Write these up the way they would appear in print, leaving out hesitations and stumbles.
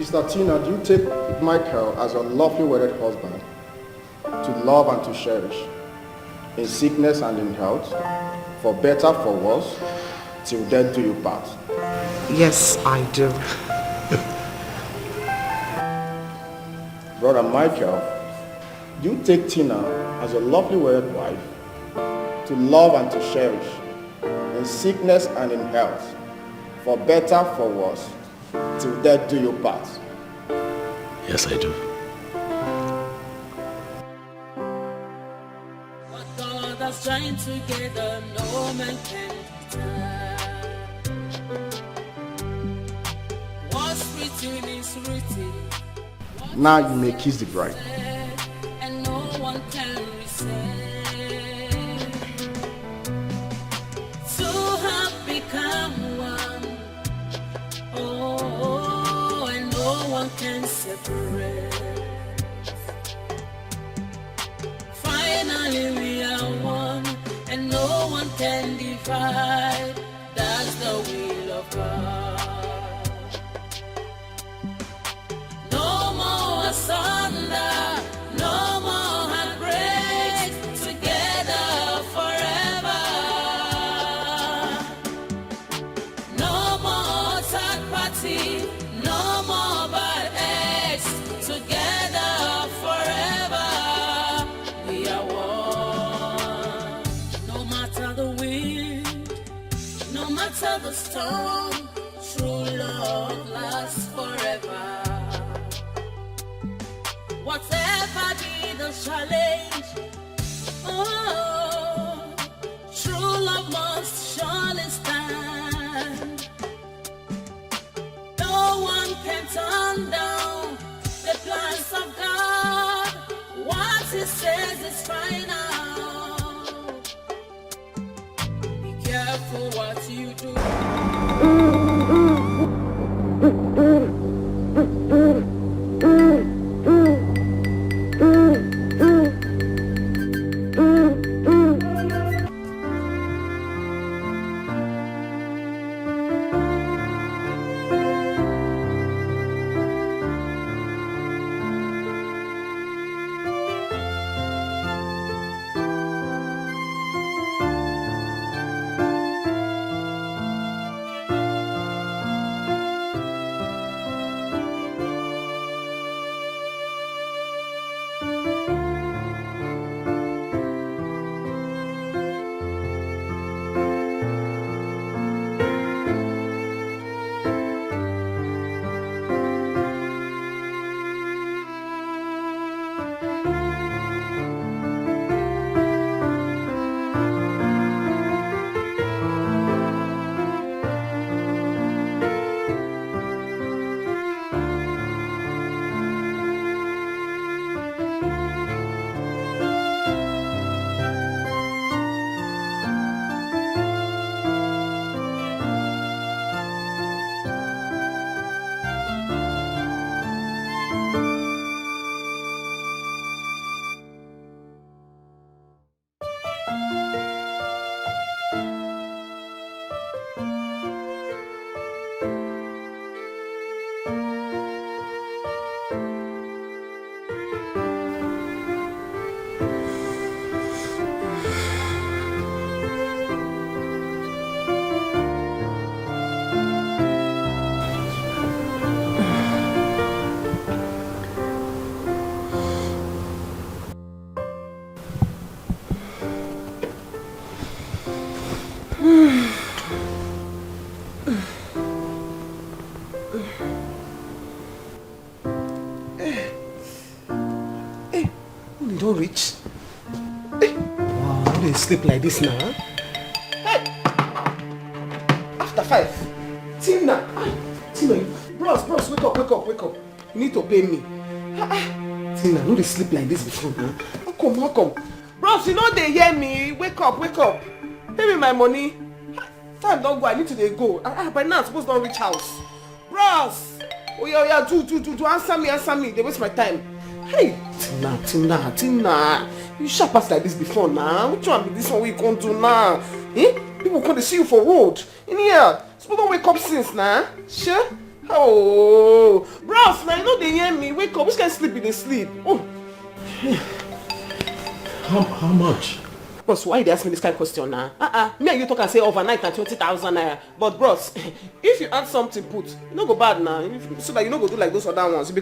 Sister Tina, do you take Michael as a lovely wedded husband to love and to cherish, in sickness and in health, for better, for worse, till death do you part? Yes, I do. Brother Michael, do you take Tina as a lovely wedded wife to love and to cherish, in sickness and in health, for better, for worse, till death do you part? Yes, I do. What God has joined together, no man can tie. What's written is written. Now you may kiss the bride. And no one can resist. Two have become one. Oh, and no one can separate. Finally we are one, and no one can divide. That's the will of God. No more asunder, no more heartbreaks, together forever. No more third party, no more bad eggs, together forever. We are one. No matter the wind, no matter the storm, true love lasts forever. Whatever be the challenge, oh, true love must surely stand. No one can turn down the plans of God. What He says is final. Be careful what you do. Don't reach. Hey. Wow, how do you sleep like this now? Hey! After 5. Tina! Tina, bros, wake up. You need to pay me. Tina, no dey sleep like this before now. How come? Bros, you know they hear me. Wake up. Pay me my money. Time don't go, I need to go. By now I'm supposed to reach house. Bros! Oh yeah, do answer me. They waste my time. Hey, Tina. You sharp pass like this before now. Which one be this one we can't do now? People come to see you for road. In here, suppose don't wake up since now. Sure? Oh, bros, now you know they hear me. Wake up, which can sleep in the sleep? Oh. How much? Bros, why they ask me this kind of question now? Me and you talk and say overnight and 20,000 naira. But bros, if you add something put, you no go bad now. So that you no go do like those other ones. You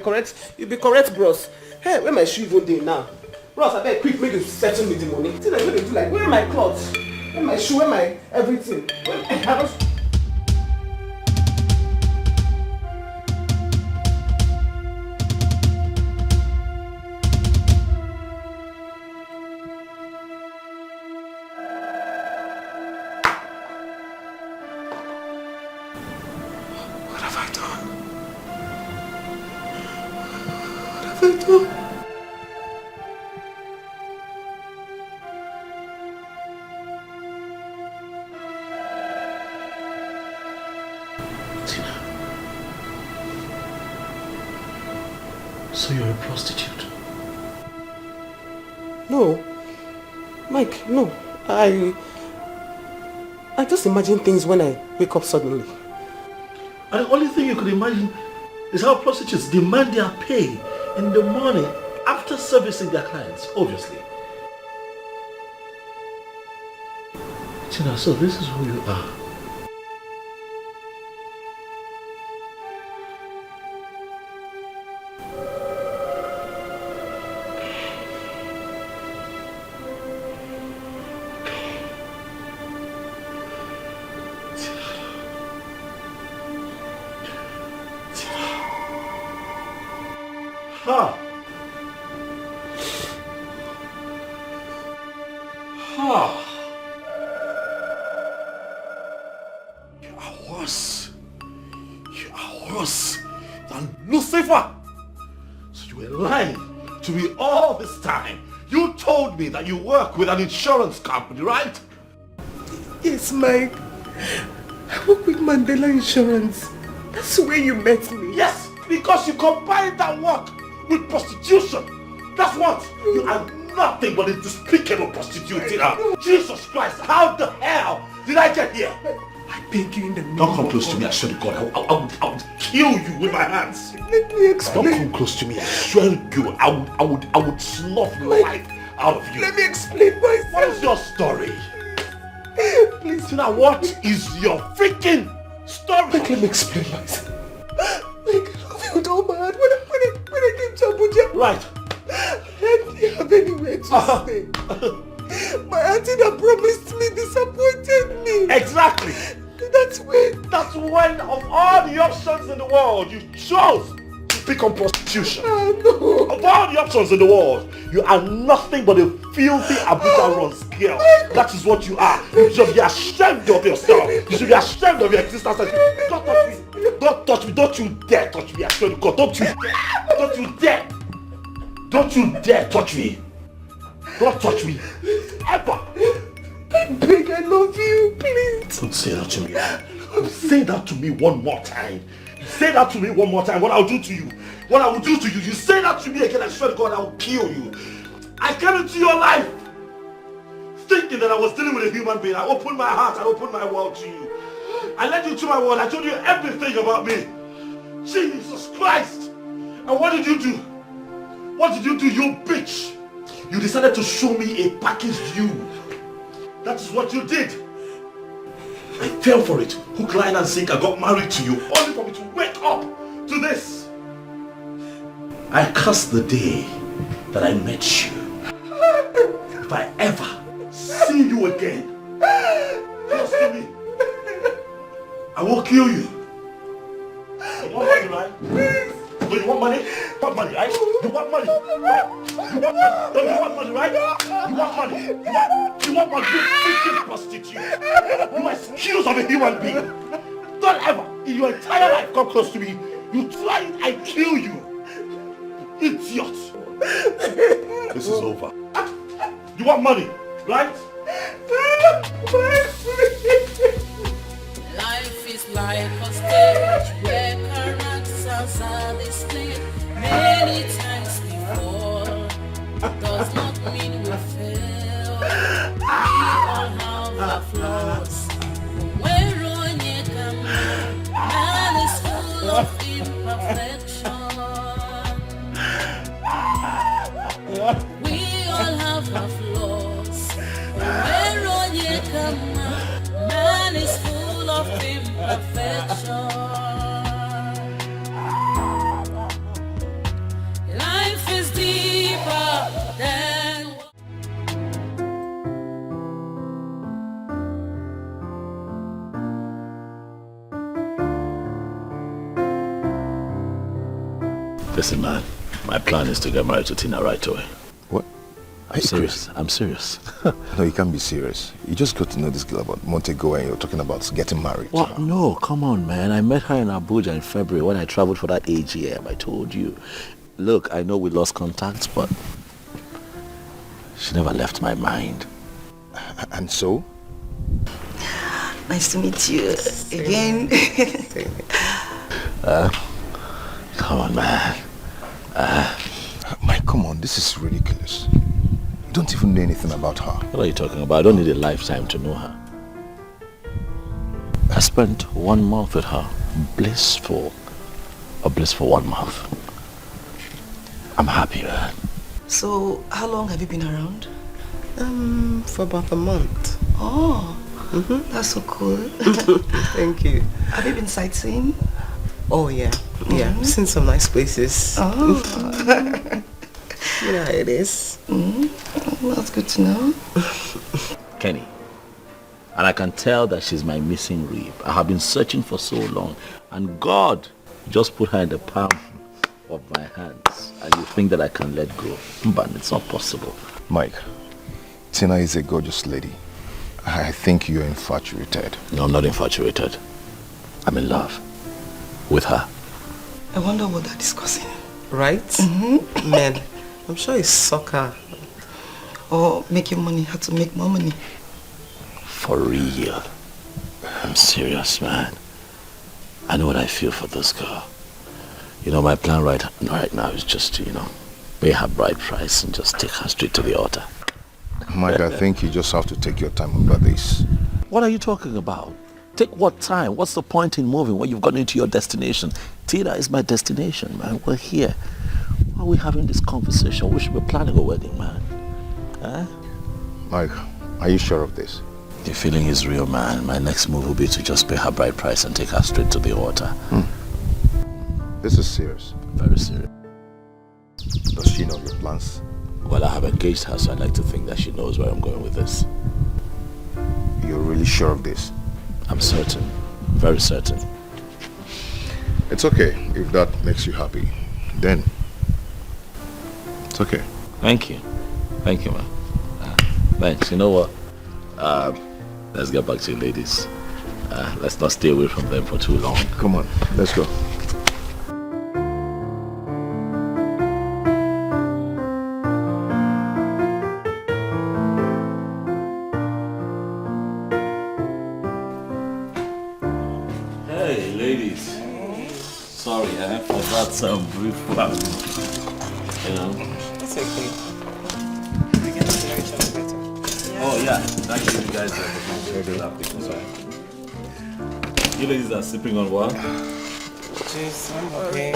be correct, bros. Hey, where my shoe even dey now? Bros, I beg quick make you settle me the money. See that you dey do like, where my clothes? Where my shoe? Where my everything? So you're a prostitute? No. Mike, no. I just imagine things when I wake up suddenly. And the only thing you could imagine is how prostitutes demand their pay in the morning after servicing their clients, obviously. Tina, so this is who you are. You are worse than Lucifer. So you were lying to me all this time. You told me that you work with an insurance company, right? Yes, Mike. I work with Mandela Insurance. That's where you met me. Yes, because you combined that work with prostitution. That's what? You are nothing but a despicable prostitute. Jesus Christ, how the hell did I get here? I beg you in the name. Don't come close to me, I swear to God. I would kill you with my hands. Let me explain. Don't come close to me, I swear to you. I would slough your life out of you. Let me explain myself. What is your story? Please. Tina, what is your freaking story? Let me explain myself. Like, I feel no bad when I came to Abuja. Right. I didn't have anywhere to stay. My auntie that promised me disappointed me. Exactly. That's when of all the options in the world, you chose to pick on prostitution. No. Of all the options in the world, you are nothing but a filthy Abuja runs girl. That is what you are. You should be ashamed of yourself. You should be ashamed of your existence. Don't touch me. Don't touch me. Don't you dare touch me. I swear to God. Don't you dare. Don't you dare. Don't you dare touch me. Don't touch me. Ever. I beg, I love you, please. Don't say that to me. Say that to me one more time. Say that to me one more time. What I'll do to you. What I will do to you. You say that to me again, I swear to God, I will kill you. I came into your life thinking that I was dealing with a human being. I opened my heart. I opened my world to you. I led you to my world. I told you everything about me. Jesus Christ. And what did you do? What did you do, you bitch? You decided to show me a packaged you. That is what you did. I fell for it. Hook, line and sinker, got married to you, only for me to wake up to this. I curse the day that I met you. If I ever see you again, close to me, I will kill you. You want money, right? Do you want money? You want money, right? You want money, right? You want money, right? You want money. You want money, you freaking prostitute. You excuse of a human being. Don't ever, in your entire life, come close to me. You try it, I kill you. Idiot. This is over. You want money, right? Life is like a stage where characters are displayed many times before. Does not mean we fail. We all have our flaws. When Ronye come, man is full of imperfection. We all have our flaws. Man is full of imperfection. Life is deeper than. Listen, man, my plan is to get married to Tina right away. What? I'm serious. I'm serious. No, you can't be serious. You just got to know this girl about Montego and you're talking about getting married. What? No, come on, man. I met her in Abuja in February when I traveled for that AGM. I told you. Look, I know we lost contact, but she never left my mind. And so? Nice to meet you again. Come on, man. Mike, come on. This is ridiculous. You don't even know anything about her. What are you talking about? I don't need a lifetime to know her. I spent 1 month with her. Blissful. A blissful 1 month. I'm happy, man. So, how long have you been around? For about a month. Oh, that's so cool. Thank you. Have you been sightseeing? Oh, yeah. Yeah, I've seen some nice places. Oh. You know how it is. Well, that's good to know. Kenny. And I can tell that she's my missing rib. I have been searching for so long. And God just put her in the palm of my hands. And you think that I can let go. But it's not possible. Mike, Tina is a gorgeous lady. I think you're infatuated. No, I'm not infatuated. I'm in love with her. I wonder what they're discussing. Right? Men, I'm sure it's soccer. Or making money, how to make more money. For real. I'm serious, man. I know what I feel for this girl. You know, my plan right now is just to, pay her bride price and just take her straight to the altar. Mike, I think you just have to take your time about this. What are you talking about? Take what time? What's the point in moving when you've gotten into your destination? Tina is my destination, man. We're here. Why are we having this conversation? We should be planning a wedding, man. Huh? Mike, are you sure of this? The feeling is real, man. My next move will be to just pay her bride price and take her straight to the altar. This is serious. Very serious. Does she know your plans? Well, I have engaged her, so I'd like to think that she knows where I'm going with this. You're really sure of this? I'm certain. Very certain. It's okay if that makes you happy. Then, it's okay. Thank you. Thank you, man. Thanks. You know what? Let's get back to you, ladies. Let's not stay away from them for too long. Come on, let's go. Hey, ladies. Sorry, I forgot some brief plans. It's okay. We get to know each other better. Oh, yeah. Thank you guys for You ladies are sipping on what? Jeez, I'm okay.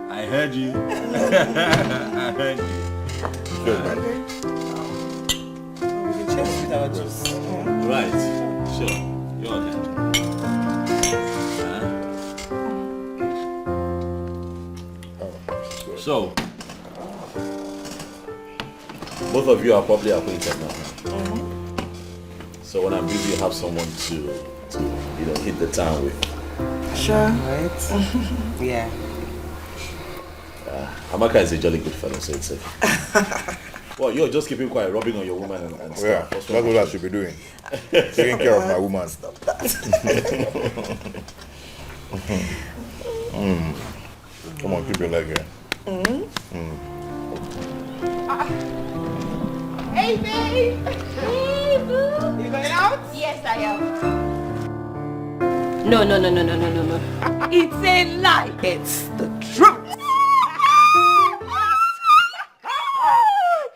I heard you. I heard you. We can check with our juice. Right. Sure. You're okay. So, both of you are probably acquainted now. So when I'm busy, you have someone to hit the town with. Sure. Right? Yeah. Amaka is a jolly good fellow, so it's okay. Well, you're just keeping quiet, rubbing on your woman and stuff. Yeah, that's what I should be doing. Taking care of my woman. Stop that. Come on, keep your leg here. Hey, babe. Hey, boo. You going out? Yes, I am. No. It's a lie. It's the truth.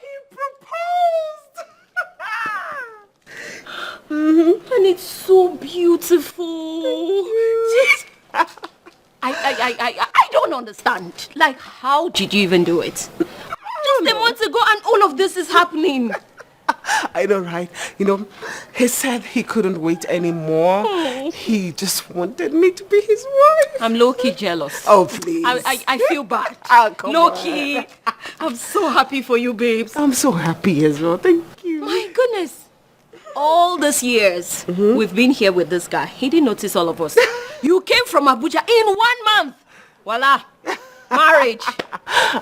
He proposed. And it's so beautiful. Jeez. I don't understand. Like, how did you even do it? Just a month ago and all of this is happening. I know, right? You know, he said he couldn't wait anymore. Oh. He just wanted me to be his wife. I'm low-key jealous. Oh, please. I feel bad. Oh, come Low-key. I'm so happy for you, babes. I'm so happy as well. Thank you. My goodness. All these years, we've been here with this guy. He didn't notice all of us. You came from Abuja in 1 month. Voila. Marriage.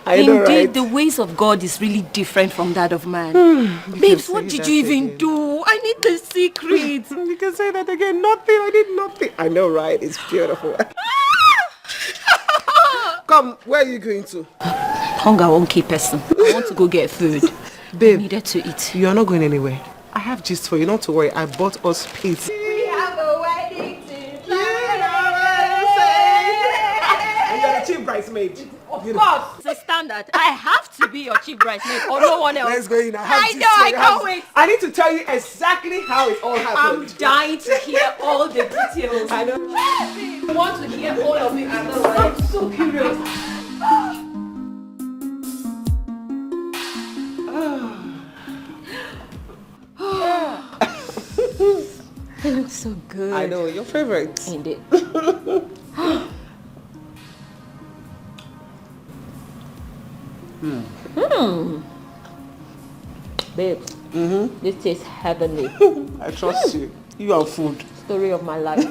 I know, Indeed, right? the ways of God is really different from that of man. Babes, what did you even do? I need the secret. You can say that again. Nothing. I did nothing. I know, right? It's beautiful. Come, where are you going to? Hunger won't keep person. I want to go get food. Babe, I needed to eat. you are not going anywhere. I have gist for you. Not to worry. I bought us pizza. We have a wedding to And you're the chief bridesmaid. Of course, it's a standard. I have to be your chief bridesmaid or no one else. Let's go in. I have I gist know, for I you. can't wait. I need to tell you exactly how it all I'm happened. dying to hear all the details. I know. I want to hear all of it. I'm so curious. It looks so good. I know, your favorite. Indeed. Babes, this tastes heavenly. I trust you. You are food. Story of my life.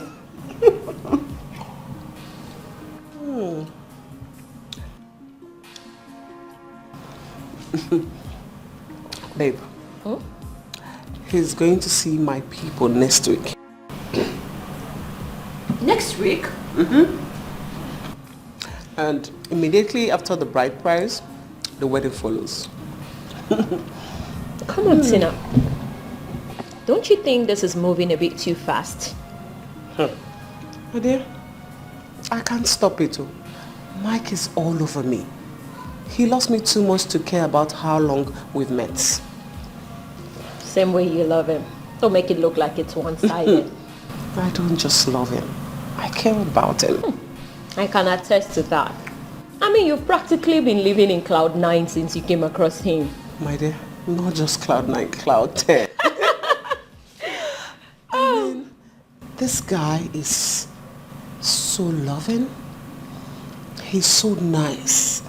Babe, he's going to see my people next week. Next week? And immediately after the bride price, the wedding follows. Come on, Tina. Don't you think this is moving a bit too fast? My dear, I can't stop it. Oh. Mike is all over me. He loves me too much to care about how long we've met. Same way you love him. Don't make it look like it's one-sided. I don't just love him. I care about him. I can attest to that. I mean, you've practically been living in Cloud 9 since you came across him. My dear, not just Cloud 9, Cloud 10. I mean, this guy is so loving. He's so nice.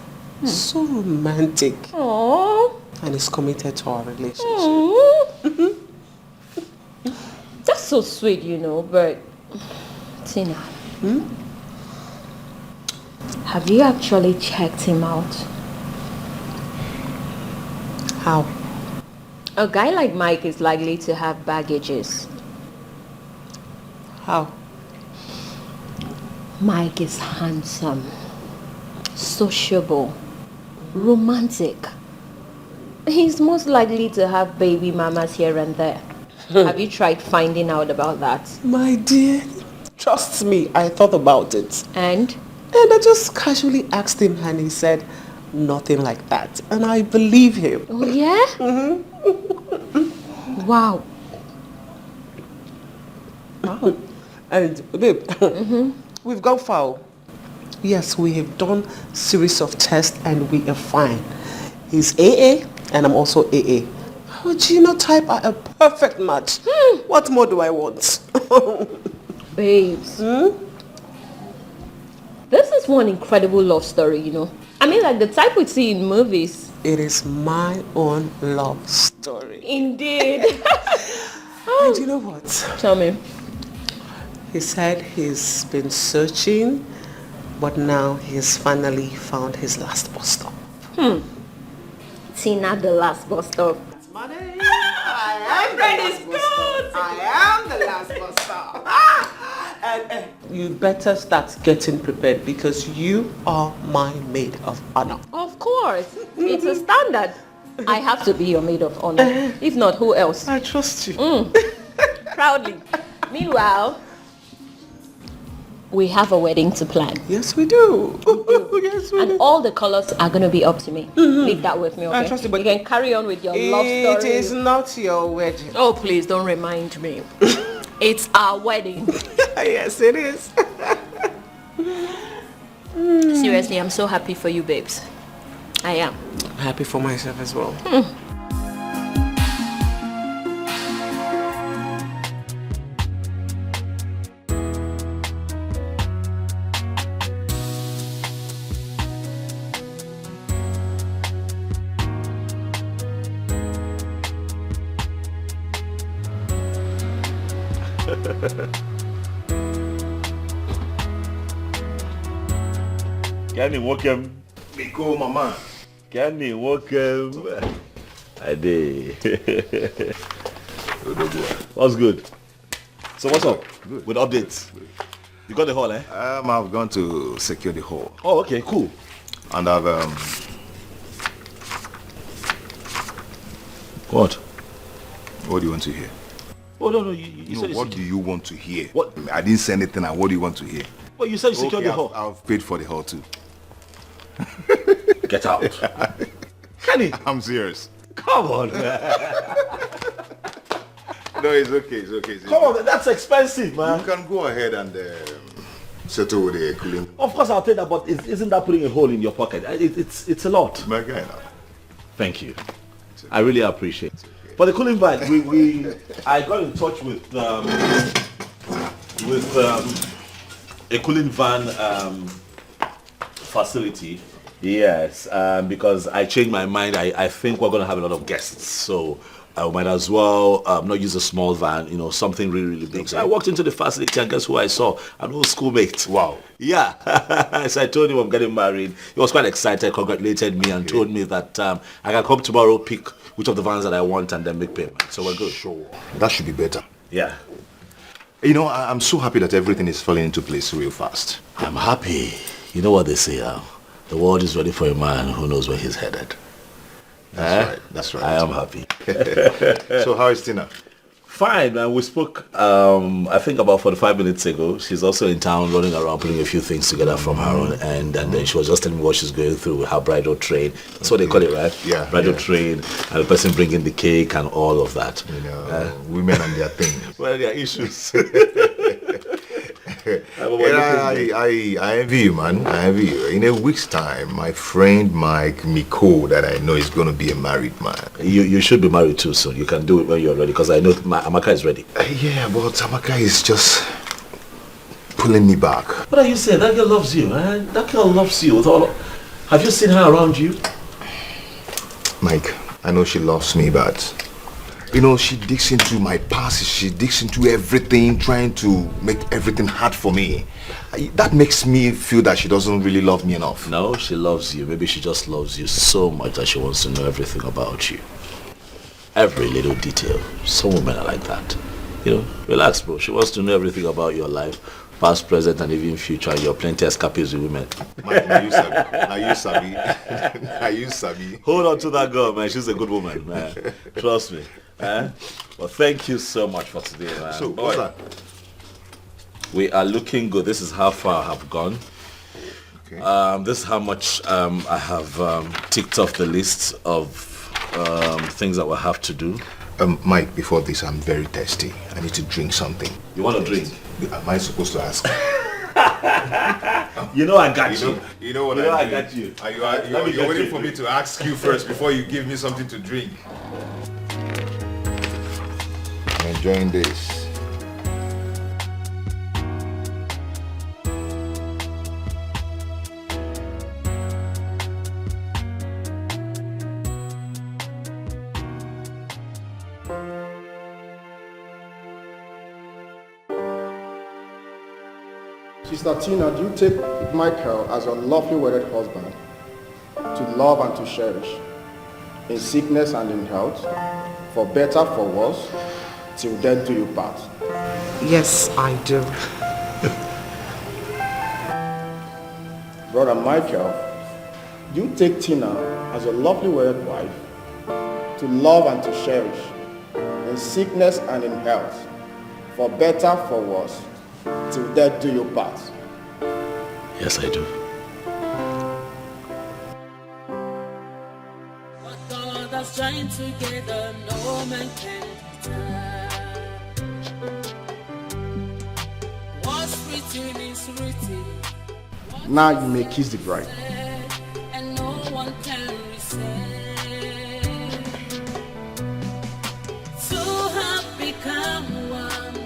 So romantic. Aww. And he's committed to our relationship. Aww. That's so sweet, you know, but... Tina. Have you actually checked him out? How? A guy like Mike is likely to have baggages. How? Mike is handsome, sociable, romantic. He's most likely to have baby mamas here and there. Have you tried finding out about that? My dear, trust me, I thought about it. And? And I just casually asked him and he said nothing like that. And I believe him. Oh yeah? Wow. Wow. And babe, we've gone far. Yes, we have done series of tests and we are fine. He's AA and I'm also AA. Our genotype are a perfect match. What more do I want? Babes. This is one incredible love story, you know. I mean, like the type we see in movies. It is my own love story. Indeed. And you know what? Tell me. He said he's been searching, but now he's finally found his last bus stop. Tina, the last bus stop. Money. I am friend is good. I am the last bus stop. And you better start getting prepared because you are my maid of honor. Of course. It's a standard. I have to be your maid of honor. If not, who else? I trust you. Proudly. Meanwhile, we have a wedding to plan. Yes, we do. Yes, we And do. all the colors are going to be up to me. Leave that with me, okay? Trust you, but you can carry on with your love story. It is not your wedding. Oh, please don't remind me. It's our wedding. Yes, it is. Seriously, I'm so happy for you, babes. I am. I'm happy for myself as well. Kenny, welcome. Miko, mama. Kenny, welcome. I did. What's good? So what's up? Good. With updates? You got the hall, eh? I've gone to secure the hall. Oh, okay, cool. And I've What? what do you want to hear? Oh, no, you said What do you want to hear? What? I didn't say anything. What do you want to hear? Well, you said you secured Okay, the hall. I've paid for the hall too. Get out. Kenny, I'm serious. come on, man. No, it's okay. It's okay. It's Come okay. on, man. That's expensive, man. You can go ahead and settle with the cooling. Of course, I'll take that, but isn't that putting a hole in your pocket? It's a lot. My guy now. Thank you. I really appreciate it. For the cooling van, I got in touch with a cooling van facility. Yes, because I changed my mind. I think we're going to have a lot of guests, so I might as well not use a small van, something really, really big. So I walked into the facility and guess who I saw? An old schoolmate. Wow. Yeah. So I told him I'm getting married. He was quite excited, congratulated me and told me that I can come tomorrow, pick which of the vans that I want and then make payment. So we're good. Sure. That should be better. Yeah. I'm so happy that everything is falling into place real fast. I'm happy. You know what they say, the world is ready for a man who knows where he's headed. That's right. I am happy. So how is Tina? Fine, man. We spoke, I think about 45 minutes ago. She's also in town running around putting a few things together from her own end. And then she was just telling me what she's going through with her bridal train. That's what they call it, right? Yeah. Bridal train, and the person bringing the cake and all of that. Women and their things. Well, their issues. I envy you, man. I envy you. In a week's time, my friend Mike Miko, that I know is going to be a married man. You should be married too soon. You can do it when you're ready, because I know Amaka is ready. Yeah, but Amaka is just pulling me back. What are you saying? That girl loves you, man. That girl loves you with all. Have you seen her around you? Mike, I know she loves me, but she digs into my past. She digs into everything, trying to make everything hard for me. That makes me feel that she doesn't really love me enough. No, she loves you. Maybe she just loves you so much that she wants to know everything about you. Every little detail. Some women are like that. Relax, bro. She wants to know everything about your life, past, present, and even future. And you're plenty escapees with women. Mike, now you sabi. Now you sabi. Hold on to that girl, man. She's a good woman, man. Trust me. Well, thank you so much for today, man. So, what's that? We are looking good. This is how far I have gone. Okay. This is how much I have ticked off the list of things that we have to do. Mike, before this, I'm very thirsty. I need to drink something. You want to drink? Am I supposed to ask? I got you. You know what I got you. You're waiting for me to ask you first before you give me something to drink. I'm enjoying this. Sister Tina, do you take Michael as your lovely wedded husband to love and to cherish, in sickness and in health, for better, for worse, till death do you part? Yes, I do. Brother Michael, do you take Tina as your lovely wedded wife to love and to cherish, in sickness and in health, for better, for worse, till death do you part? Yes, I do. What God has joined together, no man can detach. What's written is written. Now you may kiss the bride. And no one can resist. Two have become one.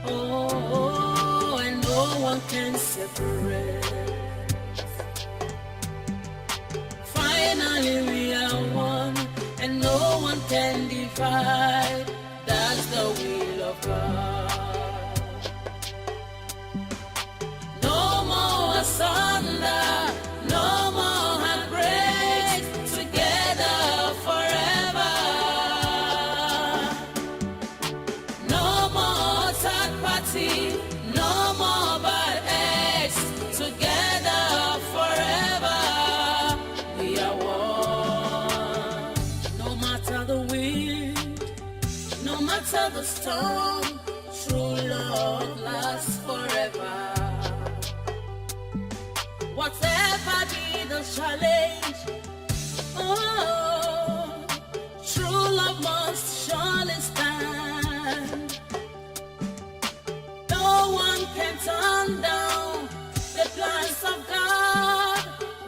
Oh, and no one can separate. Finally we are one, and no one can divide. That's the will of God. No more asunder, no more heartbreaks, together forever. No more third party, no more bad eggs, together forever. We are one. No matter the wind, no matter the storm, true love lasts forever. Whatever be the challenge, oh, true love must surely stand. No one can turn down the plans of God.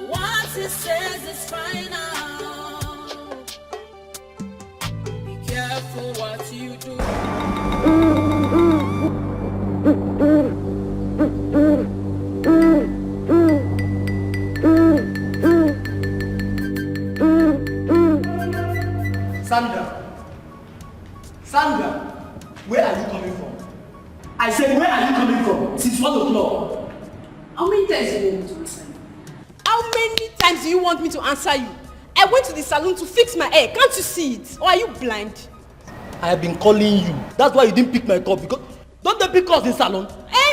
What He says is final. Be careful what you do. Sandra, where are you coming from? I said, where are you coming from? Since 1 o'clock. How many times do you want me to answer you? How many times do you want me to answer you? I went to the salon to fix my hair. Can't you see it? Or are you blind? I have been calling you. That's why you didn't pick my call, because don't they pick us in salon?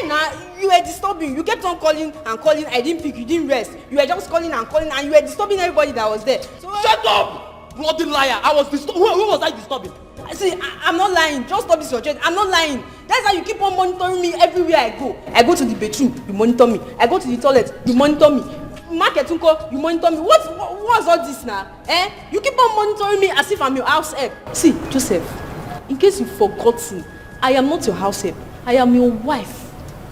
Nah, you were disturbing. You kept on calling and calling. I didn't pick. You didn't rest. You were just calling, and you were disturbing everybody that was there. So, shut up! Bloody liar! I was disturbing. Who was I disturbing? See, I'm not lying. Just stop this your chest. I'm not lying. That's how you keep on monitoring me everywhere I go. I go to the bedroom, you monitor me. I go to the toilet, you monitor me. Market unko, you monitor me. What's all this now? You keep on monitoring me as if I'm your house help. See, Joseph, in case you've forgotten, I am not your house help. I am your wife.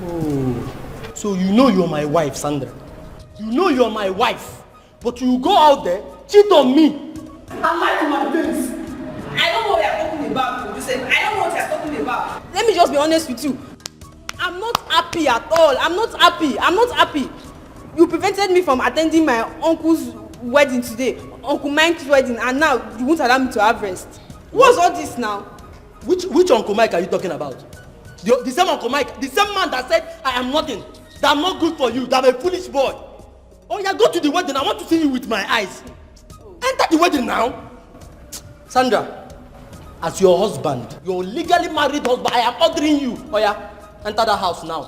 Oh, so you know you're my wife, Sandra. You know you're my wife, but you go out there, cheat on me, and lie to my face. I don't know what you're talking about, Joseph. I don't know what you're talking about. Let me just be honest with you. I'm not happy at all. I'm not happy. You prevented me from attending my uncle's wedding today, Uncle Mike's wedding, and now you won't allow me to have rest. What's all this now? Which Uncle Mike are you talking about? The same Uncle Mike, the same man that said I am nothing, that I'm not good for you, that I'm a foolish boy. Oh yeah, go to the wedding. I want to see you with my eyes. Enter the wedding now. Sandra, as your husband, your legally married husband, I am ordering you. Oh yeah, enter the house now.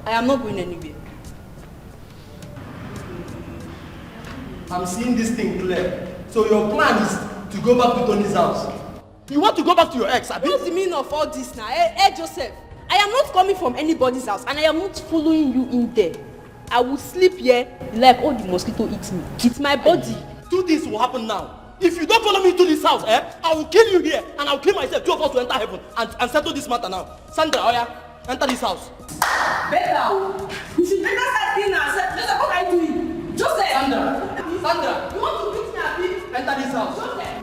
I am not going anywhere. I'm seeing this thing clear. So your plan is to go back to Tony's house. You want to go back to your ex, abi? What's the meaning of all this now? Hey, Joseph, I am not coming from anybody's house, and I am not following you in there. I will sleep here like all the mosquito eats me. It's my body. Two things will happen now. If you don't follow me to this house, I will kill you here, and I will kill myself. Two of us will enter heaven and settle this matter now. Sandra, oh yeah, enter this house. Better. You should better start cleaning yourself. Joseph, what are you doing? Joseph! Sandra, You want to beat me, abi? enter this house. Joseph!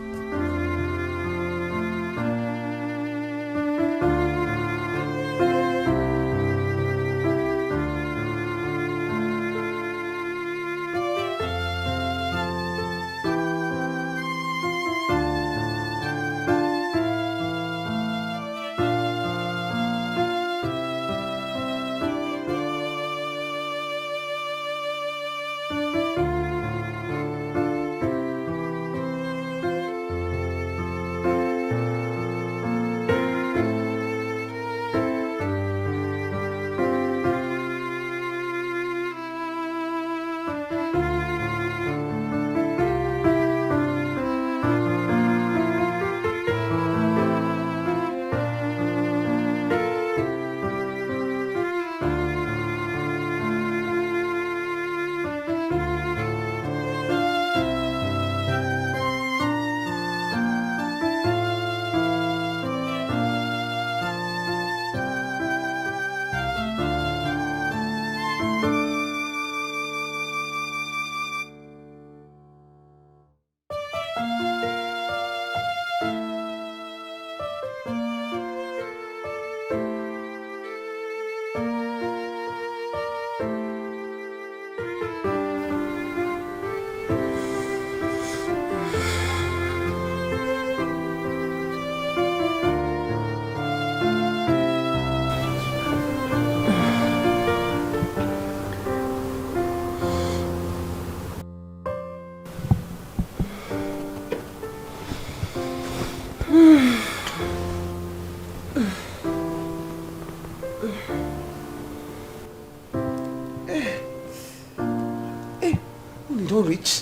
don't reach.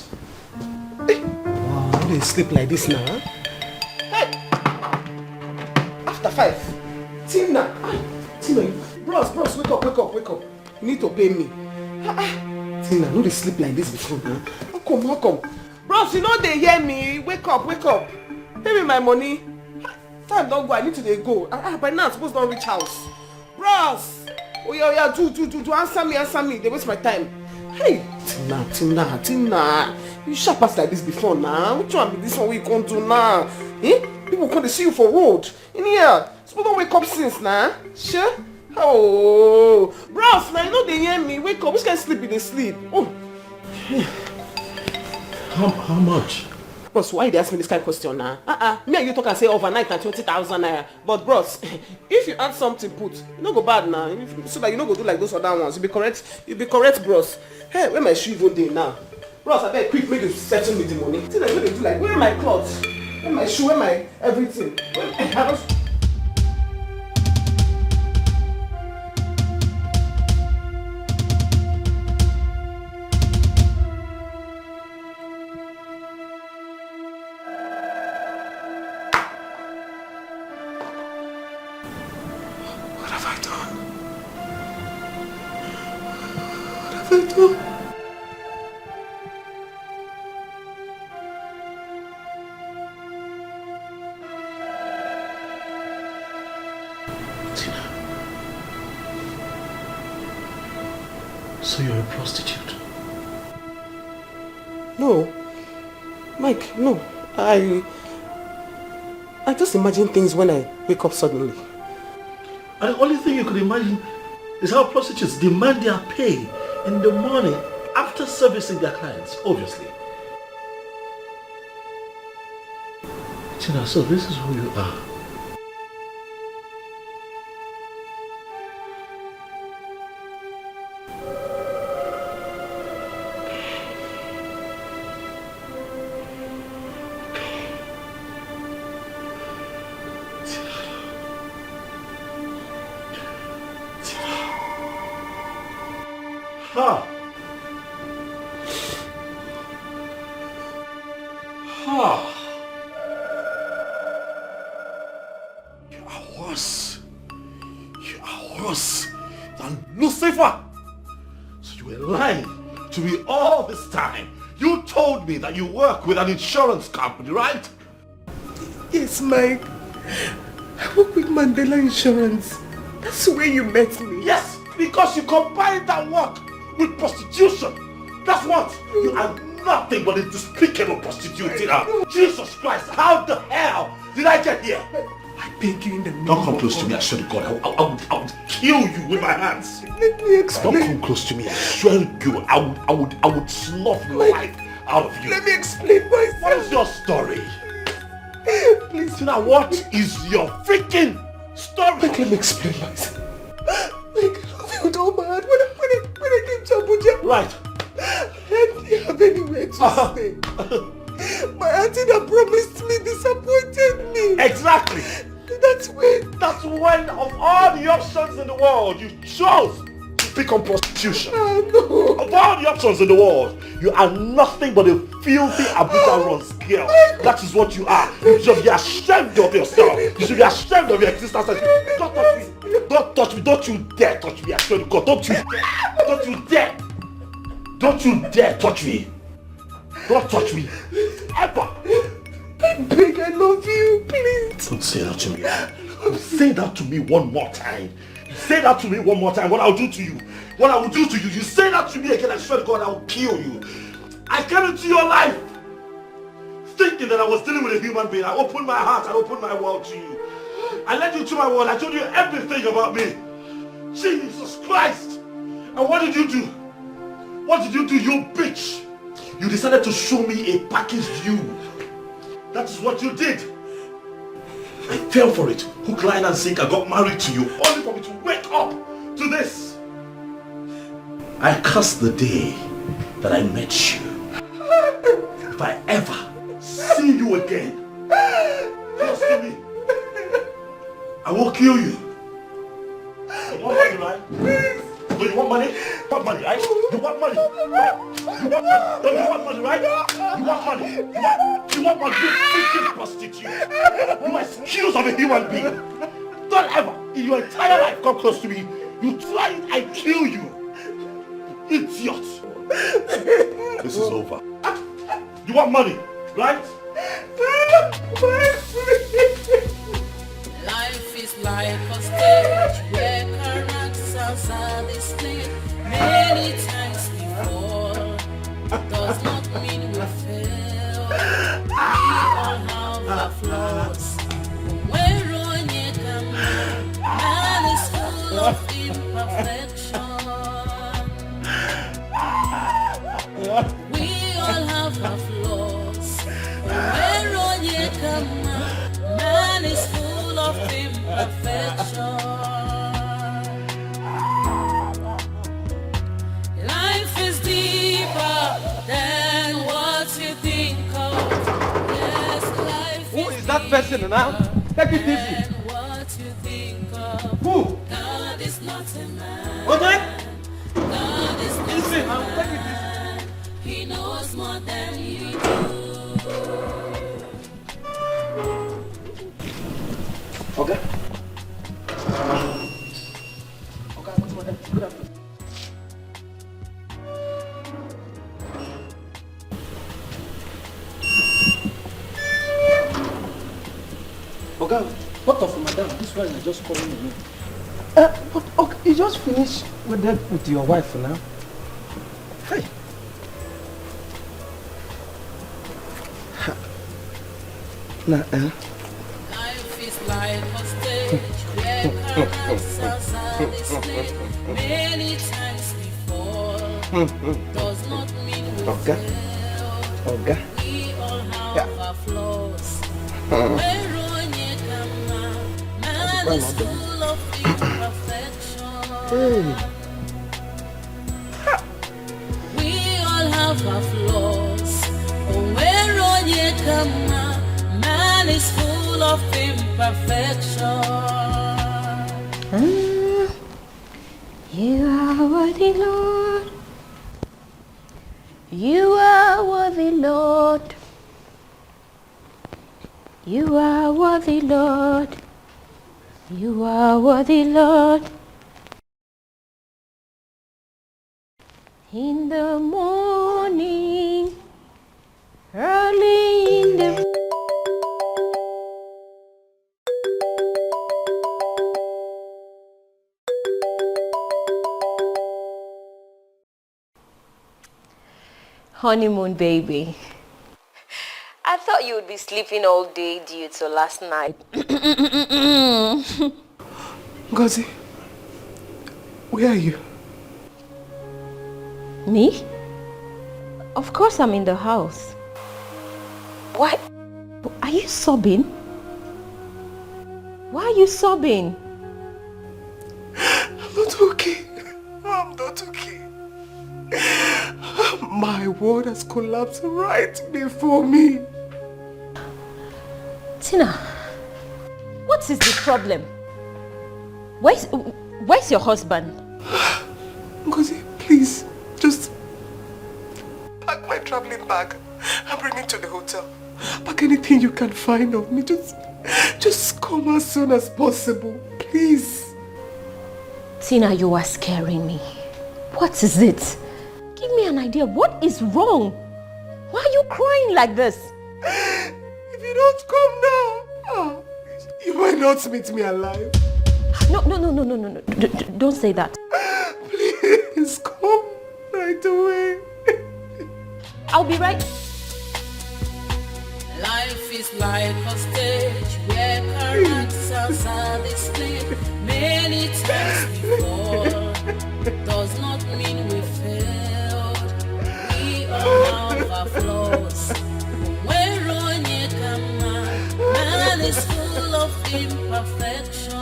Wow, they sleep like this now. Hey! After 5. Tina! Tina, bros, wake up. You need to pay me. Tina, no, they sleep like this before, huh? How come? Bros, you know they hear me. Wake up. Pay me my money. Time don't go, I need to go. By now, I'm supposed to reach house. Bros! Oh yeah, do answer me. They waste my time. Hey, Tina. You sharp pass like this before now. Which one be this one we can't do now? Eh? People can't see you for road. In here, supposed to wake up since now. Sure? Oh, bros, now you know they hear me. Wake up. Which can sleep in the sleep? Oh. How much? Bros, why they ask me this kind of question now? Me and you talk and say overnight and 20,000 naira. But bros, if you add something put, you no go bad now. So that you no go do like those other ones. You be correct, bros. Hey, where my shoe even dey now? Bros, I beg quick make you settle me the money. Till I do like, where my clothes? Where my shoe? Where my everything? So you're a prostitute? No. Mike, no. I just imagine things when I wake up suddenly. And the only thing you could imagine is how prostitutes demand their pay in the morning after servicing their clients, obviously. Tina, so this is who you are. You are worse than Lucifer. So you were lying to me all this time. You told me that you work with an insurance company, right? Yes, Mike. I work with Mandela Insurance. That's where you met me. Yes, because you combined that work with prostitution. That's what? You are nothing but a despicable prostitute. Jesus Christ, how the hell did I get here? I beg you in the name. Don't come close to me, I swear to God. I would kill you with my hands. Let me explain. Don't come close to me, I swear to you. I would slough your life out of you. Let me explain myself. What is your story? Please. Tina, what is your freaking story? Let me explain myself. Like, I felt all bad when I came to Abuja. Right. I didn't have anywhere to stay. My auntie that promised me disappointed me. Exactly. That's when of all the options in the world, you chose to pick on prostitution. Oh, no. Of all the options in the world, you are nothing but a filthy Abuja runs girl. That is what you are. You should be ashamed of yourself. You should be ashamed of your existence. Don't touch me. Don't touch me. Don't you dare touch me. I swear to God. Don't you dare. Don't you dare. Don't you dare touch me. Don't touch me. Ever. I beg, I love you. Please. Don't say that to me. Say that to me one more time. Say that to me one more time. What I'll do to you. What I will do to you. You say that to me again, I swear to God, I will kill you. I came into your life thinking that I was dealing with a human being. I opened my heart. I opened my world to you. I led you to my world. I told you everything about me. Jesus Christ. And what did you do? What did you do, you bitch? You decided to show me a packaged you. That is what you did. I fell for it. Hook, line and sinker, got married to you only for me to wake up to this. I curse the day that I met you. If I ever see you again, trust me, I will kill you. You want money, right? Do you want money? want money, right? You want money, right? You want money, right? You want money. You want money. You freaking prostitute. You excuse of a human being. Don't ever, in your entire life, come close to me. You try it, I kill you. Idiot. This is over. You want money, right? Life is like a stage where characters are displayed. Many times before does not mean we fail. We all have our flaws. Where on you come, man is full of imperfection. We all have our flaws. Where on you come, man is full of imperfection. Life is deeper than what you think of. Yes, life Who is that person now? Take it easy. than what you think of. Who? God is not a man. Okay? God is not Easy a now. Take it man. He knows more than you do. Okay. Okay, good afternoon. Okay, what of madam? This one is just calling me. But okay, you just finished with your wife now. Hey. Nah, Life is like a stage where characters are displayed. Many times before does not mean we Okay. fail. Okay. We all have our flaws. Where on you come, man is full of imperfection. We all have our flaws. Where on you come, man is full of imperfection. You are worthy, Lord. You are worthy, Lord. You are worthy, Lord. You are worthy, Lord. In the morning, early in the honeymoon, baby. I thought you would be sleeping all day due to last night. Ngozi, where are you? Me? Of course I'm in the house. Why? Are you sobbing? Why are you sobbing? I'm not okay. I'm not okay. My world has collapsed right before me. Tina, what is the problem? Where's your husband? Ngozi, please, just pack my traveling bag and bring me to the hotel. Pack anything you can find of me. Just come as soon as possible, please. Tina, you are scaring me. What is it? Give me an idea. What is wrong? Why are you crying like this? If you don't come now, you might not meet me alive. No. Don't say that. Please come right away. I'll be right. Life is like a stage where characters are displayed. Many times before does not mean we failed. We all have our flaws. Where on you come, man is full of imperfection.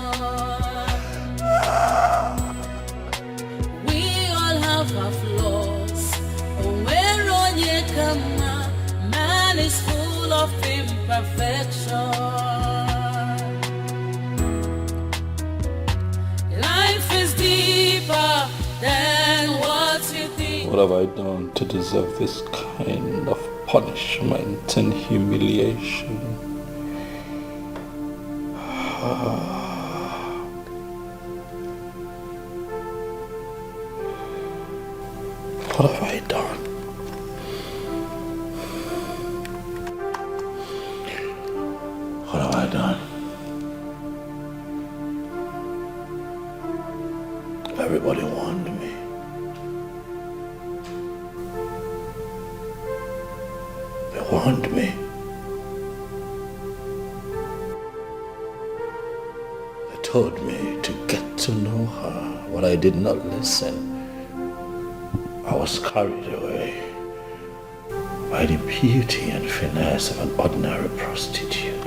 We all have our flaws. Where on you come, man is full of imperfection. Life is deeper than what What have I done to deserve this kind of punishment and humiliation? What have I done? What have I done? Everybody warned me. They warned me. They told me to get to know her, but I did not listen. I was carried away by the beauty and finesse of an ordinary prostitute.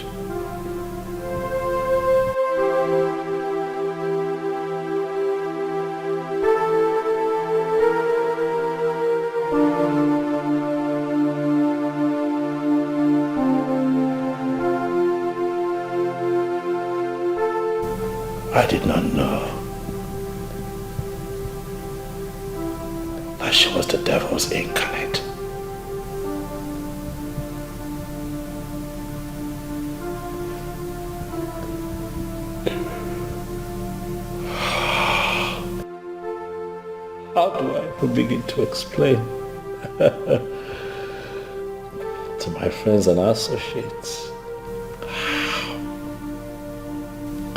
I did not know that she was the devil's incarnate. How do I even begin to explain to my friends and associates? How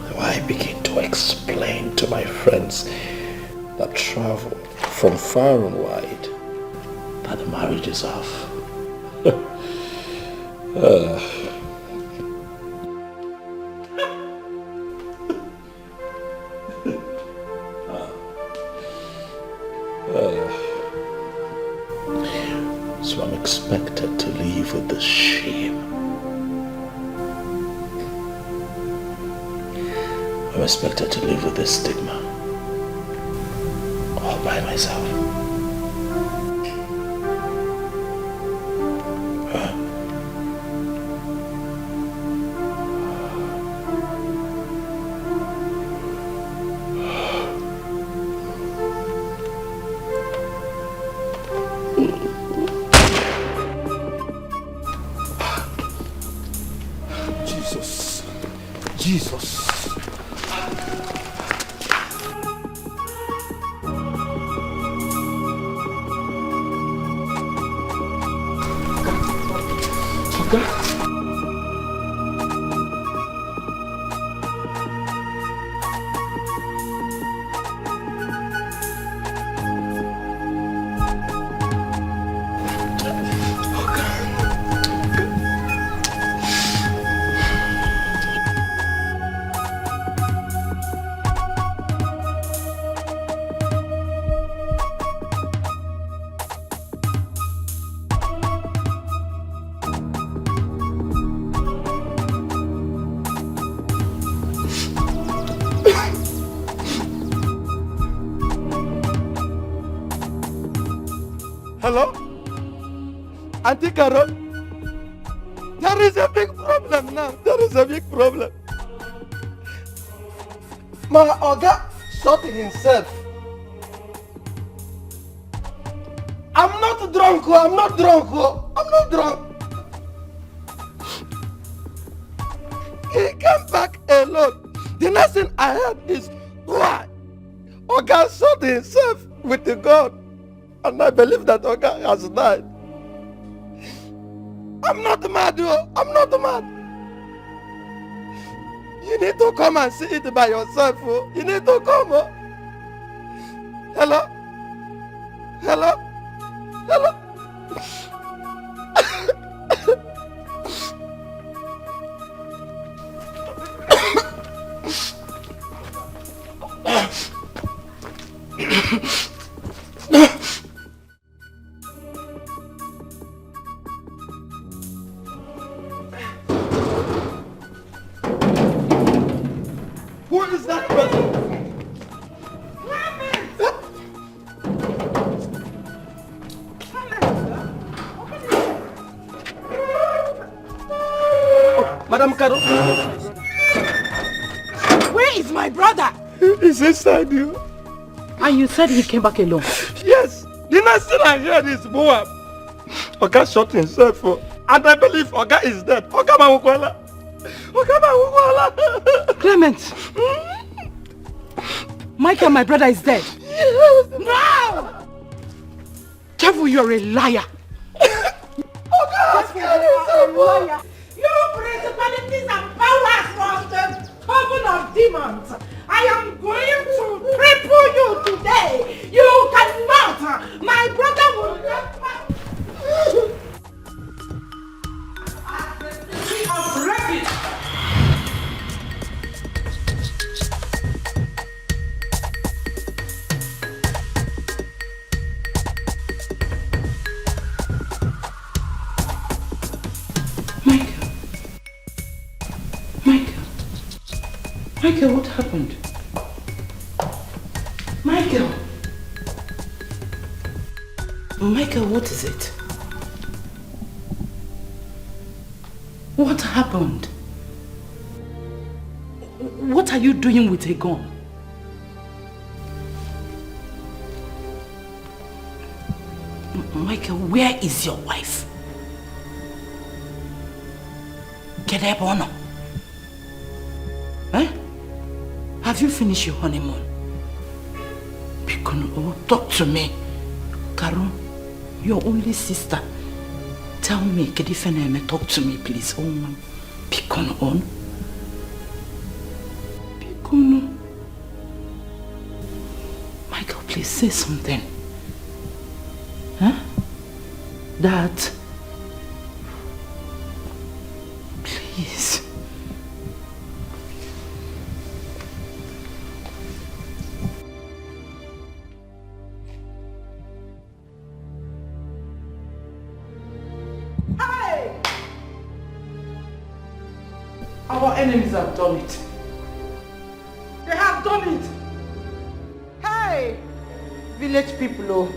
do I begin to explain to my friends that travel from far and wide that the marriage is off? So I'm expected to live with this shame. I'm expected to live with this stigma all by myself. Jesus. Hello? Auntie Carol? There is a big problem now. There is a big problem. My Oga shot himself. I'm not drunk, oh. I'm not drunk, oh. I'm not drunk. He came back alone. The next thing I heard is, why? Oga shot himself with the gun. And I believe that Oga has died. I'm not mad, oh. I'm not mad. You need to come and see it by yourself, oh. You need to come, oh. Hello? Hello? Hello? Who is that person? Madam Carol. Where is my brother? He's inside you. And you said he came back alone? Yes. The next thing I heard is Moab. Oga shot himself. And I believe Oga is dead. Oga Mawukwala. Oga Mawukwala. Clement. Michael, my brother, is dead. Yes. No! Devil, you're a liar. Oga has killed himself. You principalities and powers from the coven of demons, I am going to cripple you today. You cannot. My brother will not. Michael, what happened? Michael! Michael, what is it? What happened? What are you doing with a gun? Michael, where is your wife? Kedebono? Eh? Have you finished your honeymoon? Pikono, talk to me. Karo, your only sister. Tell me, Kedifeneme, talk to me, please. Oh, man. Pikono on. Pikono. Michael, please say something. Huh? Dad. Please. Our enemies have done it. They have done it. Hey, village people, oh,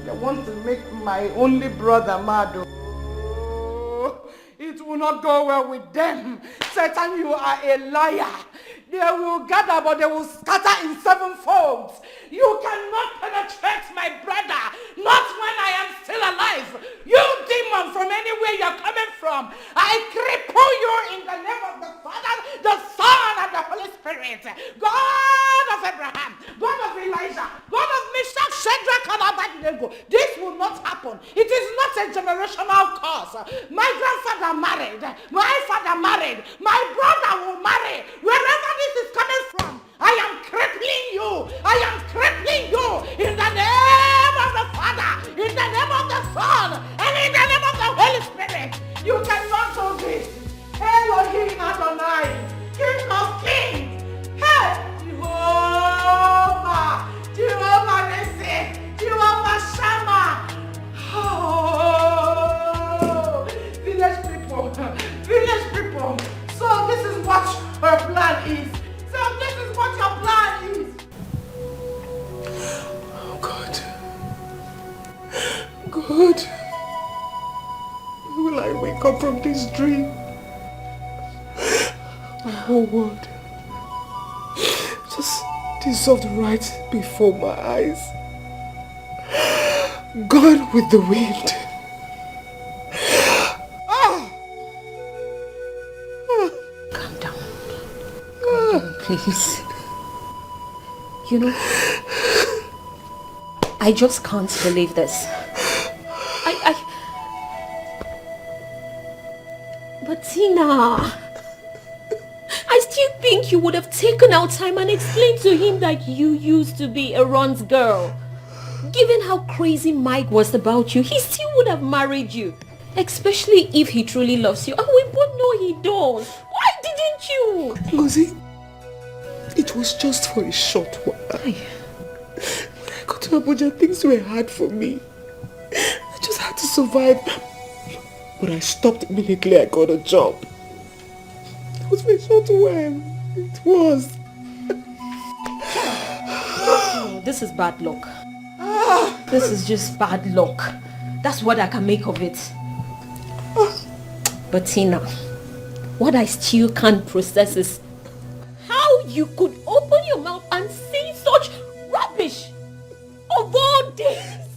they want to make my only brother mad. Oh, it will not go well with them. Satan, you are a liar. They will gather, but they will scatter in sevenfolds. You cannot penetrate my brother, not when I am still alive. You demon from anywhere you're coming from, I cripple you in the name of the Father, the Son, and the Holy Spirit. God of Abraham, God of Elijah, God of Meshach, Shadrach, and Abednego. This will not happen. It is not a generational curse. My grandfather married, my father married, my brother will marry. Wherever this is coming from, I am crippling you. I am crippling you in the name of the Father, in the name of the Son, and in the name of the Holy Spirit. You cannot do this. Elohim Adonai, King of Kings. Hey, Jehovah, Jehovah Nissi, Jehovah Shammah. Oh, village people. So this is what her plan is. So this is what your plan is. Oh God. God. Will I wake up from this dream? My whole world just dissolved right before my eyes. Gone with the wind. Calm down. Calm down, please. You know, I just can't believe this. But Tina, I still think you would have taken out time and explained to him that you used to be a Ron's girl. Given how crazy Mike was about you, he still would have married you. Especially if he truly loves you. And we both know he does. Why didn't you? Ngozi, it was just for a short while. When I got to Abuja, things were hard for me. I just had to survive. But I stopped immediately I got a job. It was for a short while. It was. Oh, this is bad luck. This is just bad luck. That's what I can make of it. But Tina, what I still can't process is how you could open your mouth and say such rubbish of all days.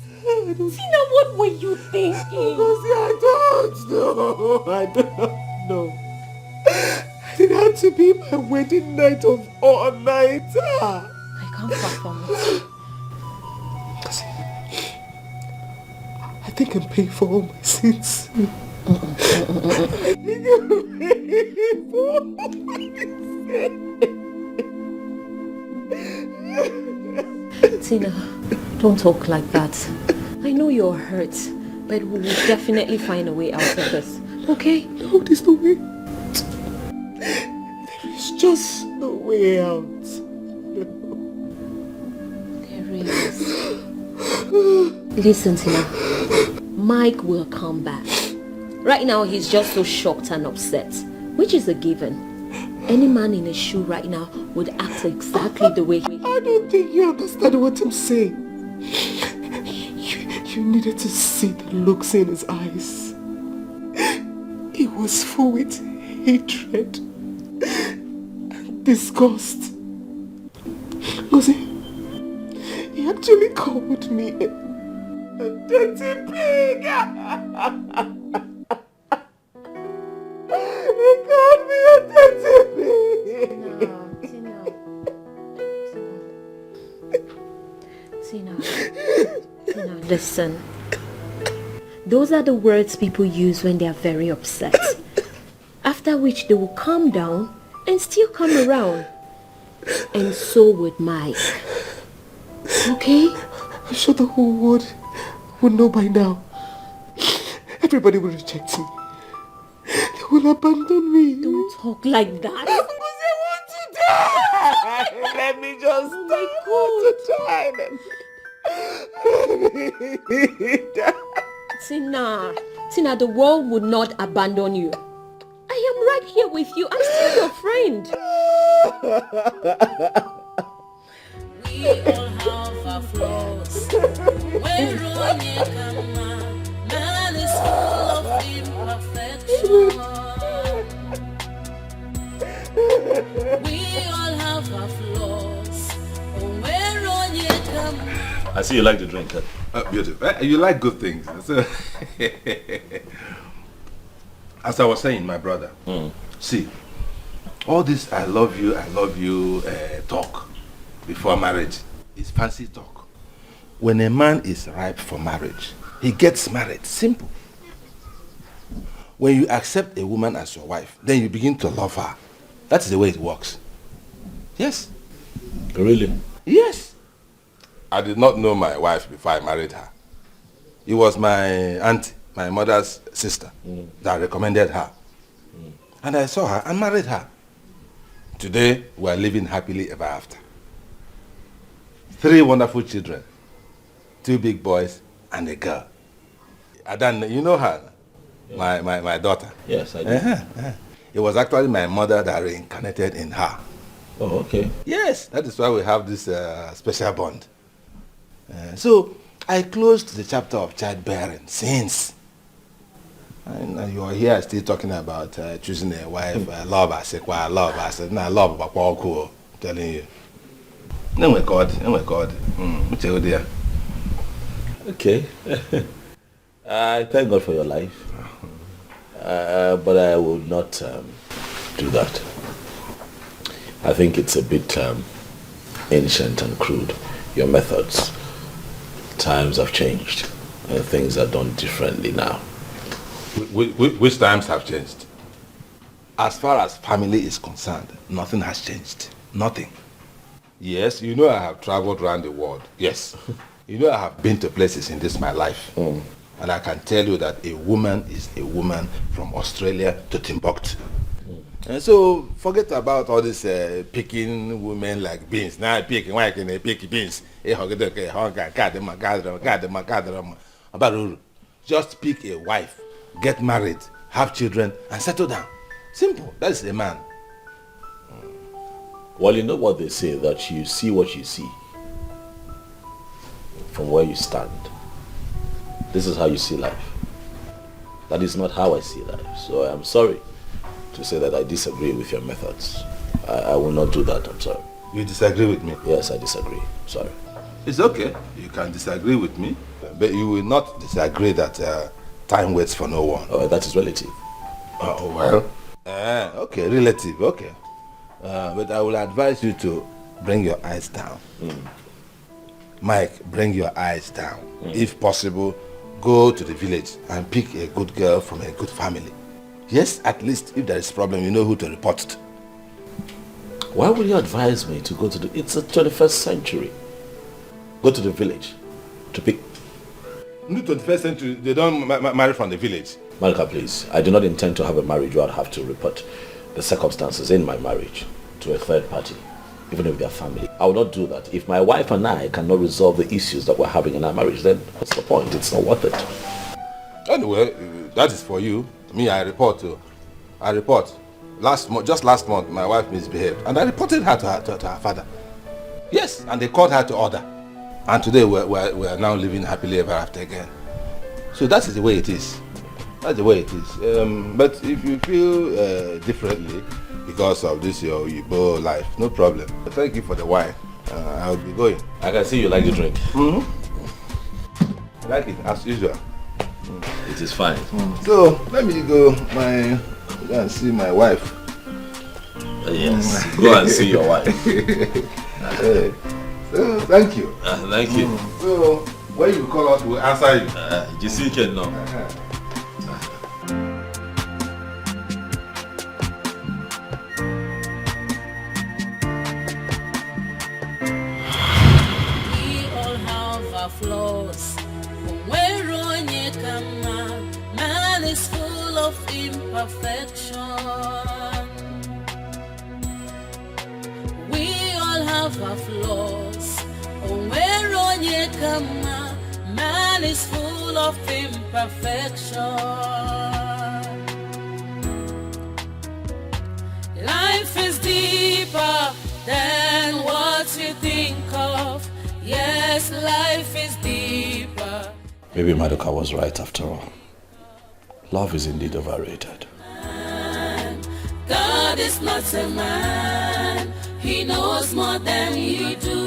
Tina, what were you thinking? I don't know. I don't know. It had to be my wedding night of all nights. I can't fathom it. I think I'm paying for all my sins. I think I'm paying for all my sins. Tina, don't talk like that. I know you're hurt, but we will definitely find a way out of this. Okay? No, there's no way. There is just no way out. No. There is. Listen, Tina. Mike will come back. Right now, he's just so shocked and upset, which is a given. Any man in a shoe right now would act exactly the way he... I don't think you understand what I'm saying. You needed to see the looks in his eyes. He was full with hatred and disgust. He actually called me a dirty pig. He called me a dirty pig. Tina, listen. Those are the words people use when they are very upset. After which they will calm down and still come around. And so would Mike. Okay? I'm sure the whole world would know by now. Everybody will reject me. They will abandon me. Don't talk like that. Because I want to die. Let me just Tina, the world would not abandon you. I am right here with you. I'm still your friend. We all have our flaws. When Ronnie come man is full of imperfection. We all have our flaws. When Ronnie come. I see you like to drink, huh? Beautiful. You like good things. So as I was saying, my brother, see, all this I love you talk before marriage is fancy talk. When a man is ripe for marriage, he gets married. Simple. When you accept a woman as your wife, then you begin to love her. That's the way it works. Yes. Really? Yes. I did not know my wife before I married her. It was my auntie, my mother's sister, that recommended her. And I saw her and married her. Today, we are living happily ever after. 3 wonderful children, 2 big boys and a girl. Adan, you know her? Yeah. My daughter. Yes, I do. It was actually my mother that reincarnated in her. Oh, okay. Yes, that is why we have this special bond. So I closed the chapter of childbearing since. And you are here still talking about choosing a wife. Love, I said, well, love, I said, no, love, but cool. Telling you. No, we God. Okay. I thank God for your life. But I will not do that. I think it's a bit ancient and crude. Your methods. Times have changed. And things are done differently now. Which times have changed? As far as family is concerned, nothing has changed. Nothing. Yes, you know I have traveled around the world. Yes. You know I have been to places in this my life. And I can tell you that a woman is a woman from Australia to Timbuktu. And so forget about all this picking women like beans. Now I pick, why can I pick beans? Just pick a wife, get married, have children, and settle down. Simple. That is a man. Well, you know what they say, that you see what you see from where you stand. This is how you see life. That is not how I see life. So I am sorry to say that I disagree with your methods. I will not do that, I'm sorry. You disagree with me? Yes, I disagree. Sorry. It's okay. You can disagree with me. but you will not disagree that time waits for no one. Oh, that is relative. Oh, well. Okay, relative, okay. But I will advise you to bring your eyes down. Mike, bring your eyes down. If possible, go to the village and pick a good girl from a good family. Yes, at least if there is a problem, you know who to report to. Why would you advise me to go to the... It's the 21st century. Go to the village to pick... In the 21st century, they don't marry from the village. Malika, please. I do not intend to have a marriage where I'd have to report the circumstances in my marriage to a third party, even if they are family. I will not do that. If my wife and I cannot resolve the issues that we're having in our marriage, then what's the point? It's not worth it. Anyway, that is for you. Me, I report to... I report. Just last month, my wife misbehaved, and I reported her to her father. Yes, and they called her to order. And today we're now living happily ever after again. So that is the way it is. That's the way it is. But if you feel differently because of this your Igbo life, no problem. But thank you for the wine. I'll be going. I can see you like the drink. I like it as usual. It is fine. So let me go and see my wife. Yes, go and see your wife. So thank you. Thank you. So when you call us, we'll answer you. Jisiken no. We all have our flaws. Man is full of imperfection. We all have our flaws. Man is full of imperfection. Life is deeper than what you think of. Yes, life is deeper. Maybe Madoka was right after all. Love is indeed overrated. God is not a man. He knows more than you do.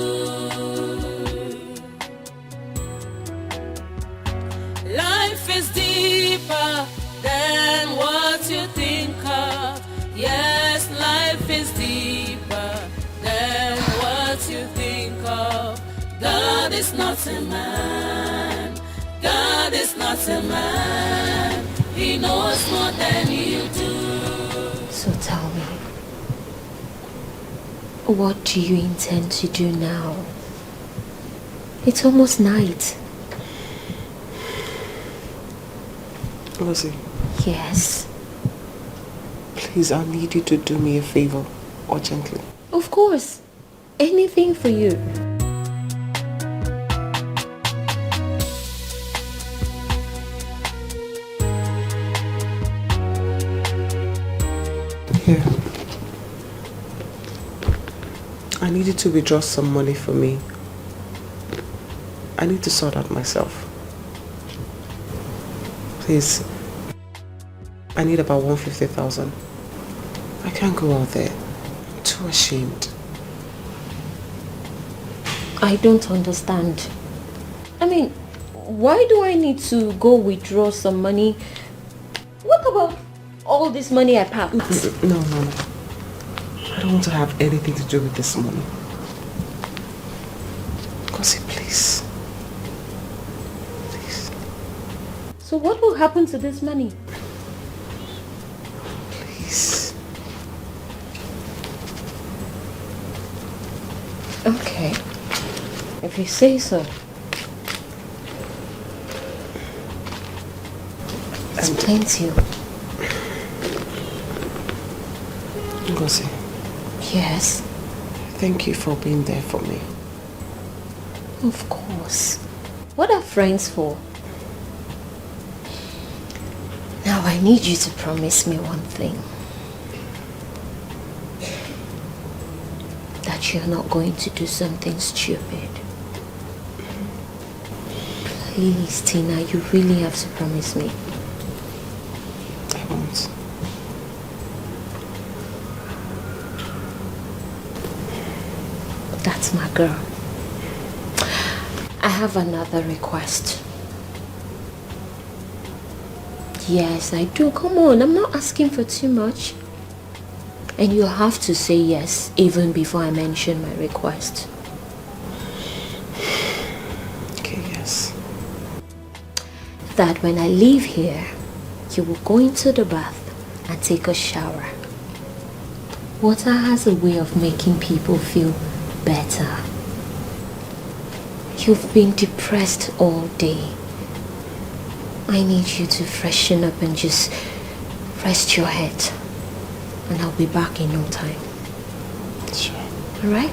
Life is deeper than what you think of. Yes, life is deeper than what you think of. God is not a man. God is not a man. He knows more than you do. So tell me, what do you intend to do now? It's almost night. Lucy. Yes? Please, I need you to do me a favor, urgently. Of course. Anything for you. Here. I need you to withdraw some money for me. I need to sort out myself. Please. I need about 150,000. I can't go out there. I'm too ashamed. I don't understand. I mean, why do I need to go withdraw some money? What about all this money I packed? No. I don't want to have anything to do with this money. Gossip, please. Please. So what will happen to this money? Please. Okay. If you say so. It's plenty. Ngozi. Yes? Thank you for being there for me. Of course. What are friends for? Now I need you to promise me one thing. That you're not going to do something stupid. Please, Tina, you really have to promise me. I won't. That's my girl. I have another request. Yes, I do. Come on, I'm not asking for too much. And you have to say yes even before I mention my request. Okay, yes. That when I leave here, you will go into the bath and take a shower. Water has a way of making people feel better. You've been depressed all day. I need you to freshen up and just rest your head. And I'll be back in no time. Sure. Alright?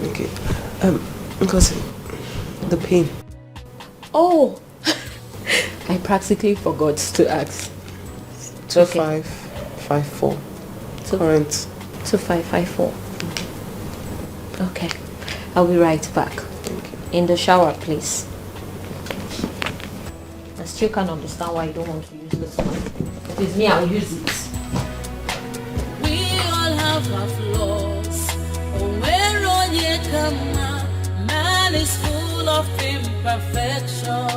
Okay. Because the pain. Oh! I practically forgot to ask. 2554. Current. 2554. Okay. I'll be right back. Thank you. In the shower, please. I still can't understand why you don't want to use this one. If it's me, I'll use it. We all have our flaws. Oh, where on ye come, man is full of imperfection.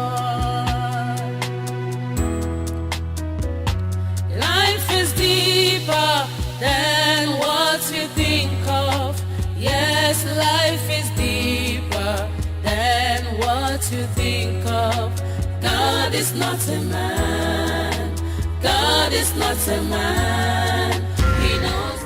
Life is deeper than what you think of. Yes, life is deeper than what you think of. God is not a man. God is not a man. He knows.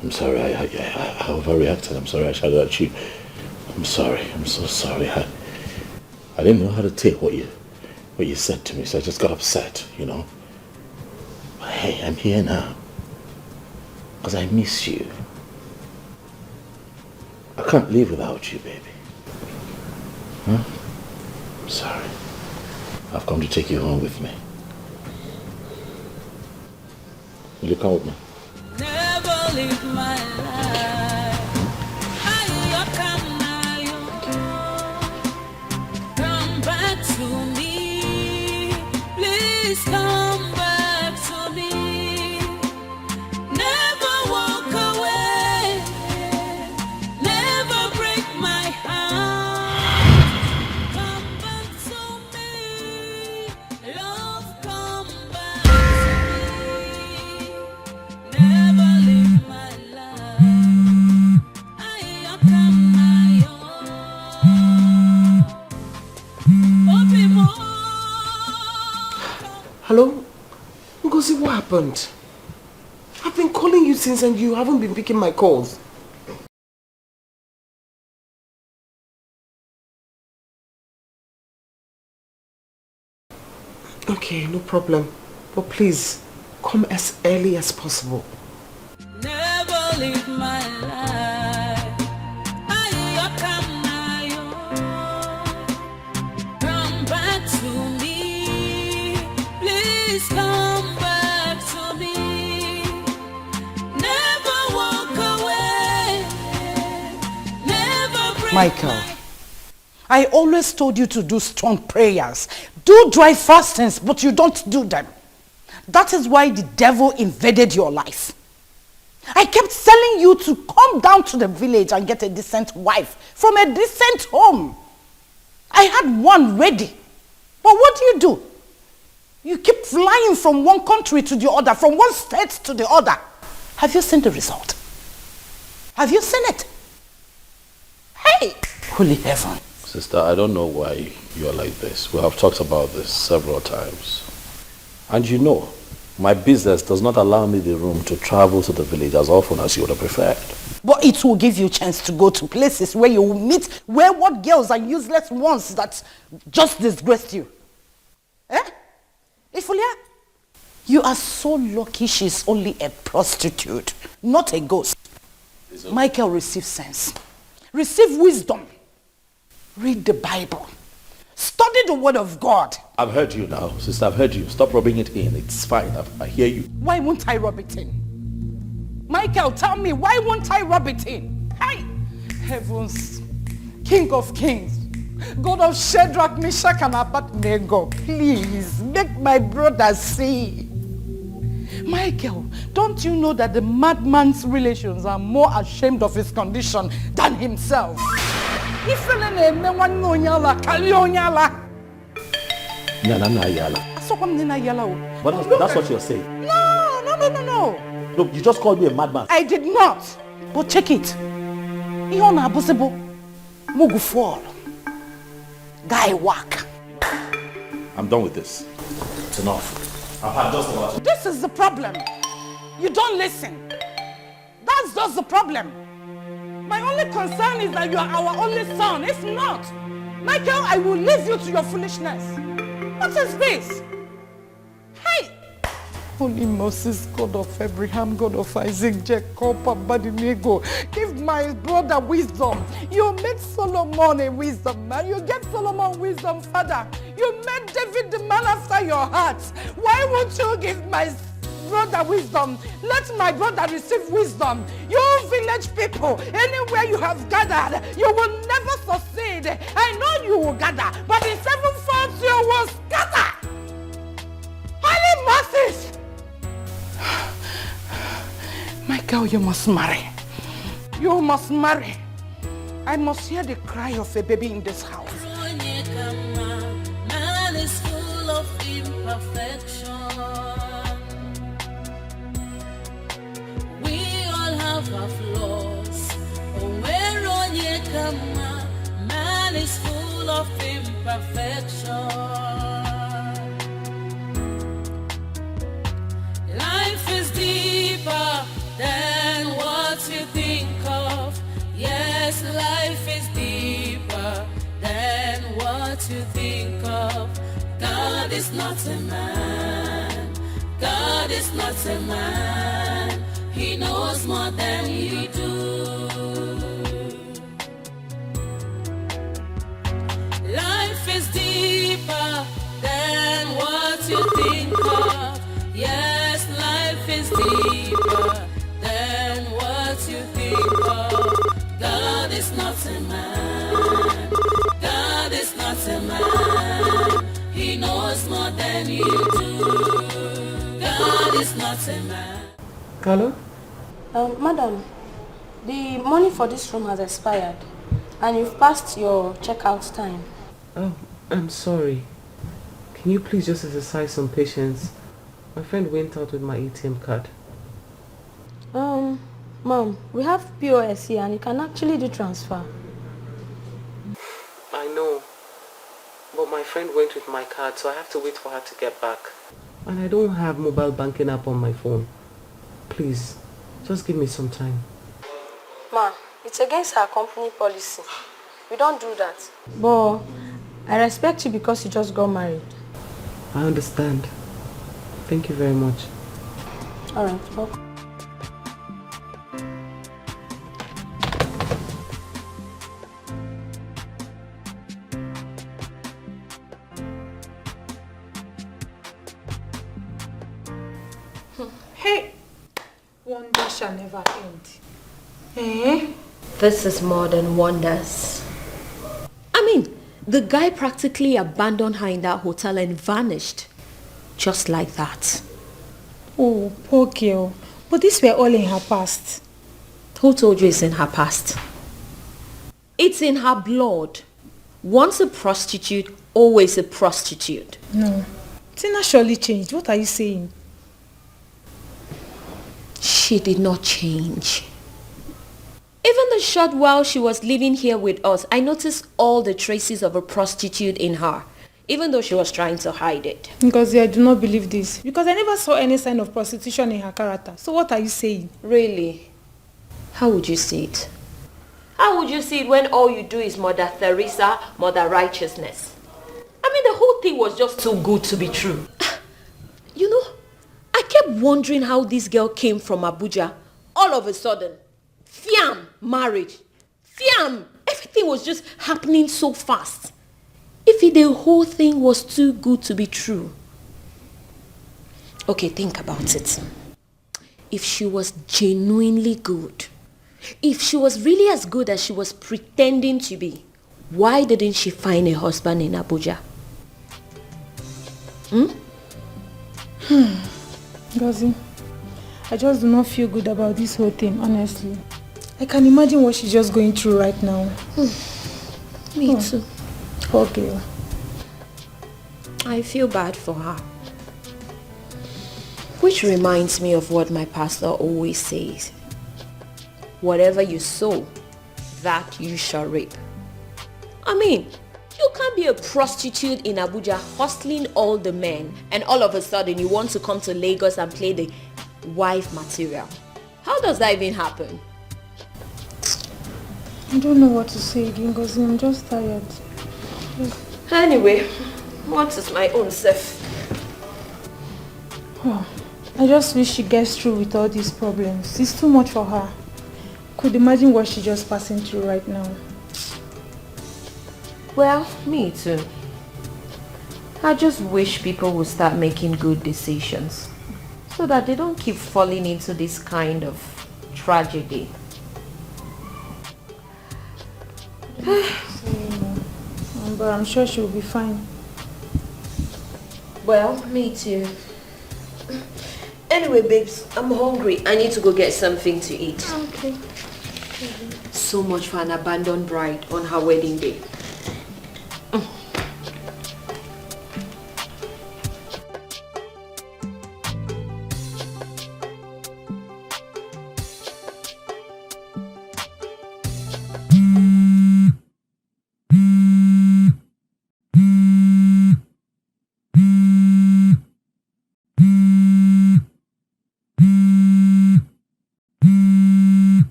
I'm sorry. I overreacted. I'm sorry I shouted at you. I'm sorry. I'm so sorry. I didn't know how to take what you said to me, so I just got upset, you know. But hey, I'm here now. Because I miss you. I can't live without you, baby. Huh? I'm sorry. I've come to take you home with me. Will you come with me? Never live my life. Come back to me. Please come back to me. Never walk away. Never break my heart. Come back to me. Love, come back to me. Never live my life. I come my own. Hello? Ngozi, what happened? I've been calling you since and you haven't been picking my calls. Okay, no problem. But please, come as early as possible. Never live my life. I come my own. Come back to me. Please come back to me. Never walk away. Never break Michael, my I always told you to do strong prayers. Do dry fastings, but you don't do them. That is why the devil invaded your life. I kept telling you to come down to the village and get a decent wife from a decent home. I had one ready. But what do? You keep flying from one country to the other, from one state to the other. Have you seen the result? Have you seen it? Hey, holy heaven. Sister, I don't know why you're like this. We have talked about this several times. And you know, my business does not allow me the room to travel to the village as often as you would have preferred. But it will give you a chance to go to places where you will meet wayward girls and useless ones that just disgraced you. Eh? Ifulia, you are so lucky she's only a prostitute, not a ghost. Michael, receive sense. Receive wisdom. Read the Bible. Study the word of God. I've heard you now, sister. I've heard you. Stop rubbing it in. It's fine. I hear you. Why won't I rub it in? Michael, tell me, why won't I rub it in? Hey, heavens, King of Kings, God of Shadrach, Meshach, and Abednego, please make my brother see. Michael, don't you know that the madman's relations are more ashamed of his condition than himself? But that's what you're saying. No. Look, you just called me a madman. I did not. But check it. Ihona abusebo. Mugu fall. Guy whack. I'm done with this. It's enough. I've had just about it. This is the problem. You don't listen. That's just the problem. My only concern is that you are our only son. If not, Michael, I will leave you to your foolishness. What is this? Hey! Holy Moses, God of Abraham, God of Isaac, Jacob, Abednego, give my brother wisdom. You made Solomon a wisdom man. You gave Solomon wisdom, Father. You made David the man after your heart. Why won't you give my brother wisdom? Let my brother receive wisdom. You village people, anywhere you have gathered, you will never succeed. I know you will gather, but in 7 folds you will scatter. Holy Moses! Michael, you must marry. You must marry. I must hear the cry of a baby in this house. Man is full of imperfection. We all have our flaws. Man is full of imperfection. Life is deeper than what you think of. Yes, life is deeper than what you think of. God is not a man. God is not a man. He knows more than you do. Life is deeper than what you think of. Yes, life is deeper than what you think of. God is not a man. God is not a man. He knows more than you do. God is not a man. Hello? Madam, the money for this room has expired and you've passed your checkout time. Oh, I'm sorry. Can you please just exercise some patience? My friend went out with my ATM card. Mom, we have POS here and you can actually do transfer. I know. But my friend went with my card, so I have to wait for her to get back. And I don't have mobile banking app on my phone. Please, just give me some time. Ma, it's against our company policy. We don't do that. But I respect you because you just got married. I understand. Thank you very much. Alright, welcome. Hey! Wonder shall never end. Eh? This is more than wonders. I mean, the guy practically abandoned her in that hotel and vanished. Just like that. Oh, poor girl. But these were all in her past. Who told you it's in her past? It's in her blood. Once a prostitute, always a prostitute. No. Tina surely changed. What are you saying? She did not change. Even the short while she was living here with us, I noticed all the traces of a prostitute in her, even though she was trying to hide it. Because I do not believe this. Because I never saw any sign of prostitution in her character. So what are you saying? Really? How would you see it? How would you see it when all you do is Mother Teresa, Mother Righteousness? I mean, the whole thing was just too good to be true. You know, I kept wondering how this girl came from Abuja. All of a sudden, fiam, marriage. Fiam, everything was just happening so fast. If the whole thing was too good to be true. Okay, think about it. If she was genuinely good, if she was really as good as she was pretending to be, Why didn't she find a husband in Abuja? Ngozi, I just do not feel good about this whole thing, honestly. I can imagine what she's just going through right now. Me too. Okay. I feel bad for her. Which reminds me of what my pastor always says. Whatever you sow, that you shall reap. I mean, you can't be a prostitute in Abuja hustling all the men and all of a sudden you want to come to Lagos and play the wife material. How does that even happen? I don't know what to say again, Ngozi. I'm just tired. Anyway, what is my own self? Oh, I just wish she gets through with all these problems. It's too much for her. Could imagine what she's just passing through right now. Well, me too. I just wish people would start making good decisions so that they don't keep falling into this kind of tragedy. But I'm sure she'll be fine. Well, me too. Anyway, babes, I'm hungry. I need to go get something to eat. Okay. So much for an abandoned bride on her wedding day.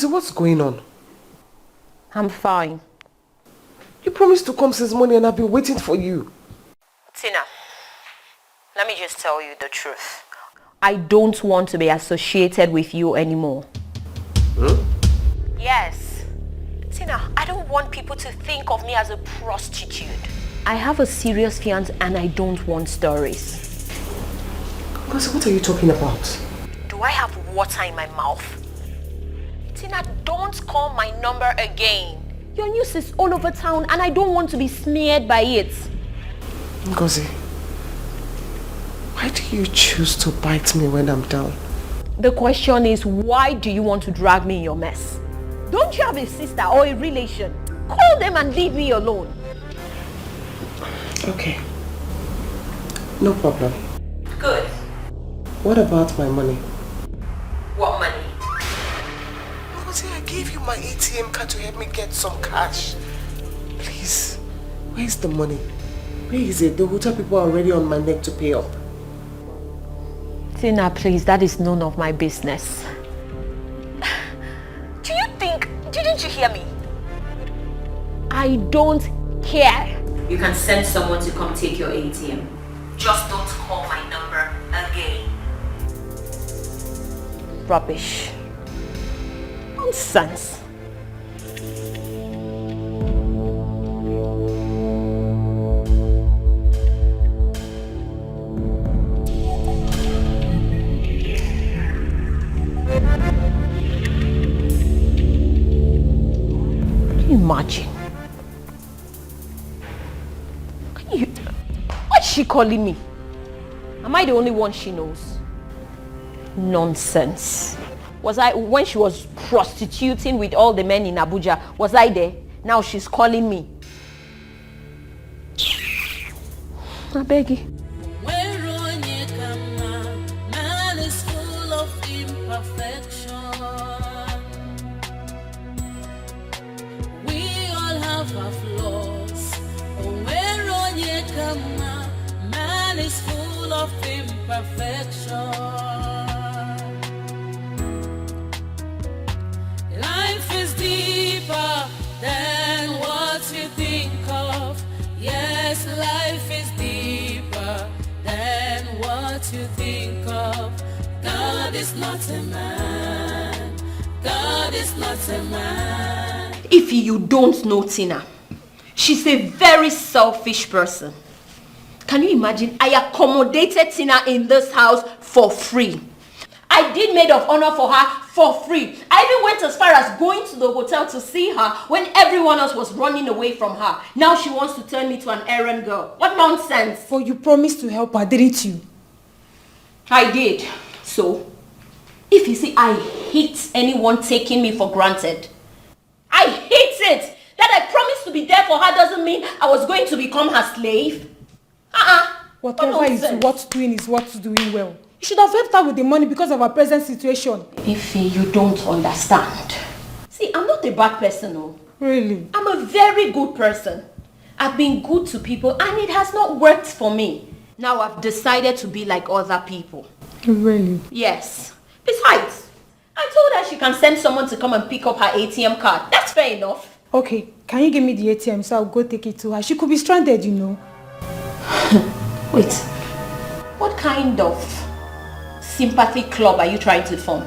What's going on? I'm fine. You promised to come since morning and I've been waiting for you. Tina, let me just tell you the truth. I don't want to be associated with you anymore. Yes. Tina, I don't want people to think of me as a prostitute. I have a serious fiance and I don't want stories. Because what are you talking about? Do I have water in my mouth? Tina, don't call my number again. Your news is all over town and I don't want to be smeared by it. Ngozi, why do you choose to bite me when I'm down? The question is, why do you want to drag me in your mess? Don't you have a sister or a relation? Call them and leave me alone. Okay. No problem. Good. What about my money? What money? I gave you my ATM card to help me get some cash. Please, where's the money? Where is it? The hotel people are already on my neck to pay up. Tina, please, that is none of my business. Do you think, didn't you hear me? I don't care. You can send someone to come take your ATM. Just don't call my number again. Rubbish. Nonsense. Can you imagine? What's she calling me? Am I the only one she knows? Nonsense. Was I, when she was prostituting with all the men in Abuja, was I there? Now she's calling me. I beg you. Man is full of imperfection. We all have our flaws. Man is full of imperfection. Life is deeper than what you think of. Yes, life is deeper than what you think of. God is not a man. God God is not a man. If you don't know Tina, she's a very selfish person. Can you imagine? I accommodated Tina in this house for free. I did maid of honor for her for free. I even went as far as going to the hotel to see her when everyone else was running away from her. Now she wants to turn me to an errand girl. What nonsense. But you promised to help her, didn't you? I did. So, if you see, I hate anyone taking me for granted. I hate it. That I promised to be there for her doesn't mean I was going to become her slave. Whatever is worth doing is worth doing well. You should have helped her with the money because of her present situation. Ify, you don't understand. See, I'm not a bad person, no. Really? I'm a very good person. I've been good to people and it has not worked for me. Now I've decided to be like other people. Really? Yes. Besides, I told her she can send someone to come and pick up her ATM card. That's fair enough. Okay, can you give me the ATM so I'll go take it to her? She could be stranded, you know. Wait, what kind of sympathy club are you trying to form?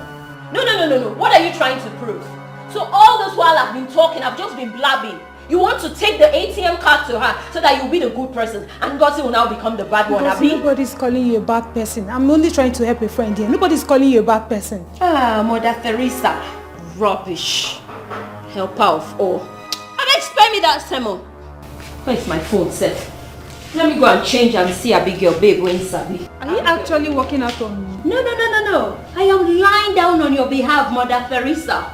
No. What are you trying to prove? So all this while I've been talking, I've just been blabbing. You want to take the ATM card to her so that you'll be the good person and Ngozi will now become the bad one, Abi? Nobody's calling you a bad person. I'm only trying to help a friend here. Nobody's calling you a bad person. Mother Teresa. Rubbish. Help out. Oh. And spare me that sermon. Where's my phone set? Let me go and change and see Abigail, babe, when Sabi. Are you actually working out on me? No. I am lying down on your behalf, Mother Teresa.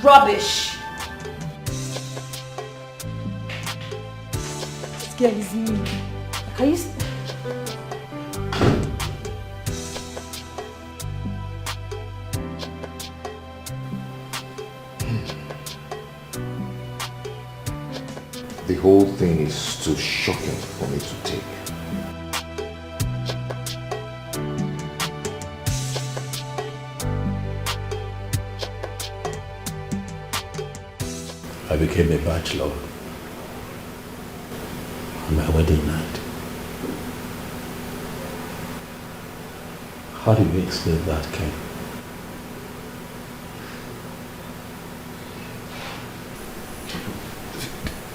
Rubbish. This girl is me. Can you... The whole thing is too shocking for me to take. I became a bachelor on my wedding night. How do you explain that, Ken?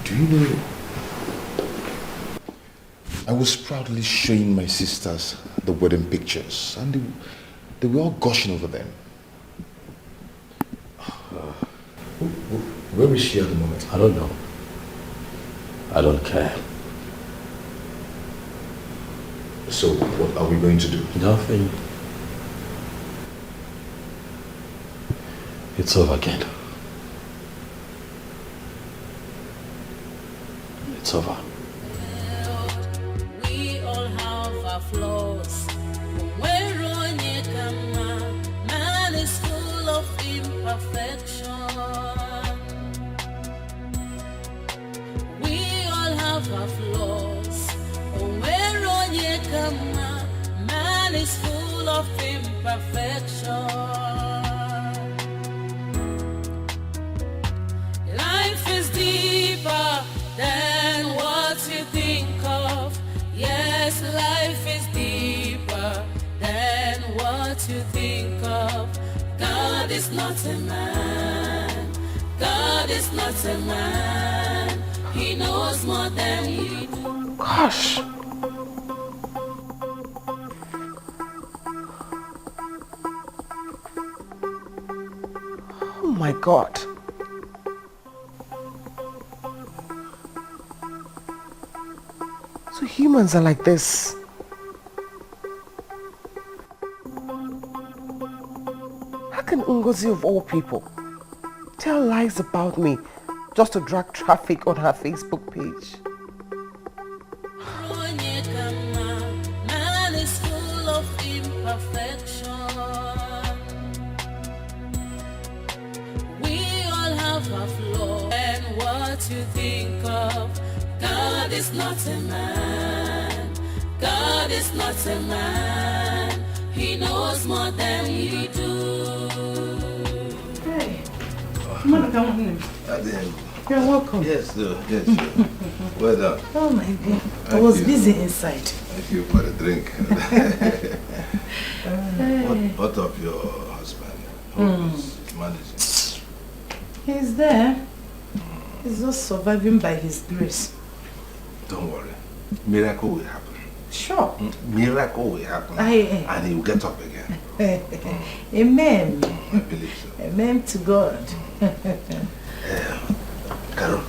Do you know, I was proudly showing my sisters the wedding pictures and they were all gushing over them. Where is she at the moment? I don't know. I don't care. So what are we going to do? Nothing. It's over again. It's over. We all have our flaws. When Ronnie come, man is full of imperfection. We all have our flaws. When Ronnie come, man is full of imperfection. Life is deeper than what you think of. Yes, life is deeper than what you think of. God is not a man. God is not a man. He knows more than we do. Gosh. Oh my God. So humans are like this. How can Ngozi of all people tell lies about me just to drag traffic on her Facebook page? Man is full of imperfection. We all have a flaw. And what you think of, God is not a man. God is not a man. He knows more than we do. Hey, come on, come in. You're welcome. Yes, sir. Yes, sir. Well done. Oh my God, I was busy inside. Thank you for the drink. What of your husband? How is managing? He's there. He's just surviving by his grace. Don't worry. Miracle will happen. Sure. Miracle will happen. And he will get up again. Amen. I believe so. Amen to God. Carol,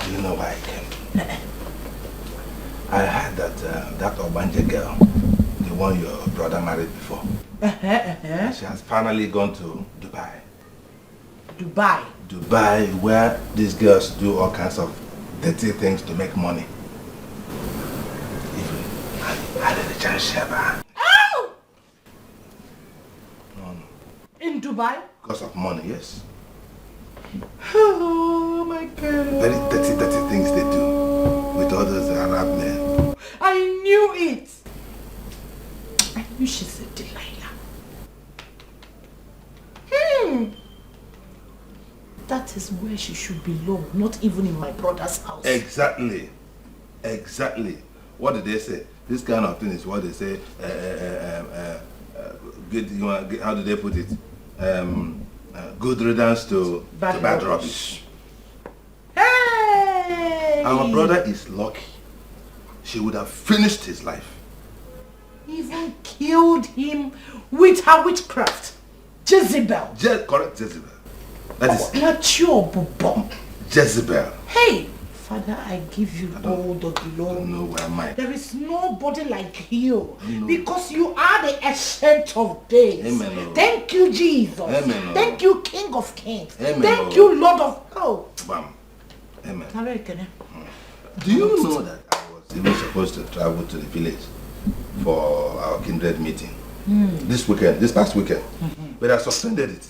do you know why I came? I heard that that Obanje girl, the one your brother married before, she has finally gone to Dubai. Dubai? Dubai, where these girls do all kinds of dirty things to make money. Even I did a chance share. Oh! No. In Dubai? Because of money, yes. Oh my God. Very dirty things they do with all those Arab men. I knew it. I knew she's a Delilah. That is where she should belong, not even in my brother's house. Exactly. Exactly. What did they say? This kind of thing is what they say. How do they put it? Good riddance to bad rubbish. Hey! Our brother is lucky. She would have finished his life. Even killed him with her witchcraft. Jezebel. Correct, Jezebel. That is not your bubom. Jezebel. Hey, Father, I give you all the glory. I don't know where am I. There is nobody like you because you are the ancient of days. Amen. Thank you, Jesus. Amen. Thank you, King of Kings. Amen. Thank you, Lord of Oh. Bam. Amen. Do you know that I was even supposed to travel to the village for our kindred meeting this past weekend, but I suspended it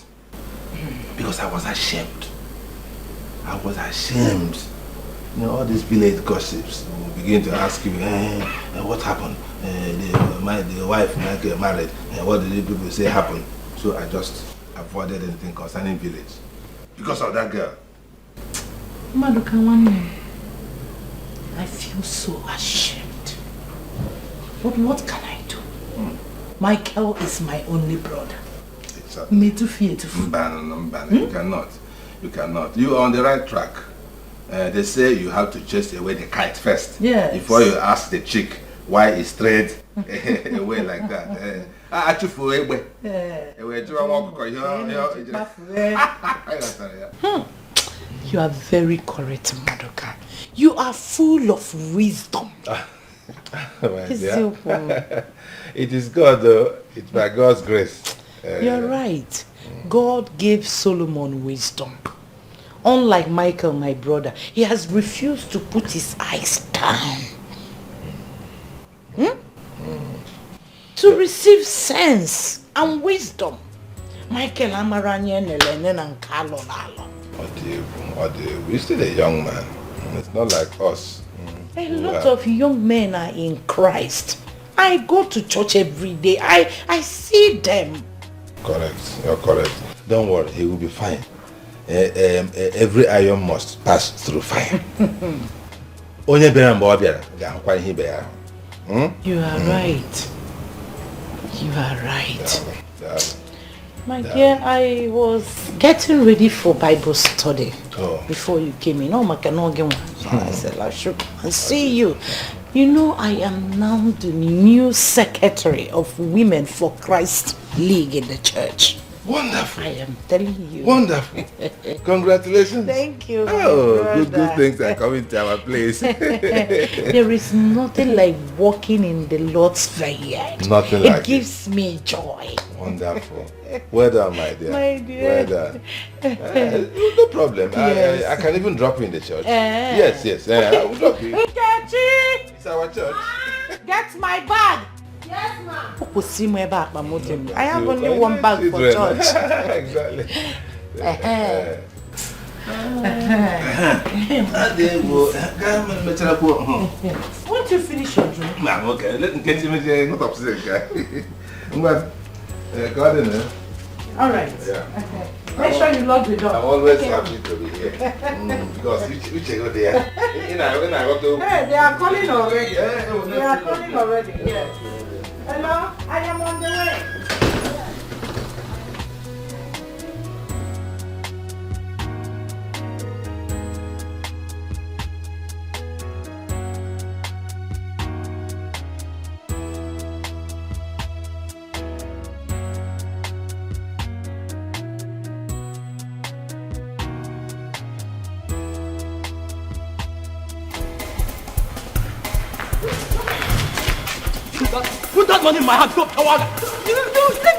because I was ashamed. I was ashamed. You know, all these village gossips will begin to ask you, what happened? The wife married, what did the people say happened? So I just avoided anything concerning village because of that girl. Maduka, I feel so ashamed. But what can I do? Michael is my only brother. Exactly. Me to fear to You cannot. You cannot. You are on the right track. They say you have to chase away the kite first. Yes. Before you ask the chick why it's straight away like that. You are very correct, Madoka. You are full of wisdom. It is God though. It's by God's grace. You're right. God gave Solomon wisdom. Unlike Michael, my brother, he has refused to put his eyes down. To receive sense and wisdom. Michael Amaranya Nelenen and Carlo Lalo. We're still a young man. It's not like us. A lot of young men are in Christ. I go to church every day. I see them. Correct. You're correct. Don't worry, he will be fine. Every iron must pass through fire. You are right. You are right. My dear, I was getting ready for Bible study before you came in. So I said, I should come and see you. You know, I am now the new secretary of Women for Christ League in the church. Wonderful. I am telling you. Wonderful. Congratulations. Thank you. Oh, good things are coming to our place. There is nothing like walking in the Lord's vineyard. Nothing like it. It gives me joy. Wonderful. Well done, my dear. My dear. Well done. No problem. Yes. I can even drop you in the church. Yes. I will drop you. Nkechi! It's our church. Get my bag. Yes, ma'am. I have only one bag for church. Exactly. Won't you finish your drink? Ma'am, okay. Let me get you not upset, guy. All right. Yeah. Make sure you lock the door. I'm always happy to be here. Because we check out there. Hey, they are calling already. They are calling already. Yes. Hello, I am on the way. Put that money in my hand, go coward! You leave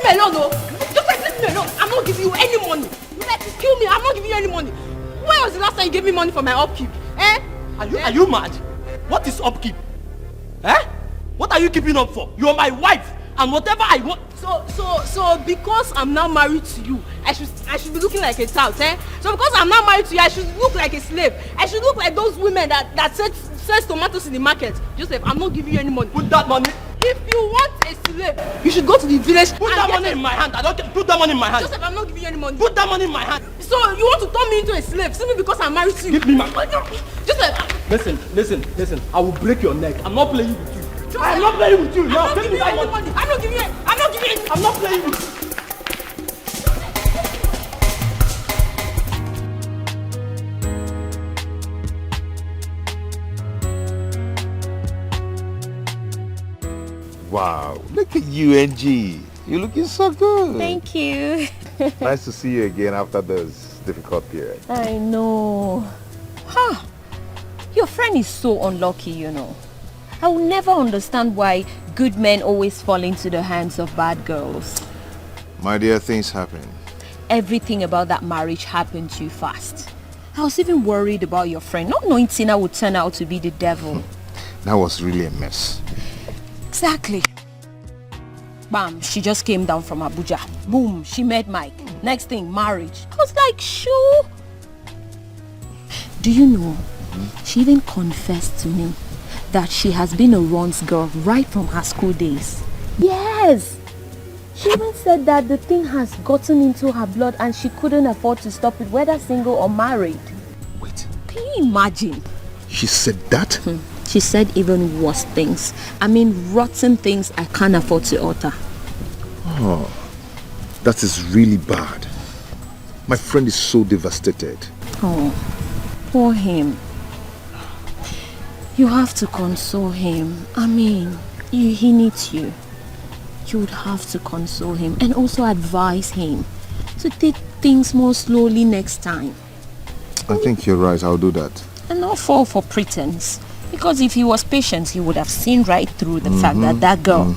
me alone, no? Just like leave me alone. I'm not giving you any money. You like to kill me, I'm not giving you any money. When was the last time you gave me money for my upkeep? Eh? Are you mad? What is upkeep? Eh? What are you keeping up for? You're my wife, and whatever I want. So because I'm now married to you, I should be looking like a tout, eh? So because I'm now married to you, I should look like a slave. I should look like those women that sells tomatoes in the market. Joseph, I'm not giving you any money. Put that money. If you want a slave, you should go to the village. Put that money in my hand. I don't care. Put that money in my hand. Joseph, I'm not giving you any money. Put that money in my hand. So you want to turn me into a slave simply because I'm married to you? Give me my money. Joseph. Listen. I will break your neck. I'm not playing with you. Joseph, I'm not playing with you. I'm not giving you any money. I'm not giving you any. I'm not playing with you. Wow, look at you, NG. You're looking so good. Thank you. Nice to see you again after this difficult period. I know. Your friend is so unlucky, you know. I will never understand why good men always fall into the hands of bad girls. My dear, things happen. Everything about that marriage happened too fast. I was even worried about your friend, not knowing Tina would turn out to be the devil. That was really a mess. Exactly. Bam, she just came down from Abuja. Boom, she met Mike. Next thing, marriage. I was like, sure. Do you know, she even confessed to me that she has been a runs girl right from her school days. Yes. She even said that the thing has gotten into her blood and she couldn't afford to stop it, whether single or married. Wait. Can you imagine? She said that? She said even worse things. I mean, rotten things I can't afford to utter. Oh, that is really bad. My friend is so devastated. Oh, poor him. You have to console him. I mean, he needs you. You would have to console him and also advise him to take things more slowly next time. I think you're right. I'll do that. And not fall for pretense. Because if he was patient, he would have seen right through the fact that girl...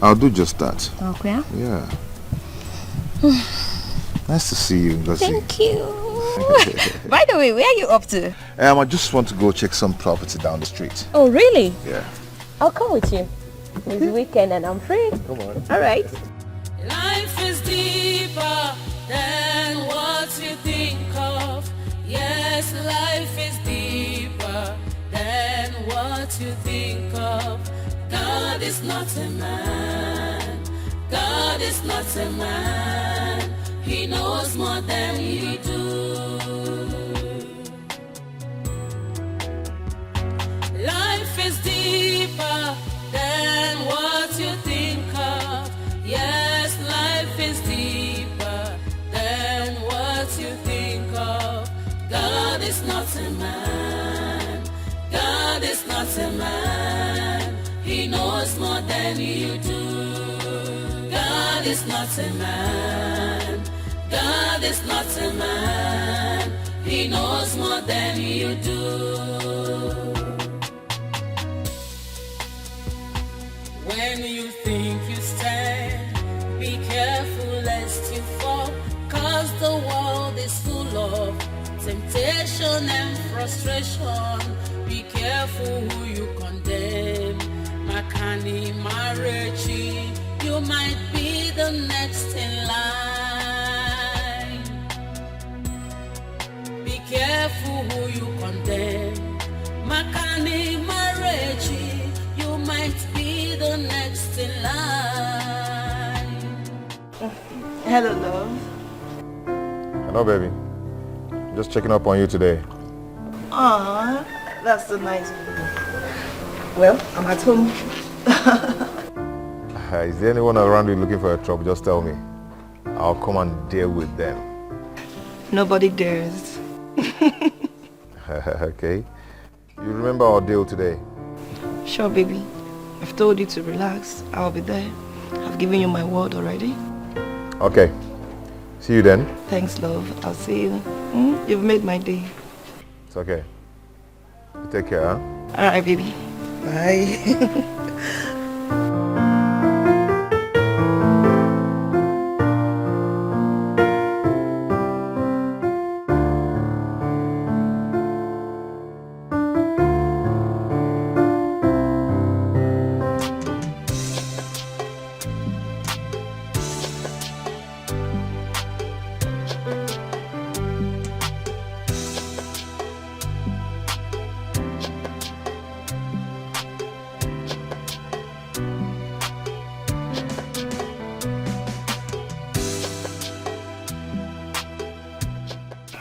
I'll do just that. Okay. Yeah. Nice to see you, Ngozi. Thank you. By the way, where are you up to? I just want to go check some property down the street. Oh, really? Yeah. I'll come with you. It's weekend and I'm free. Come on. All right. Life is deeper than what you think of. Yes, life is deeper than what you think of. God is not a man. God is not a man. He knows more than you do. Life is deeper than what you think of. Yes, life is deeper than what you think of. God is not a man. God is not a man. He knows more than you do. God is not a man. God is not a man. He knows more than you do. When you think you stand, be careful lest you fall, 'cause the world is full of temptation and frustration. Be careful who you condemn. Makani Marechi, you might be the next in line. Be careful who you condemn. Makani Marechi, you might be the next in line. Hello, love. Hello, baby. Just checking up on you today. Aww, that's so nice. Well, I'm at home. Is there anyone around you looking for a trouble? Just tell me. I'll come and deal with them. Nobody dares. Okay. You remember our deal today? Sure, baby. I've told you to relax. I'll be there. I've given you my word already. Okay. See you then. Thanks, love. I'll see you. You've made my day. It's okay. You take care, huh? Alright, baby. Bye.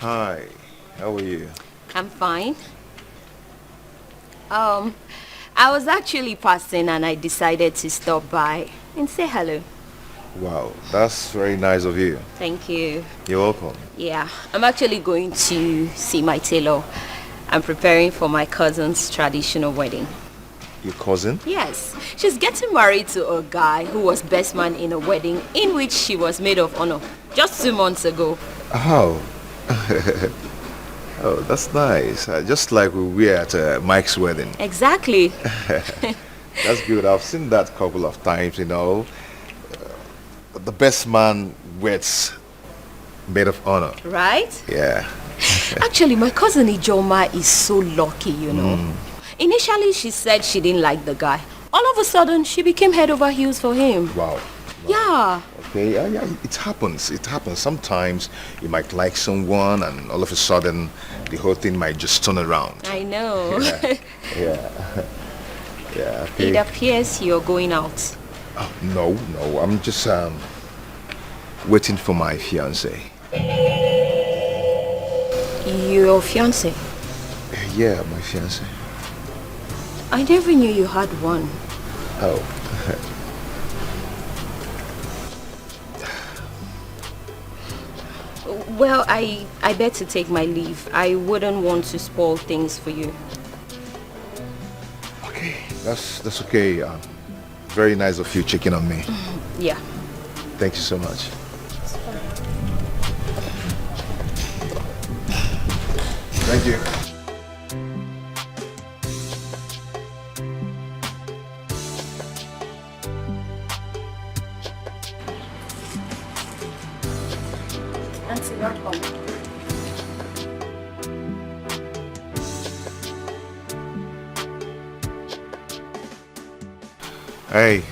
Hi, how are you? I'm fine. I was actually passing and I decided to stop by and say hello. Wow, that's very nice of you. Thank you. You're welcome. Yeah, I'm actually going to see my tailor. I'm preparing for my cousin's traditional wedding. Your cousin? Yes, she's getting married to a guy who was best man in a wedding in which she was maid of honor just 2 months ago. Oh. Oh, that's nice. Just like we were at Mike's wedding. Exactly. That's good. I've seen that a couple of times, you know. The best man weds maid of honor. Right? Yeah. Actually, my cousin Ijoma is so lucky, you know. Initially, she said she didn't like the guy. All of a sudden, she became head over heels for him. Wow. Yeah. Okay, yeah, it happens. It happens. Sometimes you might like someone and all of a sudden the whole thing might just turn around. I know. Yeah. Yeah, okay. It appears you're going out. Oh, no. I'm just waiting for my fiancé. Your fiancé? Yeah, my fiancé. I never knew you had one. Oh. Well, I better take my leave. I wouldn't want to spoil things for you. Okay, that's okay. Very nice of you checking on me. Yeah. Thank you so much. Thank you. Auntie, welcome. Hey.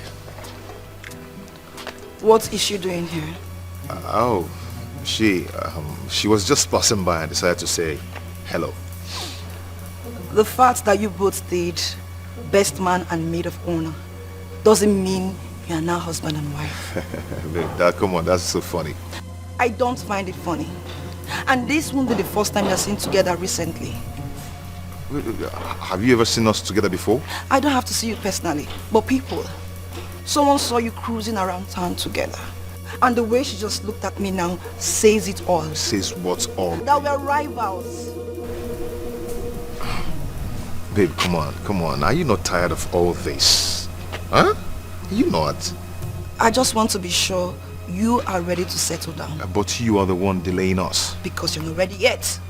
What is she doing here? She was just passing by and decided to say hello. The fact that you both stayed best man and maid of honor doesn't mean you are now husband and wife. Come on, that's so funny. I don't find it funny. And this won't be the first time you're seen together recently. Have you ever seen us together before? I don't have to see you personally, but people. Someone saw you cruising around town together. And the way she just looked at me now says it all. Says what's all? That we're rivals. Babe, come on. Are you not tired of all this? Huh? Are you not? I just want to be sure you are ready to settle down. But you are the one delaying us. Because you're not ready yet.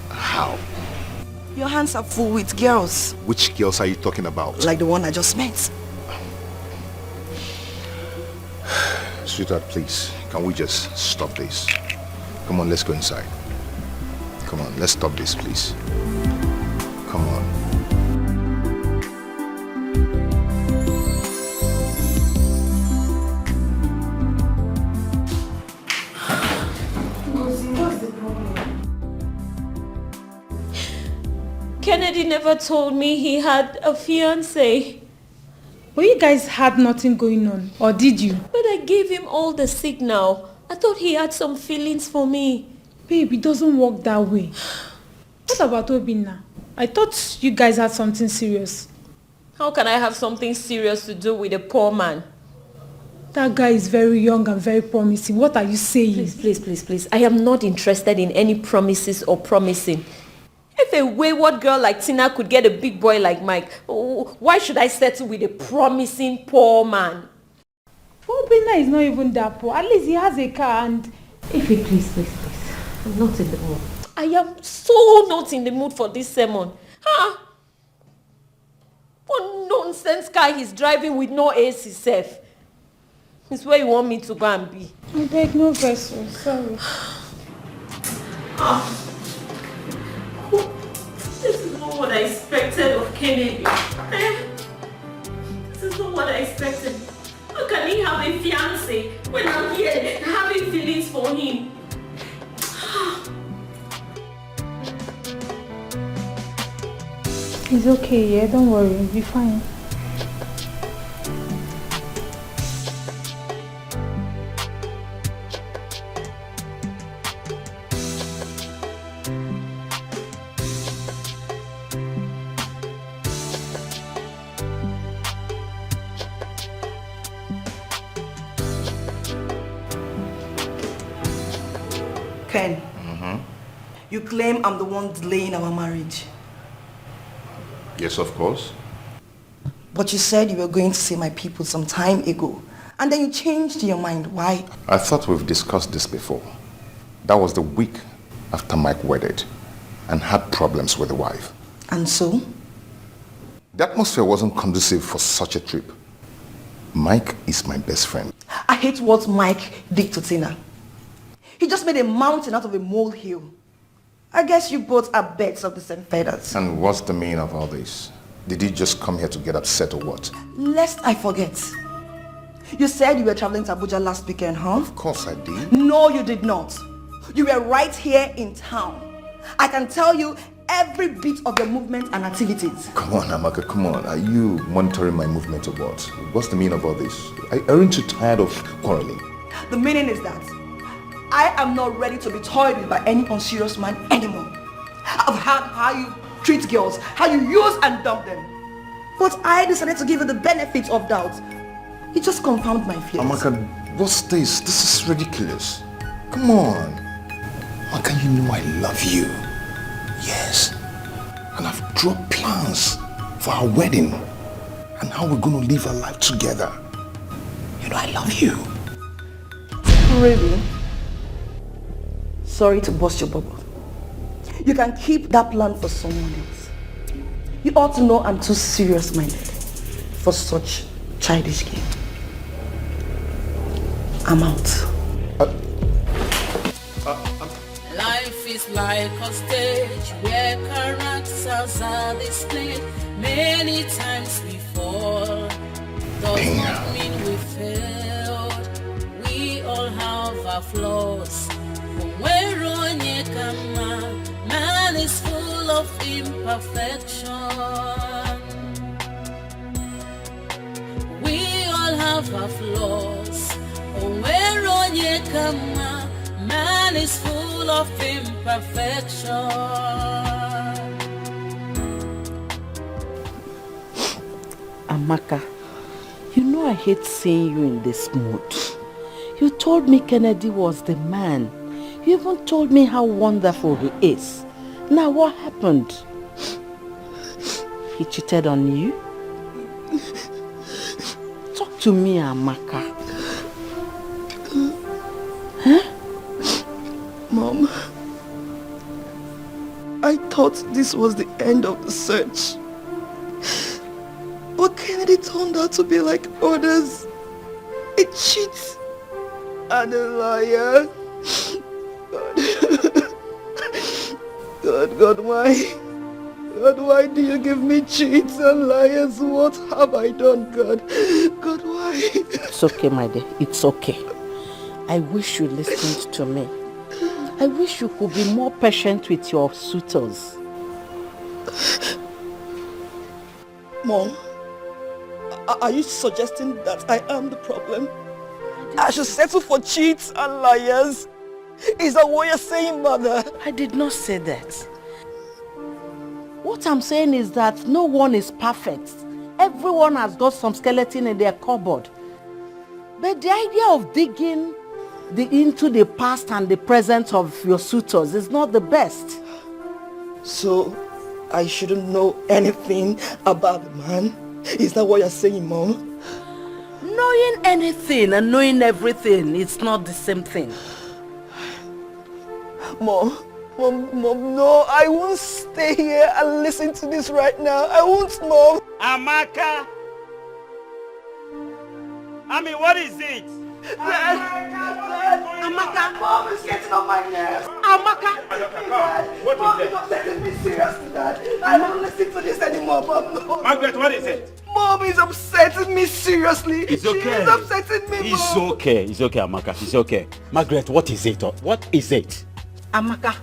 How? Your hands are full with girls. Which girls are you talking about? Like the one I just met. Sweetheart, please, can we just stop this? Come on, let's go inside. Come on, let's stop this, please. Come on. What's the problem? Kennedy never told me he had a fiancé. But you guys had nothing going on, or did you? But I gave him all the signal. I thought he had some feelings for me. Babe, it doesn't work that way. What about Obinna? I thought you guys had something serious. How can I have something serious to do with a poor man? That guy is very young and very promising. What are you saying? Please. I am not interested in any promises or promising. If a wayward girl like Tina could get a big boy like Mike, why should I settle with a promising poor man? Obinna is not even that poor. At least he has a car and... Ify, please. I'm not in the mood. I am so not in the mood for this sermon. car he's driving with no AC safe. It's where you want me to go and be. I beg no vessel, sorry. This is not what I expected of Kennedy. This is not what I expected. How can he have a fiancé when I'm here having feelings for him? It's okay, yeah, don't worry, you'll be fine. Ken, you claim I'm the one delaying our marriage. Yes, of course. But you said you were going to see my people some time ago. And then you changed your mind. Why? I thought we've discussed this before. That was the week after Mike wedded and had problems with the wife. And so? The atmosphere wasn't conducive for such a trip. Mike is my best friend. I hate what Mike did to Tina. He just made a mountain out of a molehill. I guess you both are birds of the same feathers. And what's the meaning of all this? Did you just come here to get upset or what? Lest I forget. You said you were traveling to Abuja last weekend, huh? Of course I did. No, you did not. You were right here in town. I can tell you every bit of your movement and activities. Come on, Amaka, come on. Are you monitoring my movement or what? What's the meaning of all this? Aren't you tired of quarreling? The meaning is that I am not ready to be toyed with by any unserious man anymore. I've heard how you treat girls, how you use and dump them. But I decided to give you the benefit of doubt. You just confound my fears. Amaka, what's this? This is ridiculous. Come on. Amaka, you know I love you. Yes. And I've drawn plans for our wedding and how we're going to live our life together. You know I love you. Really? Sorry to bust your bubble. You can keep that plan for someone else. You ought to know I'm too serious-minded for such childish game. I'm out. Life is like a stage where characters are displayed. Many times we fall. Does not mean we failed. We all have our flaws. Man is full of imperfection. We all have our flaws. Man is full of imperfection. Amaka, you know I hate seeing you in this mood. You told me Kennedy was the man. You even told me how wonderful he is. Now what happened? He cheated on you? Talk to me, Amaka. Huh? Mom, I thought this was the end of the search. But Kennedy turned out to be like others. A cheat and a liar. God, why? God, why do you give me cheats and liars? What have I done, God? God, why? It's okay, my dear. It's okay. I wish you listened to me. I wish you could be more patient with your suitors. Mom, are you suggesting that I am the problem? I should settle for cheats and liars? Is that what you're saying, Mother? I did not say that. What I'm saying is that no one is perfect. Everyone has got some skeleton in their cupboard. But the idea of digging into the past and the present of your suitors is not the best. So, I shouldn't know anything about the man? Is that what you're saying, Mom? Knowing anything and knowing everything, it's not the same thing. Mom, no, I won't stay here and listen to this right now. I won't, Mom. Amaka, I mean, what is it? Amaka, Mom is getting on my nerves. Amaka, What Mom is is it? upsetting me seriously, Dad. I don't listen to this anymore, Mom. No. Margaret, what is it? Mom is upsetting me seriously. It's okay. She is upsetting me, It's Mom. okay. It's okay, Amaka. It's okay. Margaret, what is it? What is it? Amaka,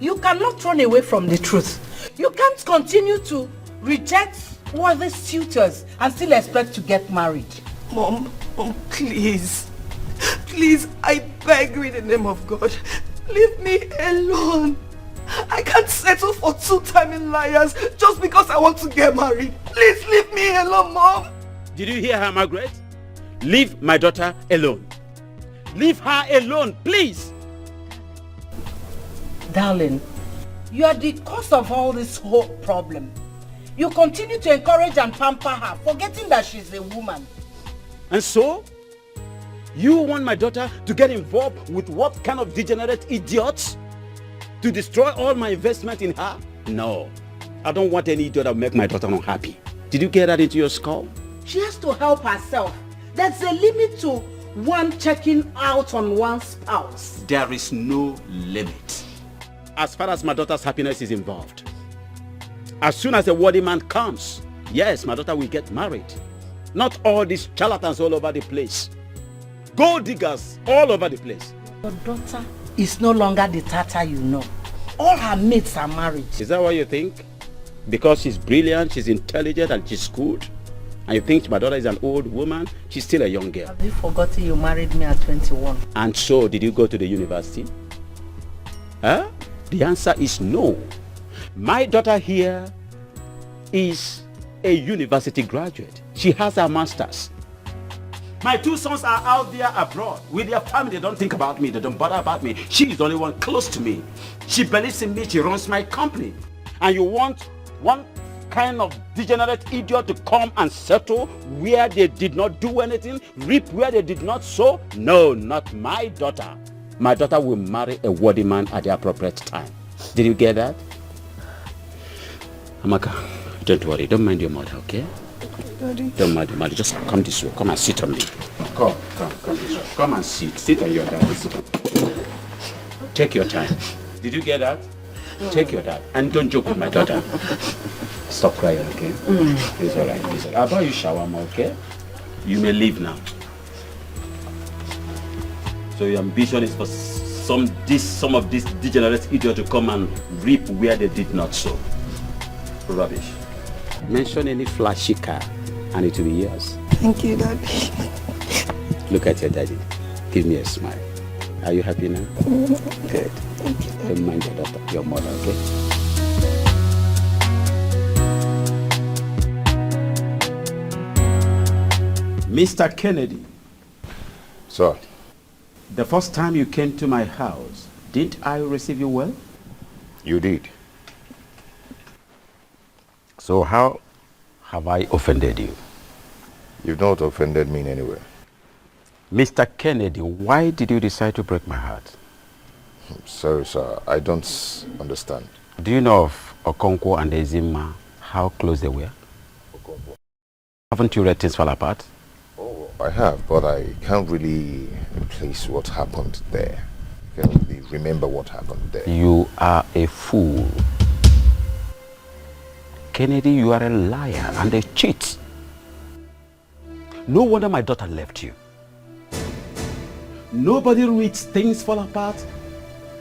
you cannot run away from the truth. You can't continue to reject worthy suitors and still expect to get married. Mom, please. Please, I beg you in the name of God. Leave me alone. I can't settle for two-timing liars just because I want to get married. Please leave me alone, Mom. Did you hear her, Margaret? Leave my daughter alone. Leave her alone, please. Darling, you are the cause of all this whole problem. You continue to encourage and pamper her, forgetting that she's a woman. And so, you want my daughter to get involved with what kind of degenerate idiots? To destroy all my investment in her? No. I don't want any idiot that will make my daughter unhappy. Did you get that into your skull? She has to help herself. There's a limit to one checking out on one spouse. There is no limit. As far as my daughter's happiness is involved. As soon as a worthy man comes, yes, my daughter will get married. Not all these charlatans all over the place. Gold diggers all over the place. Your daughter is no longer the Tata you know. All her mates are married. Is that what you think? Because she's brilliant, she's intelligent, and she's good? And you think my daughter is an old woman? She's still a young girl. Have you forgotten you married me at 21? And so, did you go to the university? Huh? The answer is no. My daughter here is a university graduate. She has her master's. My two sons are out there abroad with their family. They don't think about me. They don't bother about me. She is the only one close to me. She believes in me. She runs my company. And you want one kind of degenerate idiot to come and settle where they did not do anything, reap where they did not sow? No, not my daughter. My daughter will marry a worthy man at the appropriate time. Did you get that? Amaka, don't worry. Don't mind your mother, okay? Daddy. Don't mind your mother. Just come this way. Come and sit on me. Come this way. Come and sit. Sit on your dad. Take your time. Did you get that? Take your time. And don't joke with my daughter. Stop crying, okay? It's alright. It's alright. I'll buy you shawarma, okay? You may leave now. So your ambition is for some of these degenerate idiots to come and reap where they did not sow. Rubbish. Mention any flashy car and it will be yours. Thank you, Daddy. Look at your daddy. Give me a smile. Are you happy now? Good. Thank you, Daddy. Don't mind your daughter, your mother, okay? Mr. Kennedy. Sir. The first time you came to my house, didn't I receive you well? You did. So how have I offended you? You've not offended me in any way. Mr. Kennedy, why did you decide to break my heart? Sorry, sir. I don't understand. Do you know of Okonkwo and Ezima, how close they were? Okonkwo? Haven't you read Things Fall Apart? Oh, I have, but I can't really place what happened there. I can't really remember what happened there. You are a fool. Kennedy, you are a liar and a cheat. No wonder my daughter left you. Nobody reads Things Fall Apart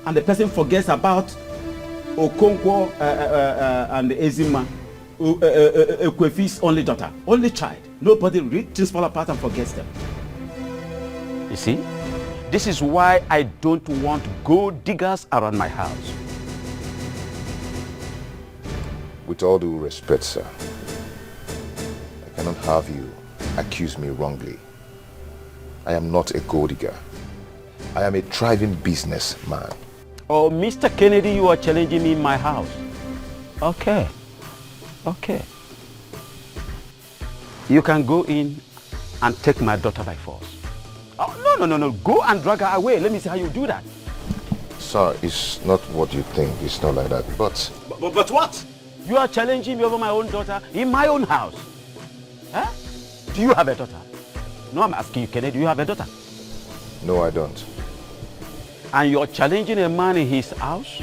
and the person forgets about Okonkwo and Ezima, Ekwefi's only daughter, only child. Nobody reads Things Fall Apart and forgets them. You see, this is why I don't want gold diggers around my house. With all due respect, sir, I cannot have you accuse me wrongly. I am not a gold digger. I am a thriving businessman. Oh, Mr. Kennedy, you are challenging me in my house. Okay. Okay. You can go in and take my daughter by force. Oh, no. Go and drag her away. Let me see how you do that. Sir, it's not what you think. It's not like that. But what? You are challenging me over my own daughter in my own house. Huh? Do you have a daughter? No, I'm asking you, Kennedy, do you have a daughter? No, I don't. And you're challenging a man in his house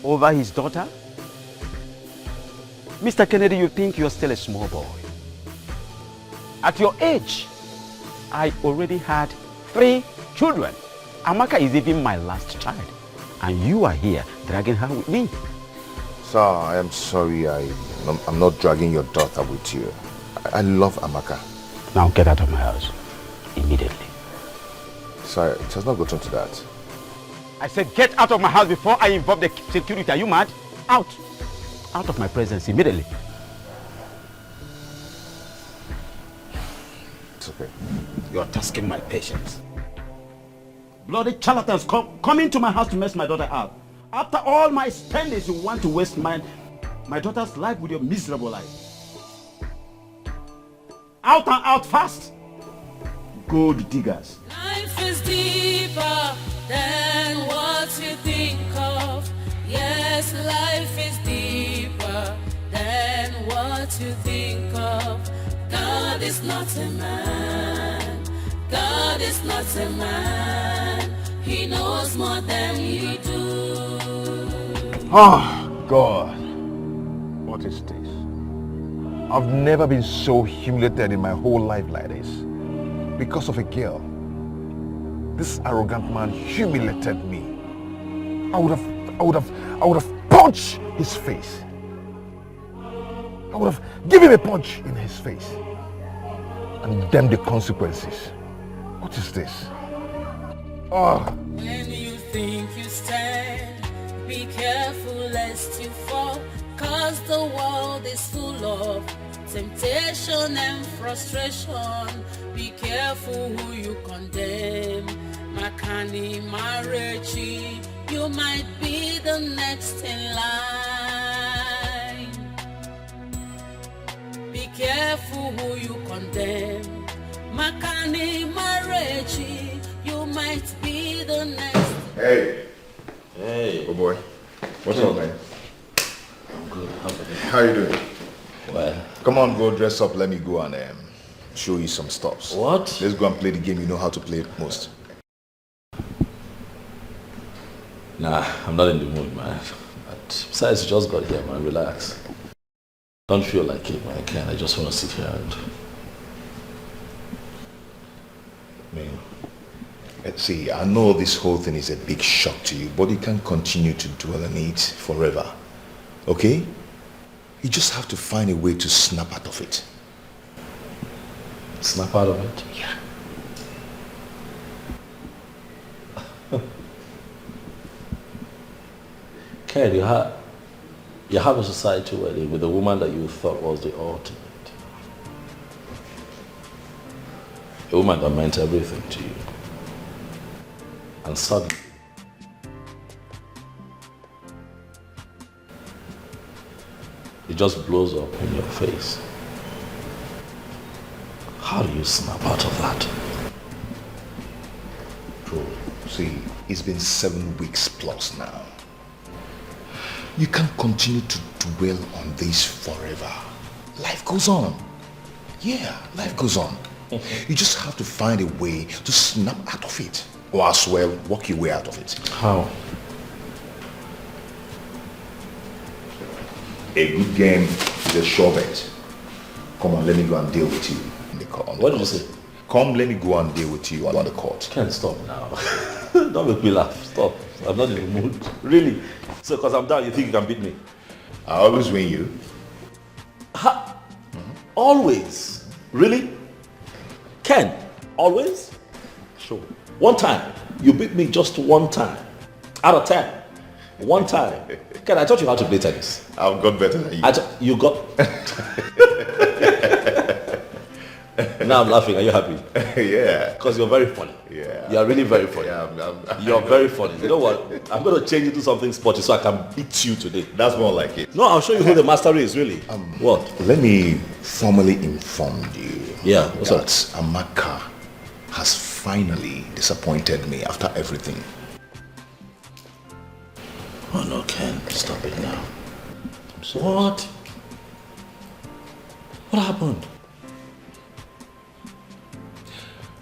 over his daughter? Mr. Kennedy, you think you're still a small boy. At your age, I already had 3 children. Amaka is even my last child. And you are here dragging her with me. Sir, I am sorry. I'm not dragging your daughter with you. I love Amaka. Now get out of my house. Immediately. Sir, it has not gotten to that. I said get out of my house before I involve the security. Are you mad? Out. Out of my presence immediately. It's okay. You're tasking my patience. Bloody charlatans come into my house to mess my daughter up. After all my spendings, you want to waste my daughter's life with your miserable life. Out and out fast. Gold diggers. Life is deeper than what you think of. Yes, life is deeper than what you think of. God is not a man. God is not a man. He knows more than you do. Oh, God. What is this? I've never been so humiliated in my whole life like this. Because of a girl. This arrogant man humiliated me. I would have punched his face. I would have given him a punch in his face. And damn the consequences. What is this? Oh. When you think you stand, be careful lest you fall. Cause the world is full of temptation and frustration. Be careful who you condemn. Makani Marechi, you might be the next in line. Be careful who you condemn. Makani Marechi, you might be the next. Hey. Hey. Oh boy. What's up, man? I'm good. How you doing? Well. Come on, go dress up. Let me go and show you some stuffs. What? Let's go and play the game. You know how to play it most. Nah, I'm not in the mood, man. But besides, you just got here, man. Relax. Don't feel like it, man. I just want to sit here and... Man, see, I know this whole thing is a big shock to you, but you can't continue to dwell on it forever. Okay? You just have to find a way to snap out of it. Snap out of it? Yeah. Ken, you have a society wedding with a woman that you thought was the ultimate. A woman that meant everything to you. And suddenly, it just blows up in your face. How do you snap out of that? Bro, see, it's been 7 weeks plus now. You can't continue to dwell on this forever. Life goes on. Yeah, life goes on. You just have to find a way to snap out of it. Or as well, walk your way out of it. How? A good game is a sure bet. Come on, let me go and deal with you in the court. What did you say? Come, let me go and deal with you on the court. Can't stop now. Don't make me laugh. Stop. I'm not in the mood. Really? So, because I'm down, you think you can beat me? I always win you. Ha! Always? Really? Ken, always? Sure. One time. You beat me just one time. Out of 10. One time. Ken, I taught you how to play tennis. I've got better than you. You got... Now I'm laughing. Are you happy? Yeah. Because you're very funny. Yeah. You're really very funny. Yeah, You're very funny. You know what? I'm going to change it to something sporty so I can beat you today. That's more like it. No, I'll show you who the master is, really. What? Let me formally inform you. Yeah, what's that Amaka has finally disappointed me after everything. Oh no, Ken, stop it now. What? What happened?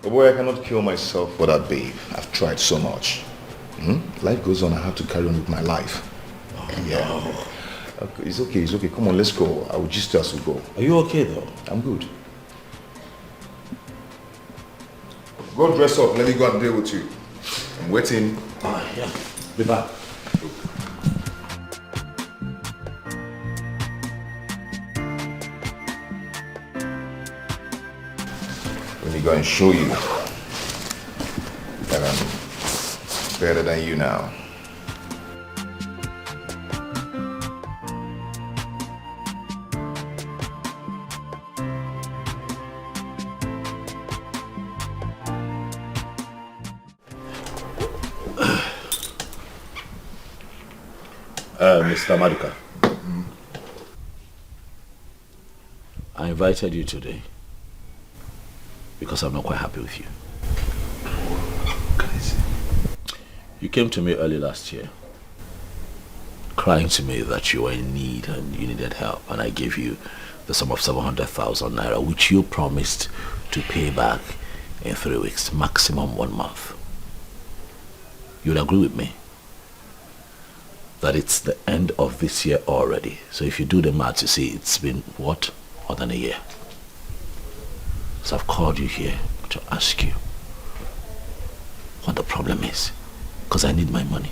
Oh boy, I cannot kill myself for that babe. I've tried so much. Life goes on, I have to carry on with my life. Oh, yeah. No. Okay, it's okay. Come on, let's go. I will just as we go. Are you okay though? I'm good. Go dress up, let me go and deal with you. I'm waiting. Yeah. Be back. Let me go and show you that I'm better than you now. Mr. Maduka, I invited you today because I'm not quite happy with you. Can I see? You came to me early last year crying to me that you were in need and you needed help, and I gave you the sum of 700,000 naira, which you promised to pay back in 3 weeks, maximum 1 month. You would agree with me that it's the end of this year already. So if you do the math, you see it's been, what, more than a year. So I've called you here to ask you what the problem is, because I need my money.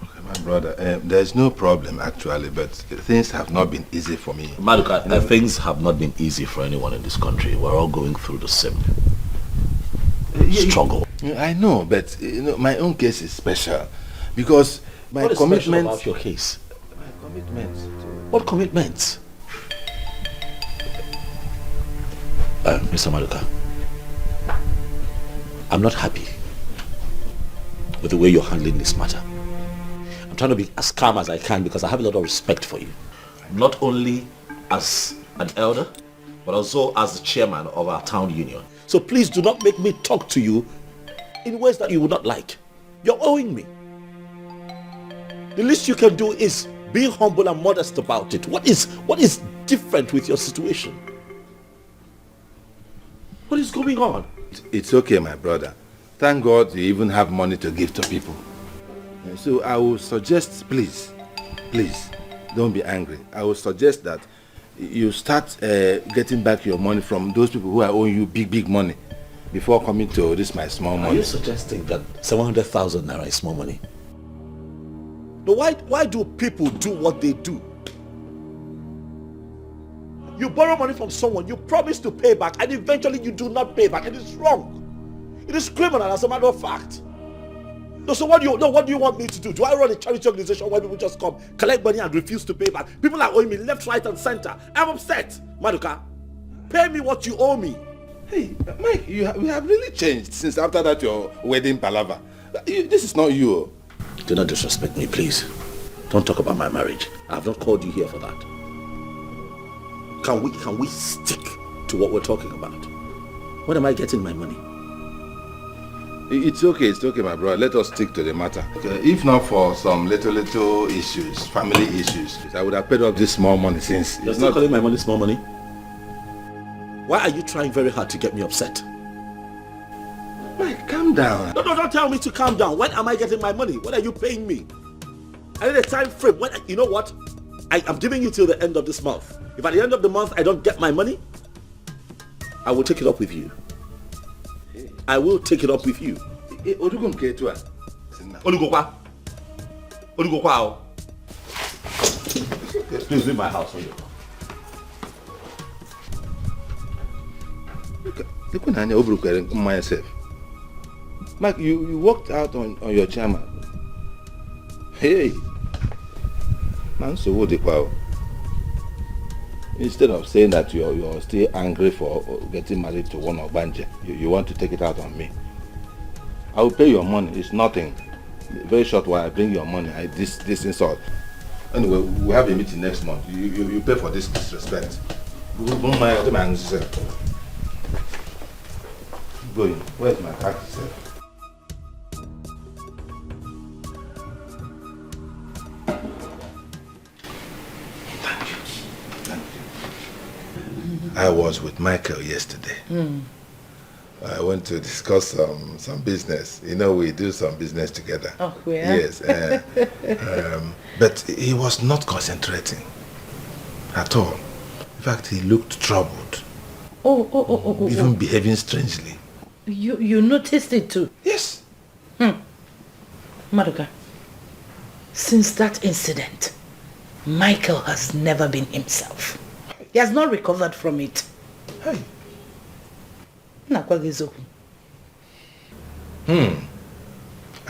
Okay, my brother, there's no problem actually, but things have not been easy for me. Maduka, things have not been easy for anyone in this country. We're all going through the same struggle. I know, but my own case is special. Because my commitment about your case. My commitment. What commitments? Mr. Maduka, I'm not happy with the way you're handling this matter. I'm trying to be as calm as I can because I have a lot of respect for you. Not only as an elder, but also as the chairman of our town union. So please do not make me talk to you in ways that you would not like. You're owing me. The least you can do is be humble and modest about it. What is different with your situation? What is going on? It's okay, my brother. Thank God you even have money to give to people. So I will suggest, please, don't be angry. I will suggest that you start getting back your money from those people who are owing you big money before coming to this my small money. Are you suggesting that 700,000 naira is small money? But why do people do what they do? You borrow money from someone, you promise to pay back, and eventually you do not pay back. It is wrong. It is criminal, as a matter of fact. No, so what do you want me to do? Do I run a charity organization where people just come, collect money and refuse to pay back? People are owing me left, right, and center. I'm upset. Maduka, pay me what you owe me. Hey, Mike, we have really changed since after that your wedding palaver. This is not you. Do not disrespect me, please. Don't talk about my marriage. I have not called you here for that. Can we stick to what we're talking about? When am I getting my money? It's okay, my brother. Let us stick to the matter. Okay. If not for some little issues, family issues, I would have paid off this small money since... You're still calling my money small money? Why are you trying very hard to get me upset? Mike, calm down. No, don't tell me to calm down. When am I getting my money? What are you paying me? I need a time frame. You know what? I'm giving you till the end of this month. If at the end of the month I don't get my money, I will take it up with you. I will take it up with you. Please leave my house when you come. Look myself. Mike, you walked out on your chairman. Hey, man, so what the wow? Instead of saying that you're still angry for getting married to one of Banje, you want to take it out on me. I will pay your money. It's nothing. Very short while I bring your money. This insult. Anyway, we have a meeting next month. You pay for this disrespect. Don't mind my answer. Going. Where's my taxi, sir? Thank you. I was with Michael yesterday. I went to discuss some business. You know, we do some business together. Oh, yeah? Yes. But he was not concentrating at all. In fact, he looked troubled. Oh. Even behaving strangely. You noticed it too? Yes. Maduka, since that incident, Michael has never been himself. He has not recovered from it. Hey. And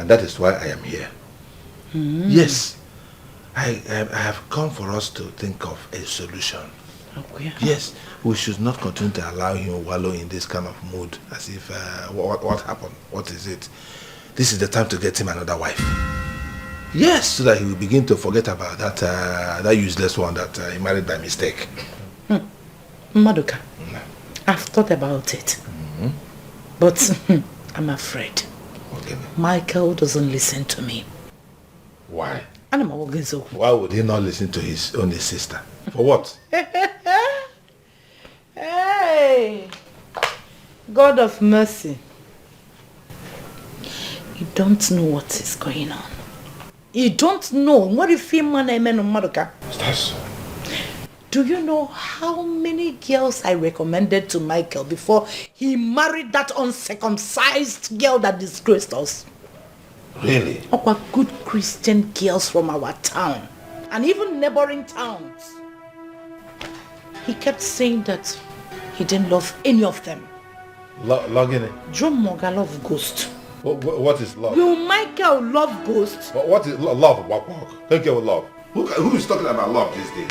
that is why I am here. Yes. I have come for us to think of a solution. Okay. Yes, we should not continue to allow him wallow in this kind of mood as if, what happened? What is it? This is the time to get him another wife. Yes, so that he will begin to forget about that useless one that he married by mistake. Maduka, I've thought about it. But I'm afraid. Okay. Michael doesn't listen to me. Why? Why Why would he not listen to his only sister? For what? Hey! God of mercy. You don't know what is going on. You don't know. What if philmond Maduka? That's so. Do you know how many girls I recommended to Michael before he married that uncircumcised girl that disgraced us? Really? Our good Christian girls from our town and even neighboring towns. He kept saying that he didn't love any of them. Logging it? John Morgan love ghost. What is love? Will Michael love ghost? What is love? Don't get with love. Who is talking about love these days?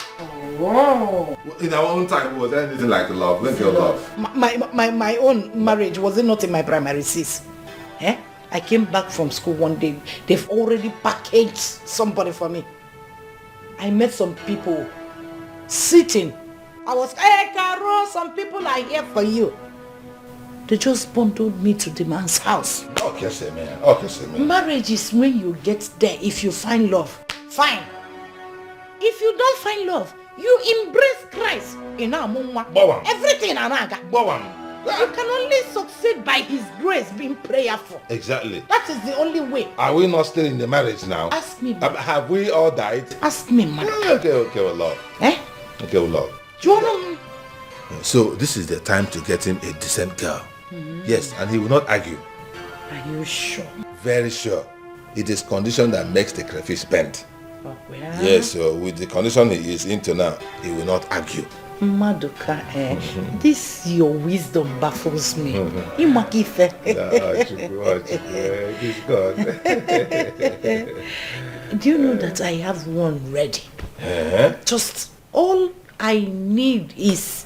Wow. In our own time, was there anything like love? Don't get love. My own marriage, was it not in my primary sis? Eh? I came back from school one day. They've already packaged somebody for me. I met some people sitting. I was, hey, Caro, some people are here for you. They just bundled me to the man's house. Okay, say man. Okay, say man. Marriage is when you get there. If you find love, fine. If you don't find love, you embrace Christ. Everything anaga. You can only succeed by his grace, being prayerful. Exactly. That is the only way. Are we not still in the marriage now? Ask me. Have we all died? Ask me, man. Okay, with love. Eh? Okay, with love. Do you know? So this is the time to get him a decent girl. Yes, and he will not argue. Are you sure? Very sure. It is condition that makes the crayfish bend. Oh, yeah. Yes, so with the condition he is into now, he will not argue. Maduka, this your wisdom baffles me. Imakife. Do you know that I have one ready? Just all I need is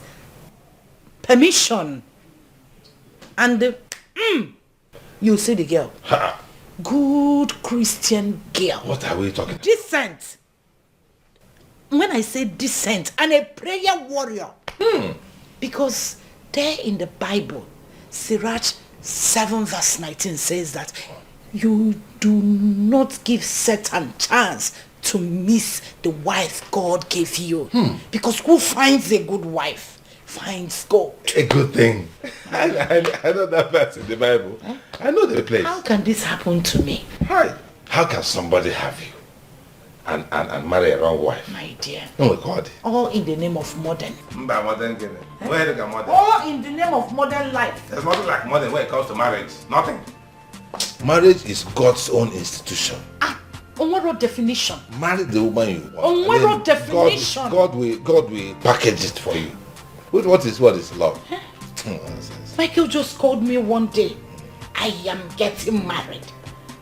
permission. And you see the girl. Good Christian girl. What are we talking about? Decent. When I say decent, and a prayer warrior. Because there in the Bible, Sirach 7 verse 19 says that you do not give Satan chance to miss the wife God gave you. Because who finds a good wife finds God. A good thing. I know that verse in the Bible. I know the place. How can this happen to me? How can somebody have you and marry a wrong wife? My dear. Oh God. All in the name of modern. Modern. Where look at modern? All in the name of modern life. There's nothing like modern when it comes to marriage. Nothing. Marriage is God's own institution. On what definition? Marry the woman you want. On what definition? God will package it for you. What is love? Michael just called me one day. I am getting married.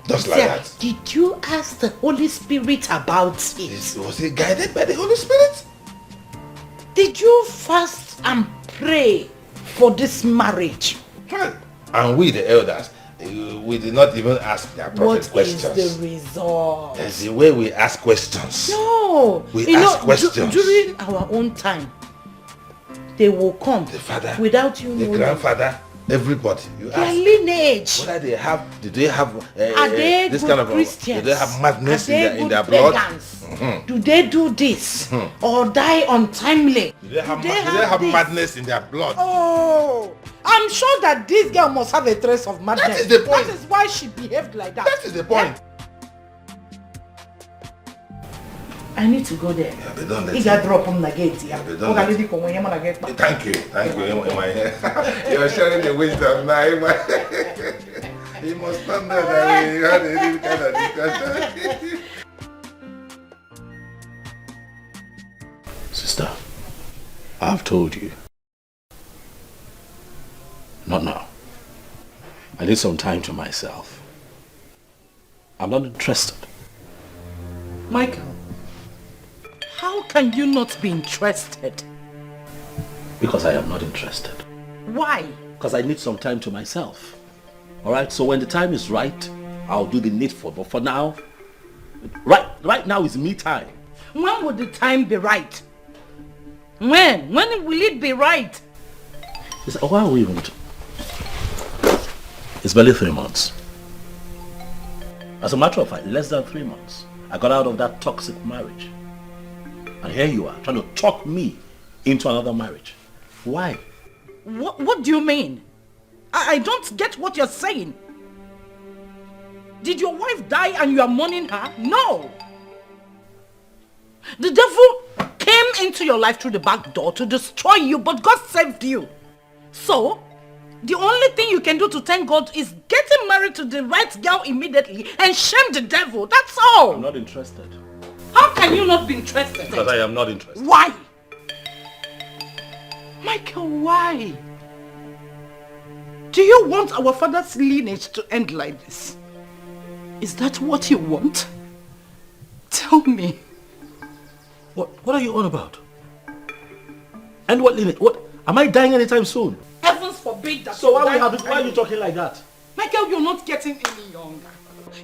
Just like that. Did you ask the Holy Spirit about it? Was he guided by the Holy Spirit? Did you fast and pray for this marriage? And we the elders, we did not even ask the appropriate questions. What is the result? There's the way we ask questions. No. We ask questions. During our own time, they will come. The father. Without you the knowing. grandfather. Everybody. You Their ask lineage. whether they have, did they have Are they this good kind of Christians? do they have madness Are they in their good blood? pagans? Do they do this or die untimely? Do they have, this? madness in their blood? Oh, I'm sure that this girl must have a trace of madness. That is the point. That is why she behaved like that. That is the point. I need to go there. Yeah, they don't let He got drop on the gate. Yeah, they don't let Thank you. You're sharing the wisdom now. You must stand there that we had any kind of discussion. Sister, I've told you. Not now. I need some time to myself. I'm not interested. Michael, how can you not be interested? Because I am not interested. Why? Because I need some time to myself. Alright, so when the time is right, I'll do the needful. But for now, right now is me time. When would the time be right? When? When will it be right? Why are we even... It's barely 3 months. As a matter of fact, less than 3 months. I got out of that toxic marriage. And here you are, trying to talk me into another marriage. Why? What do you mean? I don't get what you're saying. Did your wife die and you are mourning her? No. The devil came into your life through the back door to destroy you, but God saved you. So, the only thing you can do to thank God is getting married to the right girl immediately and shame the devil. That's all. I'm not interested. How can you not be interested? Because I am not interested. Why? Michael, why? Do you want our father's lineage to end like this? Is that what you want? Tell me. What are you on about? And what lineage? What? Am I dying anytime soon? Heavens forbid that. So why are you talking like that? Michael, you're not getting any younger.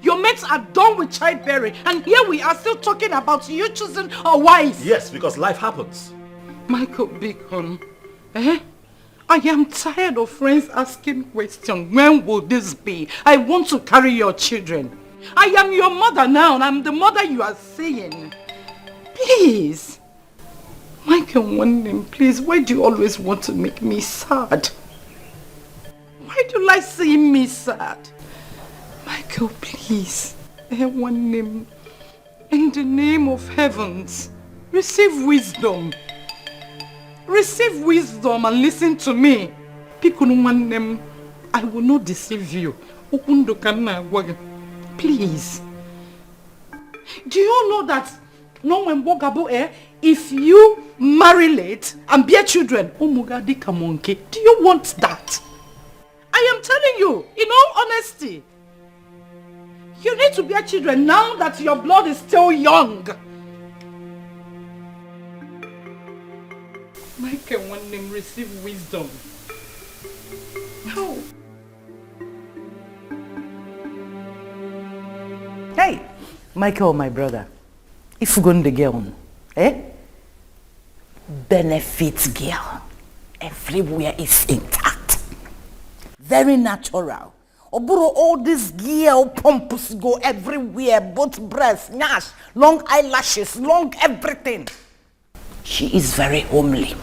Your mates are done with childbearing, and here we are still talking about you choosing a wife. Yes, because life happens. Michael Bacon, I am tired of friends asking questions. When will this be? I want to carry your children. I am your mother now, and I'm the mother you are seeing. Please. Michael, one name, please. Why do you always want to make me sad? Why do you like seeing me sad? Michael, please. One name. In the name of heavens, receive wisdom. Receive wisdom and listen to me. One name, I will not deceive you. Please. Do you know that if you marry late and bear children, do you want that? I am telling you, in all honesty, you need to bear children now that your blood is still young. Michael, one name, receive wisdom. No. Hey, Michael, my brother. If you go to the girl, benefits girl. Everywhere is intact. Very natural. Oburo, all this girl pompous go everywhere, both breasts, nash, long eyelashes, long everything. She is very homely.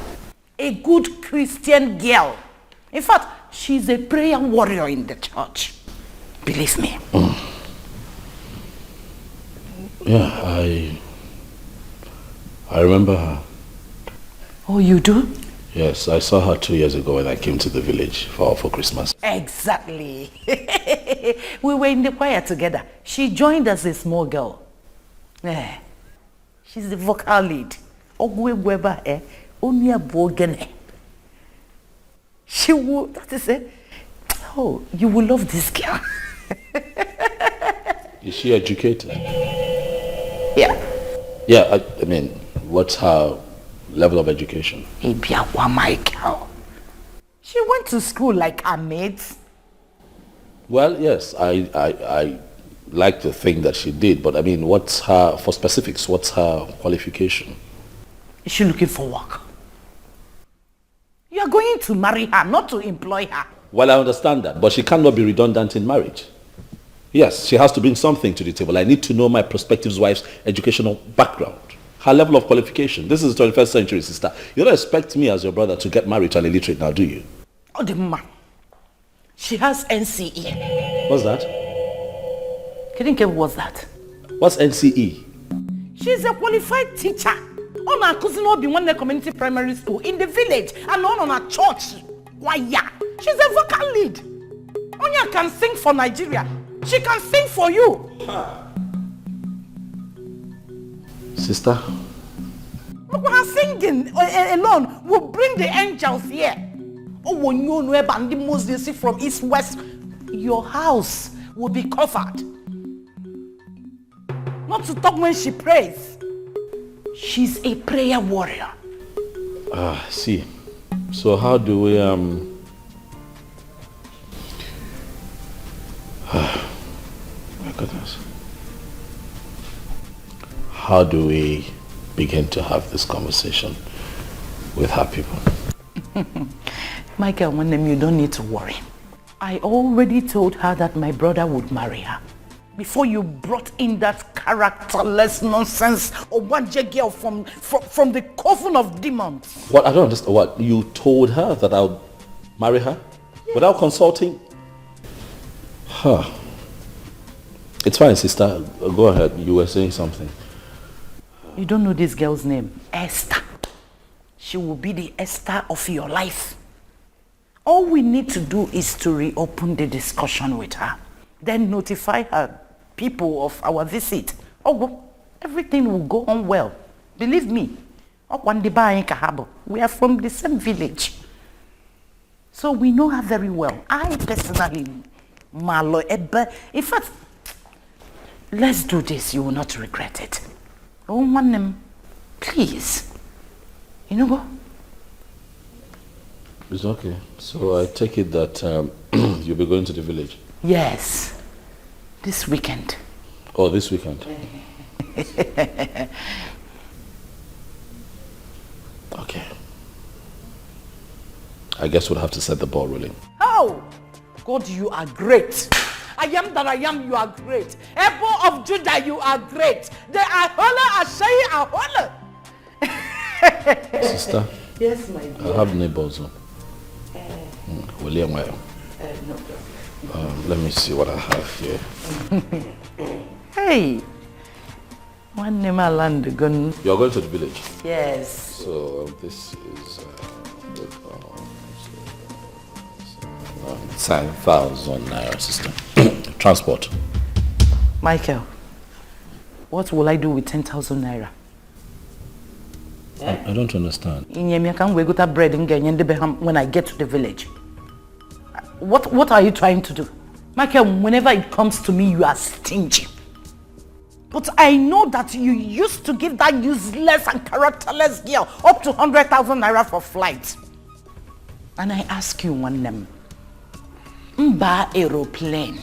A good Christian girl. In fact, she's a prayer warrior in the church. Believe me. Yeah, I remember her. Oh, you do? Yes, I saw her 2 years ago when I came to the village for Christmas. Exactly. We were in the choir together. She joined as a small girl. She's the vocal lead. She will, that is it. Oh, you will love this girl. Is she educated? Yeah. Yeah, I mean, what's her level of education? Michael. She went to school like her mates. Well, yes, I like to think that she did, but I mean, what's her, for specifics, what's her qualification? Is she looking for work? You are going to marry her, not to employ her. Well, I understand that, but she cannot be redundant in marriage. Yes, she has to bring something to the table. I need to know my prospective wife's educational background, her level of qualification. This is the 21st century, sister. You don't expect me as your brother to get married to an illiterate now, do you? Oh, the man. She has NCE. What's that? Kiddinke, what's that? What's NCE? She's a qualified teacher. On our cousin Obi one community primary school in the village and on a church choir. She's a vocal lead. Onya can sing for Nigeria. She can sing for you. Sister? Look, her singing alone will bring the angels here. Oh, when you know about the Muslims from east west, your house will be covered. Not to talk when she prays. She's a prayer warrior. See. So how do we my goodness. How do we begin to have this conversation with her people? Michael, you don't need to worry. I already told her that my brother would marry her. Before you brought in that characterless nonsense or one girl from the coven of demons. What? I don't understand. What? You told her that I'll marry her? Yes. Without consulting? Huh. It's fine, sister. Go ahead. You were saying something. You don't know this girl's name. Esther. She will be the Esther of your life. All we need to do is to reopen the discussion with her. Then notify her people of our visit. Oh, well, everything will go on well. Believe me. We are from the same village. So we know her very well. I personally, Malo Ebbe. In fact, let's do this. You will not regret it. Oh, man, please. You know what? It's okay. So I take it that you'll be going to the village? Yes. This weekend. Oh, this weekend. Okay. I guess we'll have to set the ball rolling. Oh! God, you are great. I am that I am, you are great. Apple of Judah, you are great. They are holler, Ashay are holler. Sister? Yes, my dear. I have neighbors. William, no let me see what I have here. Hey, one name I land gun. You're going to the village? Yes. So this is 10,000 naira, sister. Transport. Michael, what will I do with 10,000 naira? I don't understand. I can't wait to bread when I get to the village. What are you trying to do? Michael, whenever it comes to me, you are stingy. But I know that you used to give that useless and characterless girl up to 100,000 naira for flight. And I ask you one name. Mba aeroplane.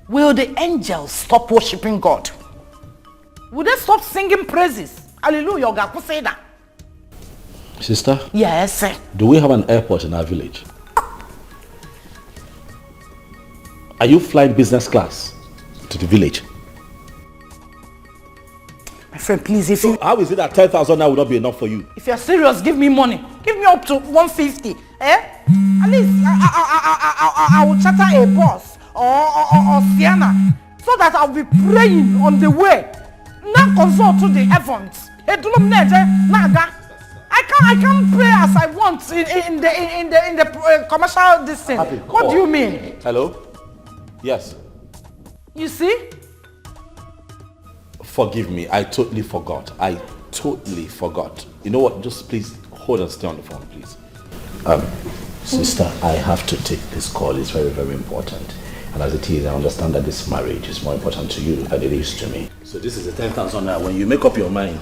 Will the angels stop worshipping God? Will they stop singing praises? Hallelujah, God, say that. Sister? Yes, sir. Do we have an airport in our village? Are you flying business class to the village? My friend, please, if you... How is it that 10,000 now will not be enough for you? If you're serious, give me money. Give me up to 150. At least I will charter a bus or Sienna so that I'll be praying on the way. Now consult to the heavens. I can't pray as I want in the commercial distance. What do you mean? Hello? Yes. You see? Forgive me. I totally forgot. You know what? Just please hold and stay on the phone, please. Sister, I have to take this call. It's very, very important. And as it is, I understand that this marriage is more important to you than it is to me. So this is the 10,000 now. When you make up your mind,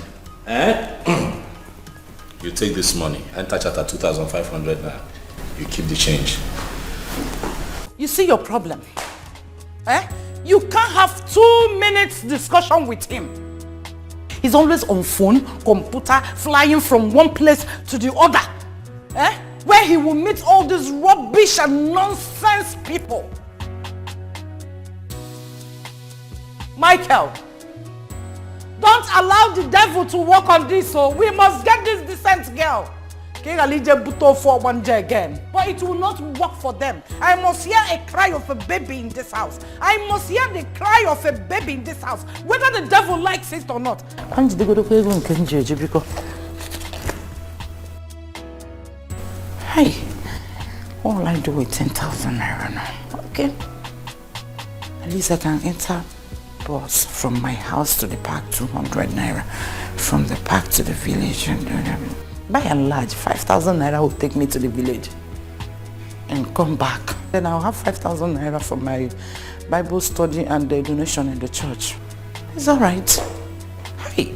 you take this money and touch it at 2,500 now. You keep the change. You see your problem? You can't have 2 minutes discussion with him. He's always on phone, computer, flying from one place to the other. where he will meet all these rubbish and nonsense people. Michael, don't allow the devil to work on this, so we must get this decent girl. Again. But it will not work for them. I must hear a cry of a baby in this house. I must hear the cry of a baby in this house, whether the devil likes it or not. Hey, what will I do with 10,000 naira now? Okay. At least I can enter bus from my house to the park, 200 naira. From the park to the village. And by and large, 5,000 naira will take me to the village and come back. Then I'll have 5,000 naira for my Bible study and the donation in the church. It's all right. Hey,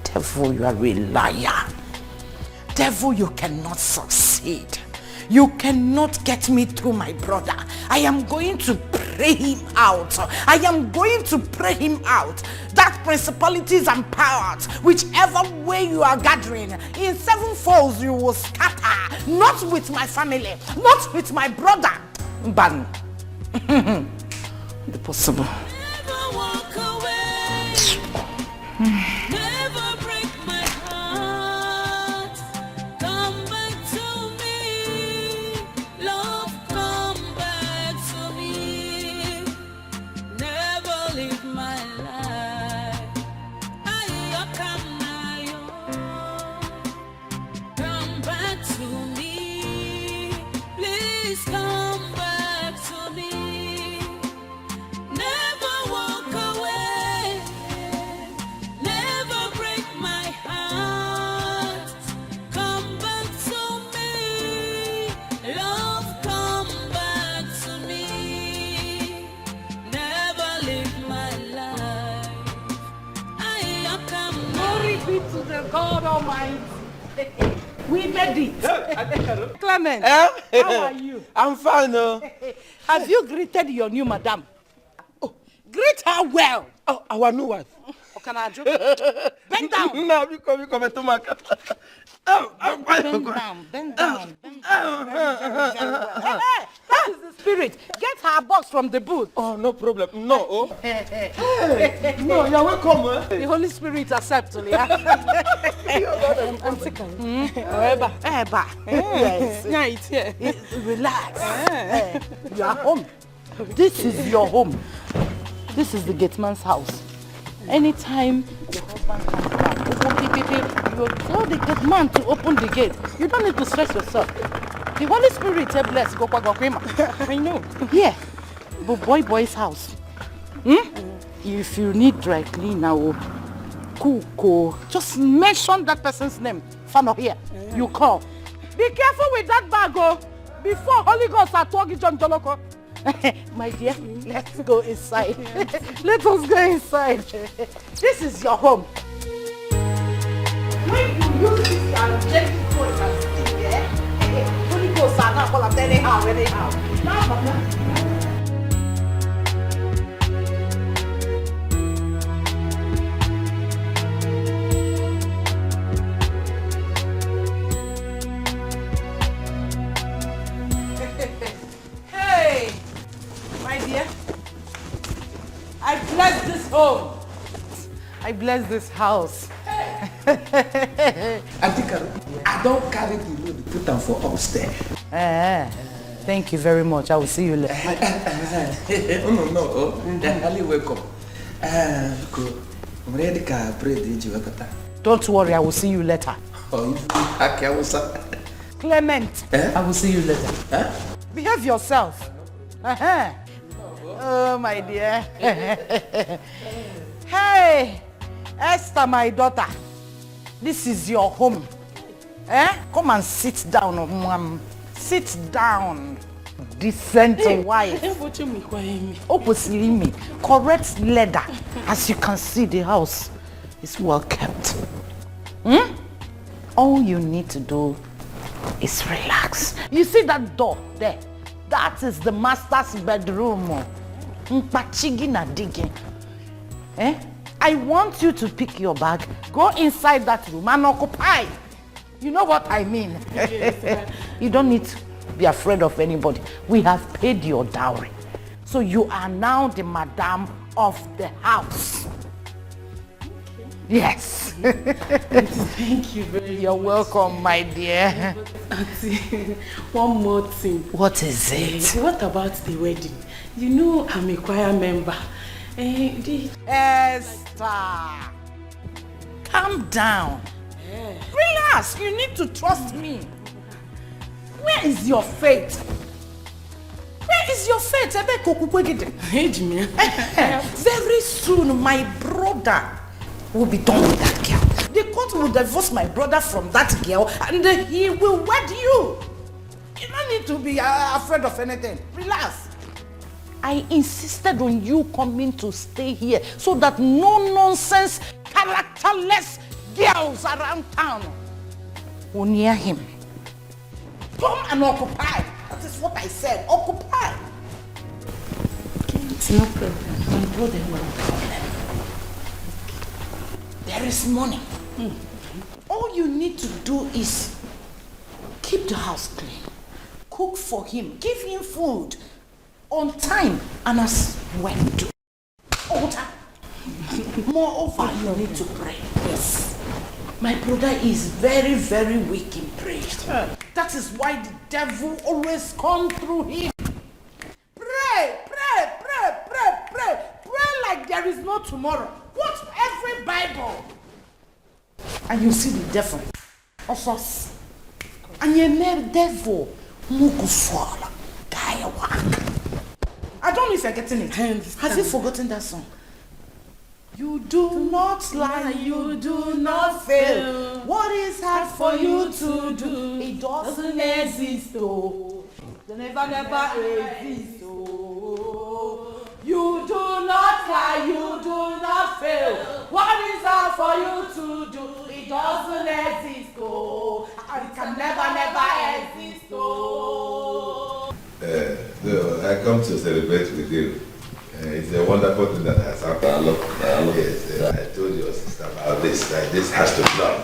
devil, you are a liar. Devil, you cannot succeed. You cannot get me through my brother. I am going to pray him out. I am going to pray him out. That principalities and powers, whichever way you are gathering, in 7 folds you will scatter. Not with my family, not with my brother. Ban. Impossible. Never walk away. Never break my heart. Come back to me. Love, come back to me. Never leave my life. Come back to me. Please come back to me. Never walk away. Never break my heart. Come back to me. Love, come back to me. Never leave my life. Glory be to the God Almighty. We made it. Clement, how are you? I'm fine. Have you greeted your new madam? Oh, greet her well. Oh, our new wife. Oh, can I joke? Bend down. No, you come to my car. Bend down. Very well. Hey, that is the spirit. Get her box from the booth. Oh, no problem. No. Oh. No, you're welcome. The Holy Spirit accepts you. I'm sick of it. Eba. Yes. Yeah, it's here. Relax. You are home. This is your home. This is the gate man's house. Anytime your husband comes back, you tell the gate man to open the gate. You don't need to stress yourself. The Holy Spirit is blessed. I know. Yeah, but boy's house. If you need dry cleaner or cook, just mention that person's name. Fano here. You call. Be careful with that bag, oh. Before Holy Ghost are talking John Joloko. My dear, let's go inside. Let us go inside. This is your home. When you use this angelic voice and speak, Holy Ghost are not called anyhow. Now, Mama. I bless this home. I bless this house. Adika, I don't carry the load, put them for upstairs. Thank you very much. I will see you later. No. Highly welcome. Don't worry, I will see you later. Clement, I will see you later. Behave yourself. Oh, my dear. Hey, Esther, my daughter. This is your home. Come and sit down, mom. Sit down. Decent wife. Opposite correct leather. As you can see, the house is well kept. All you need to do is relax. You see that door there? That is the master's bedroom. Dikeh. I want you to pick your bag, go inside that room and occupy. You know what I mean? You don't need to be afraid of anybody. We have paid your dowry. So you are now the madam of the house. Yes. Thank you very much. You're welcome, my dear. Auntie, one more thing. What is it? What about the wedding? You know I'm a choir member. Esther, calm down. Relax, you need to trust me. Where is your faith? Where is your faith? Very soon, my brother will be done with that girl. The court will divorce my brother from that girl and he will wed you. You don't need to be afraid of anything. Relax. I insisted on you coming to stay here so that no nonsense, characterless girls around town will near him. Come and occupy. That is what I said. Occupy. It's no problem. My brother will have a problem. There is money. All you need to do is keep the house clean. Cook for him. Give him food on time and as when to. All time. Moreover, you need to pray. Yes. My brother is very, very weak in prayer. That is why the devil always comes through him. Pray, pray, pray, pray, pray. Pray like there is no tomorrow. Quote every Bible. And you see the devil. Also, and you name devil. I don't know if you're getting it. Has he forgotten that song? You do not lie, you do not fail. What is hard for you to do? It doesn't exist, oh. It never exist, oh. You do not lie, you do not fail. What is hard for you to do? It doesn't exist, oh. It can never exist, oh. So I come to celebrate with you. It's a wonderful thing that has happened. Yes, I told your sister about this. This has to be done.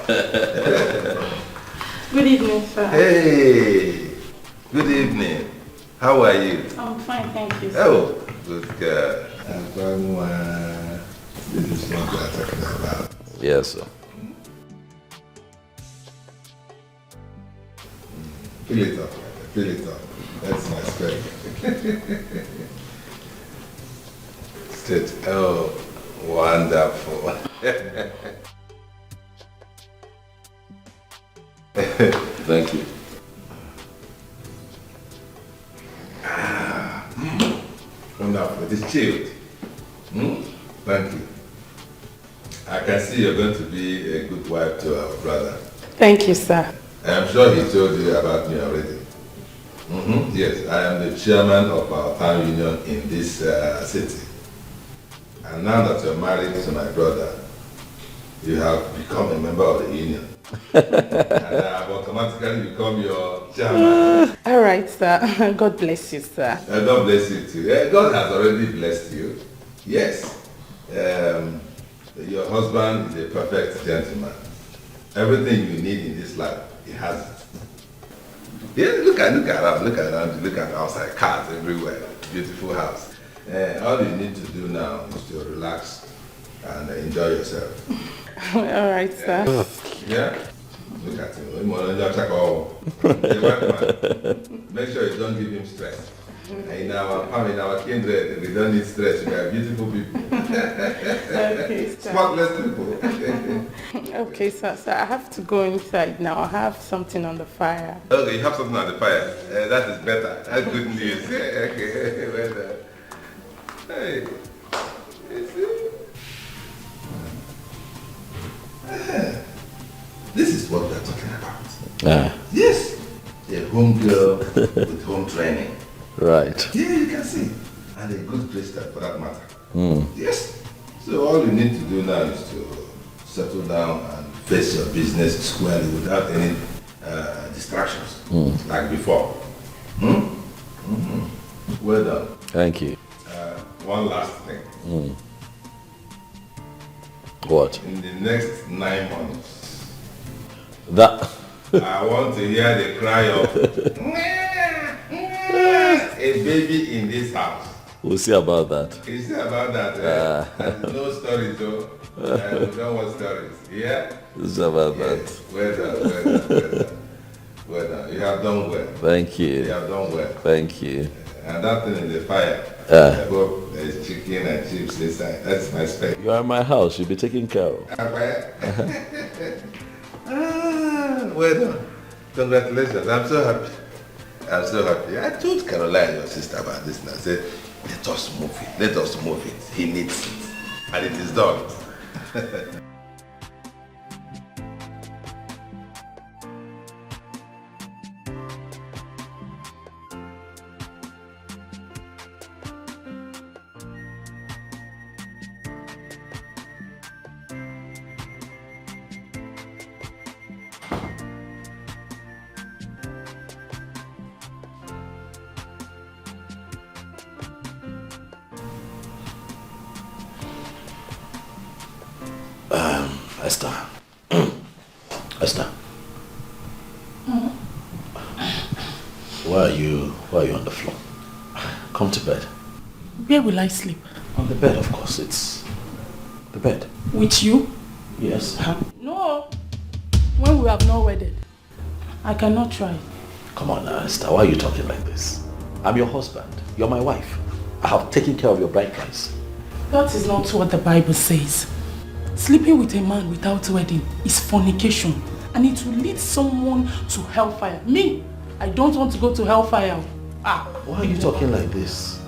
Good evening, sir. Hey, good evening. How are you? I'm fine, thank you, sir. Oh, good girl. This is what we are talking about. Yes, sir. Fill it up, fill it up. That's my spirit. Oh, wonderful. Thank you. Wonderful. It is chilled. Thank you. I can see you're going to be a good wife to our brother. Thank you, sir. I'm sure he told you about me already. Yes, I am the chairman of our town union in this city. And now that you're married to my brother, you have become a member of the union. And I have automatically become your chairman. All right, sir. God bless you, sir. God bless you too. God has already blessed you. Yes. Your husband is a perfect gentleman. Everything you need in this life, he has it. Yeah, look around, look at outside, cars everywhere, beautiful house. All you need to do now is to relax and enjoy yourself. All right, sir. Yeah? Look at him. Make sure you don't give him stress. In our family, in our kindred, we don't need stress. We are beautiful people. Okay, sir. Spotless people. Okay, sir. So I have to go inside now. I have something on the fire. Okay, you have something on the fire. That is better. That's good news. Okay, well done. Hey, this is what we are talking about. Yes, a home girl with home training. Right. Yeah, you can see. And a good Christian for that matter. Yes. So all you need to do now is to settle down and face your business squarely without any distractions, like before. Well done. Thank you. One last thing. What? In the next 9 months. That I want to hear the cry of a baby in this house. We'll see about that. You see about that, eh? There's no stories, though. We don't want stories. Yeah? We'll see about Yes. that. Well done. Well done. You have done well. Thank you. You have done well. Thank you. And that thing in the fire. I hope there's chicken and chips inside. That's my spec. You are in my house. You'll be taken care of. Well done. Congratulations. I'm so happy. I'm so happy. I told Caroline, your sister, about this and I said, let us move it. Let us move it. He needs it. And it is done. Esther. Esther. Why are you on the floor? Come to bed. Where will I sleep? On the bed, of course. It's the bed. With you? Yes. No. When we have not wedded, I cannot try. Come on now, Esther. Why are you talking like this? I'm your husband. You're my wife. I have taken care of your bride price. That is not what the Bible says. Sleeping with a man without wedding is fornication, and it will lead someone to hellfire. Me, I don't want to go to hellfire. Why are you talking like this?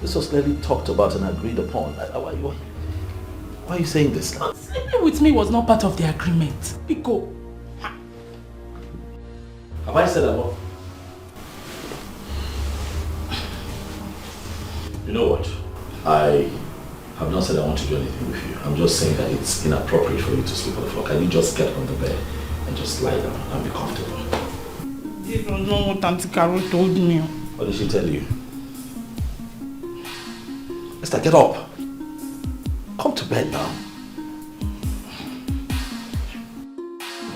This was clearly talked about and agreed upon. Why are you saying this now? Sleeping with me was not part of the agreement. Pico. Have I said that? You know what? I have not said I want to do anything with you. I'm just saying that it's inappropriate for you to sleep on the floor. Can you just get on the bed and just lie down and be comfortable? This was not what Auntie Carol told me. What did she tell you? Esther, get up. Come to bed now.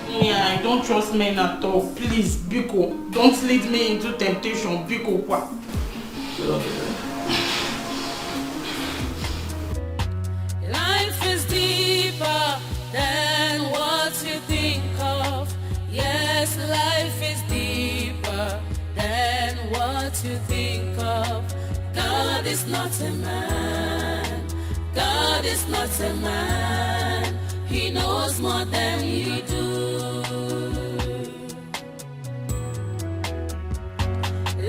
Yeah, I don't trust men at all. Please, Biko, don't lead me into temptation. Biko, what? Get on the bed. Life is deeper than what you think of. Yes, life is deeper than what you think of. God is not a man. God is not a man. He knows more than you do.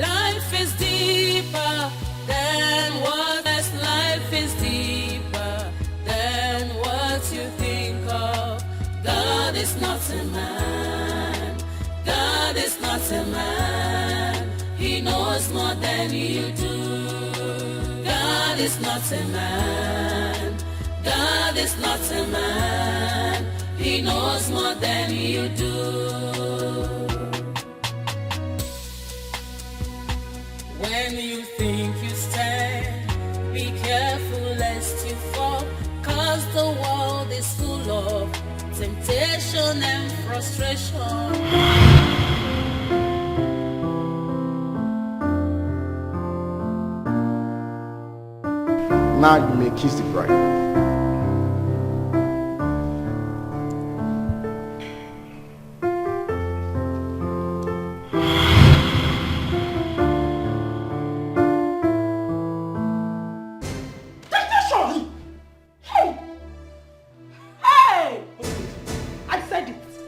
Life is deeper than what else. Life is deeper than what you think of. God is not a man. God is not a man. He knows more than you do. God is not a man. God is not a man. He knows more than you do. When you think you stand, be careful lest you fall, 'cause the world is full of temptation and frustration. Now you may kiss the bride.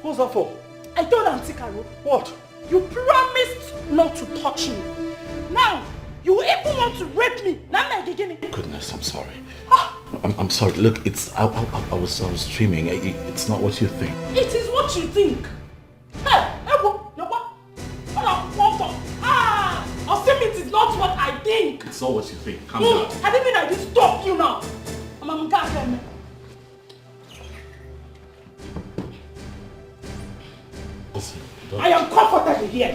What's that for? I told Auntie Carol. What? You promised not to touch me. Now, you even want to rape me. Now I'm beginning. Goodness, I'm sorry. I'm sorry. Look, I was dreaming. It's not what you think. It is what you think. Hey, it is not what I think. It's not what you think. Calm down. I didn't mean I did stop you now. I'm going. I am comfortable here.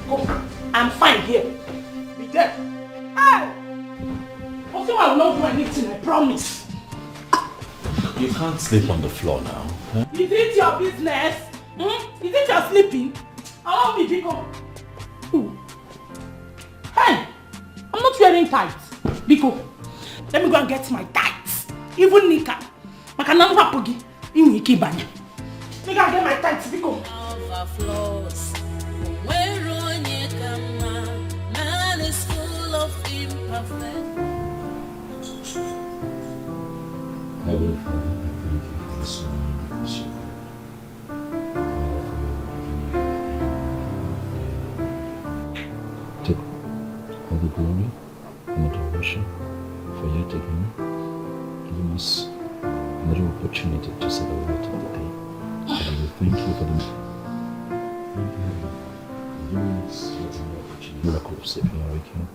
Go. I'm fine here. Be there. Hey! Also, I will not do anything, I promise. You can't sleep on the floor now. Huh? Is it your business? You think you're sleeping? Allow me, Biko. Hey! I'm not wearing tights. Biko, let me go and get my tights. Even Nika. Makananga Pogi. In Ikibanya. Let me go and get my tights, Biko. Man is full of imperfect. Heavenly Father, I thank you for this morning. This take all the glory and adoration for yet again giving us another opportunity to say the word of the day. And we thank you for the giving us yet another opportunity. Miracle of saving our waking.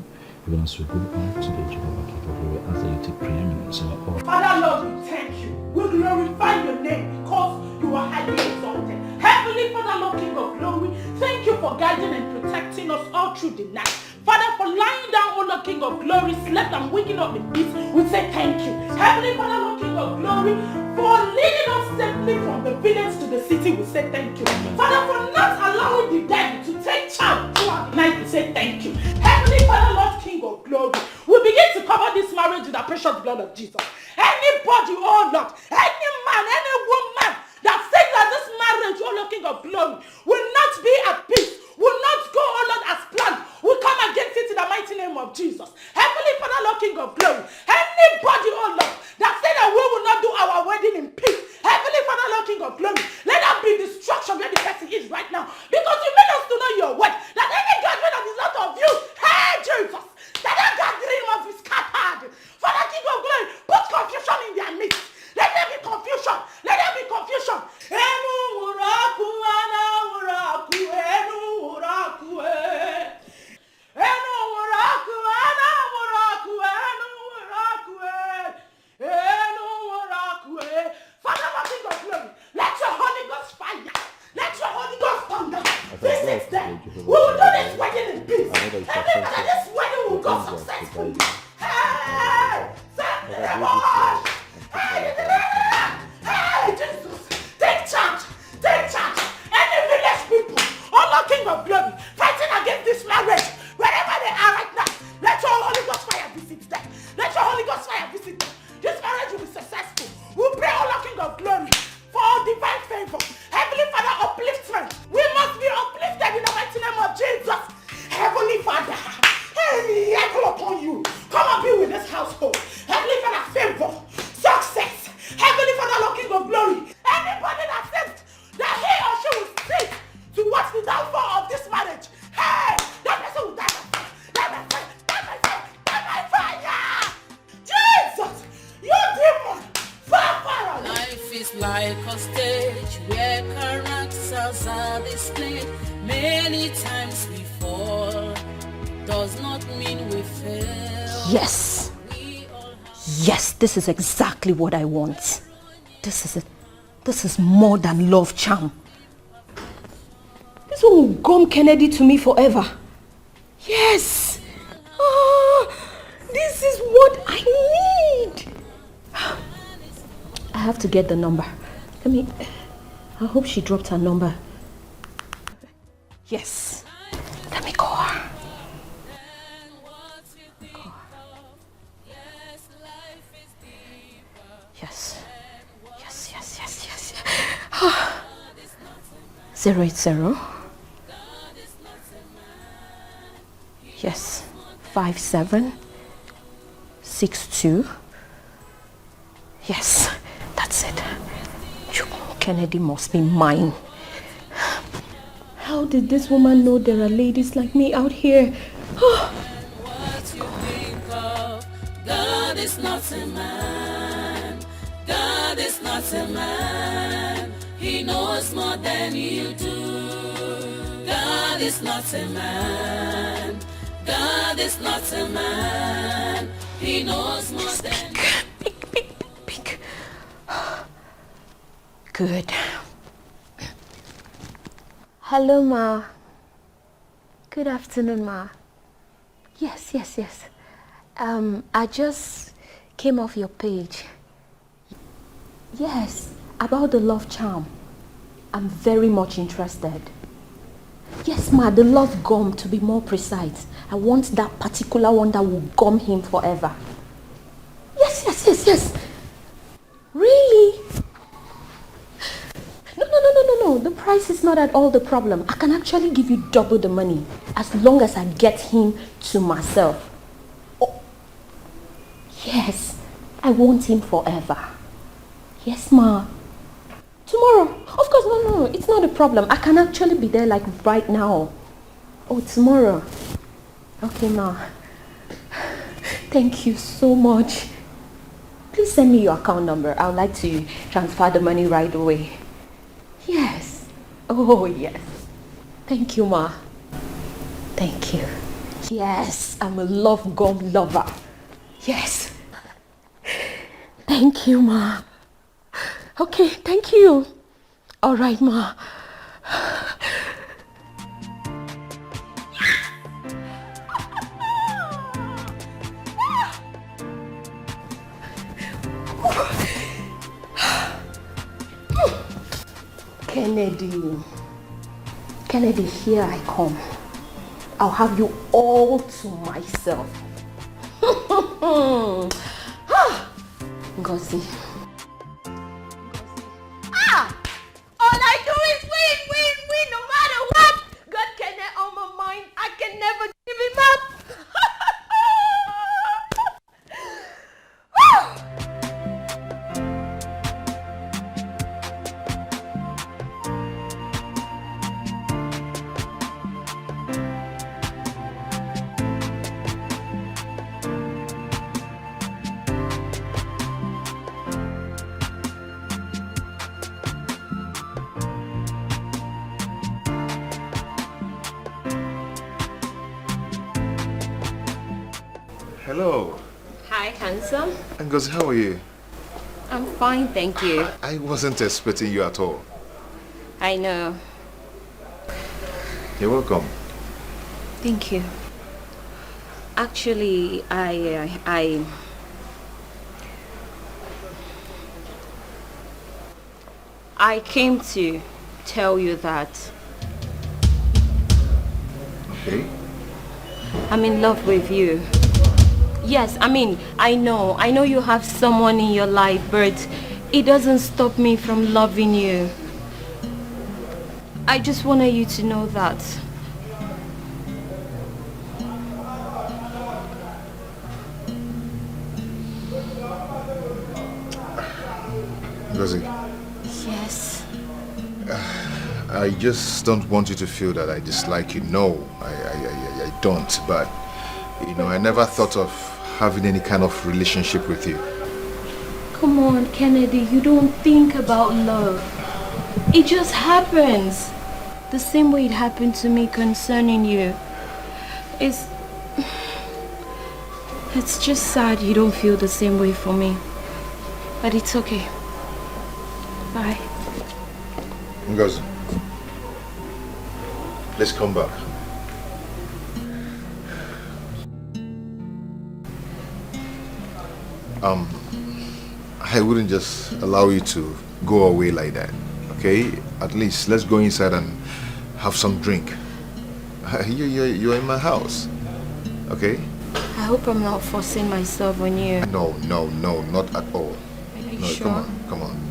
Even as we go out today, Jehovah, King of glory, as that you take preeminence over all. Father Lord, we thank you. We glorify your name because you are highly exalted. Heavenly Father Lord, King of glory, thank you for guiding and protecting us all through the night. Father, for lying down, O Lord, King of glory, slept and waking up in peace, we say thank you. Heavenly Father Lord, King of glory, for leading us safely from the village to the city, we say thank you. Father, for not allowing the devil to take charge throughout the night, we say thank you. Heavenly Father Lord, King of glory, we begin to cover this marriage with the precious blood of Jesus. Anybody, oh Lord, any man, any woman that says that this marriage, oh Lord, King of glory, will not be at peace, will not go, oh Lord, as planned, we come against it in the mighty name of Jesus. Heavenly Father Lord, King of glory, anybody, oh Lord, that says that we will not do our wedding in peace, Heavenly Father Lord, King of glory, let that be destruction where the person is right now, because you made us to know your word, that any gathering that is not of you, hey Jesus, that gathering must be scattered. Father, King of glory, put confusion in their midst. Let there be confusion. Let there be confusion. Father, King of glory, let your Holy Ghost fire. Let your Holy Ghost thunder. This is them. We will do this wedding in peace. Every Father, this wedding will go successfully. Hey! Send the Lord! Hey, Jesus! Take charge! Take charge! Any village people, all Lord King of glory, fighting against this marriage, wherever they are right now, let your Holy Ghost fire visit them. Let your Holy Ghost fire visit them. This marriage will be successful. We pray, O Lord King of glory, for divine favor. Heavenly Father, upliftment. We must be uplifted in the mighty name of Jesus. Heavenly Father, I call upon you. Come and be with this household. Heavenly Father, favor, success. Heavenly Father, Lord King of glory. Anybody that says that he or she will seek to watch the downfall of this marriage, hey, that person will die by fire. Die by fire. Die by fire. Die by fire. Jesus, you demon, far away. Life is like a stage where characters are displayed. Many times we fall, does not mean we fail. Yes. Yes, this is exactly what I want. This is it. This is more than love charm. This one will gum Kennedy to me forever. Yes. This is what I need. I have to get the number. I hope she dropped her number. Yes. Let me call her. Yes. 080. Yes. 5762. Yes, that's it. Kennedy must be mine. How did this woman know there are ladies like me out here? God is not a man. God is not a man. He knows more than you do. God is not a man. God is not a man. He knows more than you. Speak. Good. Hello, Ma. Good afternoon, Ma. Yes. I just came off your page. Yes, about the love charm. I'm very much interested. Yes, ma, the love gum, to be more precise. I want that particular one that will gum him forever. Yes. Really? No. The price is not at all the problem. I can actually give you double the money as long as I get him to myself. Oh, yes, I want him forever. Yes, ma. Tomorrow? Of course, no. It's not a problem. I can actually be there like right now. Oh, tomorrow. Okay, ma. Thank you so much. Please send me your account number. I would like to transfer the money right away. Yes. Oh, yes. Thank you, ma. Thank you. Yes, I'm a love gum lover. Yes. Thank you, ma. Okay, thank you. All right, ma. Kennedy, here I come. I'll have you all to myself. Ngozi. All I do is win, no matter what. God Kennedy on my mind. I can never give him up. Hello. Hi, handsome. Ngozi, how are you? I'm fine, thank you. I wasn't expecting you at all. I know. You're welcome. Thank you. Actually, I came to tell you that Okay. I'm in love with you. Yes, I know you have someone in your life, but it doesn't stop me from loving you. I just wanted you to know that. Ngozi, Yes. I just don't want you to feel that I dislike you. No, I don't. But, I never thought of having any kind of relationship with you. Come on, Kennedy, you don't think about love. It just happens. The same way it happened to me concerning you. It's just sad you don't feel the same way for me. But it's okay. Bye. Ngozi, let's come back. I wouldn't just allow you to go away like that, okay? At least let's go inside and have some drink. You're in my house, okay? I hope I'm not forcing myself on you. No, not at all. Are you No, sure? come on.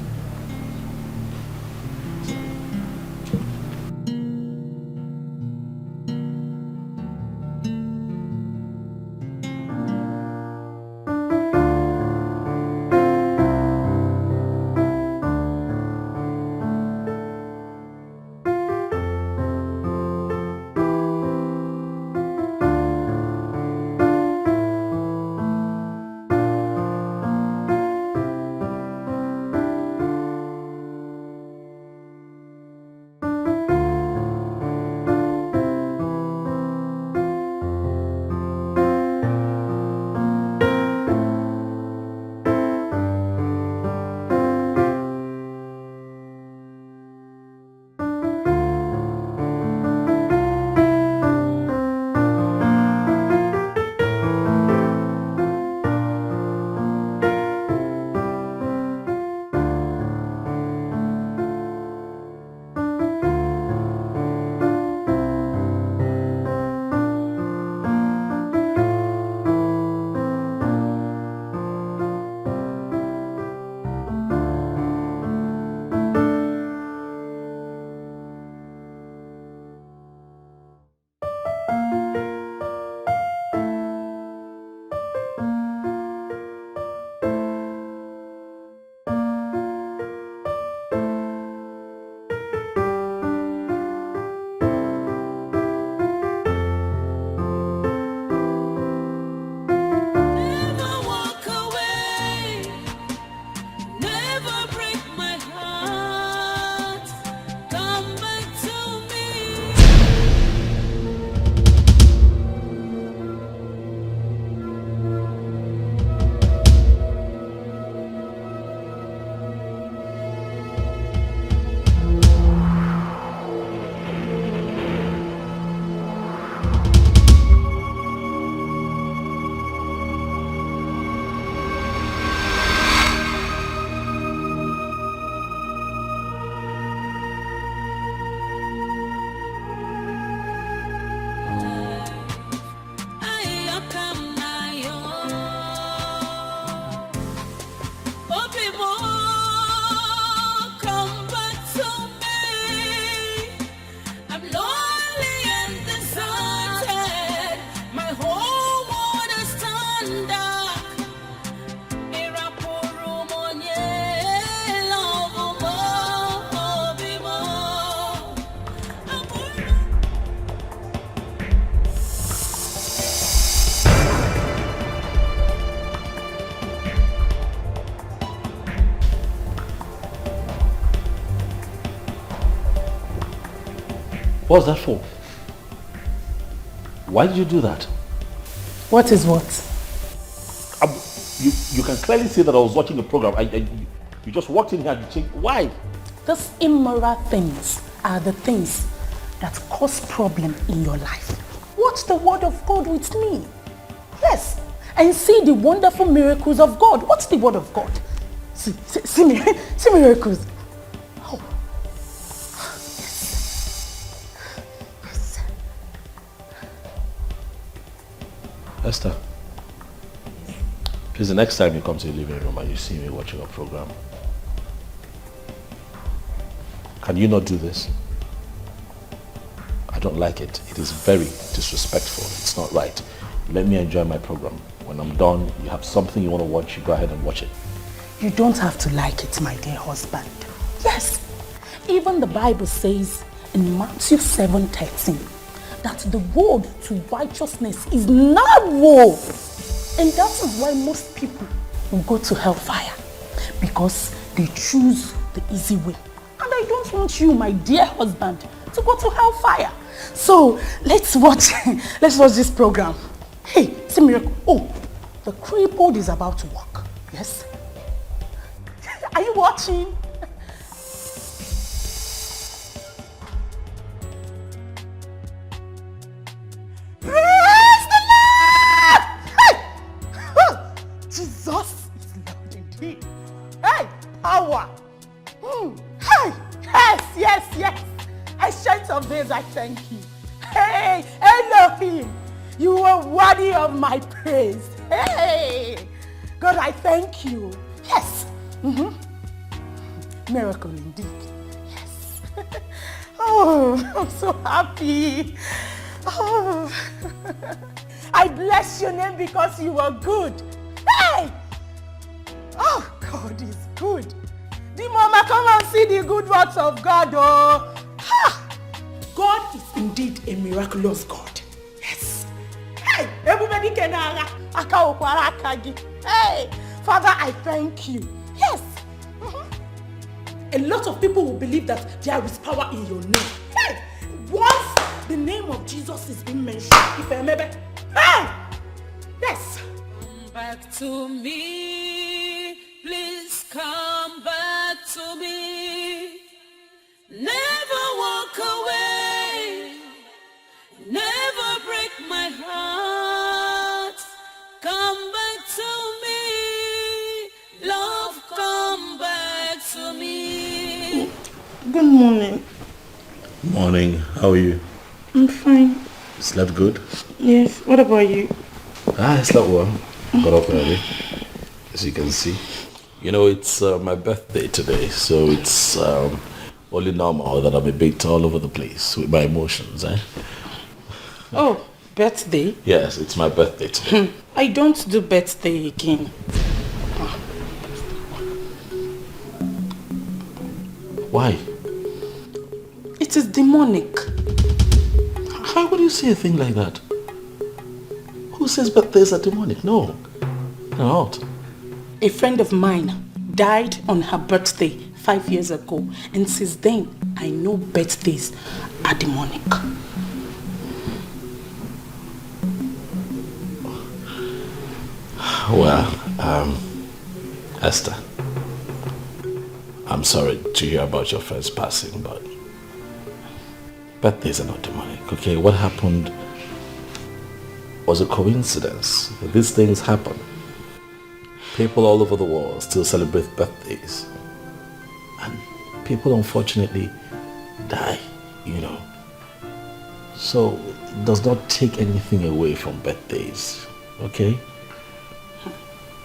What was that for? Why did you do that? What is what? You can clearly see that I was watching the program. You just walked in here and you changed. Why? Those immoral things are the things that cause problem in your life. Watch the word of God with me. Yes. And see the wonderful miracles of God. What's the word of God? See miracles. Oh. Yes. Esther, please, the next time you come to the living room and you see me watching a program, can you not do this? I don't like it. It is very disrespectful. It's not right. Let me enjoy my program. When I'm done, you have something you want to watch, you go ahead and watch it. You don't have to like it, my dear husband. Yes. Even the Bible says in Matthew 7:13 that the road to righteousness is narrow. And that is why most people will go to hellfire, because they choose the easy way. And I don't want you, my dear husband, to go to hellfire. So let's watch this program. Hey, see miracle. Oh, the crippled is about to walk. Yes. Are you watching? Praise the Lord! Hey! Jesus is Lord indeed. Hey, power. Hey, yes. Ancient of days, I thank you. Hey, Elohim, you are worthy of my praise. Hey, God, I thank you. Yes. Miracle indeed. Yes. Oh, I'm so happy. Oh, I bless your name because you are good. Hey! Oh, God is good. The mama, come and see the good works of God. Oh, ha! God is indeed a miraculous God. Yes. Hey, everybody can Hey, Father, I thank you. Yes. A lot of people will believe that there is power in your name. Hey, once the name of Jesus is being mentioned, if I remember, hey, yes. Come back to me, please come back to me. Never walk away, never break my heart. Come back to me, love, come back to me. Good morning. Morning. How are you? I'm fine. Slept good? Yes. What about you? I slept well. Got up early, as you can see. You know, it's my birthday today, so it's only normal that I'm a bit all over the place with my emotions, eh? Oh, birthday? Yes, it's my birthday today. I don't do birthday again. Why? It is demonic. How would you say a thing like that? Who says birthdays are demonic? No, they're not. A friend of mine died on her birthday 5 years ago, and since then I know birthdays are demonic. Well, Esther, I'm sorry to hear about your friend's passing, but birthdays are not demonic, okay? What happened was a coincidence. These things happen. People all over the world still celebrate birthdays. And people unfortunately die, you know. So it does not take anything away from birthdays, okay?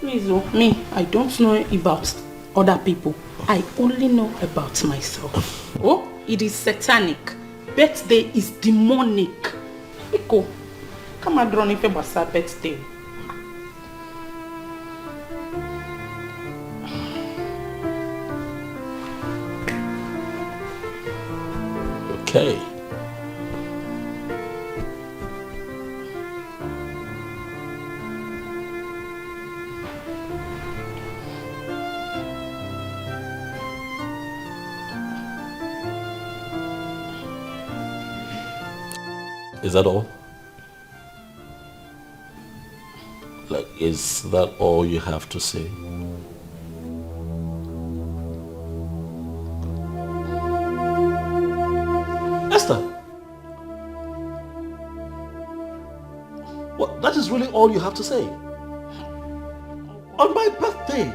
Please, me, I don't know about other people. I only know about myself. Oh, it is satanic. Birthday is demonic. Iko, come and draw if you birthday. Okay. Is that all? Like, is that all you have to say? Esther! What? That is really all you have to say? On my birthday?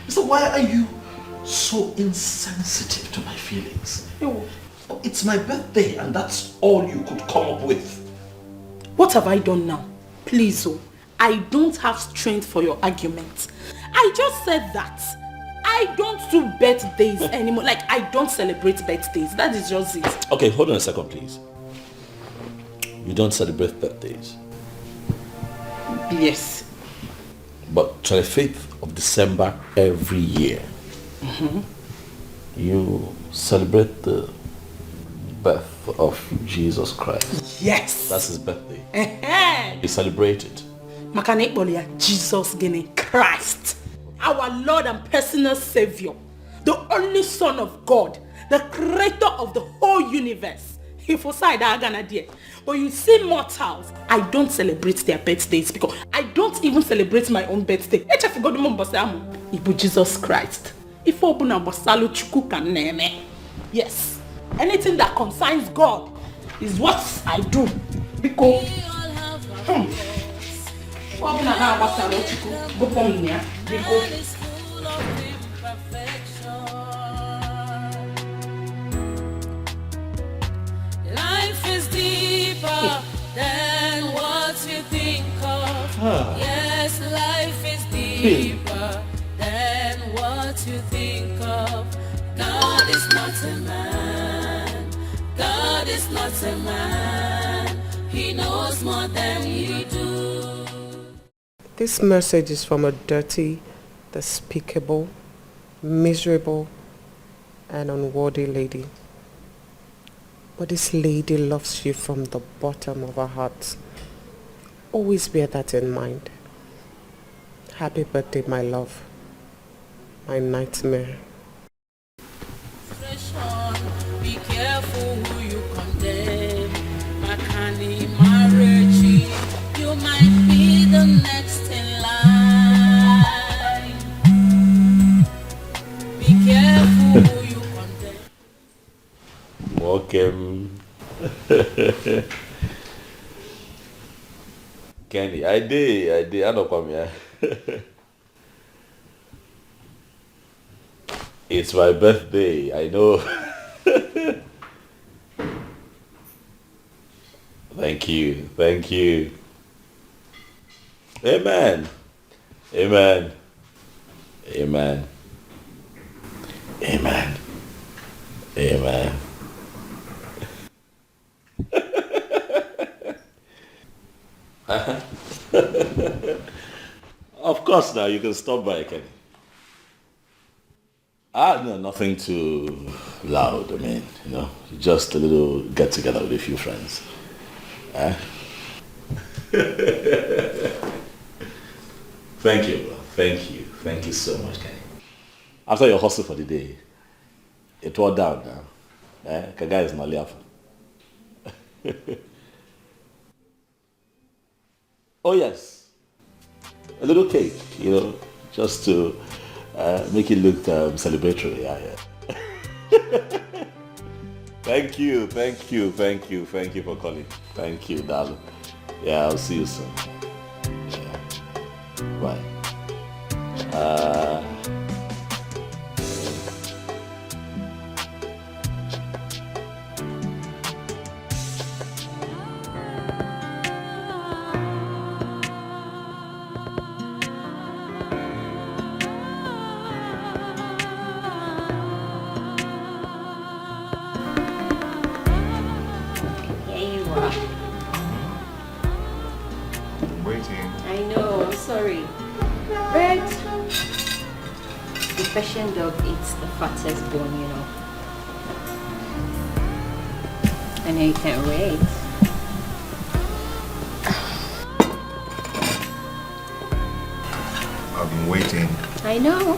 So why are you so insensitive to my feelings? It's my birthday and that's all you could come up with. What have I done now? Please, oh, I don't have strength for your argument. I just said that. I don't do birthdays anymore. Like, I don't celebrate birthdays. That is just it. Okay, hold on a second, please. You don't celebrate birthdays? Yes. But 25th of December every year, you celebrate the birth of Jesus Christ. Yes. That's his birthday. You celebrate it. Makanek Bolia, Jesus Gene Christ, our Lord and personal Savior, the only Son of God, the creator of the whole universe. He forside Agana dear. But you see mortals, I don't celebrate their birthdays because I don't even celebrate my own birthday. Ibu Jesus Christ. Yes. Anything that concerns God is what I do. Because life is deeper than what you think of. Yes, life is deeper than what you think of. God is not a man. God is not a man. He knows more than you do. This message is from a dirty, despicable, miserable, and unworthy lady. But this lady loves you from the bottom of her heart. Always bear that in mind. Happy birthday, my love. My nightmare. Be careful who you condemn. Makani marriage, you might be the next in line. Be careful who you condemn. Welcome. Kenny, I did. I don't come here. It's my birthday, I know. Thank you. Amen. Amen. Amen. Amen. Amen. Of course now you can stop by, Kenny. No, nothing too loud. I mean, just a little get together with a few friends. Thank you, bro. Thank you so much, Kenny. After your hustle for the day, it wore down now. Kaga is not laughing. Oh yes, a little cake, just to make it look celebratory. Yeah. Thank you for calling. Thank you, darling. Yeah, I'll see you soon. Yeah. Bye. Persian dog eats the fattest bone, I know you can't wait. I've been waiting. I know.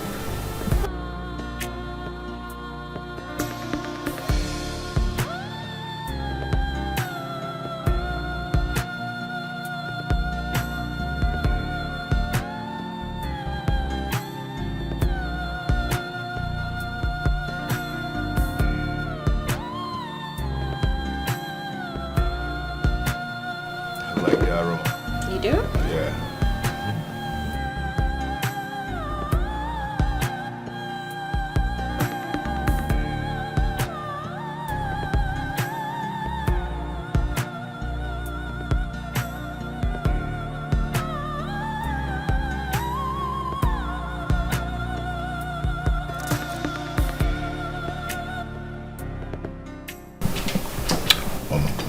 do? Yeah.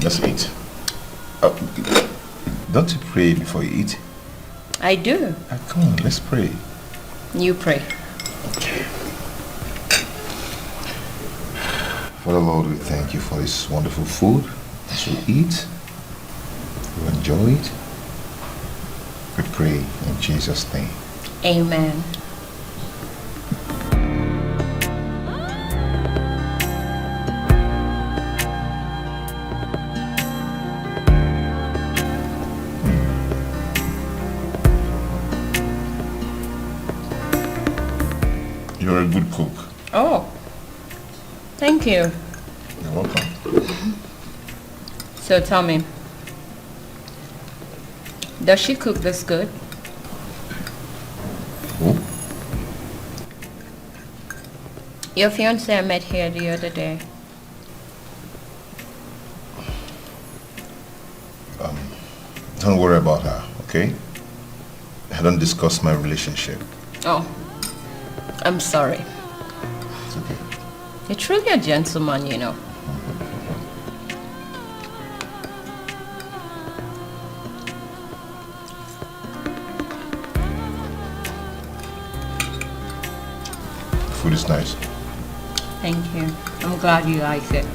Let's eat. Don't you pray before you eat? I do. Come on, let's pray. You pray. Okay. Father Lord, we thank you for this wonderful food as we eat. We enjoy it. We pray in Jesus' name. Amen. You're a good cook. Oh, thank you. You're welcome. So tell me, does she cook this good? Who? Your fiancé I met here the other day. Don't worry about her, okay? I don't discuss my relationship. Oh, I'm sorry. It's okay. You're truly a gentleman, you know. Food is nice. Thank you. I'm glad you like it.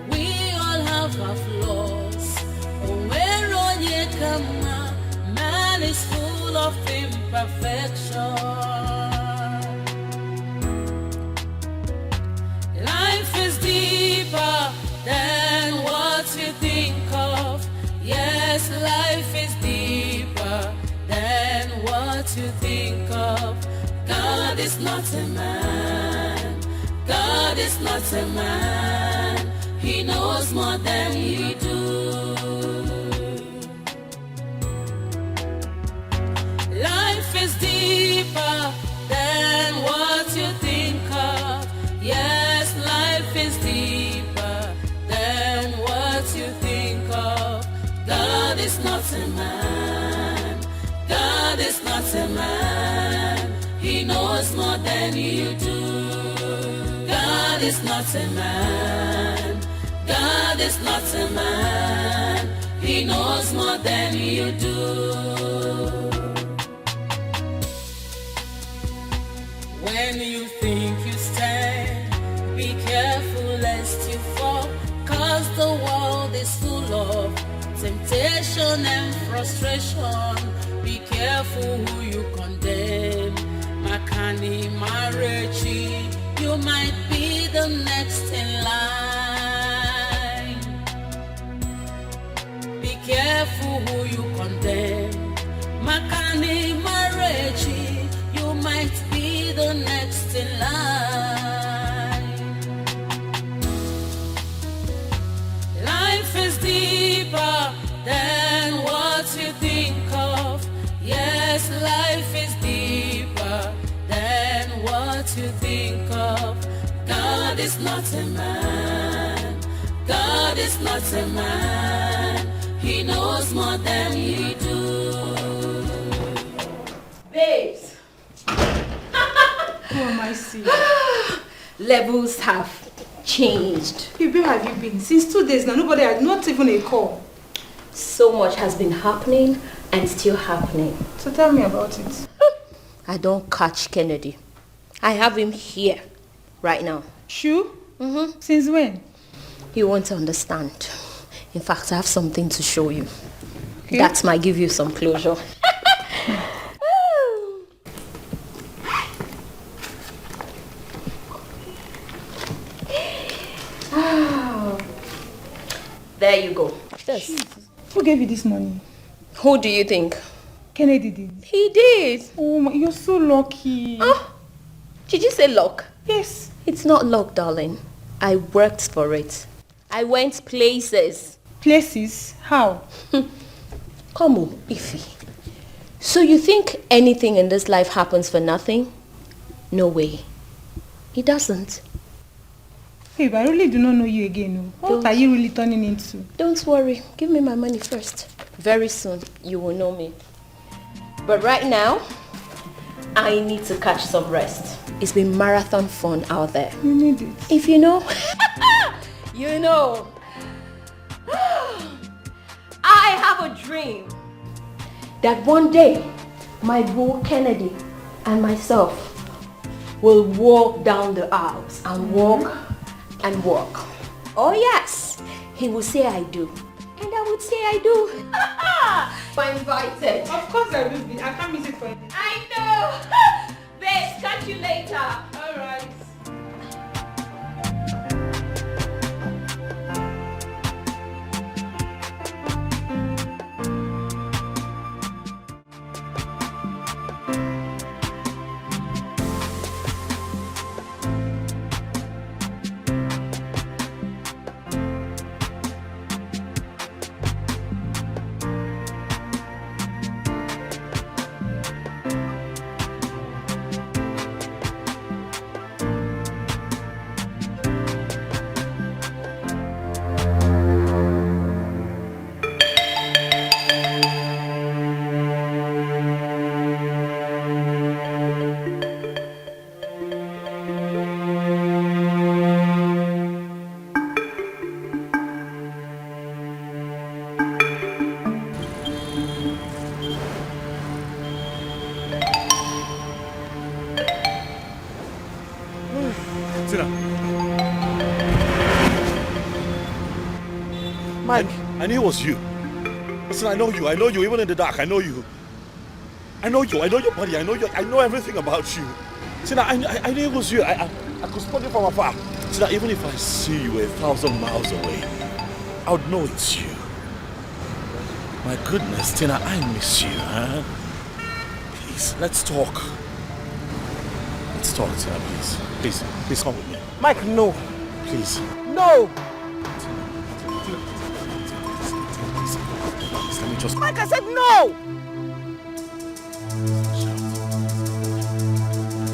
We all have our flaws. Where on ye come, man is full of imperfection. Life is deeper than what you think of. Yes, life is deeper than what you think of. God is not a man. God is not a man. He knows more than you do. Life is deeper than what you think of. Yes, life is deeper than what you think of. God is not a man. God is not a man. He knows more than you do. God is not a man. God is not a man. He knows more than you do. When you think you stand, be careful lest you fall, 'cause the world is full of temptation and frustration. Be careful who you condemn. Makani Marechi, you might be the next in line. Be careful who you condemn. Makani Marechi, you might be the next in line. Life is deeper than what you think of. Yes, life is deeper than what you think of. God is not a man. God is not a man. He knows more than you do. Babes. Who am I seeing? Levels have changed. Babe, where have you been? Since 2 days now, nobody had not even a call. So much has been happening and still happening. So tell me about it. I don't catch Kennedy. I have him here right now. Sure? Since when? You won't understand. In fact, I have something to show you. Okay. That might give you some closure. There you go. Yes. Who gave you this money? Who do you think? Kennedy did. He did. Oh my, you're so lucky. Oh, did you say luck? Yes. It's not luck, darling. I worked for it. I went places. Places? How? Come on, Ify. So you think anything in this life happens for nothing? No way. It doesn't. Babe, I really do not know you again. What are you really turning into? Don't worry. Give me my money first. Very soon, you will know me. But right now, I need to catch some rest. It's been marathon fun out there. You need it. If you know, you know. I have a dream that one day, my boo Kennedy and myself will walk down the aisles and walk and walk. Oh yes, he will say I do. And I would say I do. I'm invited. Of course I will be. I can't miss it for anything. I know. Babe, catch you later. All right. Mike, I knew it was you. Listen, I know you, even in the dark, I know you. I know your body, I know everything about you. Tina, I knew it was you. I could spot you from afar. Tina, even if I see you 1,000 miles away, I would know it's you. My goodness, Tina, I miss you, huh? Please, let's talk. Let's talk, Tina, please. Please come with me. Mike, no. Please. No! Let me just... Mike, I said no!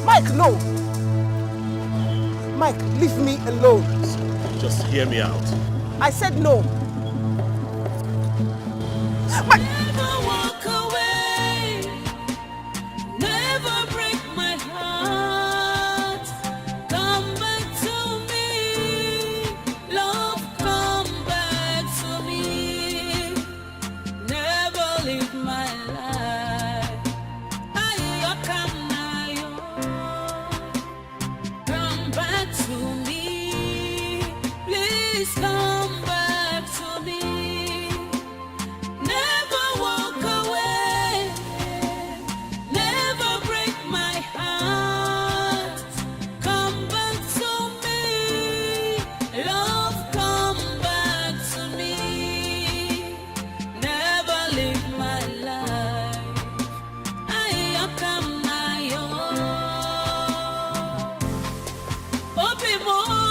Mike, no! Mike, leave me alone. Just hear me out. I said no. Mike! Never walk away, never break my heart. Come back to me, love, come back to me. Never leave my life. Come back to me, please come back to me. Never walk away, never break my heart. Come back to me, love, come back to me. Never leave my life. I come my own. Open more,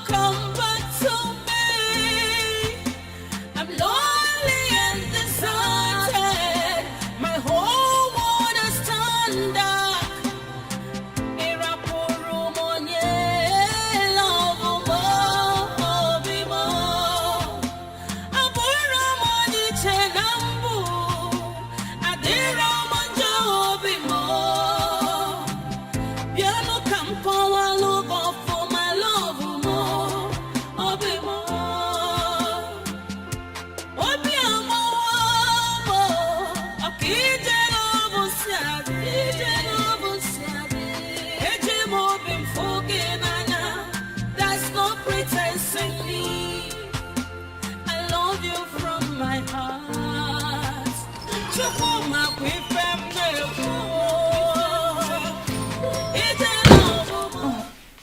come back to me. I'm lonely and deserted. My whole world has turned dark. Irapuru monye, love mo, obi mo. Abura moni chenambu, adira monjo obi mo. Piano campo a look for my love mo, obi mo. Obi amo, akije lobo siade. Eje mo bim fogenana. That's no pretense in me. I love you from my heart. Chukuma kwifem nefu.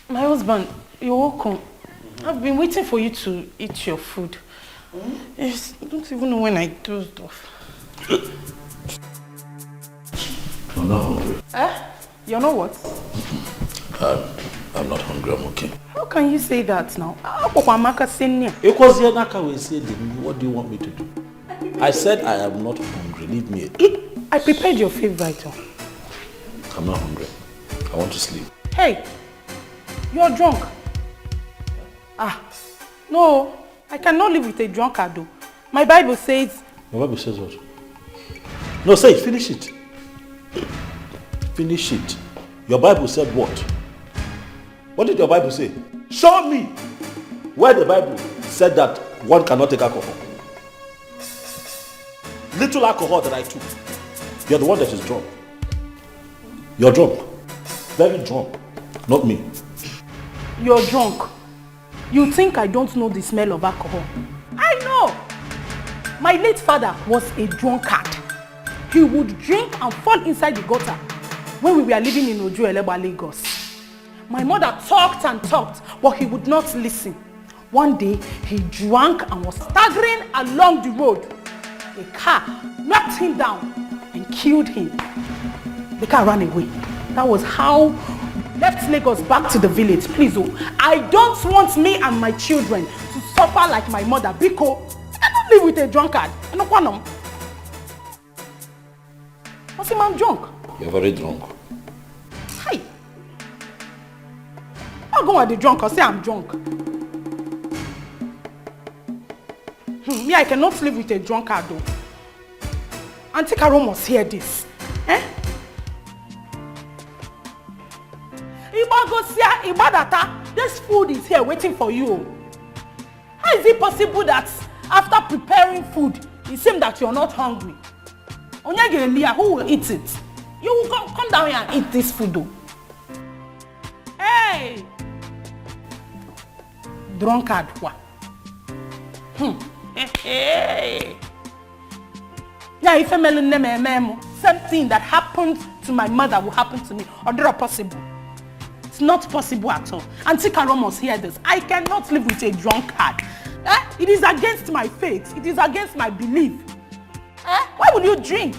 My husband, you're welcome. I've been waiting for you to eat your food. Yes, I don't even know when I dozed off. I'm not hungry. You're not what? I'm not hungry, I'm okay. How can you say that now? What do you want me to do? I said I am not hungry. Leave me. I prepared your favorite. I'm not hungry. I want to sleep. Hey, you're drunk. No, I cannot live with a drunkard though. My Bible says... Your Bible says what? No, say it. Finish it. Finish it. Your Bible said what? What did your Bible say? Show me where the Bible said that one cannot take alcohol. Little alcohol that I took. You're the one that is drunk. You're drunk. Very drunk. Not me. You're drunk. You think I don't know the smell of alcohol? I know. My late father was a drunkard. He would drink and fall inside the gutter when we were living in Ojueleba, Lagos. My mother talked and talked, but he would not listen. One day, he drank and was staggering along the road. A car knocked him down and killed him. The car ran away. That was how we left Lagos back to the village. Please, I don't want me and my children to suffer like my mother, Biko. I cannot live with a drunkard. I don't want them. What's him, I'm drunk? You're very drunk. Hi. I'll go at the drunk or say I'm drunk. Me, I cannot live with a drunkard though. Auntie Carol must hear this. This food is here waiting for you. How is it possible that after preparing food, it seems that you're not hungry? Who will eat it? You will come down here and eat this food though. Hey! Drunkard. Hey! Yeah, if same thing that happened to my mother will happen to me. Or not possible. It's not possible at all. Auntie Carol must hear this. I cannot live with a drunkard. It is against my faith. It is against my belief. Why would you drink?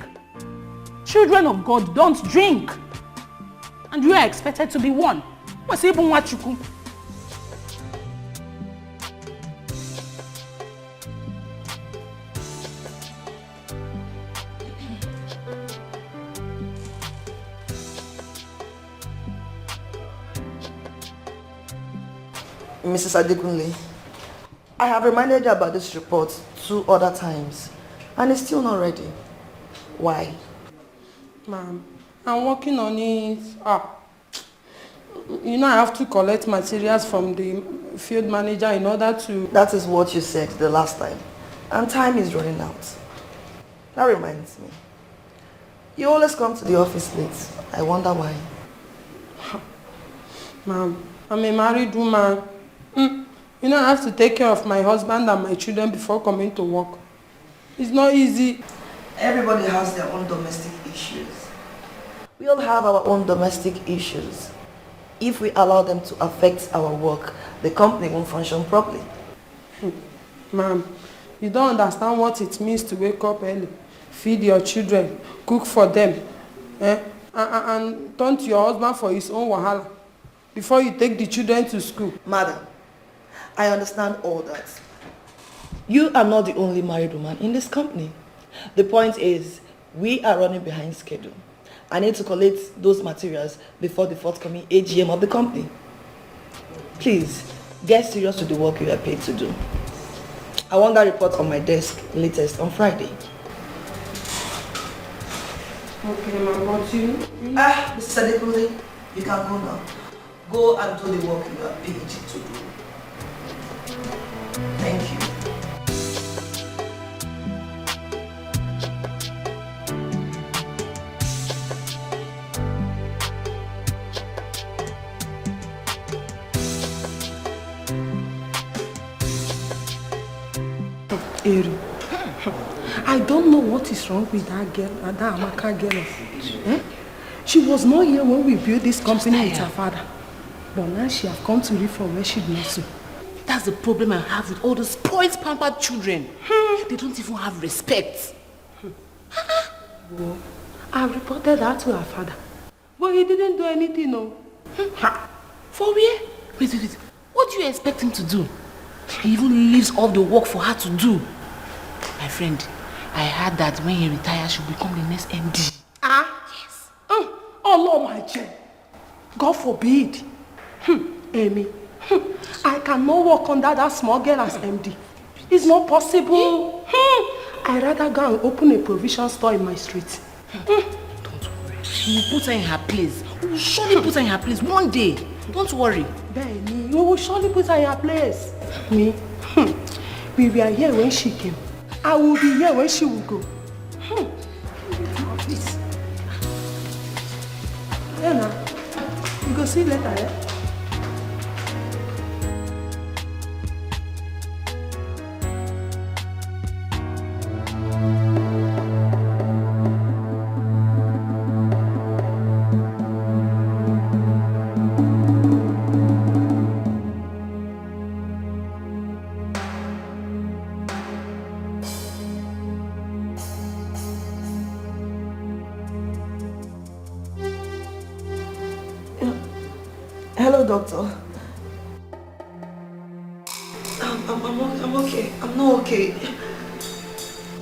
Children of God don't drink. And you are expected to be one. What's even what you could? Mrs. Adekunle, I have reminded you about this report 2 other times, and it's still not ready. Why? Ma'am, I'm working on it. You know, I have to collect materials from the field manager in order to... That is what you said the last time, and time is running out. That reminds me. You always come to the office late. I wonder why. Ma'am, I'm a married woman. You know, I have to take care of my husband and my children before coming to work. It's not easy. Everybody has their own domestic issues. We all have our own domestic issues. If we allow them to affect our work, the company won't function properly. Ma'am, you don't understand what it means to wake up early, feed your children, cook for them, and turn to your husband for his own wahala before you take the children to school. Madam, I understand all that. You are not the only married woman in this company. The point is, we are running behind schedule. I need to collect those materials before the forthcoming AGM of the company. Please, get serious with the work you are paid to do. I want that report on my desk latest on Friday. Okay, ma'am, what you? Mr. Adekunle, you can go now. Go and do the work you are paid to do. Thank you. Eru, I don't know what is wrong with that girl, that Amaka girl. She was not here when we built this company with her father. But now she has come to live from where she belongs to. That's the problem I have with all those spoiled, pampered children. They don't even have respect. Well, I reported that to her father. But he didn't do anything, no. For where? Wait. What do you expect him to do? He even leaves all the work for her to do. My friend, I heard that when he retires, she'll become the next MD. Yes. Oh, Lord, my child. God forbid. Amy, I cannot work under that small girl as MD. It's not possible. I'd rather go and open a provision store in my street. Don't worry. We'll put her in her place. We'll surely put her in her place one day. Don't worry. Benny, we will surely put her in her place. Me? We were here when she came. I will be here when she will go. Please. Yeah, now. We go see later, eh? Hello, doctor. I'm okay. I'm not okay.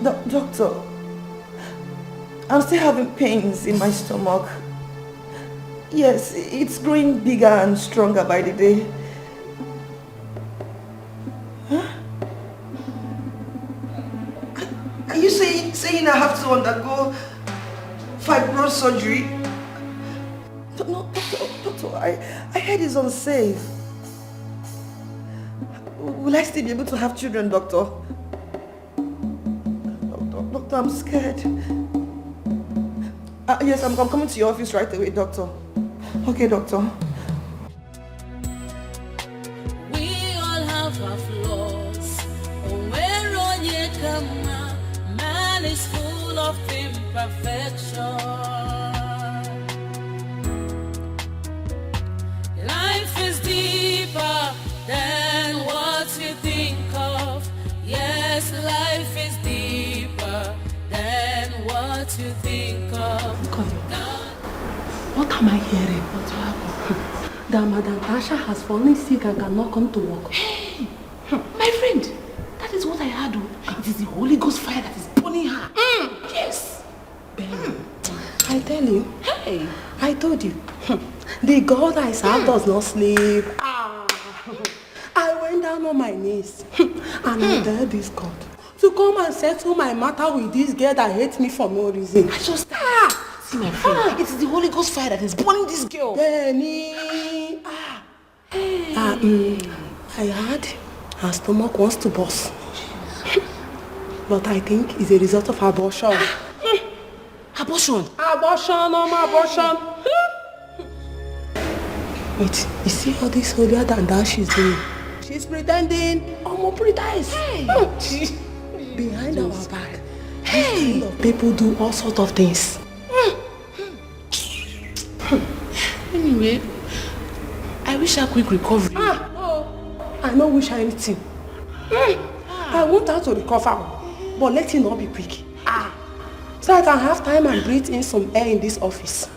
Doctor, I'm still having pains in my stomach. Yes, it's growing bigger and stronger by the day. Huh? Are you saying I have to undergo fibroid surgery? No, doctor, I heard it's unsafe. Will I still be able to have children, doctor? Doctor, I'm scared. Yes, I'm coming to your office right away, doctor. Okay, doctor. We all have our flaws. Where on you come, man is full of imperfection. Life is deeper than what you think of. Yes, life is deeper than what you think of. What am I hearing? What happened? That Madam Tasha has fallen sick and cannot come to work. Hey, my friend, that is what I heard. It is the Holy Ghost fire that is burning her. Yes. I tell you. Hey. I told you. The God I serve does not sleep. I went down on my knees and I begged this God to come and settle my matter with this girl that hates me for no reason. I just see my friend. It is the Holy Ghost fire that is burning this girl. Benny. I heard her stomach wants to burst. But I think it's a result of abortion. Abortion? Abortion. Wait, you see all this holier than that she's doing? She's pretending. Pretends. Hey. Behind our back. Hey. Kind of people do all sorts of things. Anyway, I wish her quick recovery. I don't wish her anything. I want her to recover, but let it not be quick. So I can have time and breathe in some air in this office.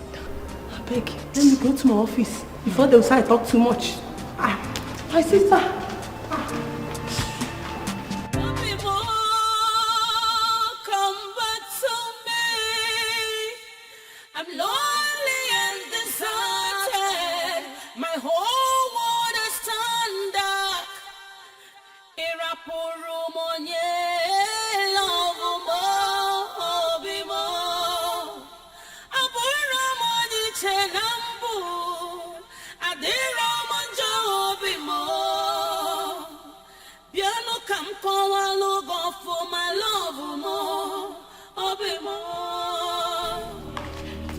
I beg, let me go to my office before they will say I talk too much. My sister.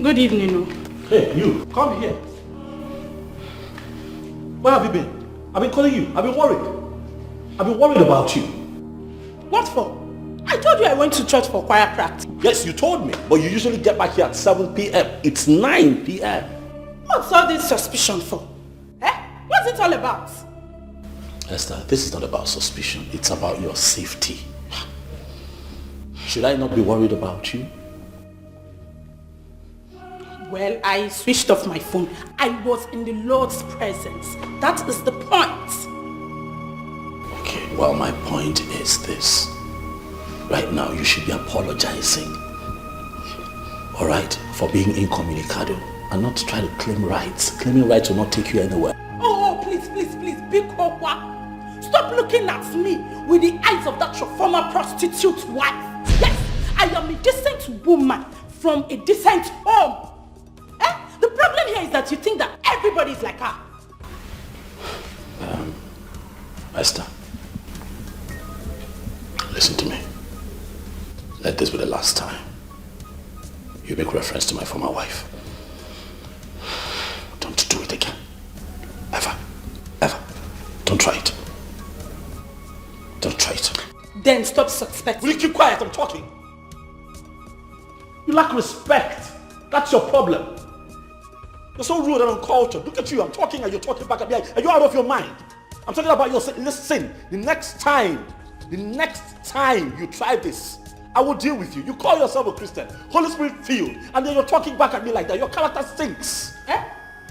Good evening. Hey, you, come here. Where have you been? I've been calling you. I've been worried about you. What for? I told you I went to church for choir practice. Yes, you told me, but you usually get back here at 7 p.m. It's 9 p.m. What's all this suspicion for? What's it all about? Esther, this is not about suspicion. It's about your safety. Should I not be worried about you? Well, I switched off my phone. I was in the Lord's presence. That is the point. Okay, well, my point is this. Right now, you should be apologizing. Alright? For being incommunicado and not try to claim rights. Claiming rights will not take you anywhere. Oh, please, big Okwa. Stop looking at me with the eyes of that your former prostitute wife. Yes, I am a decent woman from a decent home. The problem here is that you think that everybody is like her. Esther, listen to me. Let this be the last time you make reference to my former wife. Don't do it again. Ever. Don't try it. Don't try it. Then stop suspecting. Will you keep quiet? I'm talking. You lack respect. That's your problem. You're so rude and uncultured. Look at you. I'm talking and you're talking back at me. Are you out of your mind? I'm talking about your sin. Listen, the next time you try this, I will deal with you. You call yourself a Christian, Holy Spirit filled, and then you're talking back at me like that. Your character stinks.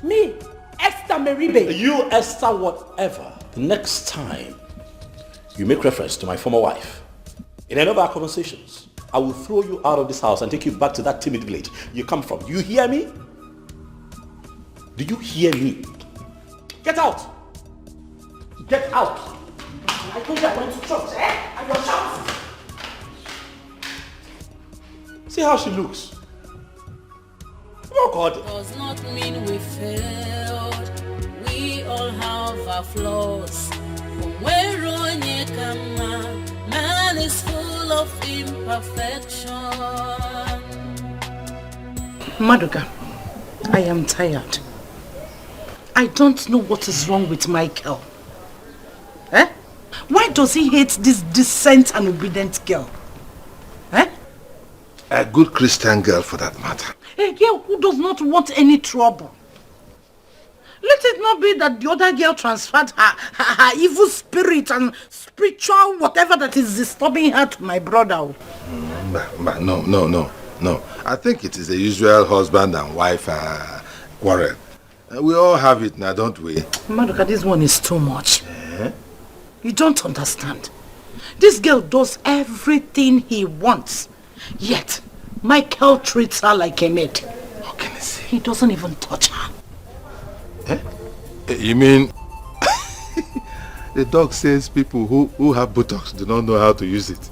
Me, Esther Meribe. You, Esther, whatever. The next time you make reference to my former wife in any of our conversations, I will throw you out of this house and take you back to that timid village you come from. Do you hear me? Do you hear me? Get out! Get out! I told you I went to church, And you're shouting. See how she looks. Oh God. Does not mean we failed. We all have our flaws. Where man is full of imperfection. Maduka, I am tired. I don't know what is wrong with Michael. Why does he hate this decent and obedient girl? A good Christian girl for that matter. A girl who does not want any trouble. Let it not be that the other girl transferred her evil spirit and spiritual whatever that is disturbing her to my brother. No. I think it is the usual husband and wife quarrel. We all have it now, don't we? Maduka, this one is too much. You don't understand. This girl does everything he wants. Yet, Michael treats her like a maid. How can I say? He doesn't even touch her. You mean the dog says people who have buttocks do not know how to use it?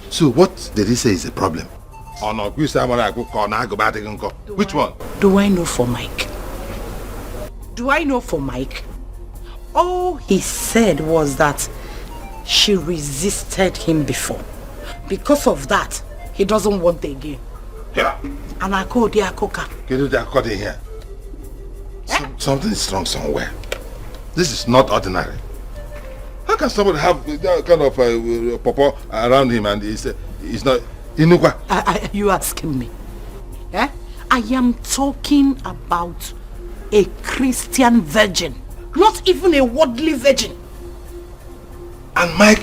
So what did he say is a problem? Which one? Do I know for Mike? All he said was that she resisted him before. Because of that, he doesn't want again. Yeah. And I called the Akoka. Can you do that here? Something is wrong somewhere. This is not ordinary. How can somebody have that kind of pawpaw around him and he's not Inukwa? You asking me? I am talking about a Christian virgin, not even a worldly virgin. And Mike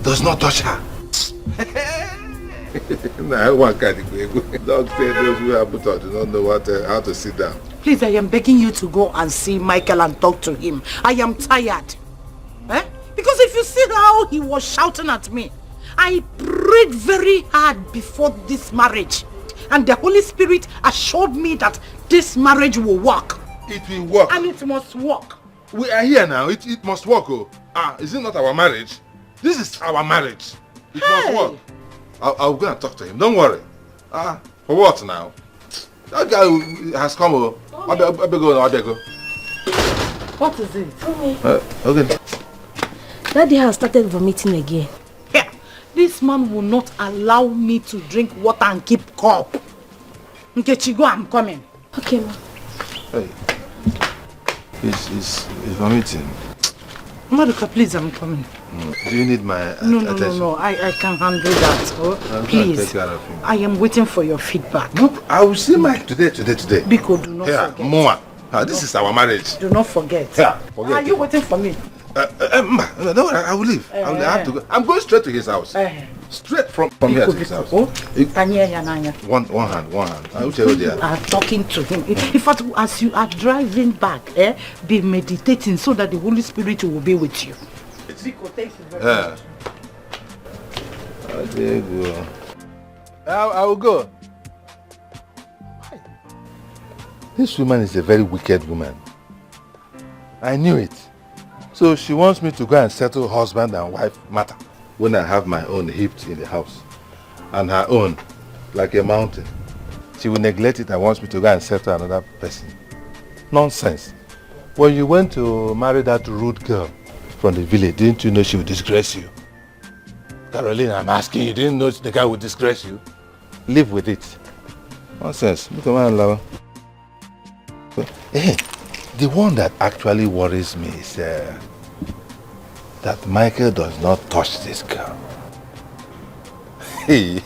does not touch her. Dog said those who have put out do not know how to sit down. Please, I am begging you to go and see Michael and talk to him. I am tired. Because if you see how he was shouting at me, I prayed very hard before this marriage. And the Holy Spirit assured me that this marriage will work. It will work. And it must work. We are here now. It must work. Is it not our marriage? This is our marriage. It must work. I'll go and talk to him. Don't worry. For what now? That guy has come. I better go. What is it? Okay. Daddy has started vomiting again. Yeah. This man will not allow me to drink water and keep cup. Nkechi, go, I'm coming. Okay, ma. Hey. He's vomiting. Maduka, please, I'm coming. Do you need my attention? No. I can handle that. Please. Take care of him. I am waiting for your feedback. I will see Mike today. Biko, do not forget. More. This is our marriage. Do not forget. Forget. Are you waiting for me? No, I will leave. I have to go. I'm going straight to his house. Straight from here to his house. One hand. I will tell you You are talking to him. In fact, as you are driving back, be meditating so that the Holy Spirit will be with you. Zico, thank you very much. There you go. I will go. This woman is a very wicked woman. I knew it. So she wants me to go and settle husband and wife matter when I have my own heaped in the house. And her own, like a mountain. She will neglect it and wants me to go and settle another person. Nonsense. When you went to marry that rude girl from the village, didn't you know she would disgrace you? Caroline, I'm asking you, didn't know the guy would disgrace you? Live with it. Nonsense. Look at my love. The one that actually worries me is that Michael does not touch this girl. Hey,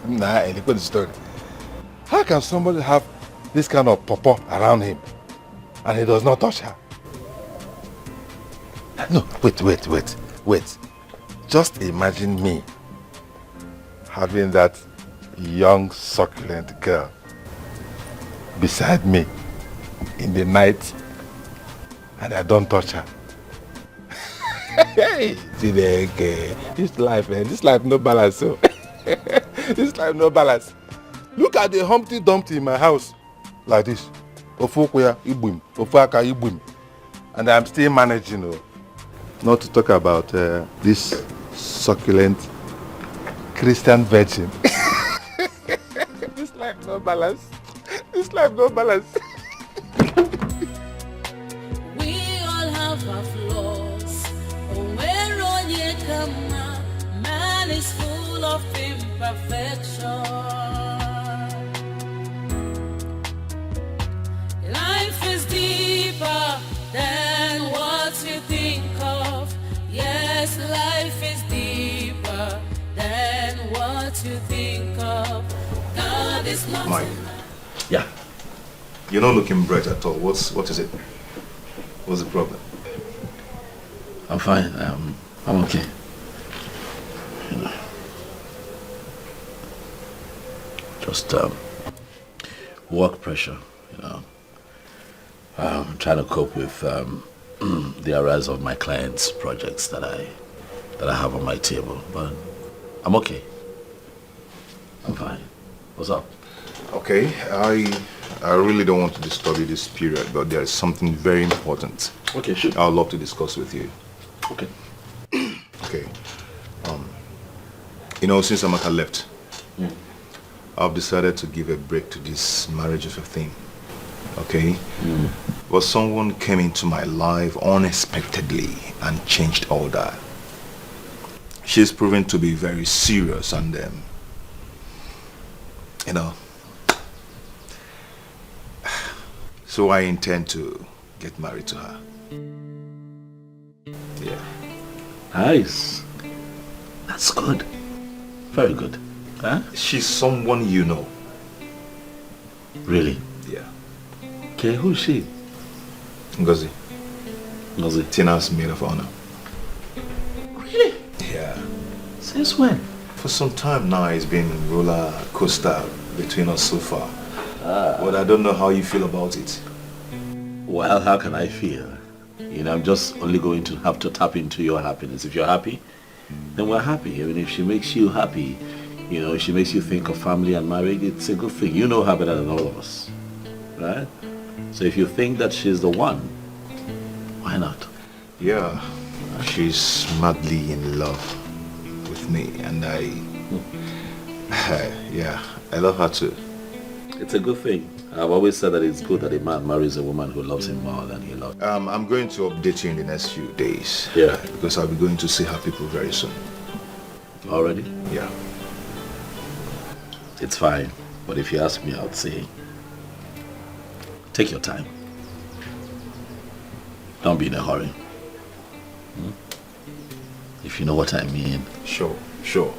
nah, look at the story. How can somebody have this kind of pawpaw around him and he does not touch her? No, wait. Just imagine me having that young, succulent girl beside me in the night and I don't touch her. Hey, this life, man, this life no balance. So. This life no balance. Look at the Humpty Dumpty in my house. Like this. And I'm still managing. Not to talk about this succulent Christian virgin. This life no balance. This life no balance. We all have our flaws. Oh, where on you come, man is full of imperfection. Life is deeper than what you think of. Yes, life is deeper than what you think of. God is not. Mike. Yeah. You're not looking bright at all. What is it? What's the problem? I'm fine. I'm okay. You know. Just work pressure, you know. I'm trying to cope with the arise of my clients' projects that I have on my table, but I'm okay. I'm fine. What's up? Okay, I really don't want to disturb you this period, but there is something very important. Okay, sure. I'd love to discuss with you. Okay. Okay. You know, since Amaka left, I've decided to give a break to this marriage of a thing. Okay? But someone came into my life unexpectedly and changed all that. She's proven to be very serious and you know, so I intend to get married to her. Yeah. Nice. That's good. Very good. Huh? She's someone you know. Really? Yeah. Okay, who's she? Ngozi. Ngozi. Tina's maid of honor. Really? Yeah. Since when? For some time now, it's been roller coaster between us so far. But I don't know how you feel about it. Well, how can I feel? You know, I'm just only going to have to tap into your happiness. If you're happy, then we're happy. I mean, if she makes you happy, you know, she makes you think of family and marriage, it's a good thing. You know her better than all of us, right? So if you think that she's the one, why not? Yeah, she's madly in love with me, and yeah, I love her too. It's a good thing. I've always said that it's good that a man marries a woman who loves him more than he loves. I'm going to update you in the next few days. Yeah. Because I'll be going to see her people very soon. Already? Yeah. It's fine. But if you ask me, I would say, take your time. Don't be in a hurry. If you know what I mean. Sure. Sure.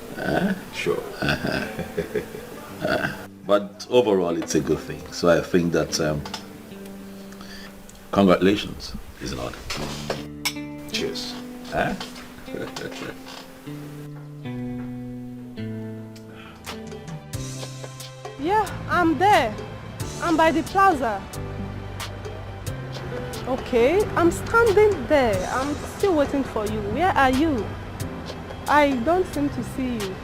But overall, it's a good thing. So I think that congratulations is not. Cheers. Yeah, I'm there. I'm by the plaza. Okay, I'm standing there. I'm still waiting for you. Where are you? I don't seem to see you.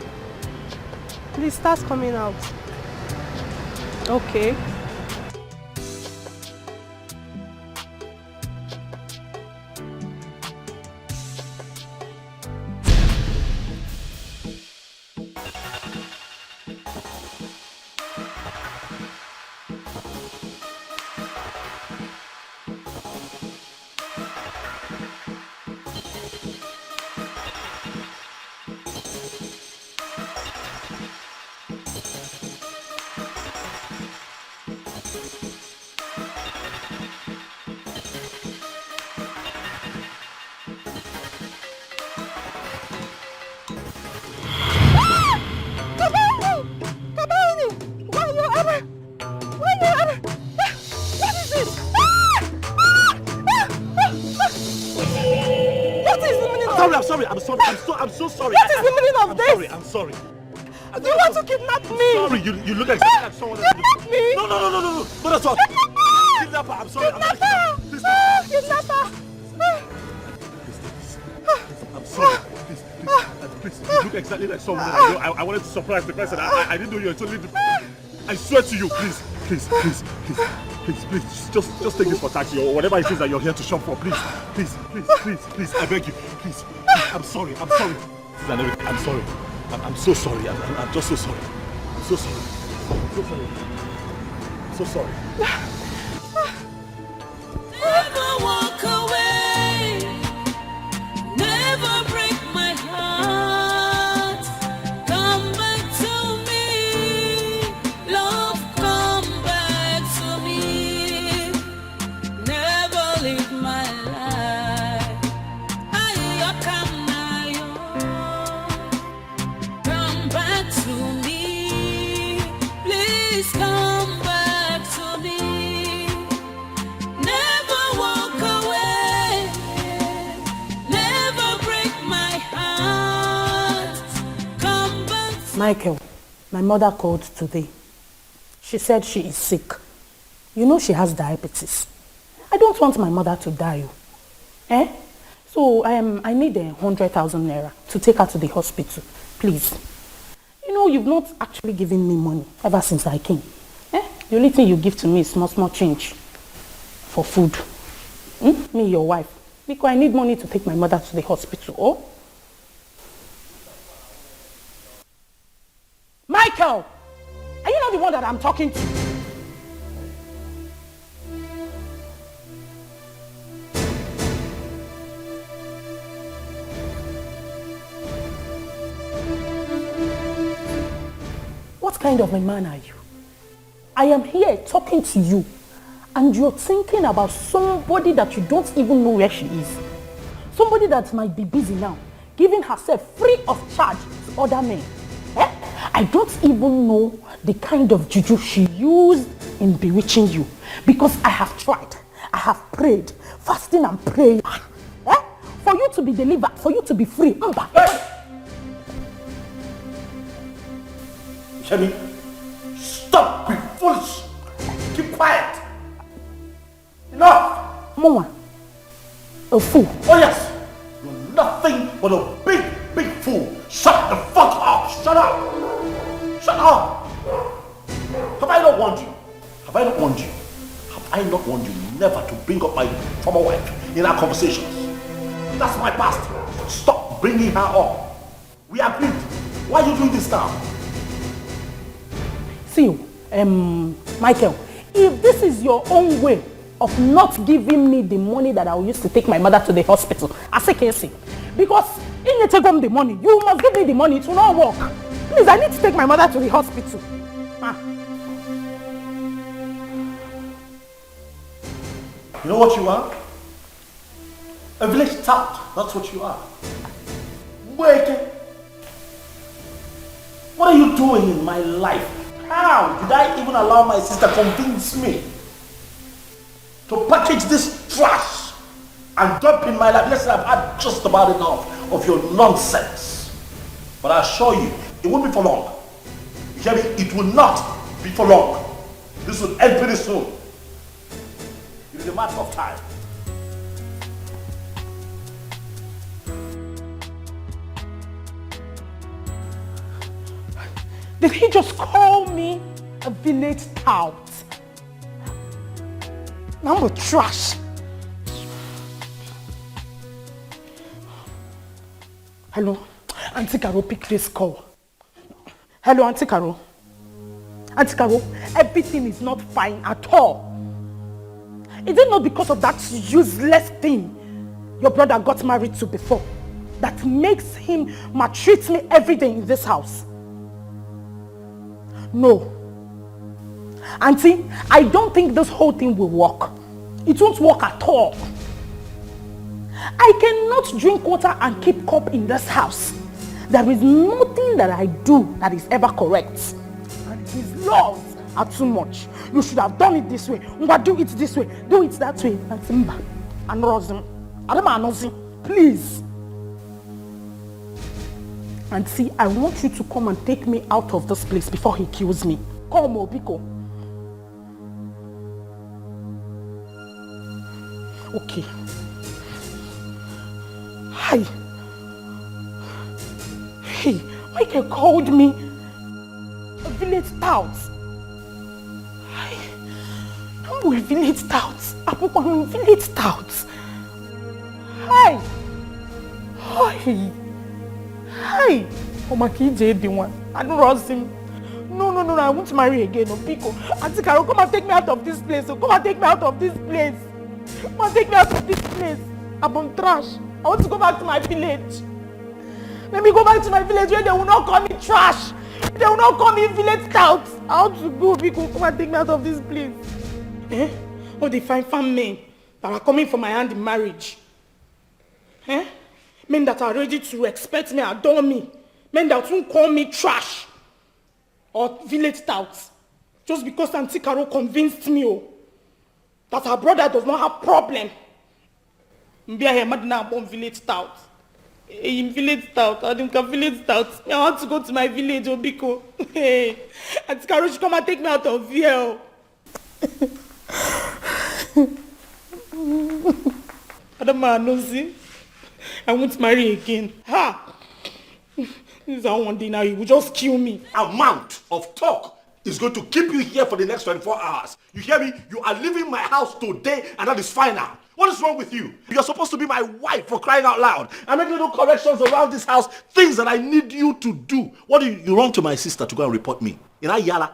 Please start coming out. Okay. I'm so sorry. What is the meaning of this? I'm sorry. Do you want to kidnap me? Sorry, you look exactly like someone else. Kidnap me? No. But that's what. Kidnapper, I'm sorry. Kidnapper! Kidnapper! I'm sorry. Please, you look exactly like someone else. I wanted to surprise the person. I didn't know you were totally different. I swear to you, please, just take this for taxi or whatever it is that you're here to shop for. Please, I beg you, please. I'm sorry. I'm sorry. I'm so sorry. I'm just so sorry. I'm so sorry. I'm so sorry. Never walk away. Never break my heart. Come back to me. Love, come back to me. Never leave my life. Come back to me. Please come back to me. Never walk away. Never break my heart. Come back. Michael, my mother called today. She said she is sick. You know she has diabetes. I don't want my mother to die. So I need 100,000 naira to take her to the hospital. Please. You know, you've not actually given me money ever since I came. The only thing you give to me is small change for food. Me, your wife. Because I need money to take my mother to the hospital. Oh? Michael! Are you not the one that I'm talking to? What kind of a man are you? I am here talking to you and you're thinking about somebody that you don't even know where she is. Somebody that might be busy now, giving herself free of charge to other men. I don't even know the kind of juju she used in bewitching you, because I have tried, I have prayed, fasting and praying, for you to be delivered, for you to be free. Shemi, stop being foolish. Keep quiet. Enough. Mama, a fool. Oh yes, you're nothing but a big fool. Shut the fuck up. Shut up. Shut up. Have I not warned you? Have I not warned you? Have I not warned you never to bring up my former wife in our conversations? That's my past. Stop bringing her up. We agreed. Why are you doing this now? See, Michael, if this is your own way of not giving me the money that I will use to take my mother to the hospital, I say Casey, because if you take home the money, you must give me the money to not work. Please, I need to take my mother to the hospital. You know what you are? A village tout. That's what you are. Wait. What are you doing in my life? How did I even allow my sister convince me to package this trash and dump in my life? Listen, I've had just about enough of your nonsense. But I assure you, it won't be for long. You hear me? It will not before long. This will end very soon. It is a matter of time. Did he just call me a village tout? I'm a trash. Hello, Auntie Caro, pick this call. Hello, Auntie Caro. Auntie Caro, everything is not fine at all. Is it not because of that useless thing your brother got married to before that makes him maltreat me every day in this house? No. Auntie, I don't think this whole thing will work. It won't work at all. I cannot drink water and keep cup in this house. There is nothing that I do that is ever correct. And his laws are too much. You should have done it this way. Do it this way. Do it that way. And Simba. And Rosin. Adama, please. And see, I want you to come and take me out of this place before he kills me. Come, Obiko. Okay. Hi. Hey, Michael called me a village tout. Hi. I'm a village tout. I'm a village tout. Hi. Hi. Hi! Oh my kid, the one. I don't trust him. No, I won't marry again. No, Pico. Auntie Carol, come and take me out of this place. Come and take me out of this place. Come and take me out of this place. I'm on trash. I want to go back to my village. Let me go back to my village where they will not call me trash. They will not call me village tout. I want to go, Pico. Come and take me out of this place. Eh? Oh, they find men that are coming for my hand in marriage. Eh? Men that are ready to respect me, adore me. Men that won't call me trash or village touts. Just because Auntie Caro convinced me that her brother does not have problem. I'm village tout. In village tout, I don't have village tout. I want to go to my village, Obiko. Hey, Auntie Caro should come and take me out of here. Adama, no see. I won't marry again. Ha! This is how one day now you will just kill me. Amount of talk is going to keep you here for the next 24 hours. You hear me? You are leaving my house today and that is final. What is wrong with you? You're supposed to be my wife, for crying out loud. I'm making little corrections around this house, things that I need you to do. What do you run to my sister to go and report me? In Ayala?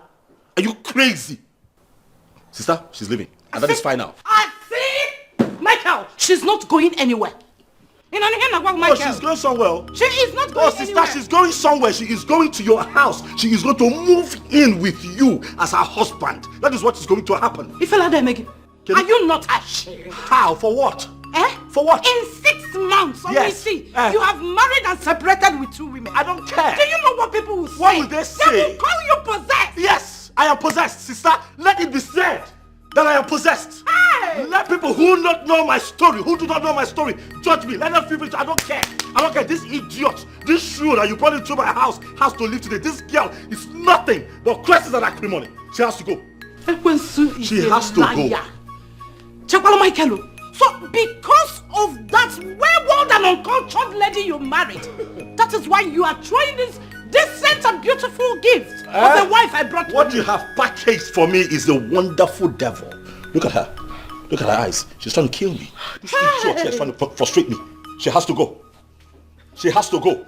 Are you crazy? Sister, she's leaving. And that is final. I see! Michael, she's not going anywhere. Oh, she's going somewhere. She is not going sister, anywhere. She's going somewhere. She is going to your house. She is going to move in with you as her husband. That is what is going to happen. Are you not ashamed? How? For what? Eh? For what? In 6 months, yes. You have married and separated with 2 women. I don't care. Do you know what people will say? What will they say? They will call you possessed. Yes, I am possessed, sister. Let it be said that I am possessed. Hey! Let people who do not know my story, judge me. Let them feel it. I don't care. I don't care. This idiot, this shrew that you brought into my house has to leave today. This girl is nothing but curses and acrimony. She has to go. She has to go. So because of that wayward and uncultured lady you married, that is why you are throwing this decent and beautiful gift of a wife I brought What you have packaged for me is a wonderful devil. Look at her. Look at her eyes. She's trying to kill me. This idiot here is trying to frustrate me. She has to go. She has to go.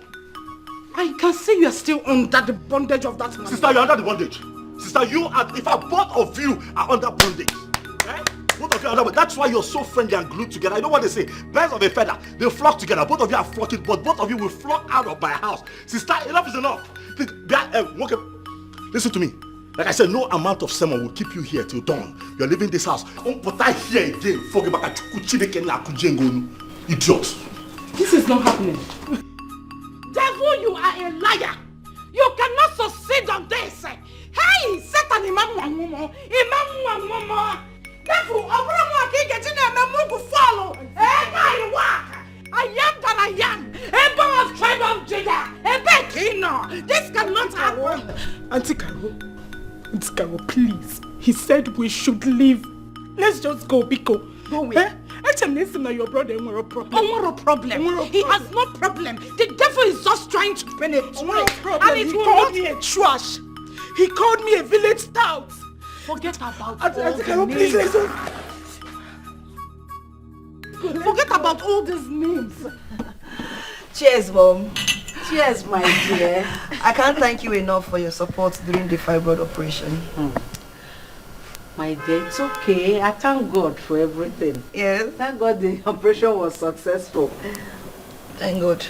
I can see you are still under the bondage of that man. Sister, you're under the bondage. Sister, you are, in fact, both of you are under bondage. Eh? Both of you are under bondage. That's why you're so friendly and glued together. I know what they say. Birds of a feather, they flock together. Both of you are flocking, but both of you will flock out of my house. Sister, enough is enough. Listen to me. Like I said, no amount of sermon will keep you here till dawn. You're leaving this house. But I here again. Idiot. This is not happening. Devil, you are a liar. You cannot succeed on this. Hey, Satan, Imam Mama. Devil, follow. I am that I am. A born of tribe of Judah. A Bekino. This cannot happen. Auntie Caro, this girl, please. He said we should leave. Let's just go, Biko. Go away. Your brother a problem. What a problem. He has no problem. The devil is just trying to penetrate. And it He will called not... me a trash. He called me a village stout. Forget about all Carol, the please, names. Forget about all these names. Cheers, Mom. Cheers, my dear. I can't thank you enough for your support during the fibroid operation. My dear, it's okay. I thank God for everything. Yes. Thank God the operation was successful. Thank God.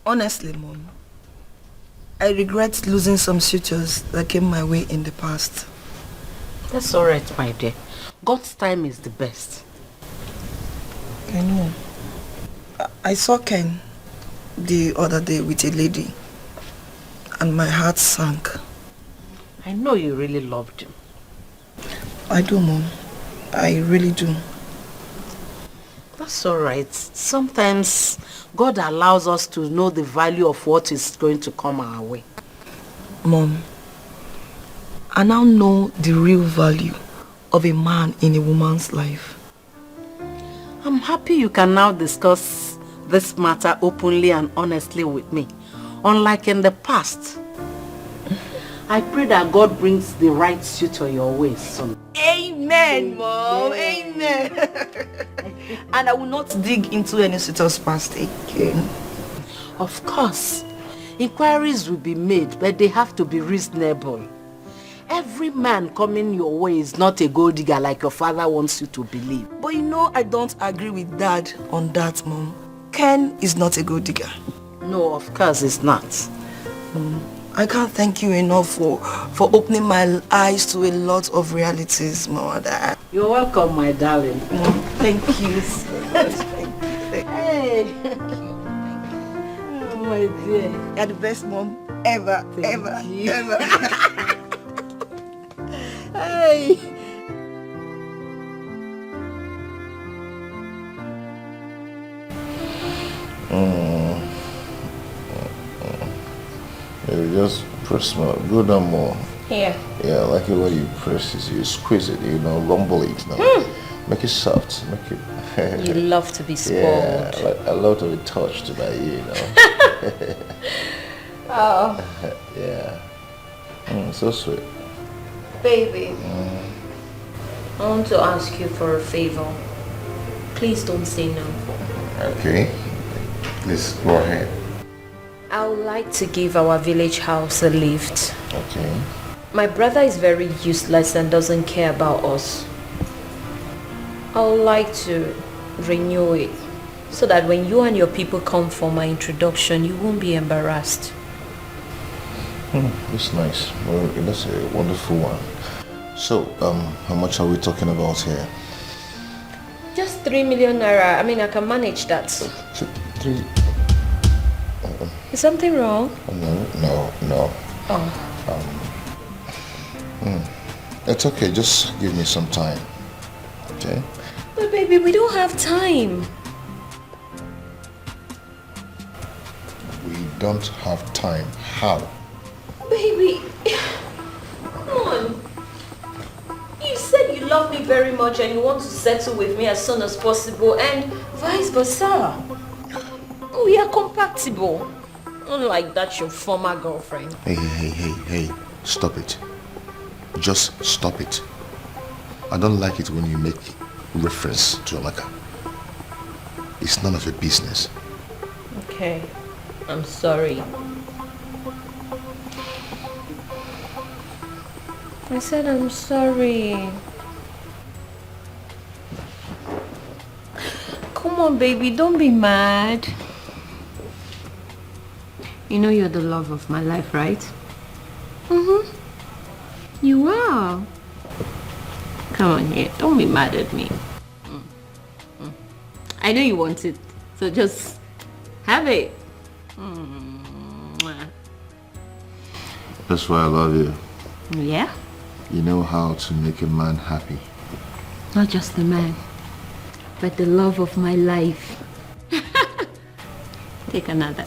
Honestly, Mom, I regret losing some suitors that came my way in the past. That's alright, my dear. God's time is the best. I know. I saw Ken the other day with a lady and my heart sank. I know you really loved him. I do, Mom. I really do. That's alright. Sometimes God allows us to know the value of what is going to come our way. Mom, I now know the real value of a man in a woman's life. I'm happy you can now discuss this matter openly and honestly with me, unlike in the past. I pray that God brings the right suitor your way soon. Amen, Mom. Amen. And I will not dig into any suitor's past again. Of course, inquiries will be made, but they have to be reasonable. Every man coming your way is not a gold digger like your father wants you to believe. But you know I don't agree with Dad on that, Mom. Ken is not a gold digger. No, of course it's not. I can't thank you enough for opening my eyes to a lot of realities, Mother. You're welcome, my darling. Mom, thank you so much. Hey. Oh, my dear. You're the best mom ever, ever. Hey. You just press more, go down more. Here. Yeah, I like it when you press it, you squeeze it, rumble it, Make it soft, make it. You love to be spoiled. Yeah, I love to be touched by you, Oh. Yeah. So sweet. Baby, I want to ask you for a favor. Please don't say no. Okay. Please go ahead. I would like to give our village house a lift. Okay. My brother is very useless and doesn't care about us. I would like to renew it so that when you and your people come for my introduction, you won't be embarrassed. That's nice. Well, that's a wonderful one. So, how much are we talking about here? Just 3 million naira. I mean, I can manage that. 3. Is something wrong? No. Oh. It's okay. Just give me some time. Okay? But baby, we don't have time. We don't have time. How? Baby, come on. You said you love me very much and you want to settle with me as soon as possible, and vice versa. We are compatible. Unlike that your former girlfriend. Hey. Stop it. Just stop it. I don't like it when you make reference to Amaka. It's none of your business. Okay. I'm sorry. I said I'm sorry. Come on, baby, don't be mad. You know you're the love of my life, right? You are. Come on here, don't be mad at me. I know you want it, so just have it. That's why I love you. Yeah? You know how to make a man happy. Not just the man, but the love of my life. Take another.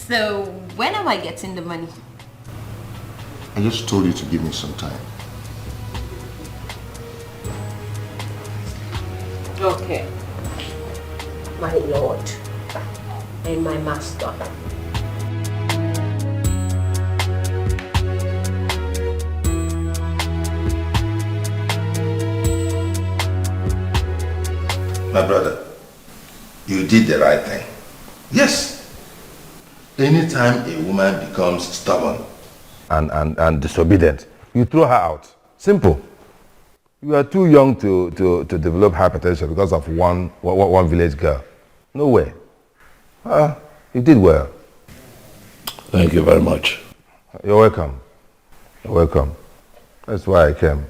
So, when am I getting the money? I just told you to give me some time. Okay. My lord and my master. My brother, you did the right thing. Yes. Anytime a woman becomes stubborn and disobedient, you throw her out. Simple. You are too young to develop hypertension because of one village girl. No way. You did well. Thank you very much. You're welcome. You're welcome. That's why I came.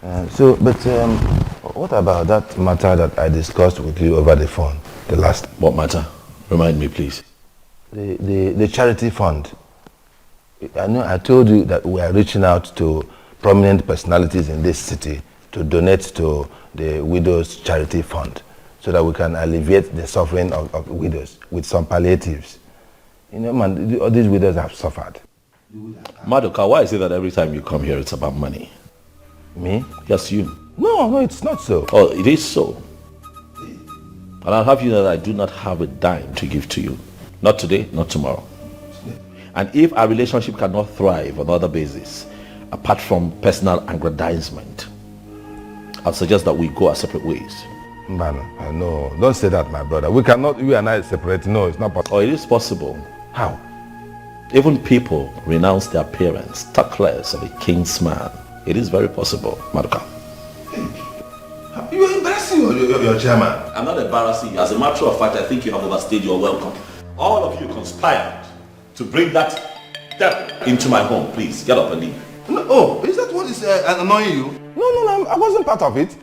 What about that matter that I discussed with you over the phone, the last? What matter? Remind me, please. The charity fund. I know I told you that we are reaching out to prominent personalities in this city to donate to the widows charity fund so that we can alleviate the suffering of widows with some palliatives. You know, man, all these widows have suffered. Madoka, why is it that every time you come here it's about money? Me? Yes, you. No, it's not so. Oh, it is so. And I'll have you know that I do not have a dime to give to you. Not today, not tomorrow. And if our relationship cannot thrive on other basis, apart from personal aggrandizement, I'll suggest that we go our separate ways. Man, no, don't say that, my brother. We cannot, you and I separate. No, it's not possible. Oh, it is possible. How? Even people renounce their parents, talk less of a king's man. It is very possible, Madoka. You are embarrassing your chairman. I'm not embarrassing you. As a matter of fact, I think you have overstayed your welcome. All of you conspired to bring that devil into my home. Please, get up and leave. No, is that what is annoying you? No, I wasn't part of it.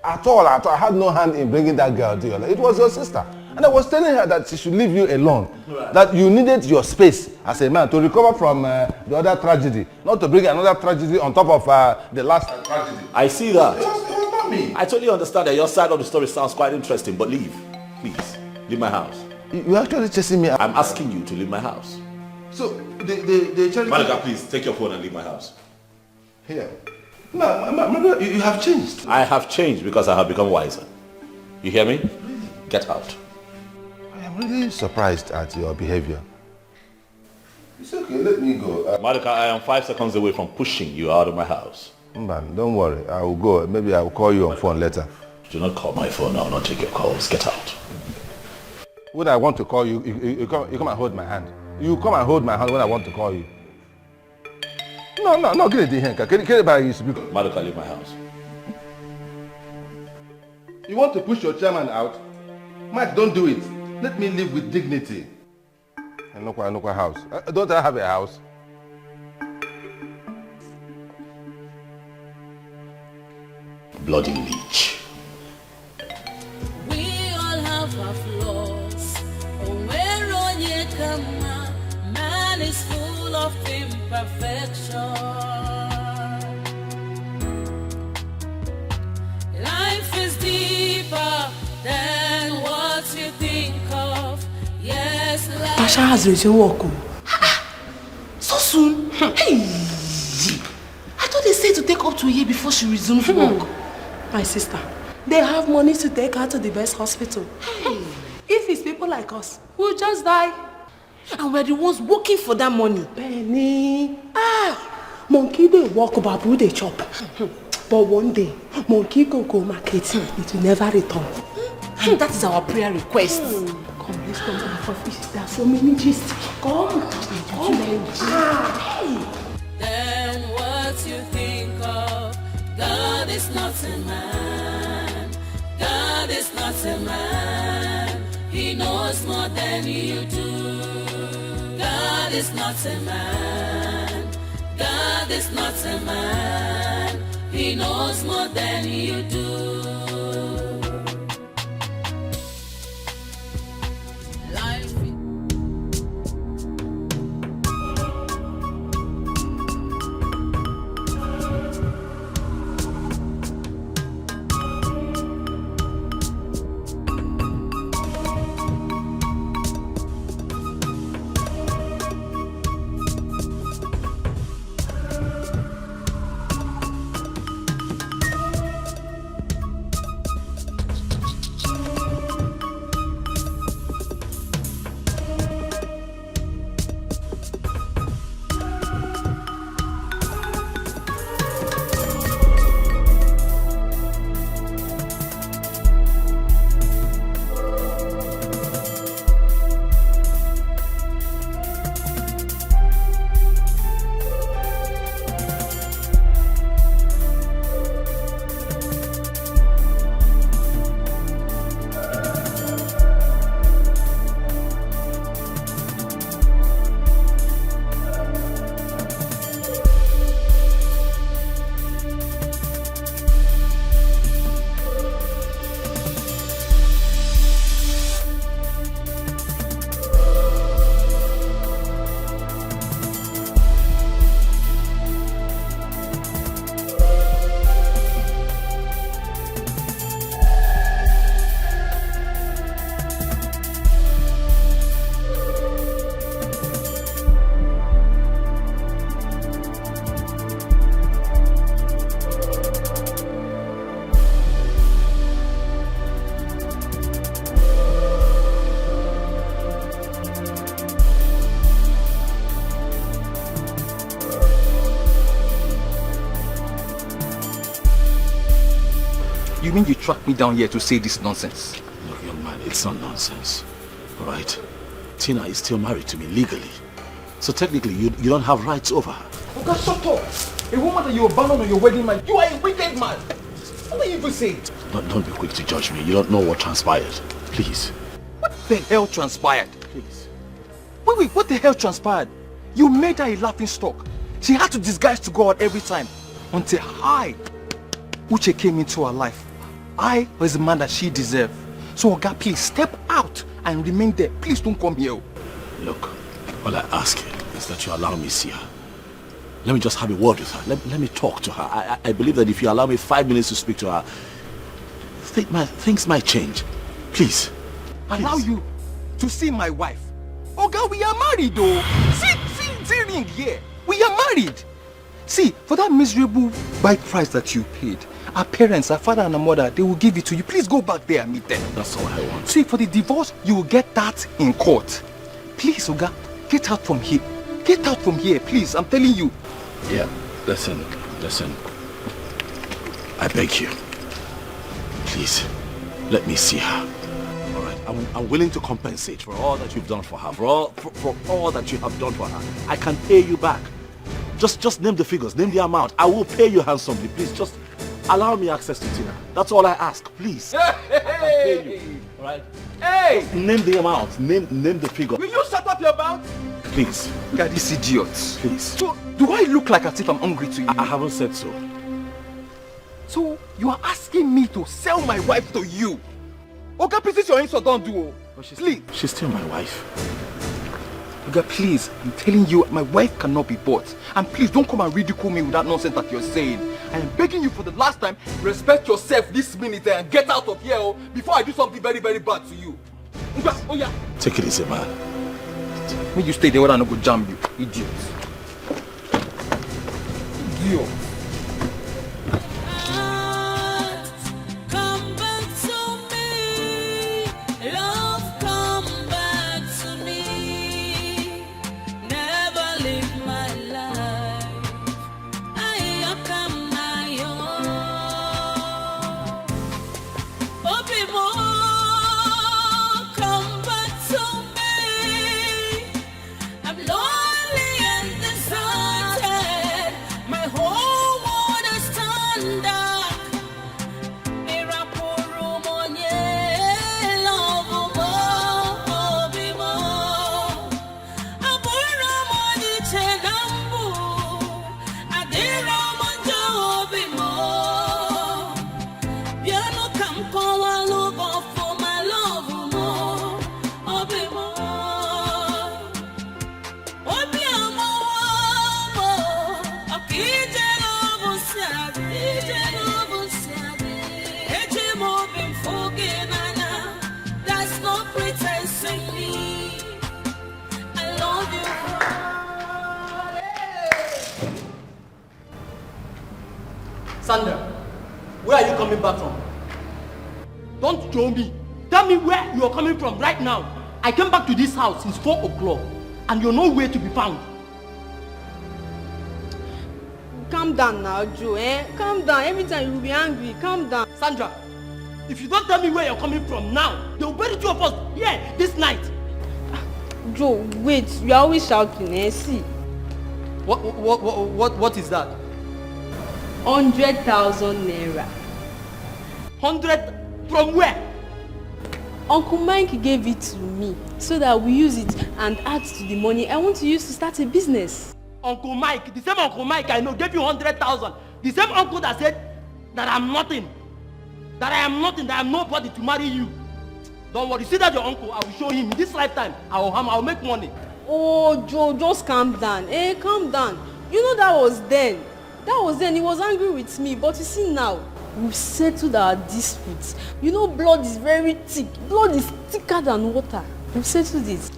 At all. I had no hand in bringing that girl to your life. It was your sister. And I was telling her that she should leave you alone. Right. That you needed your space as a man to recover from the other tragedy. Not to bring another tragedy on top of the last tragedy. I see that. It was not me. I totally understand that your side of the story sounds quite interesting, but leave. Please, leave my house. You're actually chasing me. I'm asking you to leave my house. So, the charity... Malika, please, take your phone and leave my house. Here. No, you have changed. I have changed because I have become wiser. You hear me? Get out. I am really surprised at your behavior. It's okay, let me go. Malika, I am 5 seconds away from pushing you out of my house. Man, don't worry. I will go. Maybe I will call you on phone later. Do not call my phone. I will not take your calls. Get out. When I want to call you, you come and hold my hand. You come and hold my hand when I want to call you. No, get it here. Get it by you. Madoka, leave my house. You want to push your chairman out? Mike, don't do it. Let me live with dignity. And no house. Don't I have a house? Bloody leech. We all have our flaws. Man is full of imperfection. Life is deeper than what you think of. Yes, life. Tasha has resumed work. So soon? Hey! I thought they said to take up to a year before she resumes work. My sister, they have money to take her to the best hospital. Hey. If it's people like us, we'll just die. And we're the ones working for that money. Penny. Monkey they walk about who they chop. But one day, monkey go market. It will never return. That is our prayer request. Come, let's come to the fish. There are so many gists. Come. Then what you think of? God is not a man. God is not a man. He knows more than you do. God is not a man. God is not a man. He knows more than you do. Life. You mean you tracked me down here to say this nonsense? Look, young man, it's not nonsense. All right? Tina is still married to me legally. So technically, you don't have rights over her. Okay, shut up. A woman that you abandoned on your wedding night. You are a wicked man. What are you even saying? Don't be quick to judge me. You don't know what transpired. Please. What the hell transpired? Please. Wait, what the hell transpired? You made her a laughing stock. She had to disguise to go out every time. Until I, Uche, came into her life. I was the man that she deserved. So, Oga, please step out and remain there. Please don't come here. Look, all I ask is that you allow me see her. Let me just have a word with her. Let me talk to her. I believe that if you allow me 5 minutes to speak to her, things might change. Please. Allow you to see my wife? Oga, we are married though. See ring here. We are married. See, for that miserable bride price that you paid, our parents, our father and our mother, they will give it to you. Please go back there and meet them. That's all I want. See, for the divorce, you will get that in court. Please, Oga, get out from here. Get out from here, please. I'm telling you. Yeah, listen. I beg you. Please, let me see her. All right, I'm willing to compensate for all that you've done for her, for all that you have done for her. I can pay you back. Just name the figures, name the amount. I will pay you handsomely. Please, just allow me access to Tina. That's all I ask, please. I can pay you. All right? Hey! Name the amount. Name the figure. Will you shut up your mouth? Please. Look at these idiots. Please. So, do I look like as if I'm hungry to you? I haven't said so. So, you are asking me to sell my wife to you? Okay, please, this is your insult, don't do. Please. She's still my wife. Okay, please, I'm telling you, my wife cannot be bought. And please, don't come and ridicule me with that nonsense that you're saying. I am begging you for the last time, respect yourself this minute and get out of here before I do something very, very bad to you. Oh, yeah. Take it easy, man. May you stay there where I don't go jam you, idiot. Idiot. Come back to me, love, come back to me. Never leave my life. I come now. Open more, come back to me. I'm lonely and deserted. My whole world is turned dark. Miracle room on ye, love more, be more. Abura money chenambu, adira monjo be more. Piano come call a love for my love more, be more. Obi amo, akije love siade. Eje mo been forgiven. That's no pretense in me. I love you. Sandra, where are you coming back from? Don't show me. Tell me where you are coming from right now. I came back to this house since 4 o'clock and you're nowhere to be found. Calm down now, Joe, Calm down. Every time you will be angry. Calm down. Sandra, if you don't tell me where you're coming from now, they'll bury 2 of us here this night. Joe, wait. You are always shouting, See. What is that? 100,000 naira. 100 from where? Uncle Mike gave it to me so that we use it and add to the money I want to use to start a business. Uncle Mike, the same Uncle Mike I know gave you 100,000. The same uncle that said that I'm nothing. That I am nothing, that I am nobody to marry you. Don't worry, see that your uncle, I will show him in this lifetime. I will make money. Oh, Joe, just calm down. Calm down. You know that was then. He was angry with me. But you see now, we've settled our disputes. You know blood is very thick. Blood is thicker than water. We've settled it.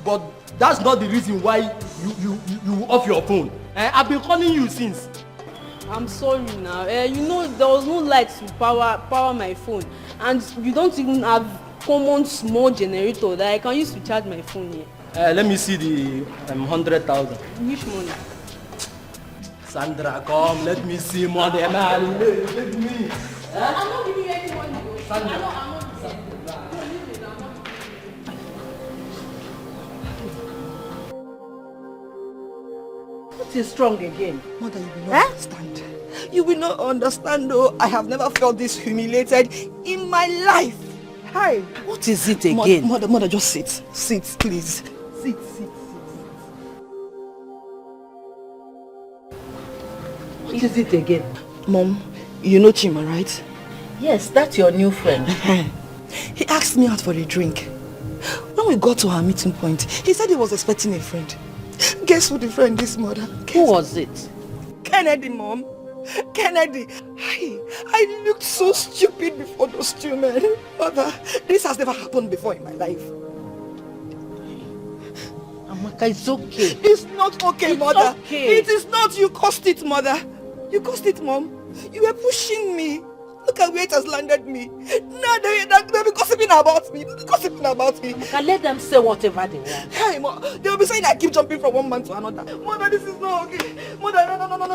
But that's not the reason why you off your phone. I've been calling you since. I'm sorry now. You know there was no light to power my phone. And you don't even have common small generator that I can use to charge my phone here. Let me see the 100,000. Which money? Sandra, come, let me see money. Let me. I'm not giving you any money. Sandra. I'm not What is wrong again? Mother, you will not understand. You will not understand, though. I have never felt this humiliated in my life. Hi. What is it again? Mother, just sit. Sit, please. Sit. What is it again? Mom, you know Chima, right? Yes, that's your new friend. He asked me out for a drink. When we got to our meeting point, he said he was expecting a friend. Guess who the friend is, Mother? Who was it? Kennedy, Mom. Kennedy. I looked so stupid before those two men. Mother, this has never happened before in my life. Amaka, it's okay. It's not okay, It's Mother. okay. It is not. You caused it, Mother. You caused it, Mom. You were pushing me. Look at where it has landed me. Now they'll be gossiping about me. Amaka, let them say whatever they want. Hey, Mom, they'll be saying I keep jumping from one man to another. Mother, this is not okay. Mother, no. Mother,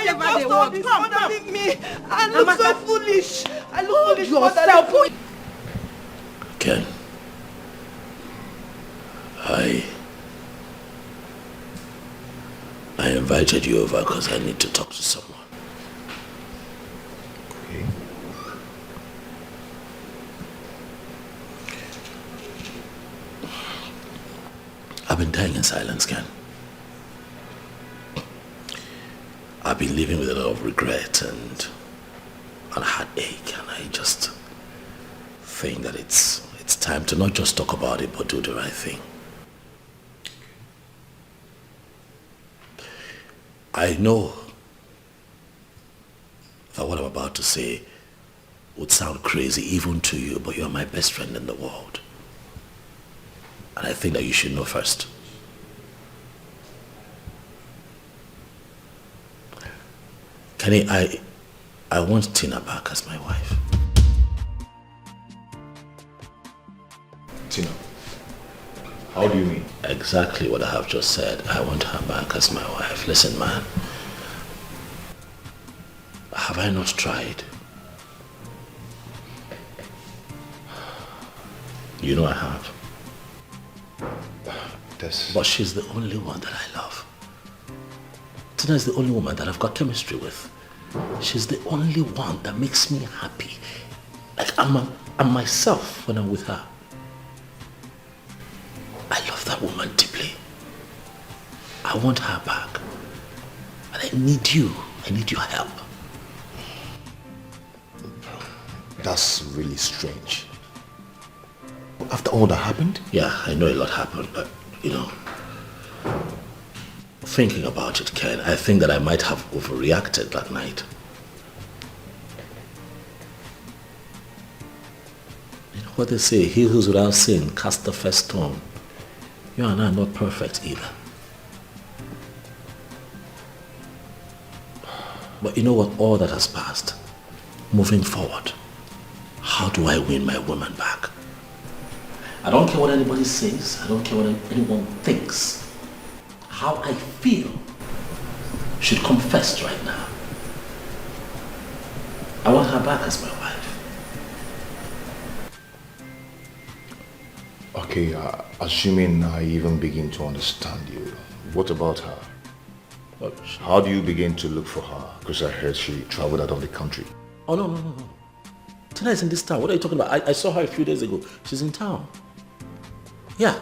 you caused all this. Mother, leave me. I look so foolish. I look foolish, Mother. Ken, I invited you over because I need to talk to someone. Okay. I've been dying in silence, Ken. I've been living with a lot of regret and heartache, and I just think that it's time to not just talk about it, but do the right thing. I know that what I'm about to say would sound crazy even to you, but you're my best friend in the world. And I think that you should know first. Kenny, I want Tina back as my wife. Tina? How do you mean? Exactly what I have just said. I want her back as my wife. Listen, man. Have I not tried? You know I have. But she's the only one that I love. Tina is the only woman that I've got chemistry with. She's the only one that makes me happy. Like I'm myself when I'm with her. I love that woman deeply. I want her back. And I need you. I need your help. That's really strange. After all that happened? Yeah, I know a lot happened, but, you know, thinking about it, Ken, I think that I might have overreacted that night. You know what they say, he who's without sin cast the first stone. You and I are not perfect either. But you know what, all that has passed, moving forward, how do I win my woman back? I don't care what anybody says, I don't care what anyone thinks. How I feel should come first right now. I want her back as my wife. Okay, assuming I even begin to understand you, what about her? How do you begin to look for her? Because I heard she traveled out of the country. Oh, no. Tina is in this town. What are you talking about? I saw her a few days ago. She's in town. Yeah,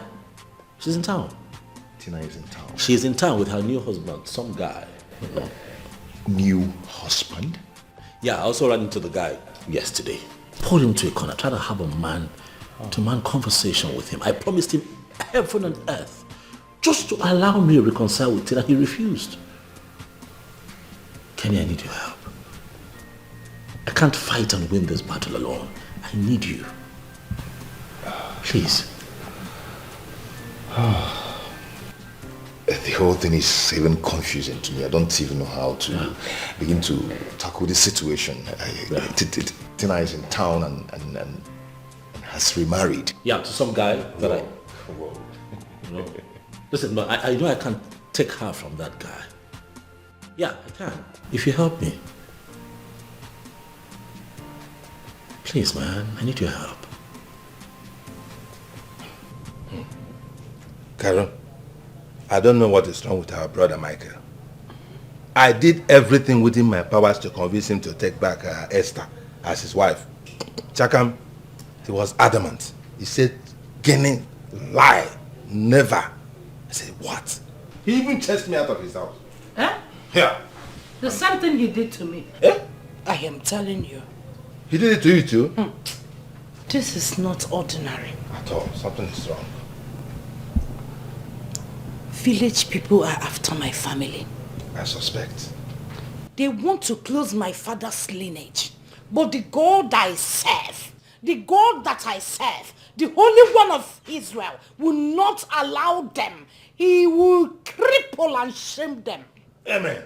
she's in town. Tina is in town. She's in town with her new husband, some guy. New husband? Yeah, I also ran into the guy yesterday. Pulled him to a corner, tried to have a man-to-man conversation with him. I promised him heaven and earth just to allow me to reconcile with Tina. He refused. Kenny, I need your help. I can't fight and win this battle alone. I need you. Please. The whole thing is even confusing to me. I don't even know how to begin to tackle this situation. Tina is in town and has remarried. Yeah, to some guy that I... Whoa. You know? Listen, but I know I can't take her from that guy. Yeah, I can. If you help me. Please, man, I need your help. Carol, I don't know what is wrong with our brother Michael. I did everything within my powers to convince him to take back Esther as his wife. Chakam, he was adamant. He said, Guinea, lie, never. I said, what? He even chased me out of his house. Eh? Yeah. The same thing he did to me. Eh? I am telling you. He did it to you too? This is not ordinary. At all. Something is wrong. Village people are after my family. I suspect. They want to close my father's lineage. But the God I serve, the Holy One of Israel, will not allow them. He will cripple and shame them. Amen.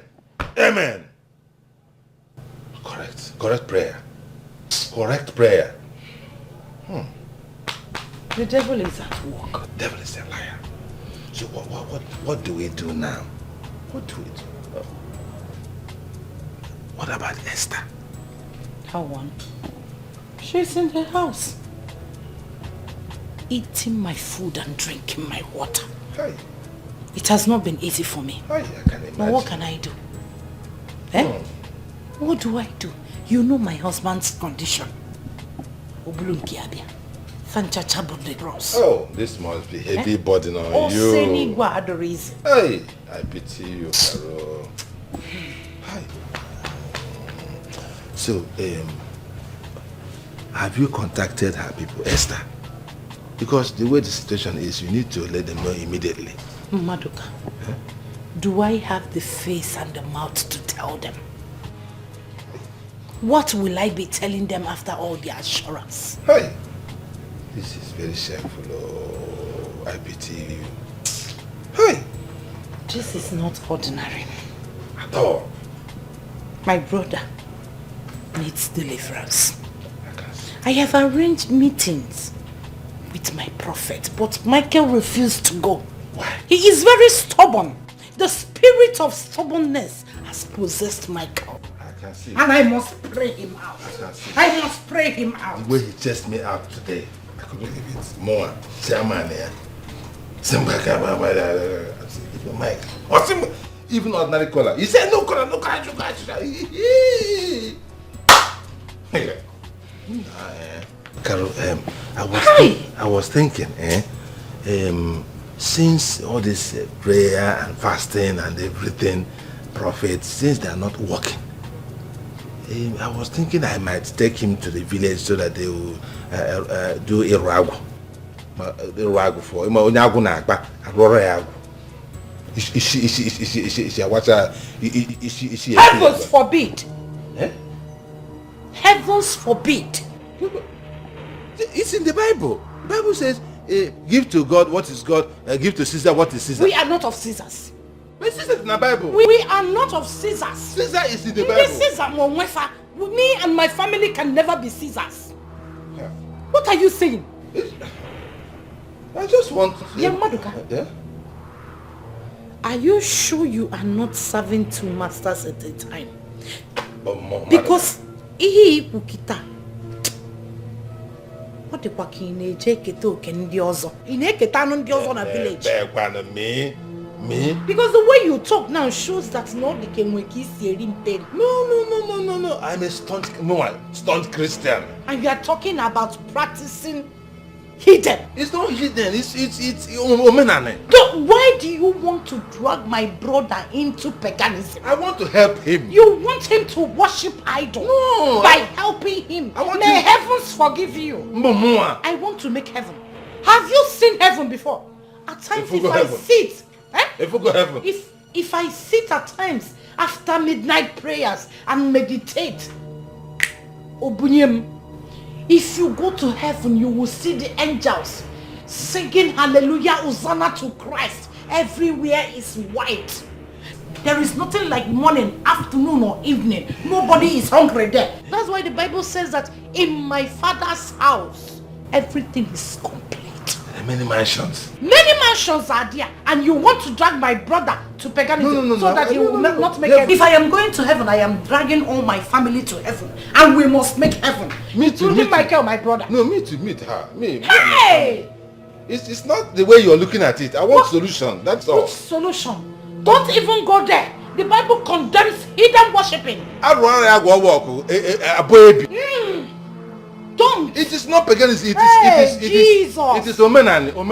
Amen. Correct. Correct prayer. Correct prayer. The devil is at work. The devil is a liar. So what do we do now? What do we do? What about Esther? How one? She's in the house. Eating my food and drinking my water. Hey. It has not been easy for me. Hey, I can imagine. Now what can I do? Eh? What do I do? You know my husband's condition. Oh, this must be heavy burden on you. Hey, I pity you, Carol. Hi. So, have you contacted her people, Esther? Because the way the situation is, you need to let them know immediately. Maduka, do I have the face and the mouth to tell them? What will I be telling them after all the assurance? Hey, this is very shameful. Oh, I pity you. Hey, this is not ordinary. At all. My brother needs deliverance. I have arranged meetings with my prophet, but Michael refused to go. Why? He is very stubborn. The spirit of stubbornness has possessed Michael. I can see. And I must pray him out. I can see. I must pray him out. The way he chased me out today, I couldn't believe it. More. Chairman here. Mike. Even ordinary color. He said no color, no color, no color. Carol, I was thinking, since all this prayer and fasting and everything, prophets, since they are not working, I was thinking I might take him to the village so that they will do a ragu. For him. Heavens forbid! Eh? Heavens forbid! It's in the Bible. The Bible says, give to God what is God, give to Caesar what is Caesar. We are not of Caesars. But Caesar is in the Bible. We are not of Caesars. Caesar is in the Bible. Caesar, me and my family can never be Caesars. Yeah. What are you saying? I just want to say... Yeah, Maduka. Yeah? Are you sure you are not serving two masters at a time? But because ihe ikukita. What the fuck in a jeketo can the other? In a ketano the other on a village. Me? Because the way you talk now shows that not the Kenweki Serim pain. No. I'm a staunch Christian. And you are talking about practicing hidden. It's not hidden. It's omenane. So why do you want to drag my brother into paganism? I want to help him. You want him to worship idol? No. By helping him. May heavens forgive you. Mumua. I want to make heaven. Have you seen heaven before? At times if I sit, if I sit at times after midnight prayers and meditate, Obunyem, if you go to heaven, you will see the angels singing hallelujah, Hosanna to Christ. Everywhere is white. There is nothing like morning, afternoon or evening. Nobody is hungry there. That's why the Bible says that in my Father's house, everything is complete. many mansions. Many mansions are there, and you want to drag my brother to paganism so that he will not make heaven. If I am going to heaven, I am dragging all my family to heaven, and we must make heaven. Me too. Including Michael, my brother. No, me too. Meet her. Me. Hey! It's not the way you're looking at it. I want solution. That's all. Which solution? Don't even go there. The Bible condemns hidden worshipping. Don't. It is not paganism. Jesus. It is omenani. What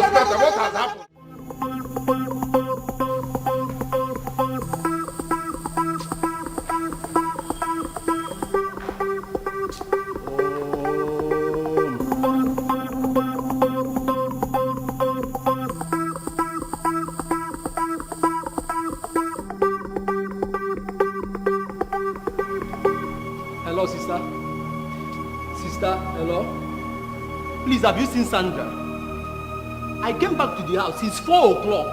has happened? Hello, sister. Sister, hello. Please, have you seen Sandra? I came back to the house. It's 4 o'clock.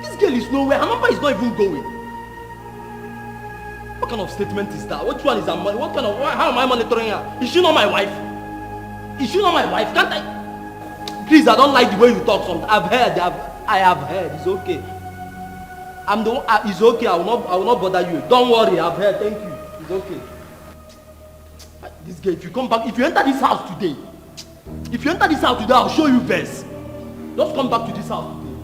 This girl is nowhere. Her number is not even going. What kind of statement is that? Which one is her money? How am I monitoring her? Is she not my wife? Is she not my wife? Can't I? Please, I don't like the way you talk sometimes. I have heard. It's okay. It's okay. I will not bother you. Don't worry. I've heard. Thank you. It's okay. This girl, if you come back, if you enter this house today, I'll show you best. Just come back to this house today.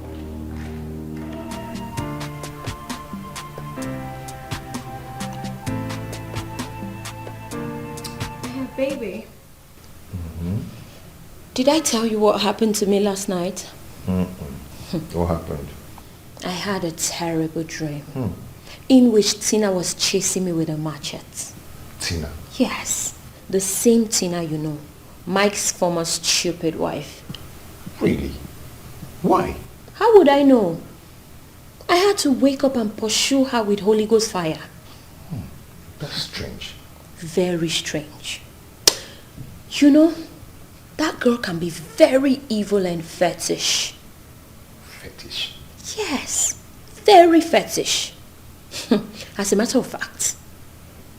Baby. Did I tell you what happened to me last night? What happened? I had a terrible dream in which Tina was chasing me with a machete. Tina? Yes, the same Tina you know, Mike's former stupid wife. Really? Why? How would I know? I had to wake up and pursue her with Holy Ghost fire. That's strange. Very strange. You know, that girl can be very evil and fetish. Fetish? Yes, very fetish. As a matter of fact,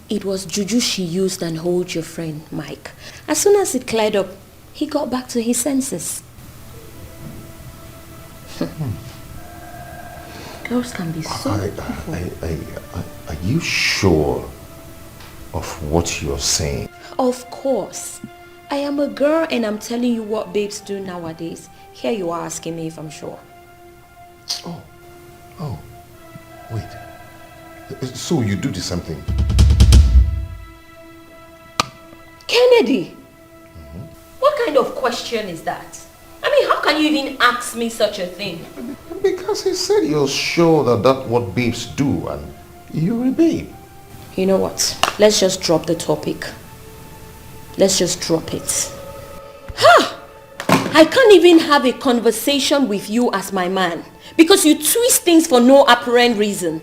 it was juju she used and hold your friend Mike. As soon as it cleared up, he got back to his senses. Girls can be so evil. Are you sure of what you're saying? Of course. I am a girl and I'm telling you what babes do nowadays. Here you are asking me if I'm sure. Oh, wait. So you do the same thing? Kennedy! What kind of question is that? I mean, how can you even ask me such a thing? Because he said you're sure that that's what babes do and you're a babe. You know what? Let's just drop the topic. Let's just drop it. Ha! I can't even have a conversation with you as my man because you twist things for no apparent reason.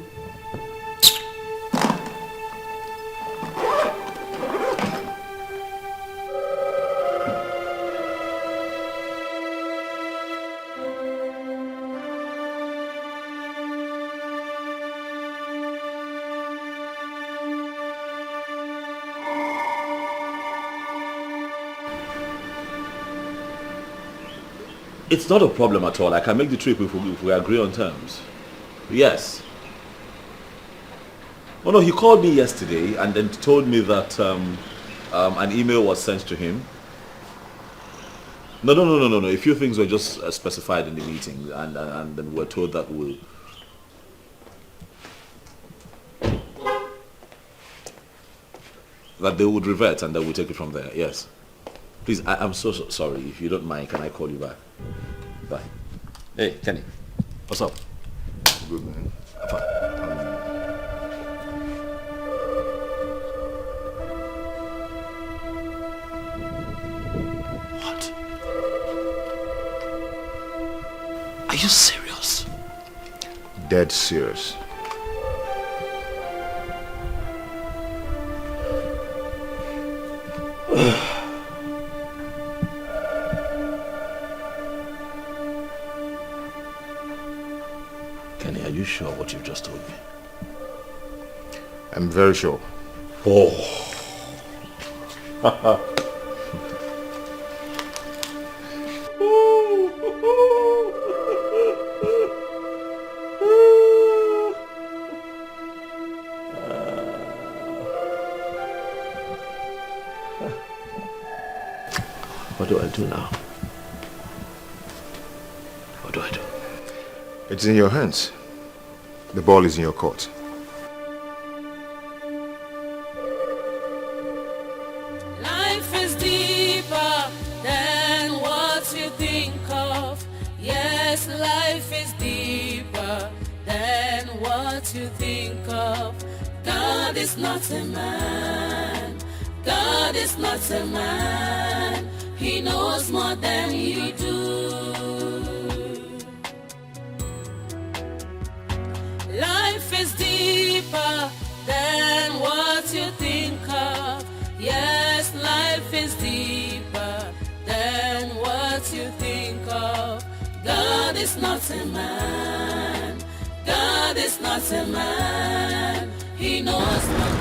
It's not a problem at all. I can make the trip if we agree on terms. Yes. Oh no, he called me yesterday and then told me that an email was sent to him. No. A few things were just specified in the meeting and then we were told that they would revert and that we'll take it from there. Yes. Please, I'm so sorry. If you don't mind, can I call you back? Bye. Hey, Kenny. What's up? Good, man. What? Are you serious? Dead serious. Kenny, are you sure what you've just told me? I'm very sure. Oh. What do I do now? What do I do? It's in your hands. The ball is in your court. Life is deeper than what you think of. Yes, life is deeper than what you think of. God is not a man. God is not a man. He knows more than you do. Life is deeper than what you think of. Yes, life is deeper than what you think of. God is not a man. God is not a man. He knows more.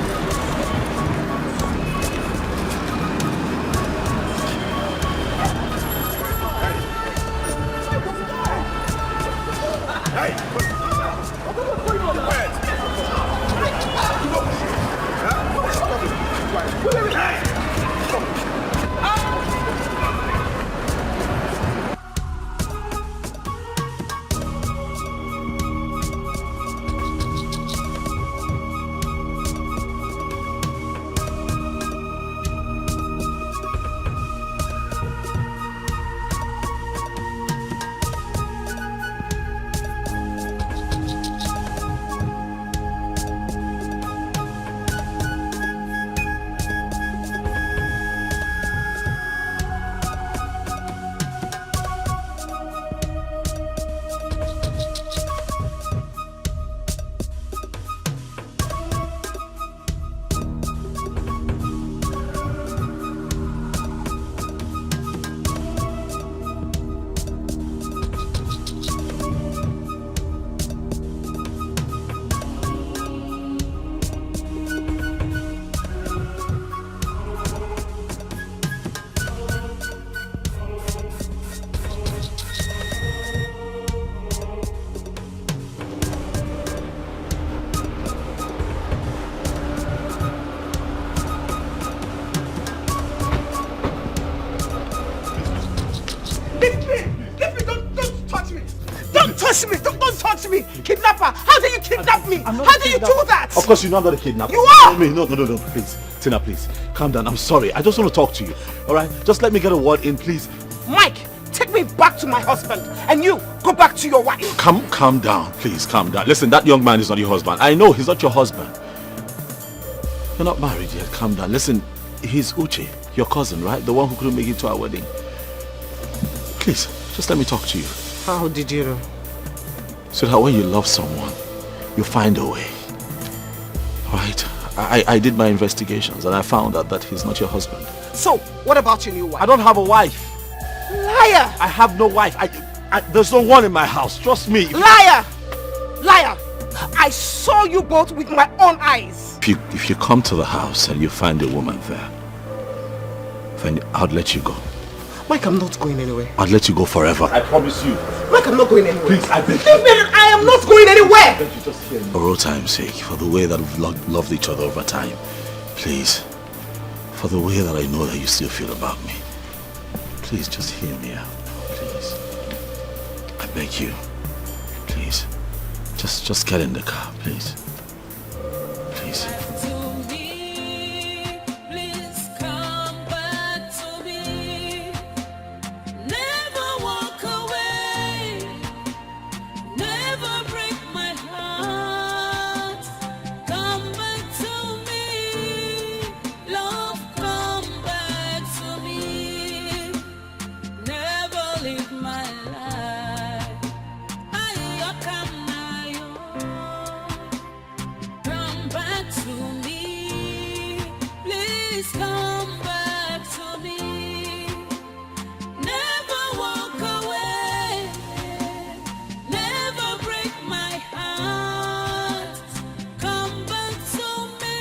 Don't touch me! Kidnapper! How do you kidnap me? How do you do that? Of course, you're not going to kidnap me. You are! No, please. Tina, please. Calm down. I'm sorry. I just want to talk to you. Alright? Just let me get a word in, please. Mike, take me back to my husband. And you, go back to your wife. Calm down. Please, calm down. Listen, that young man is not your husband. I know he's not your husband. You're not married yet. Calm down. Listen, he's Uche, your cousin, right? The one who couldn't make it to our wedding. Please, just let me talk to you. How did you know? So that when you love someone, you find a way. Alright? I did my investigations and I found out that he's not your husband. So, what about your new wife? I don't have a wife. Liar! I have no wife. There's no one in my house. Trust me. Liar! Liar! I saw you both with my own eyes. If you come to the house and you find a woman there, then I'd let you go. Mike, I'm not going anywhere. I'd let you go forever. I promise you. Mike, I'm not going anywhere. Please, I beg you. I am not going anywhere. Can't you just hear me? For all time's sake, for the way that we've loved each other over time, please, for the way that I know that you still feel about me, please just hear me out. Please. I beg you. Please. Just get in the car, please. Please. Never break my heart. Come back to me.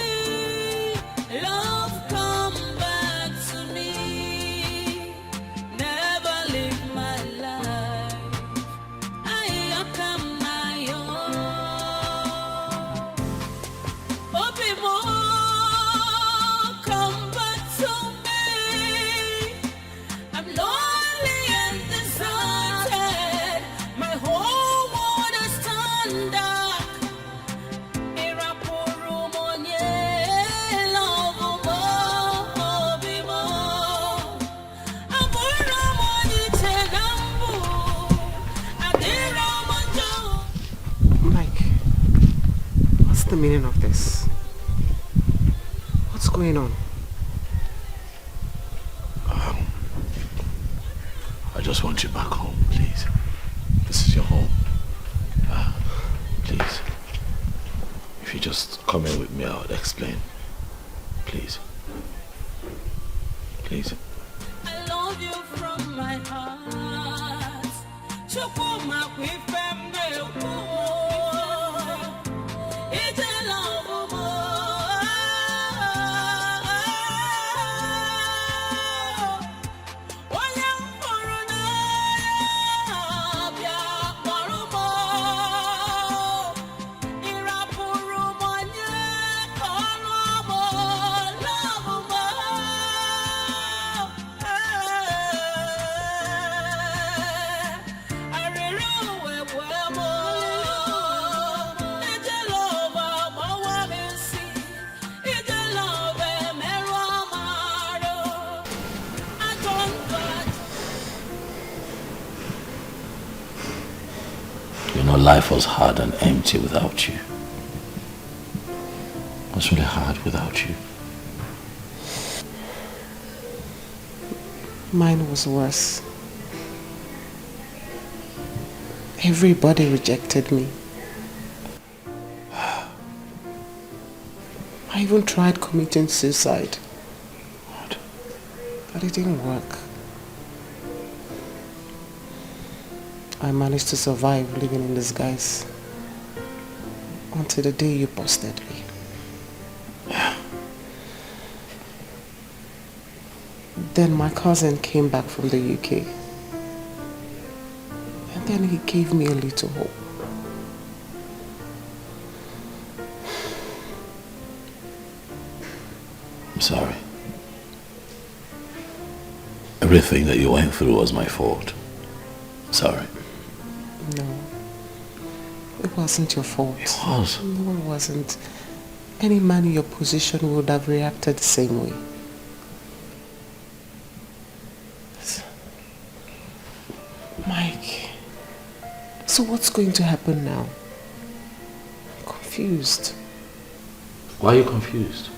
meaning of this? What's going on? I just want you back home, please. This is your home. Please. If you just come in with me, I'll explain. Please. Please. I love you from my heart. Chukuma it's a love life was hard and empty without you. It was really hard without you. Mine was worse. Everybody rejected me. I even tried committing suicide. What? But it didn't work. I managed to survive living in disguise until the day you busted me. Yeah. Then my cousin came back from the UK. And then he gave me a little hope. I'm sorry. Everything that you went through was my fault. Sorry. No. It wasn't your fault. It was. No, it wasn't. Any man in your position would have reacted the same way. Mike, so what's going to happen now? I'm confused. Why are you confused?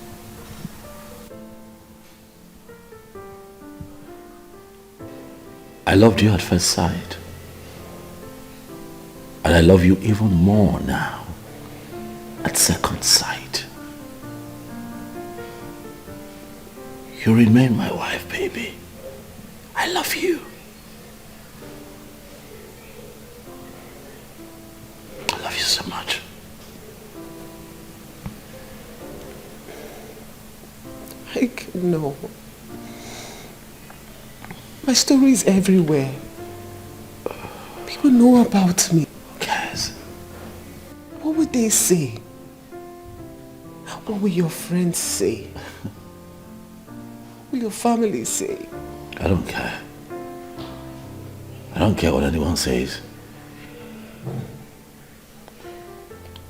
I loved you at first sight. And I love you even more now at second sight. You remain my wife, baby. I love you. I love you so much. Mike, no. My story is everywhere. People know about me. Who cares? What would they say? What will your friends say? What will your family say? I don't care. I don't care what anyone says.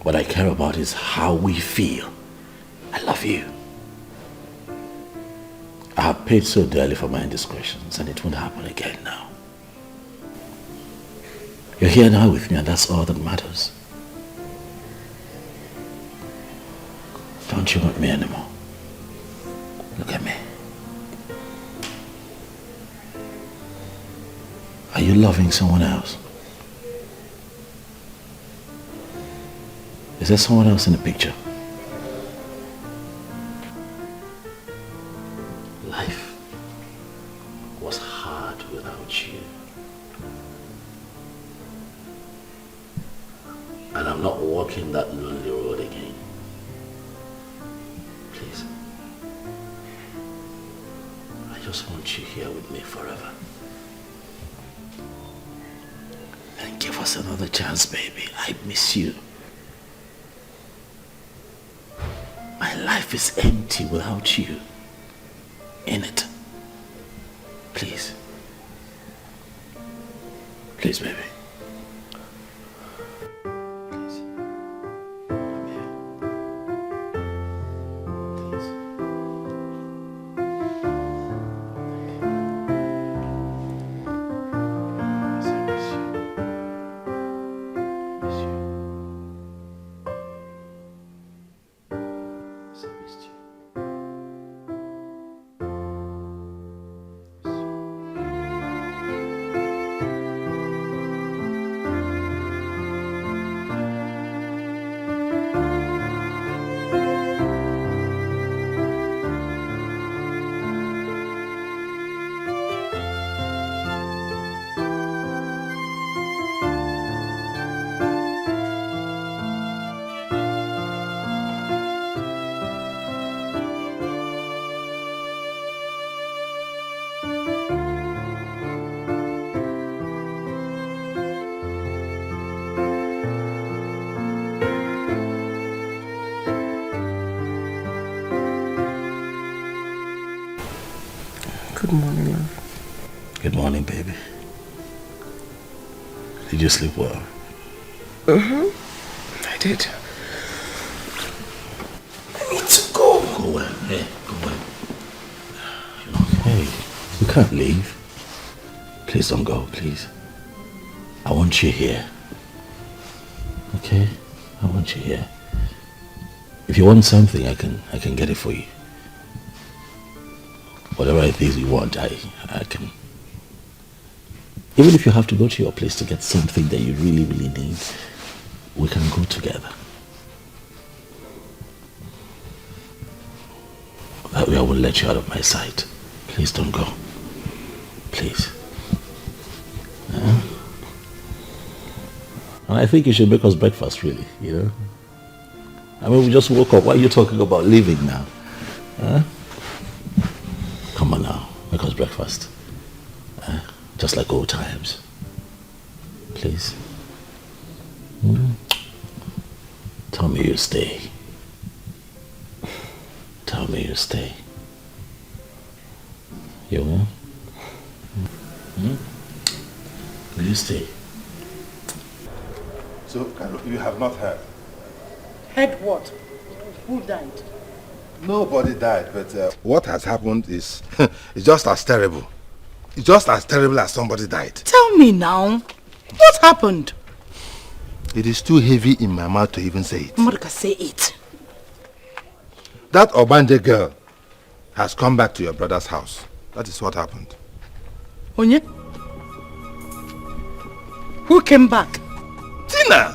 What I care about is how we feel. I love you. I have paid so dearly for my indiscretions, and it won't happen again now. You're here now with me, and that's all that matters. Don't you want me anymore? Look at me. Are you loving someone else? Is there someone else in the picture? Life was hard without you. And I'm not walking that lonely road again. Please. I just want you here with me forever. And give us another chance, baby. I miss you. My life is empty without you in it. Please. Please, baby. Good morning, love. Good morning, baby. Did you sleep well? I did. I need to go. Go well. Hey, go well. Hey, you can't leave. Please don't go, please. I want you here. Okay? I want you here. If you want something, I can get it for you. Whatever it is you want, I can. Even if you have to go to your place to get something that you really, really need, we can go together. That way I will let you out of my sight. Please don't go. Please. And I think you should make us breakfast, really, you know? I mean, we just woke up. Why are you talking about leaving now? Huh? Come on now, make us breakfast. Just like old times. Please. Tell me you stay. Tell me you stay. You will? Will you stay? So, Carol, you have not heard? Heard what? Who died? Nobody died, but what has happened is it's just as terrible. It's just as terrible as somebody died. Tell me now. What happened? It is too heavy in my mouth to even say it. Marika, say it. That Obanje girl has come back to your brother's house. That is what happened. Onye? Who came back? Tina!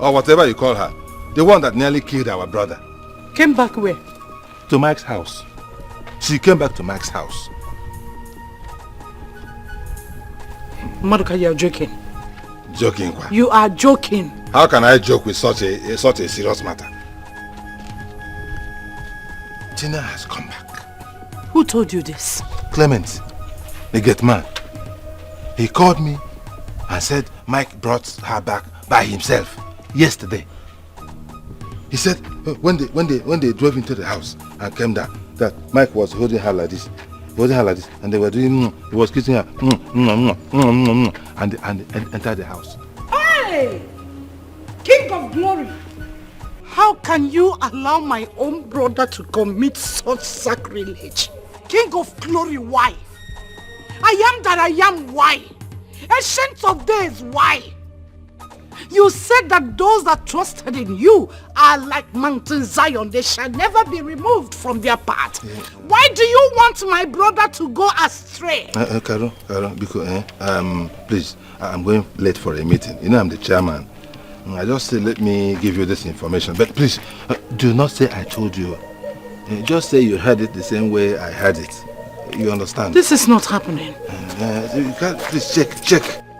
Or whatever you call her. The one that nearly killed our brother. Came back where? To Mike's house. She came back to Mike's house. Maruka, you are joking. Joking, what? You are joking. How can I joke with such a serious matter? Tina has come back. Who told you this? Clement, the gate man. He called me and said Mike brought her back by himself yesterday. He said when they drove into the house and came down, that Mike was holding her like this. Holding her like this, and they were doing, he was kissing her, and entered the house. Hey! King of Glory! How can you allow my own brother to commit such sacrilege? King of Glory, why? I am that I am, why? Ancient of days, why? You said that those that trusted in you are like Mountain Zion. They shall never be removed from their path. Yeah. Why do you want my brother to go astray? Carol, because, please, I'm going late for a meeting. You know I'm the chairman. I just say, let me give you this information. But please, do not say I told you. Just say you heard it the same way I heard it. You understand? This is not happening. You can't, please check and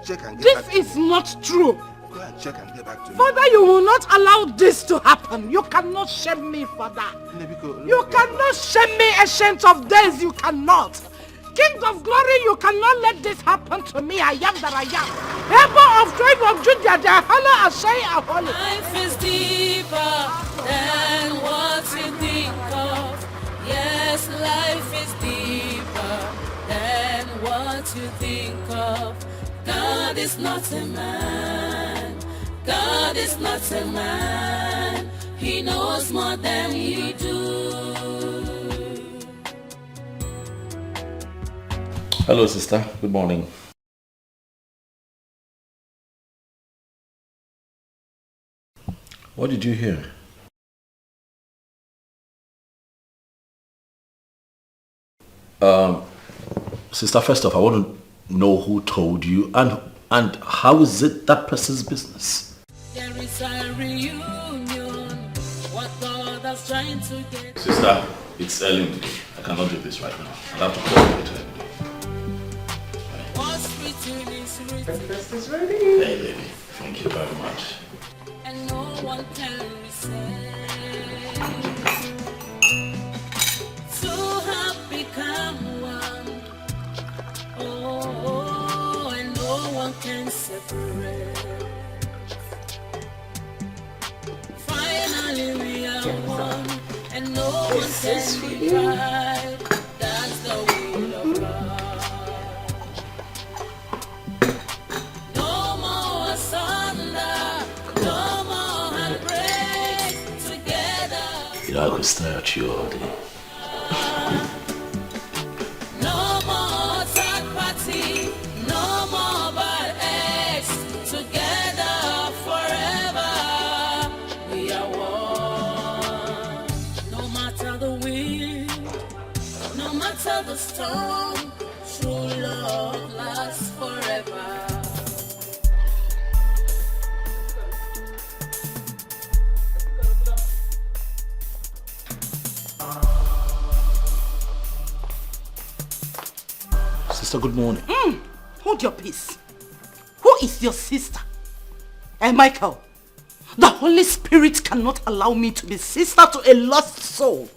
get back to me. This is not true. Go and check and get back to me. Father, you will not allow this to happen. You cannot shame me, Father. You cannot shame me, Ancient of Days. You cannot. King of Glory, you cannot let this happen to me. I am that I am. Ever of tribe of Judah, the Hala Ashai Aholi. Life is deeper than what you think of. Yes, life is deeper than what you think of. God is not a man. God is not a man. He knows more than you do. Hello, sister. Good morning. What did you hear? Sister, first off, I want to know who told you and how is it that person's business? There is a reunion. What God is trying to get. Sister, it's early in the day. I cannot do this right now. I'll have to call you later. What's written is written. Breakfast is ready. Hey, baby. Thank you very much. And no one can resist. Two have become one. Oh, and no one can separate. Finally we are one, and no one can divide. That's the will of God. always stare at you all day. No more third party, no more bad ex. Together forever, we are one. No matter the wind, no matter the storm, true love lasts forever. Sister, good morning. Hold your peace. Who is your sister? Michael, the Holy Spirit cannot allow me to be sister to a lost soul.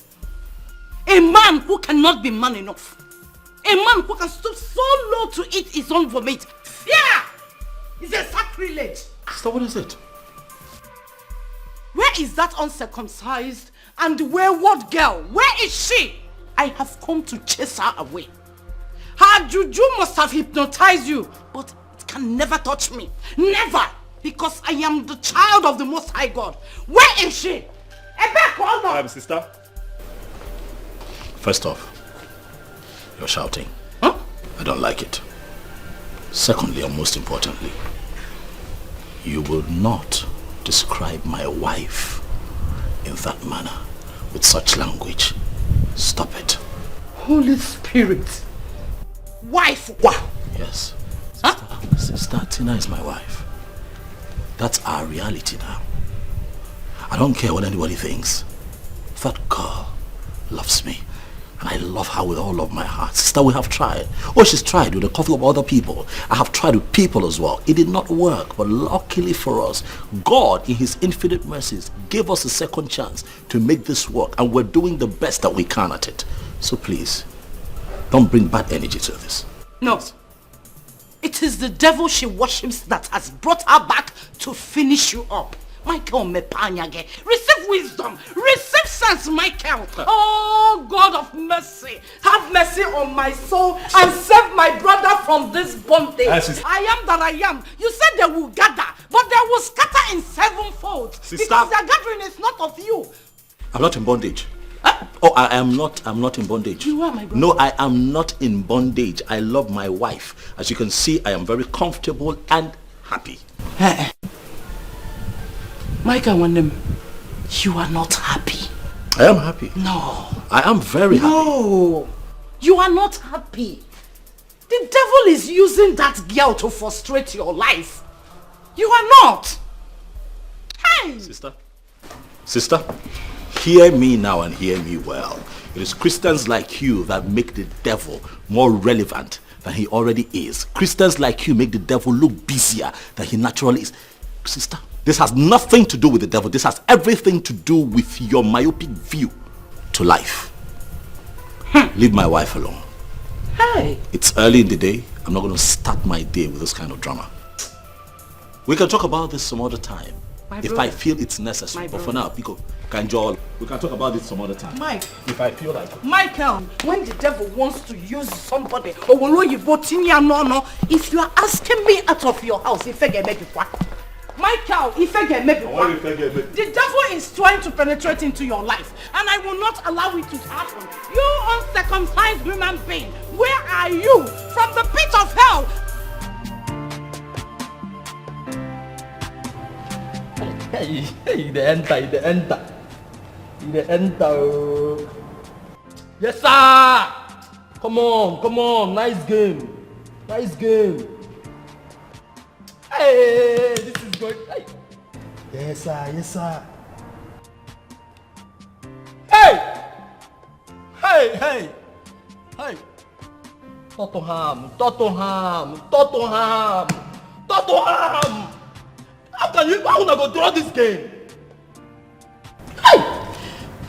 A man who cannot be man enough. A man who can stoop so low to eat his own vomit. Yeah! It's a sacrilege. Sister, what is it? Where is that uncircumcised and wayward girl? Where is she? I have come to chase her away. Her juju must have hypnotized you, but it can never touch me. Never! Because I am the child of the Most High God. Where is she? Sister. First off, you're shouting. Huh? I don't like it. Secondly, and most importantly, you will not describe my wife in that manner, with such language. Stop it. Holy Spirit. Wife, what? Yes. Sister Tina is my wife. That's our reality now. I don't care what anybody thinks. That girl loves me. And I love her with all of my heart. Sister, we have tried. Oh, she's tried with a couple of other people. I have tried with people as well. It did not work. But luckily for us, God, in his infinite mercies, gave us a second chance to make this work. And we're doing the best that we can at it. So please, don't bring bad energy to this. No. It is the devil she worships that has brought her back to finish you up. Michael Mepanyage, receive wisdom, receive sense, Michael. Oh, God of mercy, have mercy on my soul and save my brother from this bondage. I am that I am. You said they will gather, but they will scatter in sevenfold. Sister. Because their gathering is not of you. I'm not in bondage. Oh, I'm not in bondage. You are my brother. No, I am not in bondage. I love my wife. As you can see, I am very comfortable and happy. Michael Wandem, you are not happy. I am happy. No. I am very happy. No. You are not happy. The devil is using that girl to frustrate your life. You are not. Hey! Sister, hear me now and hear me well. It is Christians like you that make the devil more relevant than he already is. Christians like you make the devil look busier than he naturally is. Sister, this has nothing to do with the devil. This has everything to do with your myopic view to life. Leave my wife alone. Hey! It's early in the day. I'm not going to start my day with this kind of drama. We can talk about this some other time. If I feel it's necessary. But for now, Pico, Kanjol, we can talk about this some other time. Mike. If I feel like it. Michael, when the devil wants to use somebody, if you are asking me out of your house, Michael, the devil is trying to penetrate into your life, and I will not allow it to happen. You uncircumcised human being, where are you? From the pit of hell. Hey, the enter. Yes, sir. Come on. Nice game. Hey, this is good. Hey. Yes, sir. Hey. Tottenham. How can you go draw this game? Hey!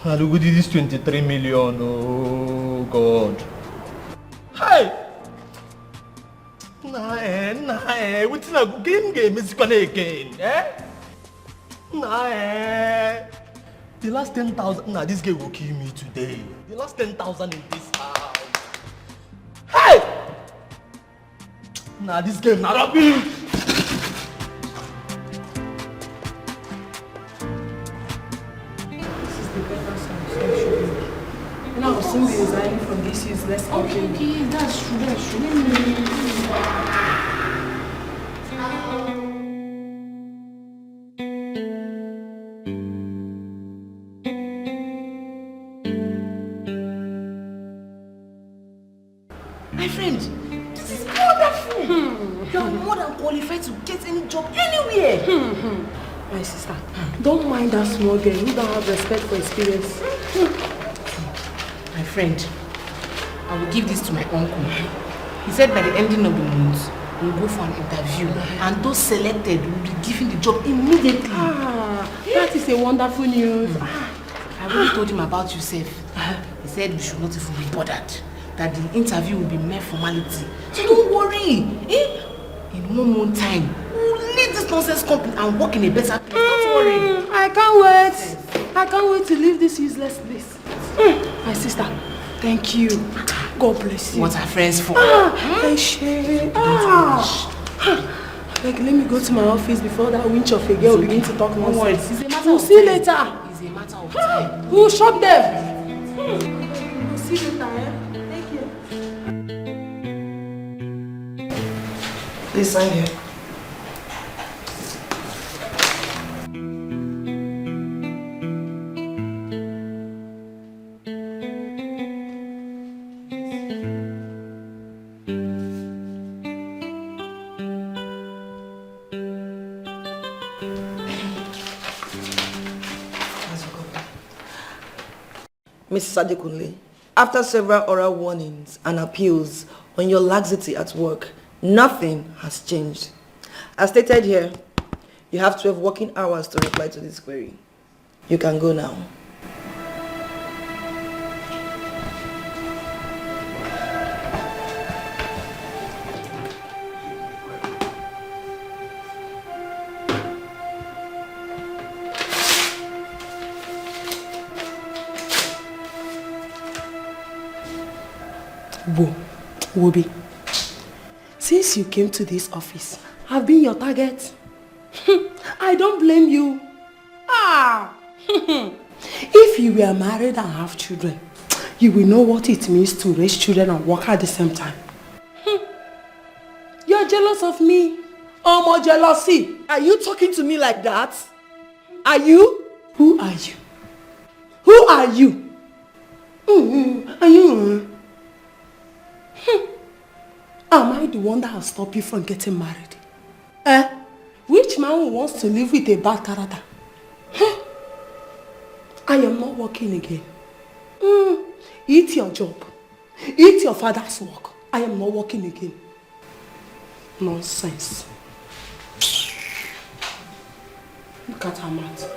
Look at this 23 million. Oh God. Hey! Nah, what's a good game is gonna again, The last 10,000, this game will kill me today. The last 10,000 in this house. Hey! This game not rubbish. resigning from this useless company. Okay, that's true, that's true. My friend, this is wonderful. You are more than qualified to get any job anywhere. My sister, don't mind that small girl who don't have respect for experience. My friend, I will give this to my uncle. He said by the ending of the month, we'll go for an interview and those selected will be given the job immediately. That is a wonderful news. I already told him about yourself. He said we should not even be bothered, that the interview will be mere formality. So don't worry. In 1 month time, we'll leave this nonsense company and work in a better place. Don't worry. I can't wait. I can't wait to leave this useless place. My sister, thank you. God bless you. What are friends for? Like, let me go to my office before that winch of a girl begins to talk nonsense. It's a matter We'll of see time. later. It's a matter of time. We'll shock them. We'll see later, Thank you. Please sign here. Mrs. Adekunle, after several oral warnings and appeals on your laxity at work, nothing has changed. As stated here, you have 12 working hours to reply to this query. You can go now. Wobi, since you came to this office, I've been your target. I don't blame you. If you were married and have children, you will know what it means to raise children and work at the same time. You're jealous of me. Oh, more jealousy. Are you talking to me like that? Are you? Who are you? Who are you? Are you? Am I the one that will stop you from getting married? Which man wants to live with a bad character? I am not working again. Eat your job. Eat your father's work. I am not working again. Nonsense. Look at her mouth.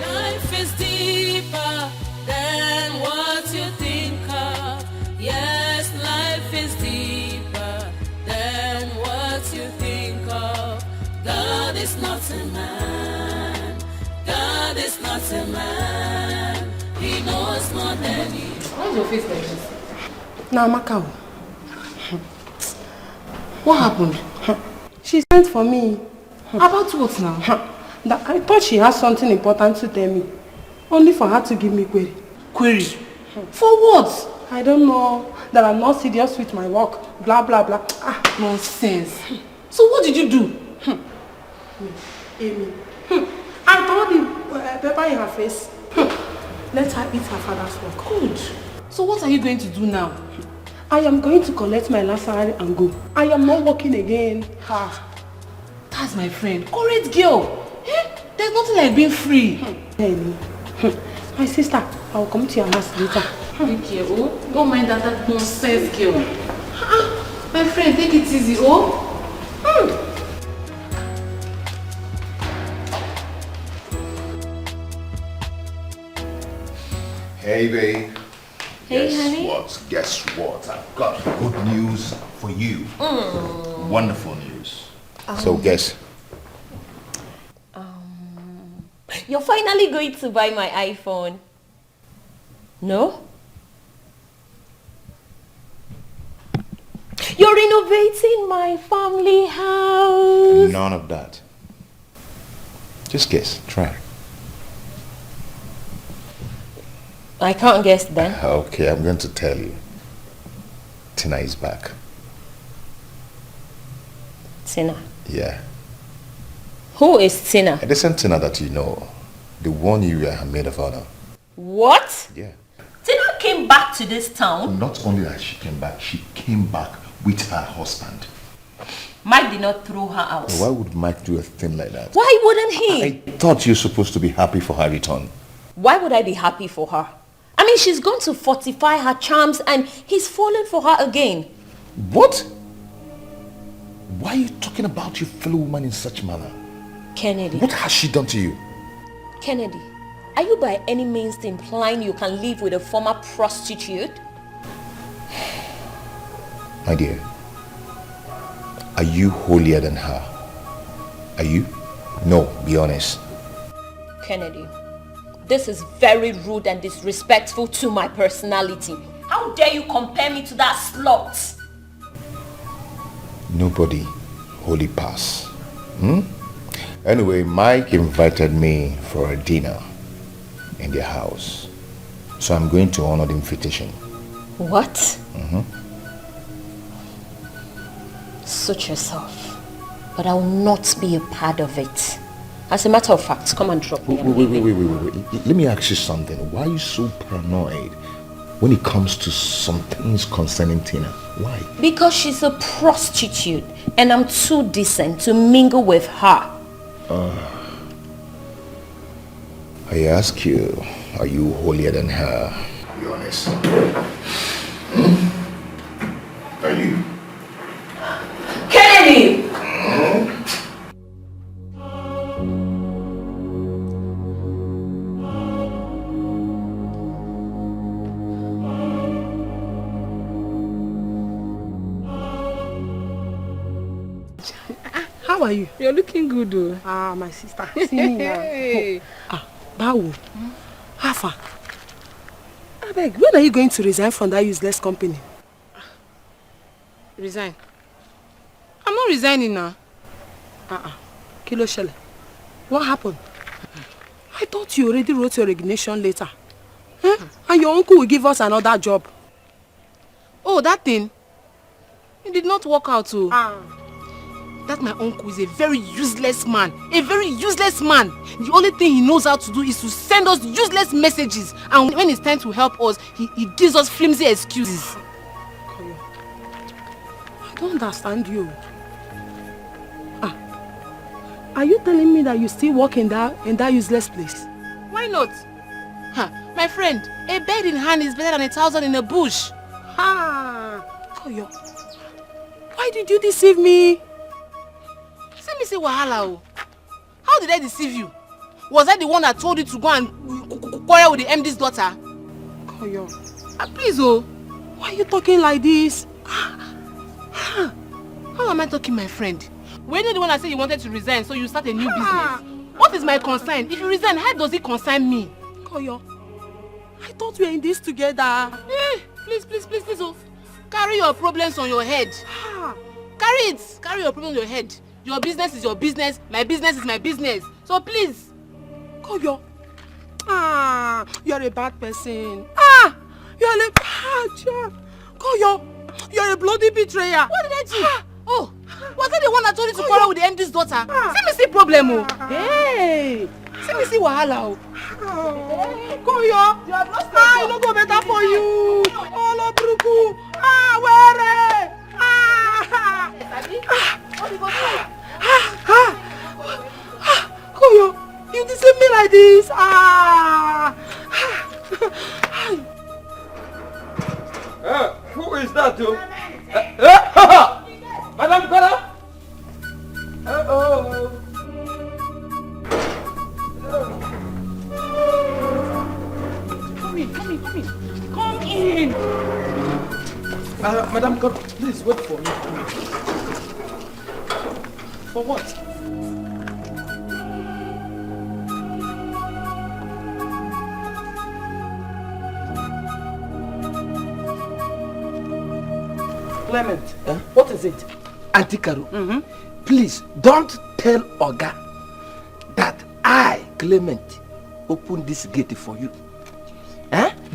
Life is deeper than what you think of. Yes, life is deeper than what you think of. God is not a man. God is not a man. He knows more than you. Why's your face like this? Now, Macau. What happened? She sent for me. About what now? That I thought she has something important to tell me. Only for her to give me query. Query? For what? I don't know. That I'm not serious with my work. Blah, blah, blah. Nonsense. So what did you do? Amy. I throw the pepper in her face. Let her eat her father's work. Good. So what are you going to do now? I am going to collect my last salary and go. I am not working again. That's my friend. Correct girl. There's nothing like being free. Amy. My sister, I will come to your house later. Take care, oh. Don't mind that nonsense girl. My friend, take it easy, oh. Hey, babe. Hey, Guess honey. what? Guess what? I've got good news for you. Wonderful news. So guess. You're finally going to buy my iPhone. No? You're renovating my family house. None of that. Just guess. Try. I can't guess then. Okay, I'm going to tell you. Tina is back. Tina? Yeah. Who is Tina? The same Tina that you know. The one you were her maid of honor. What? Yeah. Tina came back to this town? Not only that she came back with her husband. Mike did not throw her out. Why would Mike do a thing like that? Why wouldn't he? I thought you're supposed to be happy for her return. Why would I be happy for her? I mean, she's going to fortify her charms and he's fallen for her again. What? Why are you talking about your fellow woman in such manner? Kennedy. What has she done to you? Kennedy, are you by any means implying you can live with a former prostitute? My dear, are you holier than her? Are you? No, be honest. Kennedy, this is very rude and disrespectful to my personality. How dare you compare me to that slut? Nobody holy pass. Anyway, Mike invited me for a dinner in their house. So I'm going to honor the invitation. What? Suit yourself. But I will not be a part of it. As a matter of fact, come and drop me. Wait. Let me ask you something. Why are you so paranoid when it comes to some things concerning Tina? Why? Because she's a prostitute and I'm too decent to mingle with her. I ask you, are you holier than her? Be honest. Are you? Kennedy! How are you? You're looking good, though. My sister. See me now. Hey. Bawo. How far? I beg, when are you going to resign from that useless company? Resign? I'm not resigning now. Kilo Shele. What happened? I thought you already wrote your resignation letter. And your uncle will give us another job. Oh, that thing? It did not work out, too. That my uncle is a very useless man. A very useless man. The only thing he knows how to do is to send us useless messages. And when it's time to help us, he gives us flimsy excuses. I don't understand you. Are you telling me that you still work in that useless place? Why not? My friend, a bird in hand is better than 1,000 in a bush. Koyo, why did you deceive me? Let me say wahala. How did I deceive you? Was I the one that told you to go and quarrel with the MD's daughter? Koyo, please, why are you talking like this? How am I talking, my friend? When you're the one that said you wanted to resign, so you start a new business. What is my concern? If you resign, how does it concern me? Koyo, I thought we were in this together. Please, carry your problems on your head. Carry your problems on your head. Your business is your business, my business is my business. So please. Koyo, you're a bad person. You're a bad job. Koyo, you're a bloody betrayer. What did I do? Was I the one that told you to quarrel with the MD's daughter? See me see problem, Hey! See me see wahala, Koyo, I no go better for you. Olo bruku. Where? Koyo, you deceive me like this. Who is that, too? Madam Kara? Come in. Madam Kara, please wait for me. For what? Clement, what is it? Auntie Karu, please don't tell Oga that I, Clement, opened this gate for you.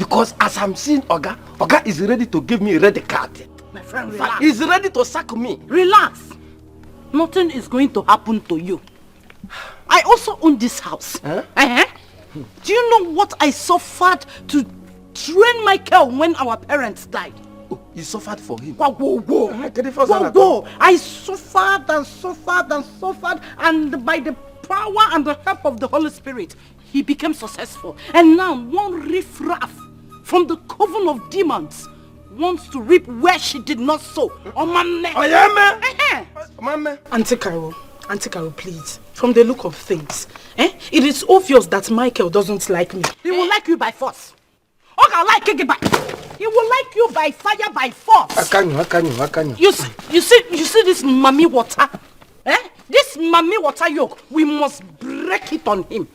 Because as I'm seeing Oga is ready to give me a red card. My friend, relax. He's ready to sack me. Relax. Nothing is going to happen to you. I also own this house. Huh? Do you know what I suffered to train Michael when our parents died? Oh, you suffered for him? Whoa. I suffered and suffered and suffered, and by the power and the help of the Holy Spirit, he became successful. And now one riffraff from the coven of demons wants to reap where she did not sow. On my neck. Oh yeah, man. Auntie Carol, please. From the look of things, it is obvious that Michael doesn't like me. He will like you by force. He will like you by fire, by force. How can you? You see this mommy water? This mommy water yoke, we must break it on him.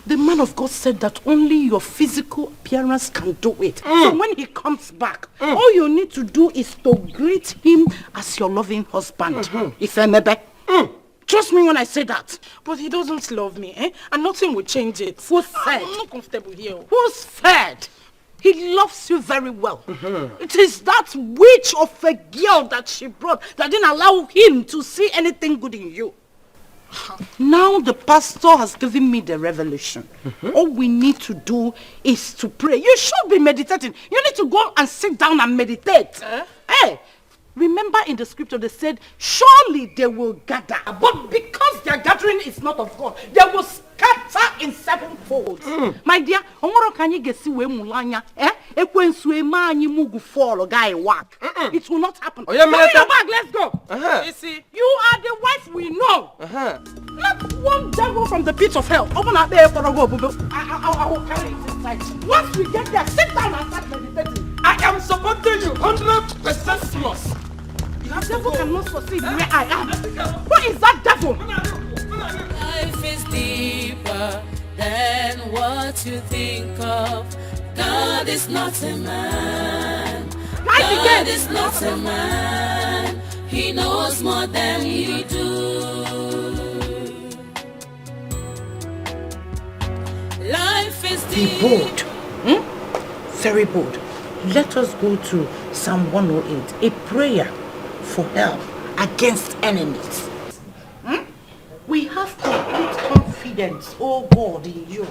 The man of God said that only your physical appearance can do it. So when he comes back, all you need to do is to greet him as your loving husband. Ifemebe. Trust me when I say that. But he doesn't love me, and nothing will change it. Who said? I'm not comfortable here. Who said? He loves you very well. It is that witch of a girl that she brought that didn't allow him to see anything good in you. Now the pastor has given me the revelation. All we need to do is to pray. You should be meditating. You need to go and sit down and meditate. Hey, remember in the scripture they said, surely they will gather. But because their gathering is not of God, they will scatter in sevenfold. My dear, it will not happen. Carry your bag, let's go. You see, you are the wife we know. Not one devil from the pit of hell. Open up there for a go. I will carry it inside. Once we get there, sit down and start meditating. I am supporting you 100% plus. The devil cannot succeed where I am. What is that devil? Life is deeper than what you think of. God is not a man. God is not a man. He knows more than you do. Life is Be bold. Very bold. Let us go to Psalm 108, a prayer for help against enemies. We have complete confidence, oh God, in you.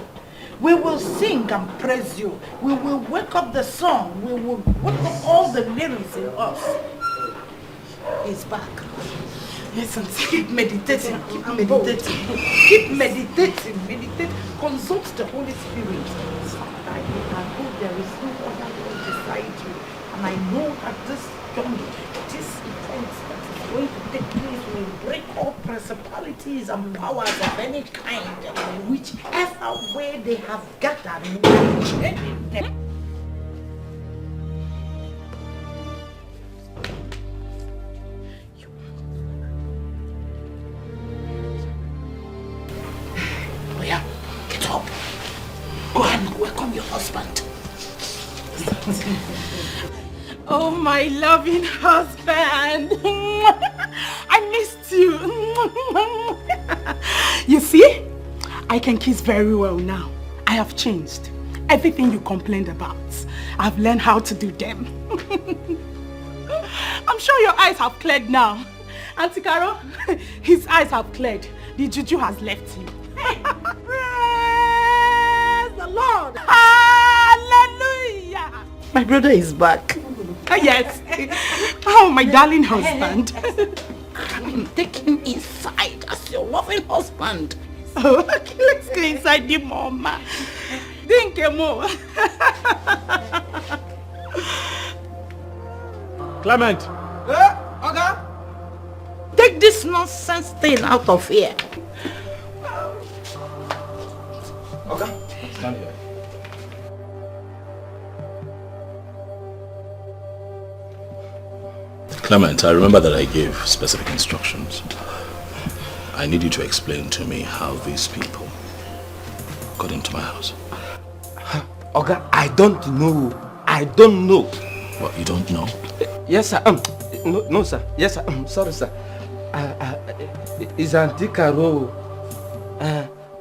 We will sing and praise you. We will wake up the song. We will wake up all the lyrics in us. He's back. Yes, and keep meditating. Keep meditating. Keep meditating. Meditate. Consult the Holy Spirit. I know there is no other one beside you. And I know that this journey, this event that is going to take place will break all principalities and powers of any kind. Whichever way they have gathered, we will change them. Oh yeah, get up. Go and welcome your husband. Oh, my loving husband. I missed you. You see, I can kiss very well now. I have changed. Everything you complained about, I've learned how to do them. I'm sure your eyes have cleared now. Auntie Carol, his eyes have cleared. The juju has left him. Praise the Lord. Hallelujah. My brother is back. Yes. Oh, my darling husband. Take him inside as your loving husband. Oh, okay, let's go inside the mama. Dikeh mo. Clement. Okay. Take this nonsense thing out of here. Okay. Stand here. Clement, I remember that I gave specific instructions. I need you to explain to me how these people got into my house. Okay, I don't know. I don't know. What, you don't know? Yes, sir. No, sir. Yes, sir. Sorry, sir. Is Auntie Carol.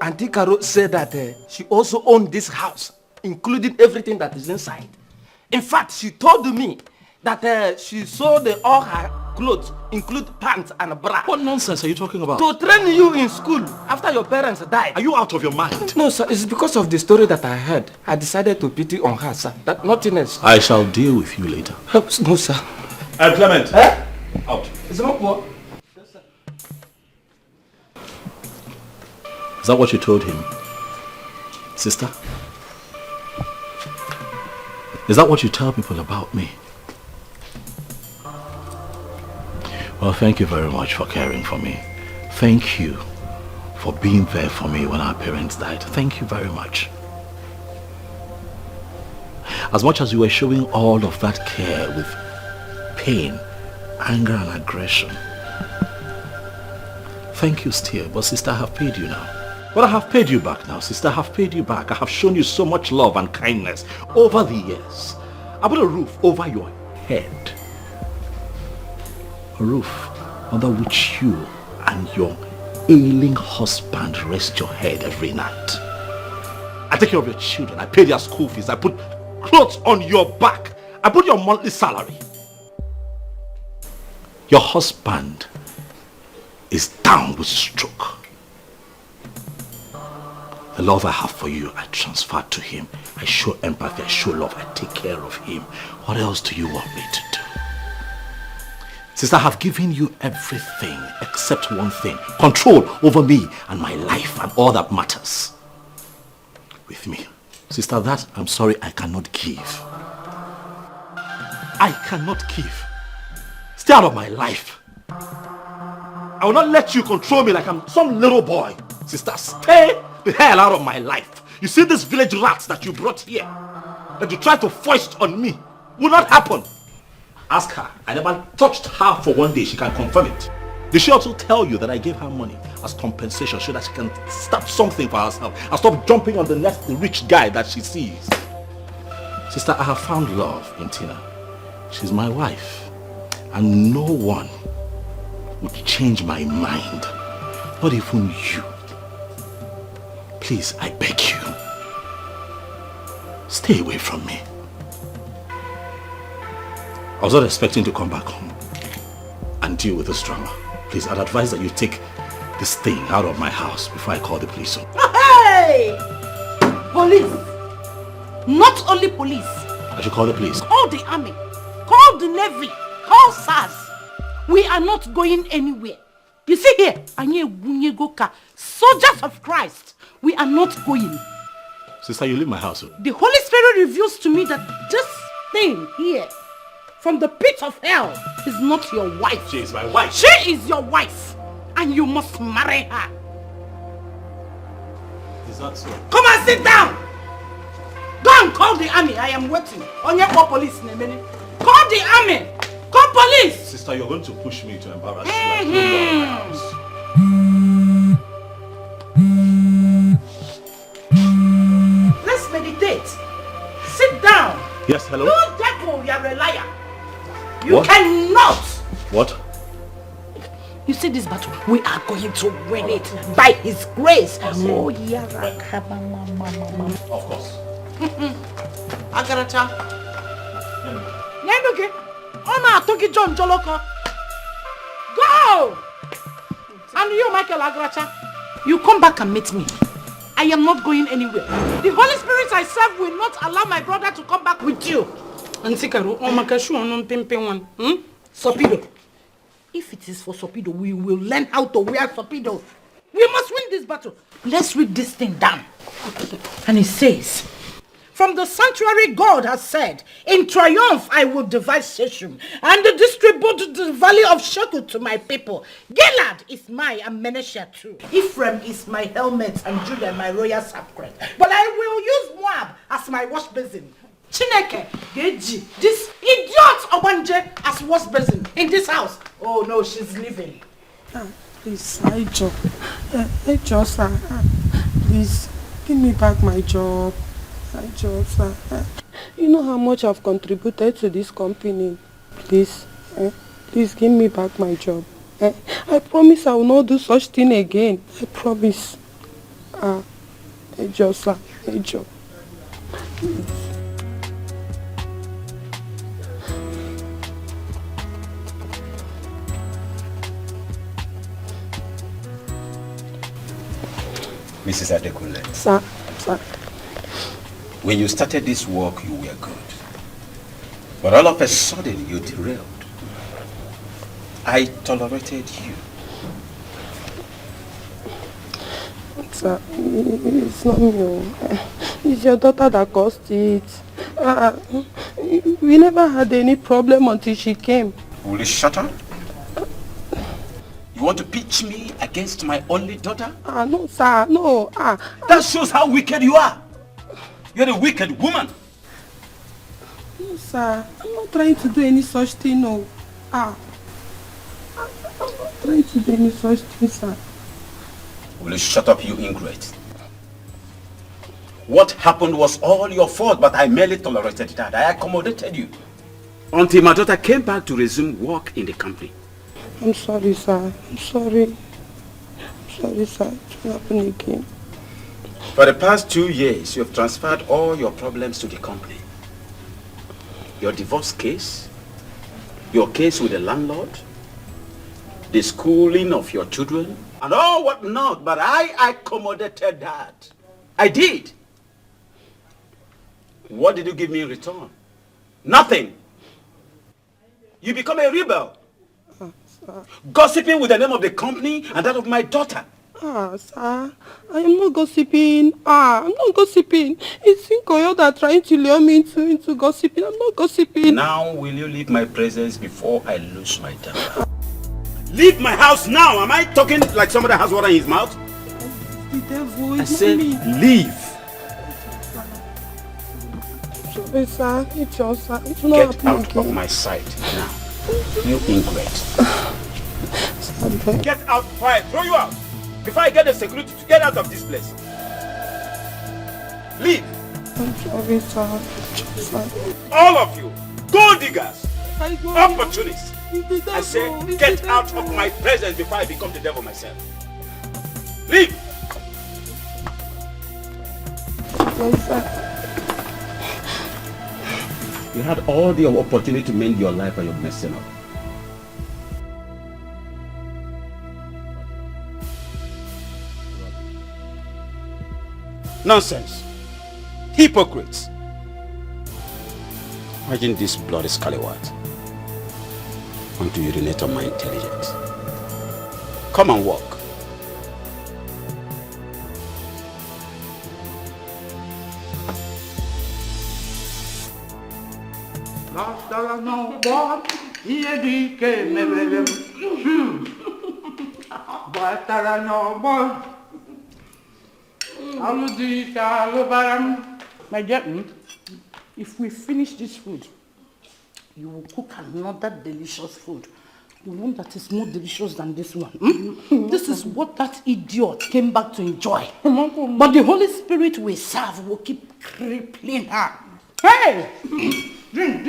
Auntie Carol said that she also owned this house including everything that is inside. In fact, she told me that she sold all her clothes, include pants and bra. What nonsense are you talking about? To train you in school after your parents died. Are you out of your mind? No, sir. It's because of the story that I heard. I decided to pity on her, sir. That nothing else. I shall deal with you later. No, sir. Clement. Out. Is it Is that what you told him? Sister? Is that what you tell people about me? Well, thank you very much for caring for me. Thank you for being there for me when our parents died. Thank you very much. As much as you were showing all of that care with pain, anger and aggression, thank you still, but sister, I have paid you now. But I have paid you back now, sister. I have paid you back. I have shown you so much love and kindness over the years. I put a roof over your head. A roof under which you and your ailing husband rest your head every night. I take care of your children. I pay their school fees. I put clothes on your back. I put your monthly salary. Your husband is down with stroke. The love I have for you, I transfer to him. I show empathy, I show love, I take care of him. What else do you want me to do? Sister, I have given you everything except one thing. Control over me and my life and all that matters. With me. Sister, that, I'm sorry, I cannot give. I cannot give. Stay out of my life. I will not let you control me like I'm some little boy. Sister, stay the hell out of my life. You see these village rats that you brought here, that you try to foist on me, will not happen. Ask her. I never touched her for one day. She can confirm it. Did she also tell you that I gave her money as compensation so that she can start something for herself and stop jumping on the next rich guy that she sees? Sister, I have found love in Tina. She's my wife. And no one would change my mind. Not even you. Please, I beg you. Stay away from me. I was not expecting to come back home and deal with this drama. Please, I'd advise that you take this thing out of my house before I call the police. Hey! Police! Not only police. I should call the police. Call the army. Call the navy. Call SARS. We are not going anywhere. You see here, soldiers of Christ. We are not going. Sister, you leave my house. The Holy Spirit reveals to me that this thing here, from the pit of hell, is not your wife. She is my wife. She is your wife. And you must marry her. Is that so? Come and sit down. Go and call the army. I am waiting. On your call police in a minute. Call the army. Call police. Sister, you're going to push me to embarrass you. Like house. Let's meditate. Sit down. Yes, hello? You devil, you're a liar. You What? cannot. What? You see this battle? We are going to win it by His grace. Oh, yeah. Of course. Agaracha. Nyandoke. Ona atoki John Joloko. Go! And you, Michael Agaracha, you come back and meet me. I am not going anywhere. The Holy Spirit I serve will not allow my brother to come back with you. Antikaru, Omakashu, on Pimpe one. Sopido. If it is for Sopido, we will learn how to wear Sopido. We must win this battle. Let's read this thing down. And it says, from the sanctuary God has said, in triumph I will divide Shechem and distribute the valley of Shekel to my people. Gilad is mine and Manasseh too. Ephraim is my helmet and Judah my royal sacred. But I will use Moab as my wash basin. Chineke, Geji, this idiot Obanje as wash basin in this house. Oh no, she's leaving. Please, sir. Please, give me back my job. You know how much I've contributed to this company. Please, please give me back my job. I promise I will not do such thing again. I promise. Mrs. Adekunle. Sir. When you started this work, you were good. But all of a sudden, you derailed. I tolerated you. Sir, it's not me. It's your daughter that caused it. We never had any problem until she came. Will you shut up? You want to pitch me against my only daughter? No, sir, no. That shows how wicked you are. You're a wicked woman. No, sir. I'm not trying to do any such thing, no. I'm not trying to do any such thing, sir. Will you shut up, you ingrate? What happened was all your fault, but I merely tolerated that. I accommodated you. Until my daughter came back to resume work in the company. I'm sorry, sir. I'm sorry. Sorry, sir. It will happen again. For the past 2 years, you have transferred all your problems to the company. Your divorce case, your case with the landlord, the schooling of your children, and all what not, but I accommodated that. I did. What did you give me in return? Nothing. You become a rebel. Gossiping with the name of the company and that of my daughter. Sir, I am not gossiping. I'm not gossiping. It's Inkoyo that trying to lure me into gossiping. I'm not gossiping. Now will you leave my presence before I lose my temper? Leave my house now! Am I talking like somebody has water in his mouth? The devil. I said leave. Sorry, sir. It's your sir. It's not Get out of my sight now. You ingrate. Get out before I throw you out. Before I get the security to get out of this place. Leave. I'm sorry, sir. All of you. Gold diggers. Opportunists. I say get out of my presence before I become the devil myself. Leave. Yes, sir. You had all the opportunity to mend your life and you're messing up. Nonsense. Hypocrites. Imagine this bloody scallywag. Want to urinate on my intelligence. Come and walk. No boy, Dikeh me Batara no boy. My dear, if we finish this food, you will cook another delicious food. The one that is more delicious than this one. This is what that idiot came back to enjoy. But the Holy Spirit we serve will keep crippling her. Hey! Drink.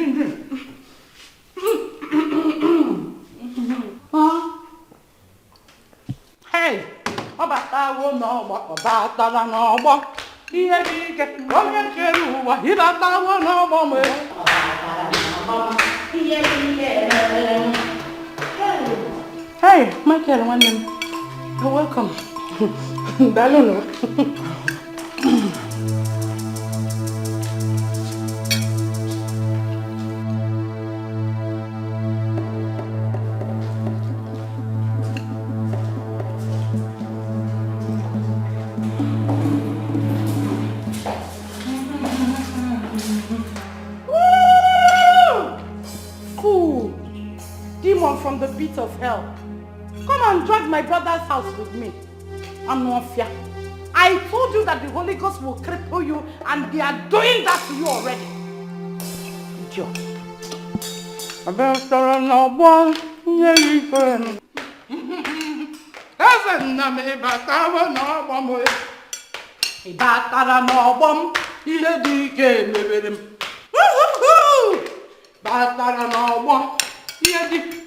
Hey! Obatawo no batala no Ihe Dikeh onye chere ụwa ịbatawo no me. Ihe Dikeh. Hey, Michael, you're welcome. Dalono. From the pit of hell. Come and drag my brother's house with me. I'm not fear. I told you that the Holy Ghost will cripple you and they are doing that to you already. Idiot.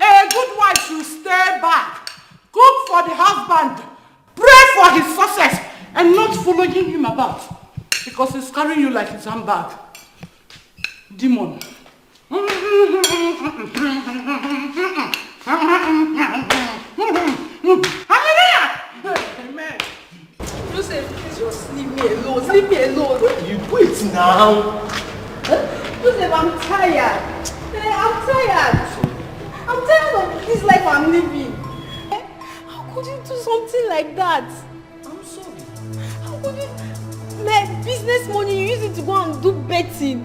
A good wife should stay back, cook for the husband, pray for his success, and not following him about. Because he's carrying you like his handbag. Demon. Hallelujah! Amen. Joseph, please just leave me alone. Leave me alone. You wait now. Joseph, I'm tired. I'm tired. I'm tired of this life I'm living. How could you do something like that? I'm sorry. How could you... My business money, you use it to go and do betting.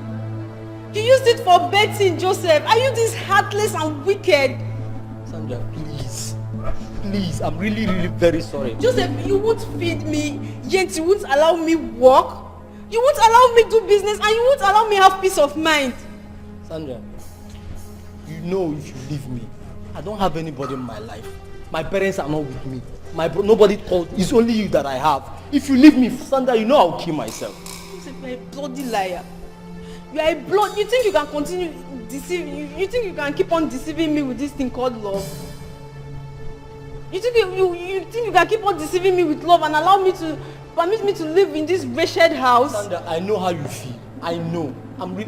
You used it for betting, Joseph. Are you this heartless and wicked? Sandra, please. Please, I'm really, really very sorry. Joseph, you won't feed me, yet you won't allow me work. You won't allow me do business, and you won't allow me have peace of mind. Sandra, you know if you leave me, I don't have anybody in my life. My parents are not with me. Nobody called. It's only you that I have. If you leave me, Sandra, you know I'll kill myself. Joseph, you're a bloody liar. You are a blood. You think you can continue deceiving? You think you can keep on deceiving me with this thing called love? You think you think you can keep on deceiving me with love and allow me to permit me to live in this wretched house? Sandra, I know how you feel. I know.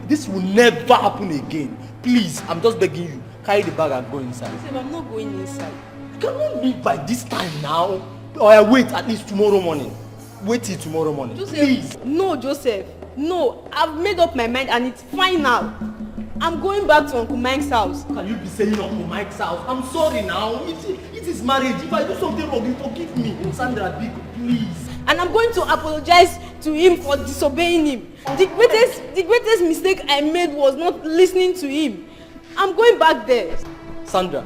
This will never happen again. Please, I'm just begging you. Carry the bag and go inside. Joseph, I'm not going inside. You cannot leave by this time now. Or I wait at least tomorrow morning. Wait till tomorrow morning. Joseph, please. No, Joseph. No, I've made up my mind and it's final. I'm going back to Uncle Mike's house. Can you be saying Uncle Mike's house? I'm sorry now. It is marriage. If I do something wrong, you forgive me. Sandra, big, please. And I'm going to apologize to him for disobeying him. The greatest mistake I made was not listening to him. I'm going back there. Sandra,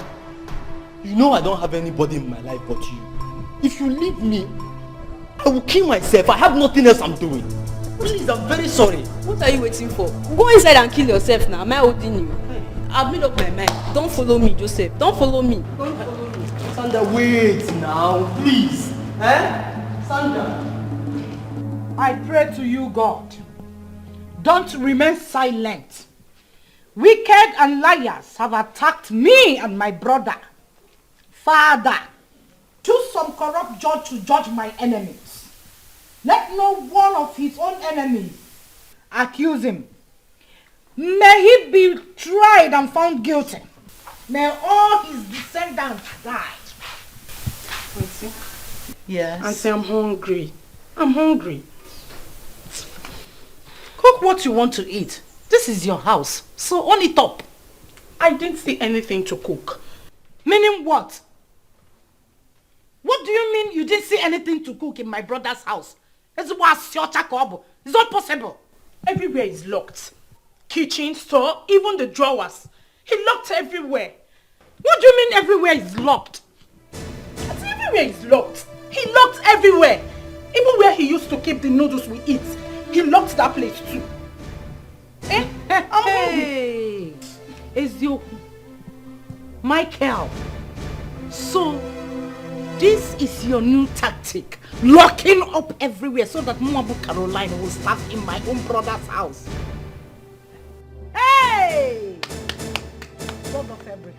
you know I don't have anybody in my life but you. If you leave me, I will kill myself. I have nothing else I'm doing. Please, I'm very sorry. What are you waiting for? Go inside and kill yourself now. Am I holding you? I've made up my mind. Don't follow me, Joseph. Don't follow me. Don't follow me. Sandra, wait now, please. Sandra. I pray to you, God. Don't remain silent. Wicked and liars have attacked me and my brother. Father, choose some corrupt judge to judge my enemies. Let no one of his own enemies accuse him. May he be tried and found guilty. May all his descendants die. Auntie? Yes? Auntie, I'm hungry. I'm hungry. Cook what you want to eat. This is your house, so own it up. I didn't see anything to cook. Meaning what? What do you mean you didn't see anything to cook in my brother's house? It's not possible. Everywhere is locked. Kitchen, store, even the drawers. He locked everywhere. What do you mean everywhere is locked? Everywhere is locked. He locked everywhere. Even where he used to keep the noodles we eat, he locked that place too. I'm hungry. Ezio, Michael. So, this is your new tactic. Locking up everywhere so that Mwabu Caroline will start in my own brother's house. Hey! God of Abraham,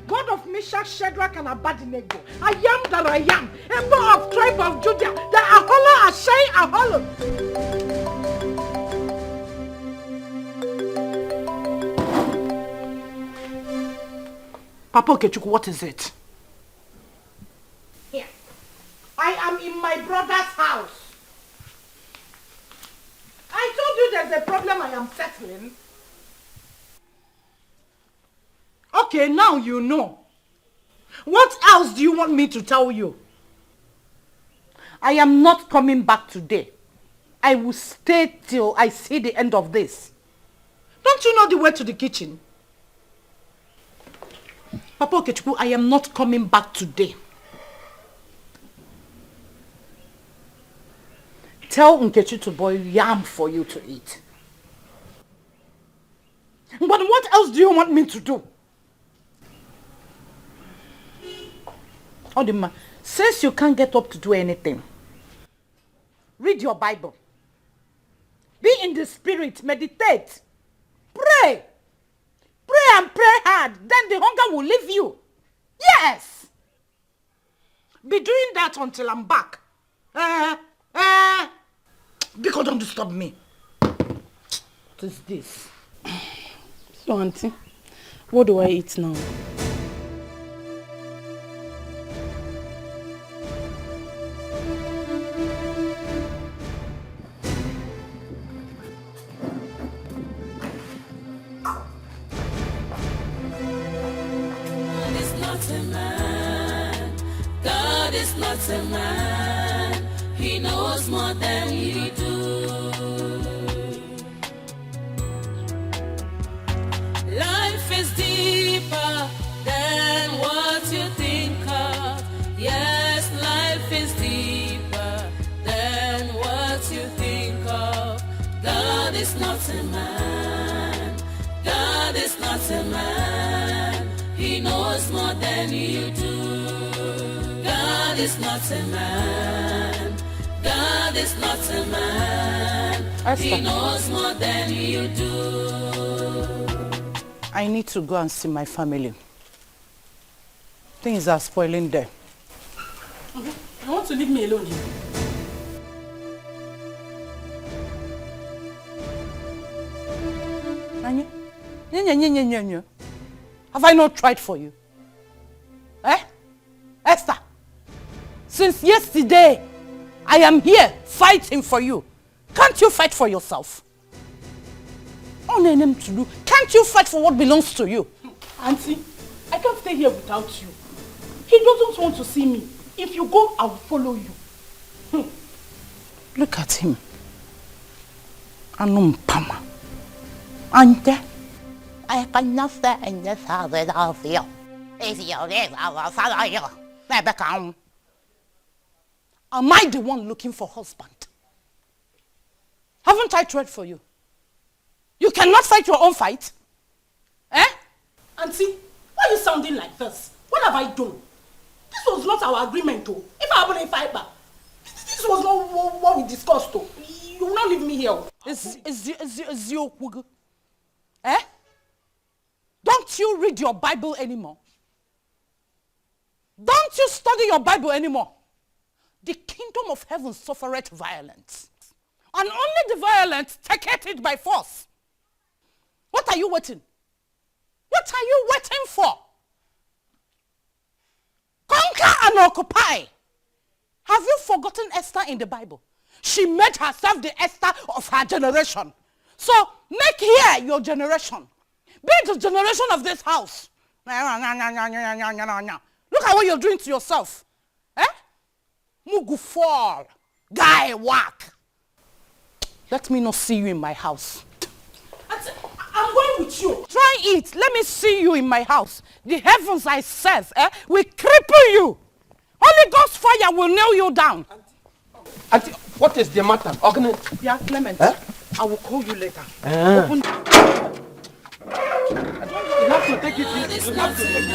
God of Meshach, Shadrach, and Abednego, I am that I am, Emperor of tribe of Judah, the Ahola, Ashai, Aholo. Papa Okechukwu, what is it? Here. I am in my brother's house. I told you there's a problem I am settling. Okay, now you know. What else do you want me to tell you? I am not coming back today. I will stay till I see the end of this. Don't you know the way to the kitchen? Papa Okechukwu, I am not coming back today. Tell Nkechi to boil yam for you to eat. But what else do you want me to do? Odima, since you can't get up to do anything, read your Bible. Be in the spirit, meditate, pray. Pray and pray hard, then the hunger will leave you. Yes! Be doing that until I'm back. Because don't disturb me. What is this? So, Auntie, what do I eat now? God is not a man, he knows more than you do. Life is deeper than what you think of. Yes, life is deeper than what you think of. God is not a man, God is not a man, he knows more than you do. God is not a man, God is not a man, he knows more than you do. I need to go and see my family. Things are spoiling there. You want to leave me alone here? Have I not tried for you? Eh? Esther, since yesterday, I am here fighting for you. Can't you fight for yourself? Can't you fight for what belongs to you? Auntie, I can't stay here without you. He doesn't want to see me. If you go, I will follow you. Look at him. Anumpama. Ante. I cannot stay in this house without you. If you leave, I will follow you. Am I the one looking for husband? Haven't I tried for you? You cannot fight your own fight? Eh? Auntie, why are you sounding like this? What have I done? This was not our agreement, though. If I happen to fight back, this was not what we discussed, though. You will not leave me here. Is your wuggle? Eh? Don't you read your Bible anymore? Don't you study your Bible anymore? The kingdom of heaven suffereth violence, and only the violent taketh it by force. What are you waiting? What are you waiting for? Conquer and occupy. Have you forgotten Esther in the Bible? She made herself the Esther of her generation. So make here your generation. Be the generation of this house. Look at what you're doing to yourself. Eh? Mugu fall. Guy whack. Let me not see you in my house. I'm going with you. Try it. Let me see you in my house. The heavens I serve will cripple you. Holy Ghost fire will nail you down. Auntie, what is the matter? Ognet? Yeah, Clement. I will call you later. Open. You have to take it easy. You have to take it easy.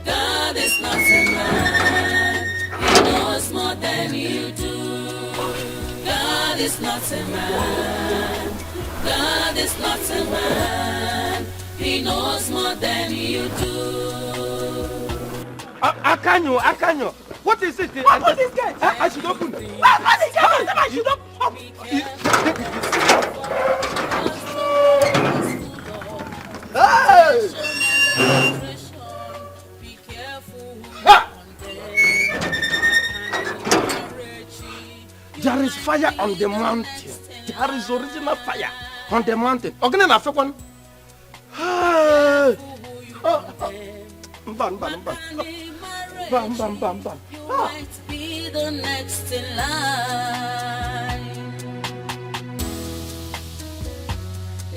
God is not a man. He knows more than you do. God is not a man. God is not a man. He knows more than you do. Akanyo. What is it? What is this? I should open. What is this? I should open. There is fire on the mountain. There is original fire on the mountain. Ogene na fekwan. Bam. Might be the next in line.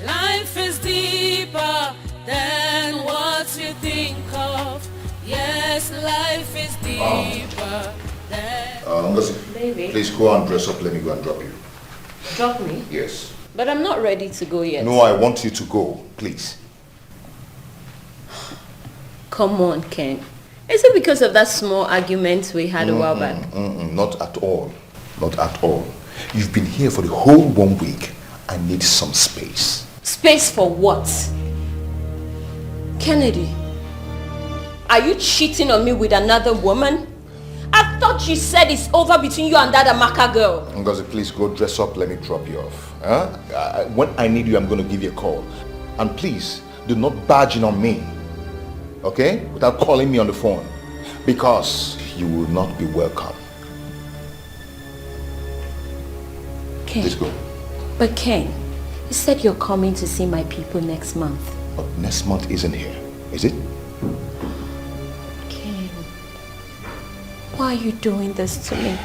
Life is deeper than what you think of. Yes, life is deeper than... Listen, Baby. Please go and dress up. Let me go and drop you. Drop me? Yes. But I'm not ready to go yet. No, I want you to go, please. Come on, Ken. Is it because of that small argument we had a while back? Not at all. Not at all. You've been here for the whole 1 week. I need some space. Space for what? Kennedy, are you cheating on me with another woman? I thought you said it's over between you and that Amaka girl. Ngozi, please go dress up. Let me drop you off. Huh? When I need you, I'm going to give you a call. And please, do not barge in on me. Okay? Without calling me on the phone. Because you will not be welcome. Ken. Let's go. But Ken, you said you're coming to see my people next month. But next month isn't here, is it? Ken, why are you doing this to me?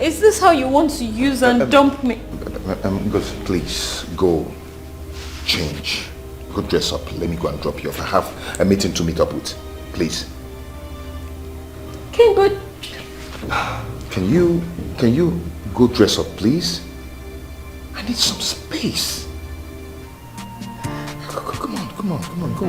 Is this how you want to use and dump me? Please, go change. Go dress up. Let me go and drop you off. I have a meeting to meet up with. Please. Ken, but... Can you go dress up, please? I need some space. Come on, go.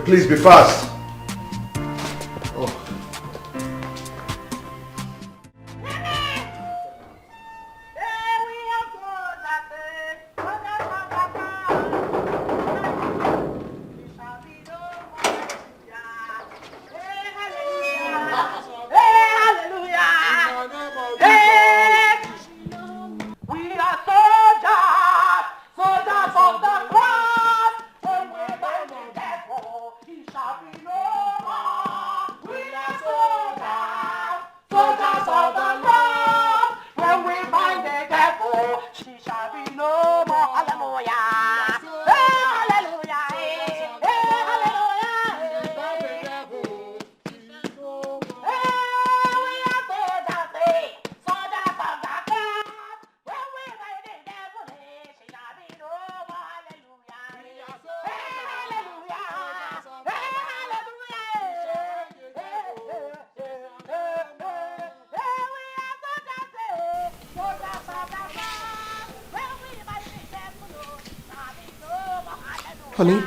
Please be fast. Oh. Honey,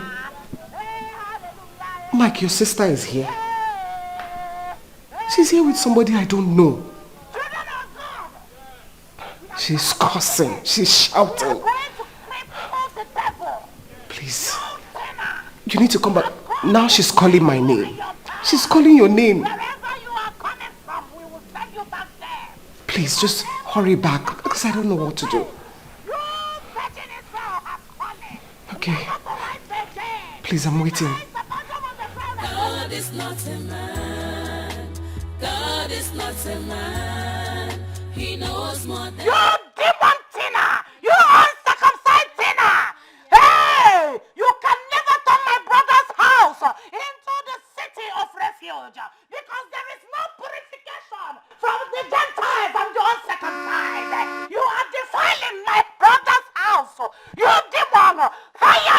Mike, your sister is here. She's here with somebody I don't know. She's cursing. She's shouting. Please, you need to come back. Now she's calling my name. She's calling your name. Please, just hurry back because I don't know what to do. Okay. Please, I'm waiting. God is not a man. God is not a man. He knows more than... You demon Tina! You uncircumcised Tina! Hey! You can never turn my brother's house into the city of refuge because there is no purification from the Gentiles and the uncircumcised. You are defiling my brother's house. You demon! Fire!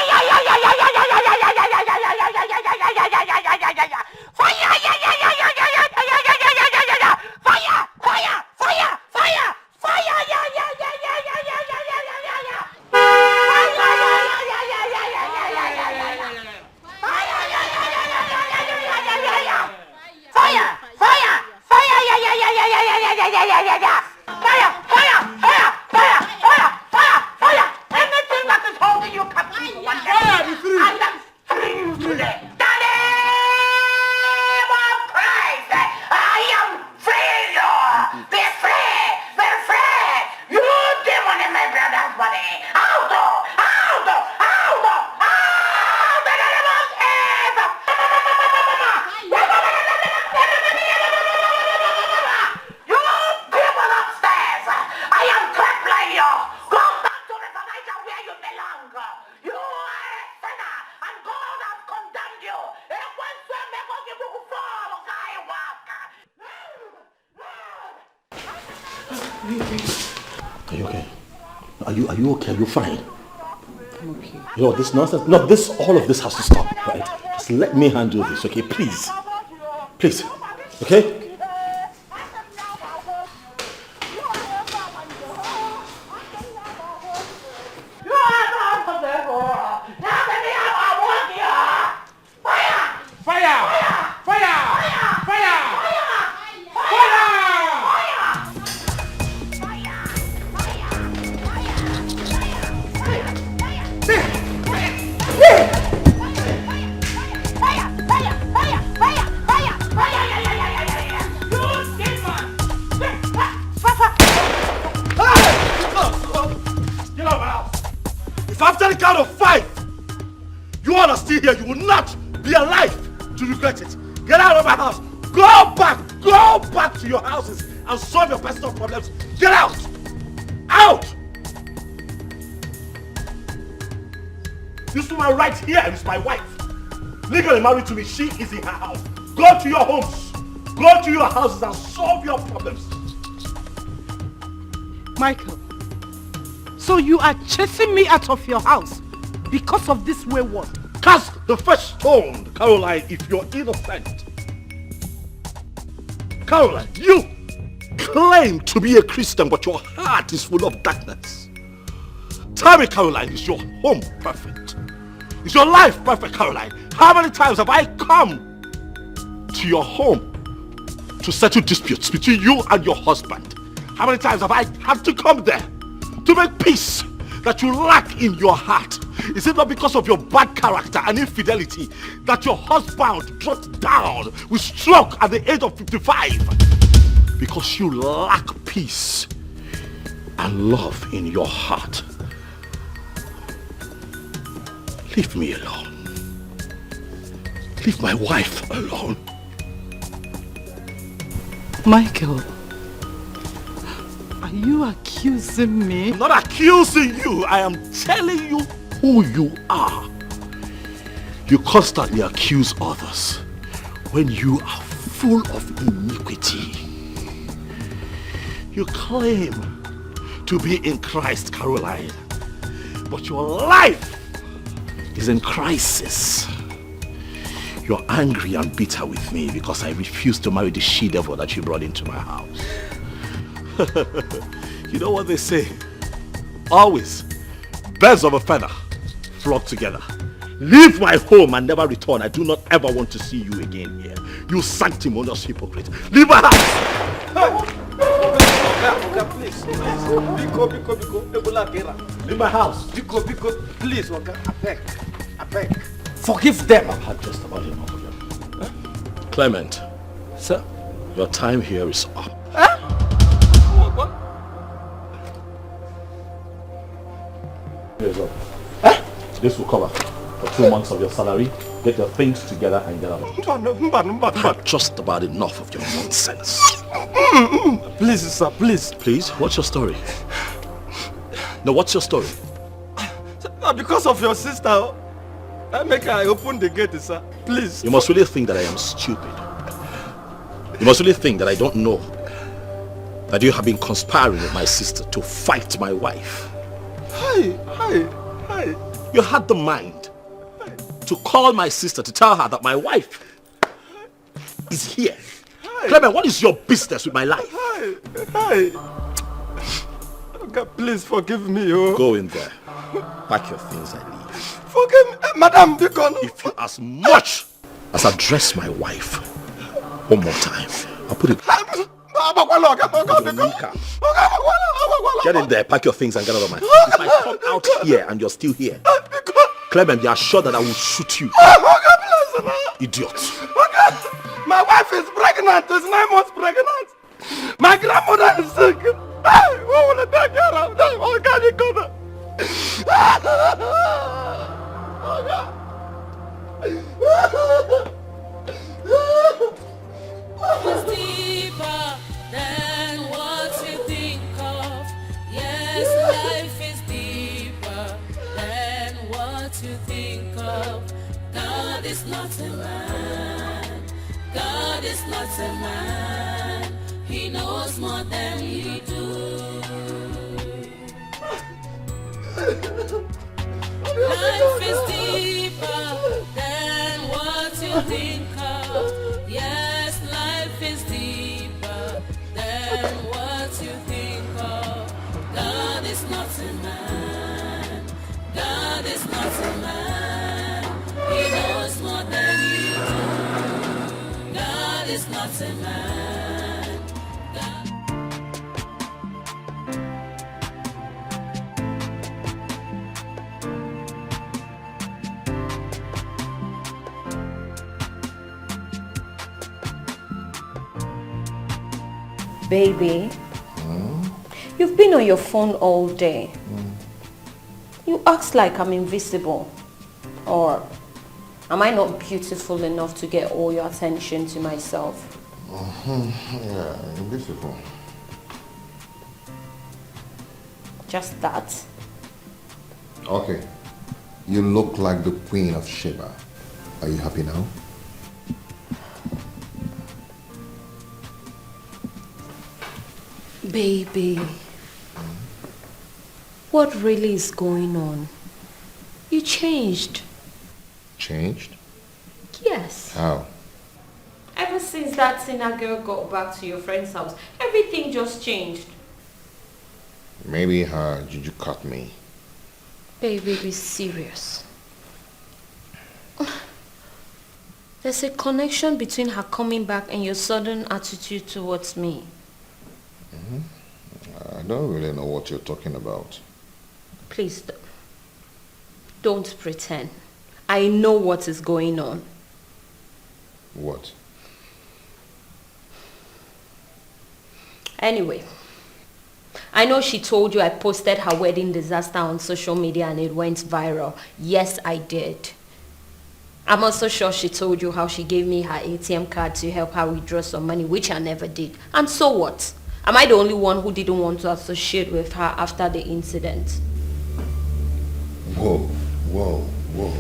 Anything that is holding you captive one day, I am freeing you today. The name of Christ, I am freeing you. Be free, be free. You demon in my brother's body. Out, out, out, out. The name of Jesus. You demon upstairs, I am crippling you. Go back to the Niger where you belong. You are a sinner and God has condemned you. Are you okay? Are you okay? Are you fine? I'm okay. You know, this nonsense, no, all of this has to stop, right? Just let me handle this, okay? Please. Please. Okay? to regret it. Get out of my house. Go back to your houses and solve your personal problems. Get out! Out! This woman right here is my wife. Legally married to me, she is in her house. Go to your homes. Go to your houses and solve your problems. Michael, so you are chasing me out of your house because of this wayward? Cast the first stone, Caroline, if you're innocent. Caroline, you claim to be a Christian, but your heart is full of darkness. Tell me, Caroline, is your home perfect? Is your life perfect, Caroline? How many times have I come to your home to settle disputes between you and your husband? How many times have I had to come there to make peace that you lack in your heart? Is it not because of your bad character and infidelity that your husband dropped down with stroke at the age of 55? Because you lack peace and love in your heart. Leave me alone. Leave my wife alone. Michael, are you accusing me? I'm not accusing you. I am telling you who you are. You constantly accuse others when you are full of iniquity. You claim to be in Christ, Caroline, but your life is in crisis. You're angry and bitter with me because I refused to marry the she-devil that you brought into my house. You know what they say? Always, birds of a feather flock together. Leave my home and never return. I do not ever want to see you again here. You sanctimonious hypocrite. Leave my house! Please. Biko. Leave my house. Biko, please, I beg. Forgive them. I've had just about enough of them. Huh? Clement. Sir? Your time here is up. Huh? What? Here's up. Huh? This will cover for 2 months of your salary. Get your things together and get out. I've had just about enough of your nonsense. Please, sir, please. Please? What's your story? No, what's your story? Because of your sister, I open the gate, sir. Please. You must really think that I am stupid. You must really think that I don't know that you have been conspiring with my sister to fight my wife. Hi. You had the mind to call my sister to tell her that my wife is here. Clement, what is your business with my life? Hi. Okay, please forgive me. Oh. Go in there. Pack your things and leave. Forgive me, Madam Bikon. If you as much as address my wife one more time, I'll put it. Get in there, pack your things and get out of my house. If I come out here and you're still here, Clement, you are sure that I will shoot you. Idiot. My wife is pregnant. She's 9 months pregnant. My grandmother is sick. Who will take care of them? Oh, can you go there? It's deeper than what you think of. Yes, life is deeper than what you think of. God is not a man. God is not a man. He knows more than you do. Life is deeper than what you think of. Yes, life is deeper than what you think of. God is not a man. God is not a man. He knows more than you do. God is not a man. Baby, you've been on your phone all day. You act like I'm invisible. Or Am I not beautiful enough to get all your attention to myself? Yeah, you're beautiful. Just that? Okay. You look like the Queen of Sheba. Are you happy now? Baby, what really is going on? You changed. Changed? Yes. How? Ever since that sinner girl got back to your friend's house, everything just changed. Maybe her juju caught me. Baby, be serious. There's a connection between her coming back and your sudden attitude towards me. I don't really know what you're talking about. Please don't pretend. I know what is going on. What? Anyway, I know she told you I posted her wedding disaster on social media and it went viral. Yes, I did. I'm also sure she told you how she gave me her ATM card to help her withdraw some money, which I never did. And so what? Am I the only one who didn't want to associate with her after the incident? Whoa, whoa, whoa.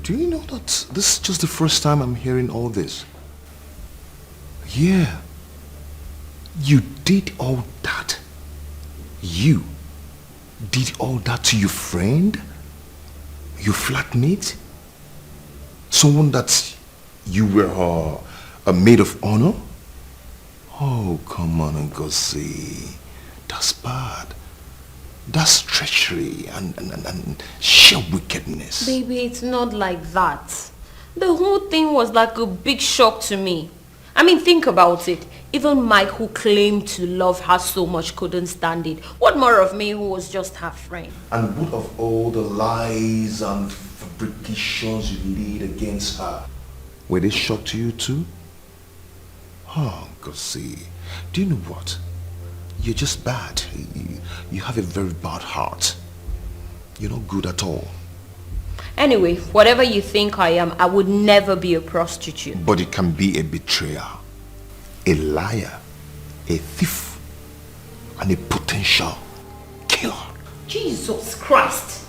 Do you know that this is just the first time I'm hearing all this? Yeah. You did all that. You did all that to your friend? Your flatmate? Someone that you were a maid of honor? Oh, come on, Ngozi. That's bad. That's treachery and sheer wickedness. Baby, it's not like that. The whole thing was like a big shock to me. I mean, think about it. Even Mike, who claimed to love her so much, couldn't stand it. What more of me, who was just her friend? And what of all the lies and fabrications you laid against her? Were they shock to you too? Oh, Ngozi, do you know what? You're just bad. You have a very bad heart. You're not good at all. Anyway, whatever you think I am, I would never be a prostitute. But it can be a betrayer, a liar, a thief, and a potential killer. Jesus Christ!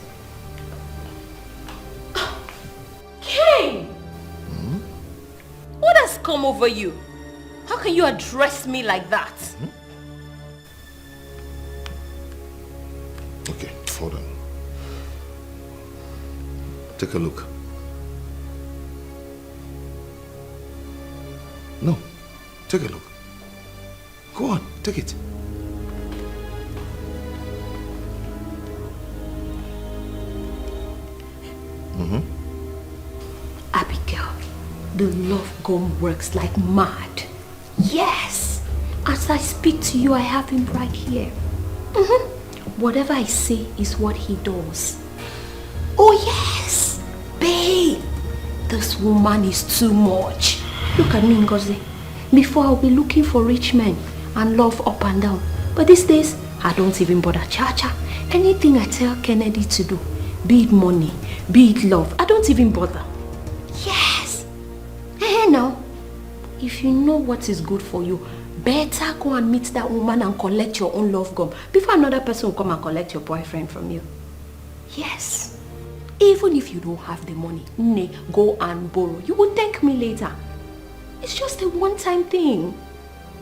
King! What has come over you? How can you address me like that? Okay, hold on. Take a look. No, take a look. Go on, take it. Abigail, the love gun works like mad. Yes! As I speak to you, I have him right here. Whatever I say is what he does. Oh yes! Babe! This woman is too much. Look at me, Ngozi. Before I'll be looking for rich men and love up and down. But these days, I don't even bother cha-cha. Anything I tell Kennedy to do, be it money, be it love, I don't even bother. Yes! Hey, now, if you know what is good for you, better go and meet that woman and collect your own love gum before another person will come and collect your boyfriend from you. Yes. Even if you don't have the money, go and borrow. You will thank me later. It's just a one-time thing.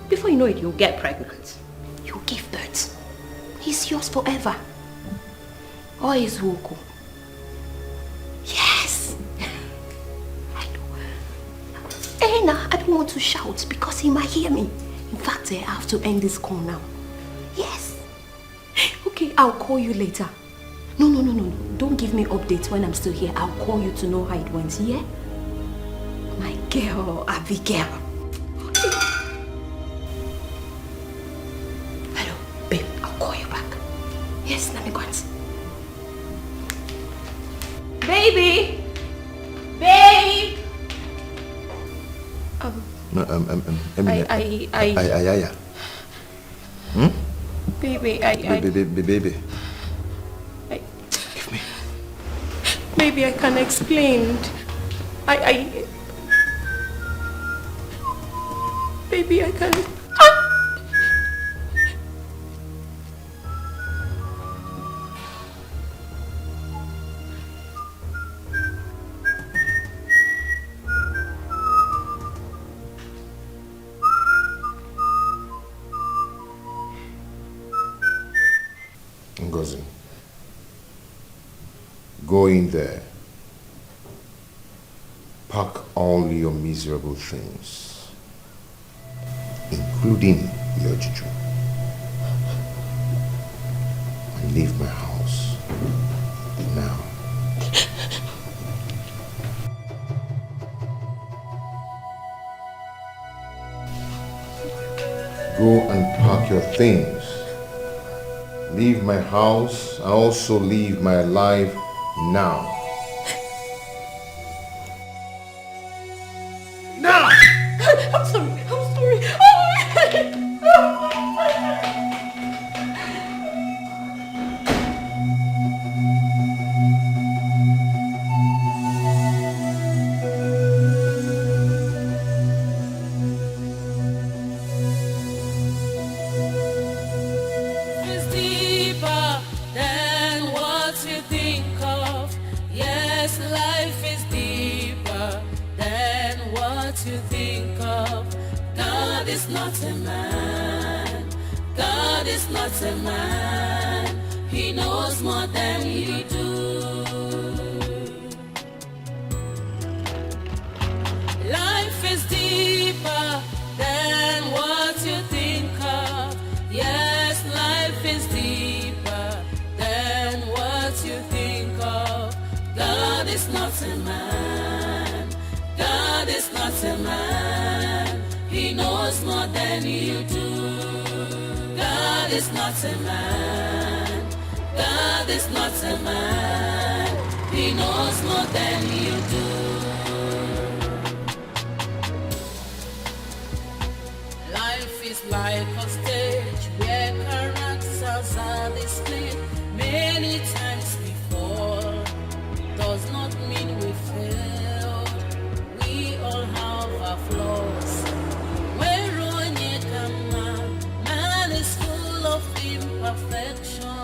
Before you know it, you'll get pregnant. You'll give birth. He's yours forever. Or is Woko? Yes. I know. Ena, I don't want to shout because he might hear me. In fact, I have to end this call now. Yes. Okay, I'll call you later. No. Don't give me updates when I'm still here. I'll call you to know how it went, yeah? My girl, Abigail. Hello, babe, I'll call you back. Yes, let me go and see. Baby! Babe! No, Baby, Baby. Give me. Maybe I can explain. Maybe I can... Ngozi, go in there. Pack all your miserable things, including your juju, and leave my house now. Go and pack your things. Leave my house and also leave my life now. Now! I'm sorry. It's deeper than what you think of. Yes, life is deeper than what you think of. God is not a man. God is not a man. He knows more than you do. Life is deeper than what you think of. Yes, life is deeper than what you think of. God is not a man. God is not a man. He knows more than you do. God is not a man. God is not a man. He knows more than you do. Life is like a stage where characters are displayed many times before. Does not mean we failed. We all have our flaws. Man is full of imperfection.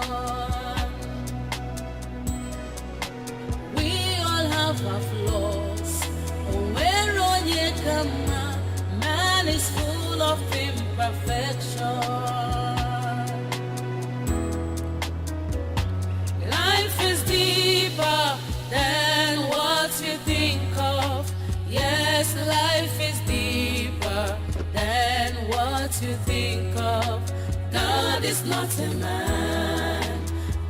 We all have our flaws. Man is full of imperfection. Life is deeper than what you think of. Yes, life is deeper than what you think of. God is not a man.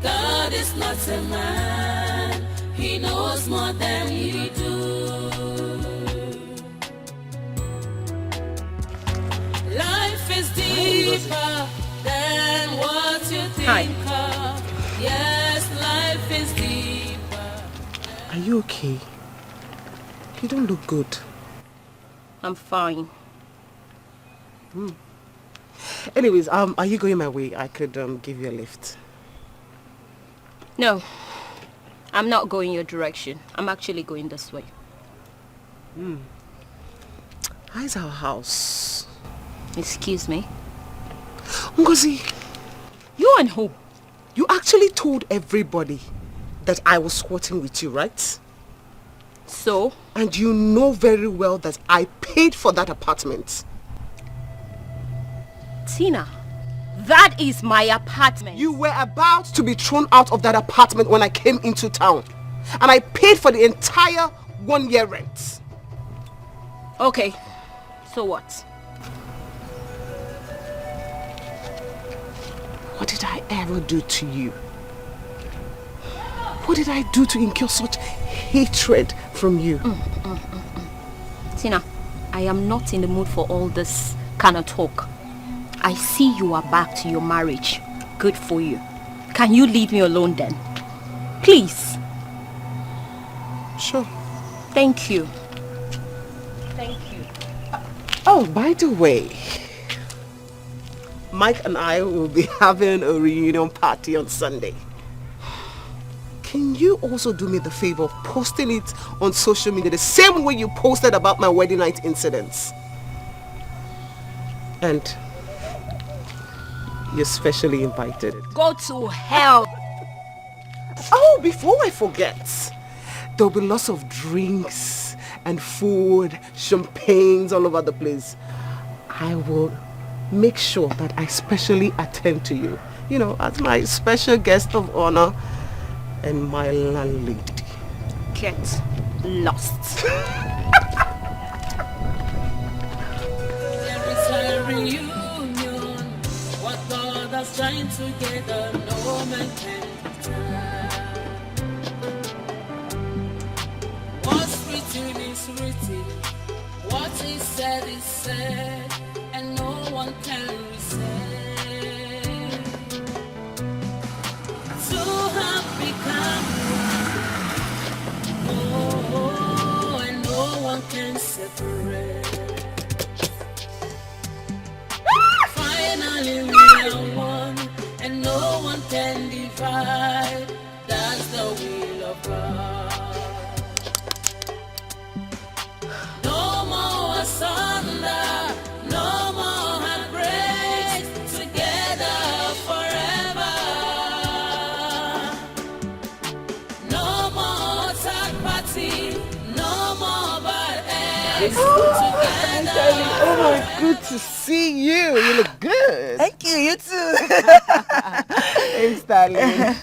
God is not a man. He knows more than you do. Life is deeper than what you think of. Yes, life is deeper. Are you okay? You don't look good. I'm fine. Anyways, are you going my way? I could give you a lift. No, I'm not going your direction. I'm actually going this way. How's our house? Excuse me? Ngozi, you and who? You actually told everybody that I was squatting with you, right? So? And you know very well that I paid for that apartment. Tina, that is my apartment. You were about to be thrown out of that apartment when I came into town. And I paid for the entire 1 year rent. Okay, so what? What did I ever do to you? What did I do to incur such hatred from you? Tina, I am not in the mood for all this kind of talk. I see you are back to your marriage. Good for you. Can you leave me alone then? Please. Sure. Thank you. Thank you. Oh, by the way, Mike and I will be having a reunion party on Sunday. can you also do me the favor of posting it on social media the same way you posted about my wedding night incidents? And you're specially invited. Go to hell. Oh, before I forget, there'll be lots of drinks and food, champagnes all over the place. I will make sure that I specially attend to you, you know, as my special guest of honor and my landlady. Get lost. There is a reunion. What God has joined together, no man can turn. What's written is written. What is said, and no one can resist. Two have become one, oh, and no one can separate. Finally we are one, and no one can divide. That's the will of God. No more asunder, no more heartbreaks, together forever. No more third party, no more bad eggs, together. Oh my, good to see you. You look good. Thank you, you too. Thanks, darling.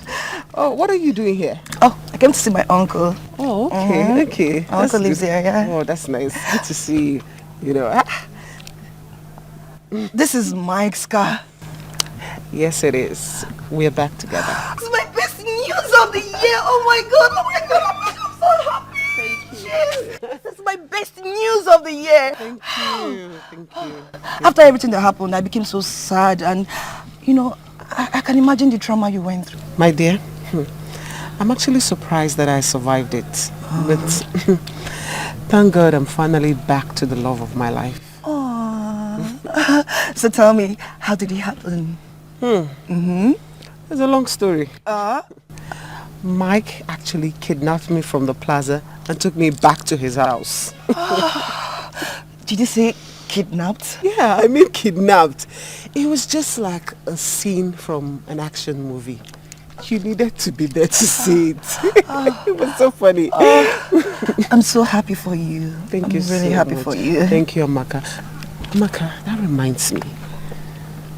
Oh, what are you doing here? Oh, I came to see my uncle. Oh, okay, okay. My uncle lives here, yeah. Oh, that's nice. Good to see you. You know. This is Mike's car. Yes, it is. We're back together. It's my best news of the year. Oh my god, oh my god, oh my god, I'm so happy. Thank you. Yes. This is my best news of the year. Thank you. Thank you. After everything that happened, I became so sad, and you know, I can imagine the trauma you went through. My dear, I'm actually surprised that I survived it. But thank God I'm finally back to the love of my life. So tell me, how did it happen? It's a long story. Mike actually kidnapped me from the plaza and took me back to his house. Did you say kidnapped? Yeah, I mean kidnapped. It was just like a scene from an action movie. You needed to be there to see it. It was so funny. I'm so happy for you. Thank you so much. I'm really happy for you. Thank you, Amaka. Amaka, that reminds me.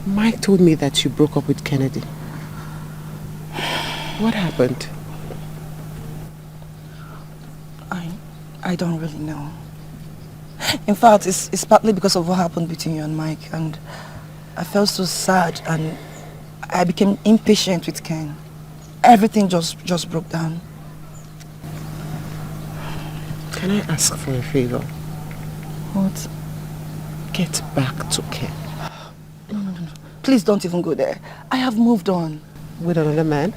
Mike told me that you broke up with Kennedy. What happened? I don't really know. In fact, it's partly because of what happened between you and Mike, and I felt so sad and I became impatient with Ken. Everything just broke down. Can I ask for a favor? What? Get back to Ken. No. Please don't even go there. I have moved on. With another man?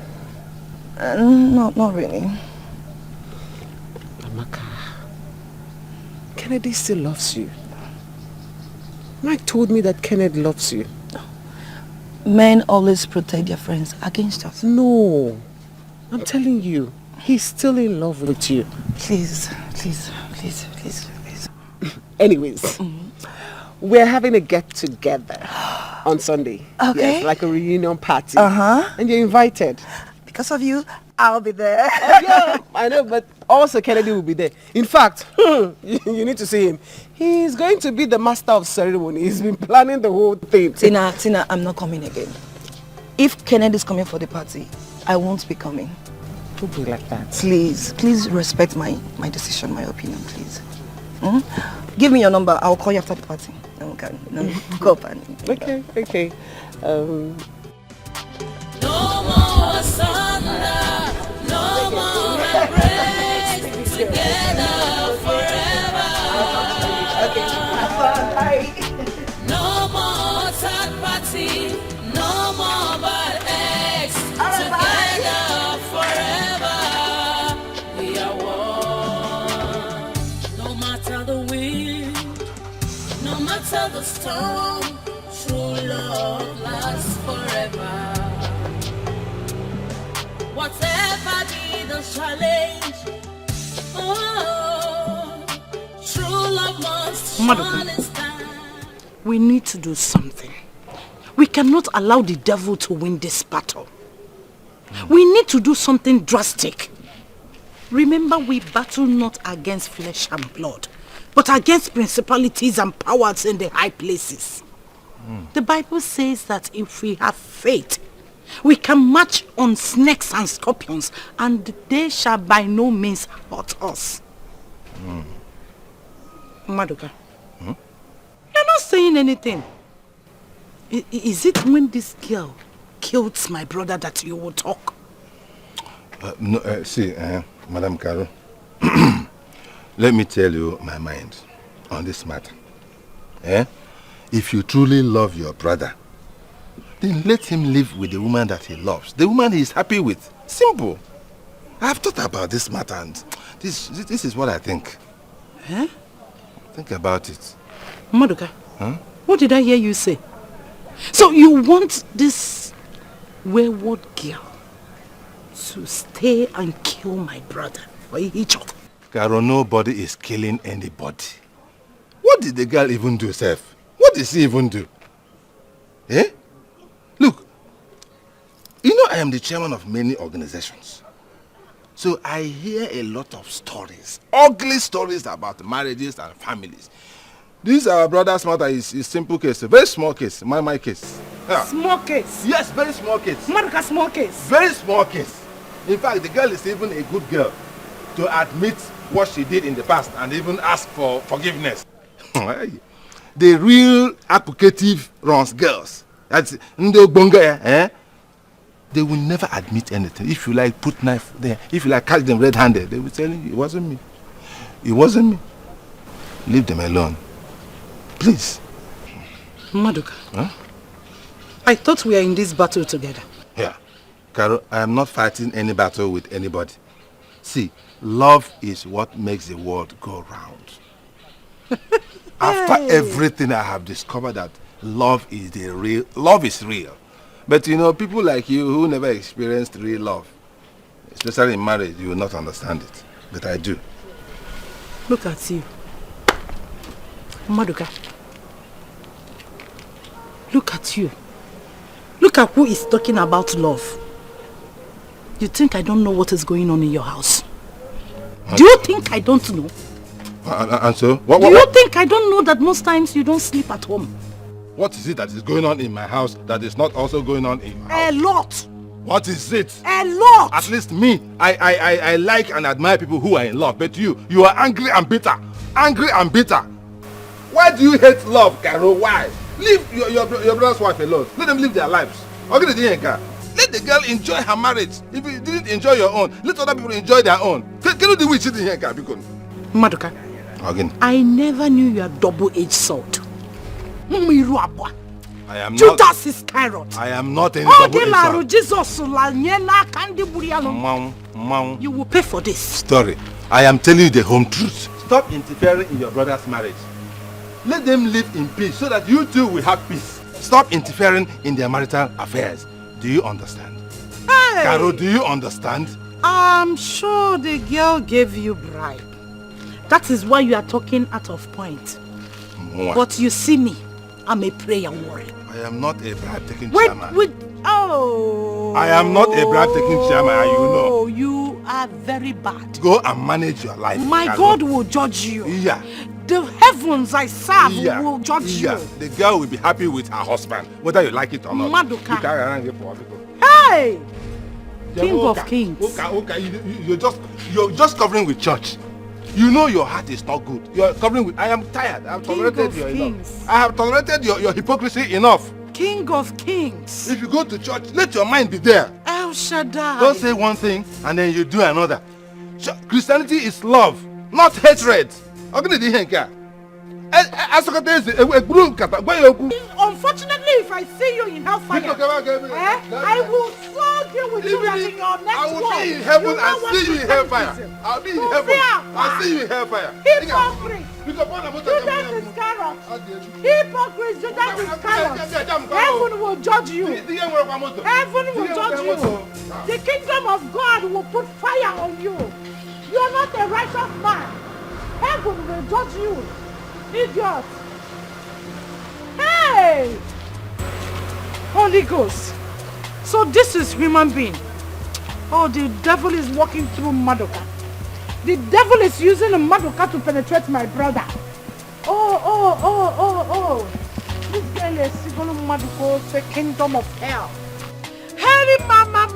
No, not really. Amaka, Kennedy still loves you. Mike told me that Kennedy loves you. Men always protect their friends against us. No, I'm telling you, he's still in love with you. Please. Anyways, we're having a get-together on Sunday. Okay. Yes, like a reunion party. And you're invited. Because of you, I'll be there. Yeah, I know, but also Kennedy will be there. In fact, you need to see him. He's going to be the master of ceremony. He's been planning the whole thing. Tina, I'm not coming again. If Kennedy's coming for the party, I won't be coming. Don't be like that. Please respect my decision, my opinion, please. Give me your number. I'll call you after the party. Okay. Go up and... Okay. No more asunder, no more heartbreaks, together forever. No more third party, no more bad eggs, together forever. We are one. No matter the wind, no matter the storm, true love lasts forever. Whatever the must challenge. Oh, true love must understand. We need to do something. We cannot allow the devil to win this battle. We need to do something drastic. Remember, we battle not against flesh and blood, but against principalities and powers in the high places. The Bible says that if we have faith, we can march on snakes and scorpions, and they shall by no means hurt us. Maduka, you're not saying anything. Is it when this girl killed my brother that you will talk? No, see, Madam Caro, let me tell you my mind on this matter. If you truly love your brother, then let him live with the woman that he loves, the woman he is happy with. Simple. I have thought about this matter, and this is what I think. Think about it. Maduka, what did I hear you say? So you want this wayward girl to stay and kill my brother for each other? Caro, nobody is killing anybody. What did the girl even do, Seth? What did she even do? Look, you know I am the chairman of many organizations. So I hear a lot of stories, ugly stories about marriages and families. This our brother's matter is simple case, a very small case, my case. Small case? Yes, very small case. Maduka, small case? Very small case. In fact, the girl is even a good girl to admit what she did in the past and even ask for forgiveness. The real applicative runs girls, that's Ndo Bonga, they will never admit anything. If you like put knife there, if you like catch them red-handed, they will tell you it wasn't me. It wasn't me. Leave them alone. Please. Maduka, I thought we are in this battle together. Yeah. Caro, I am not fighting any battle with anybody. See, love is what makes the world go round. After everything I have discovered that love is real. But you know, people like you who never experienced real love, especially in marriage, you will not understand it. But I do. Look at you. Maduka. Look at you. Look at who is talking about love. You think I don't know what is going on in your house? Do you think I don't know? And so? Do you think I don't know that most times you don't sleep at home? What is it that is going on in my house that is not also going on in your house? A lot. What is it? A lot. At least me, I like and admire people who are in love. But you are angry and bitter. Angry and bitter. Why do you hate love, Caro? Why? Leave your brother's wife alone. Let them live their lives. Let the girl enjoy her marriage. If you didn't enjoy your own, let other people enjoy their own. Can you do it here, Maduka, again? I never knew you are double-edged sword. I am not. Judas Iscariot. I am not any double-edged sword. You will pay for this. Story. I am telling you the home truth. Stop interfering in your brother's marriage. Let them live in peace so that you two will have peace. Stop interfering in their marital affairs. Do you understand? Hey! Caro, do you understand? I'm sure the girl gave you bribe. That is why you are talking out of point. But you see me, I'm a prayer warrior. I am not a bribe-taking chairman. Oh! I am not a bribe-taking chairman, and you know. Oh, you are very bad. Go and manage your life. My Caro. God will judge you. Yeah. The heavens I serve will judge you. The girl will be happy with her husband, whether you like it or not. Maduka. Hey! King of Kings. You're just covering with church. You know your heart is not good. You're covering with. I am tired. I have tolerated your enough. I have tolerated your hypocrisy enough. King of Kings. If you go to church, let your mind be there. El Shaddai. Don't say one thing and then you do another. Christianity is love, not hatred. Unfortunately, if if I see you in hellfire, I will flog you with you like in your next I will be in heaven and see you in hellfire. I'll be in heaven. I'll see you in hellfire. Hypocrite! Judas Iscariot! Hypocrite! Judas Iscariot! Heaven will judge you. Heaven will judge you. The kingdom of God will put fire on you. You are not a righteous man. Heaven will judge you. Idiot! Hey! Holy Ghost. So this is human being. Oh, the devil is walking through Madoka. The devil is using a Madoka to penetrate my brother. Oh. This girl is going to Madoka, the kingdom of hell. Hey, mama.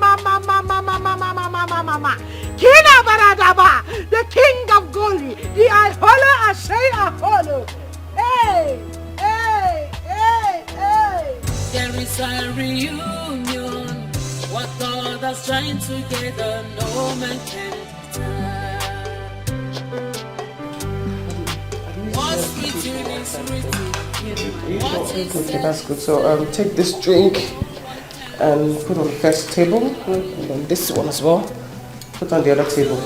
Kina Baradaba, the king of Goli, the Aholo Ashay Aholo. Hey. There is a reunion. What God has joined together, no man can turn. What's written is written. What is Okay, that's good. So take this drink and put on the first table, and then this one as well. Put on the other table.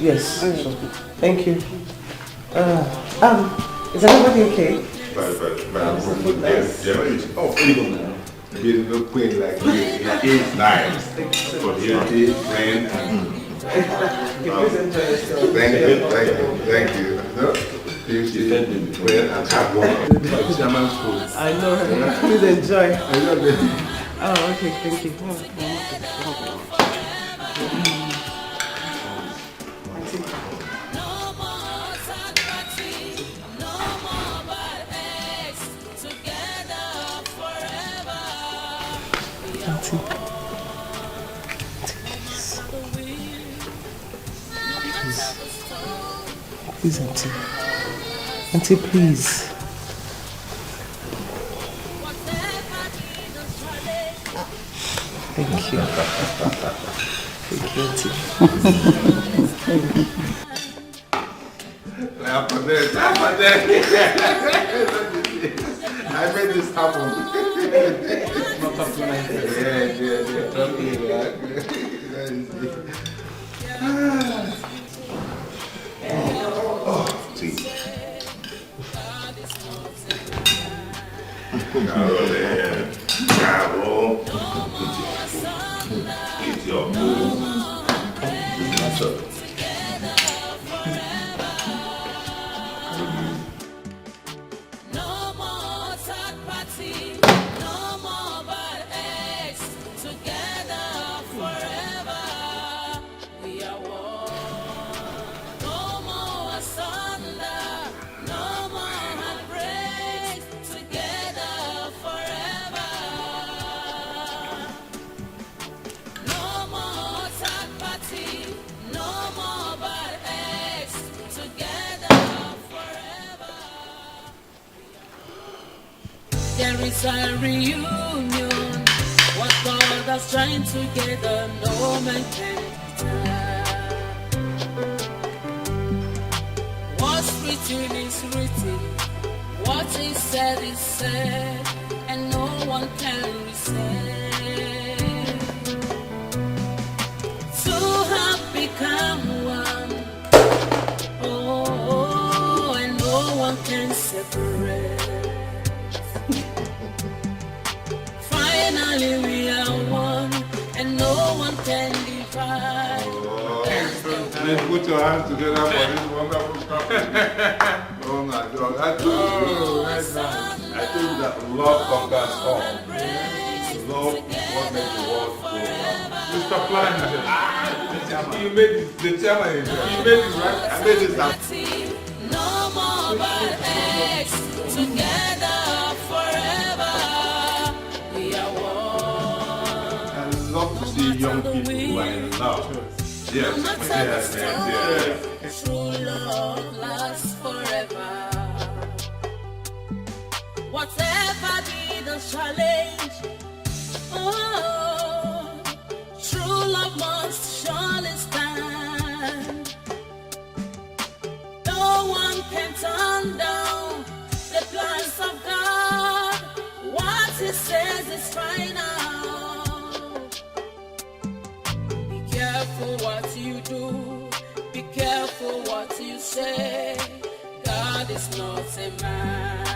Yes. Thank you. Is everybody okay? He's no queen like you. He is nice. But he is friend. Thank you. No? Please defend him. Well, and have one. I know. Please enjoy. Oh, okay. Thank you. Please, Auntie. Auntie, please. Thank you. Thank you, Auntie. I made this happen. See. It's your food. There is a reunion. What God has joined together, no man can turn. What's written is written. What is said, and no one can resist. Two have become one. Oh, and no one can separate. Finally we are one, and no one can divide. Please put your hands together for this wonderful company. Oh my God, that's nice. I think that love conquers all. Love what makes the world go round. Mr. Plan, you made this, the chairman is right. You made this, right? I made this happen. No more but X, together forever. We are one. I love to see young people who are in love. Yes. True love lasts forever. Whatever be the challenge, oh, true love must surely stand. No one can turn down the plans of God. What is careful what you say. God is not a man.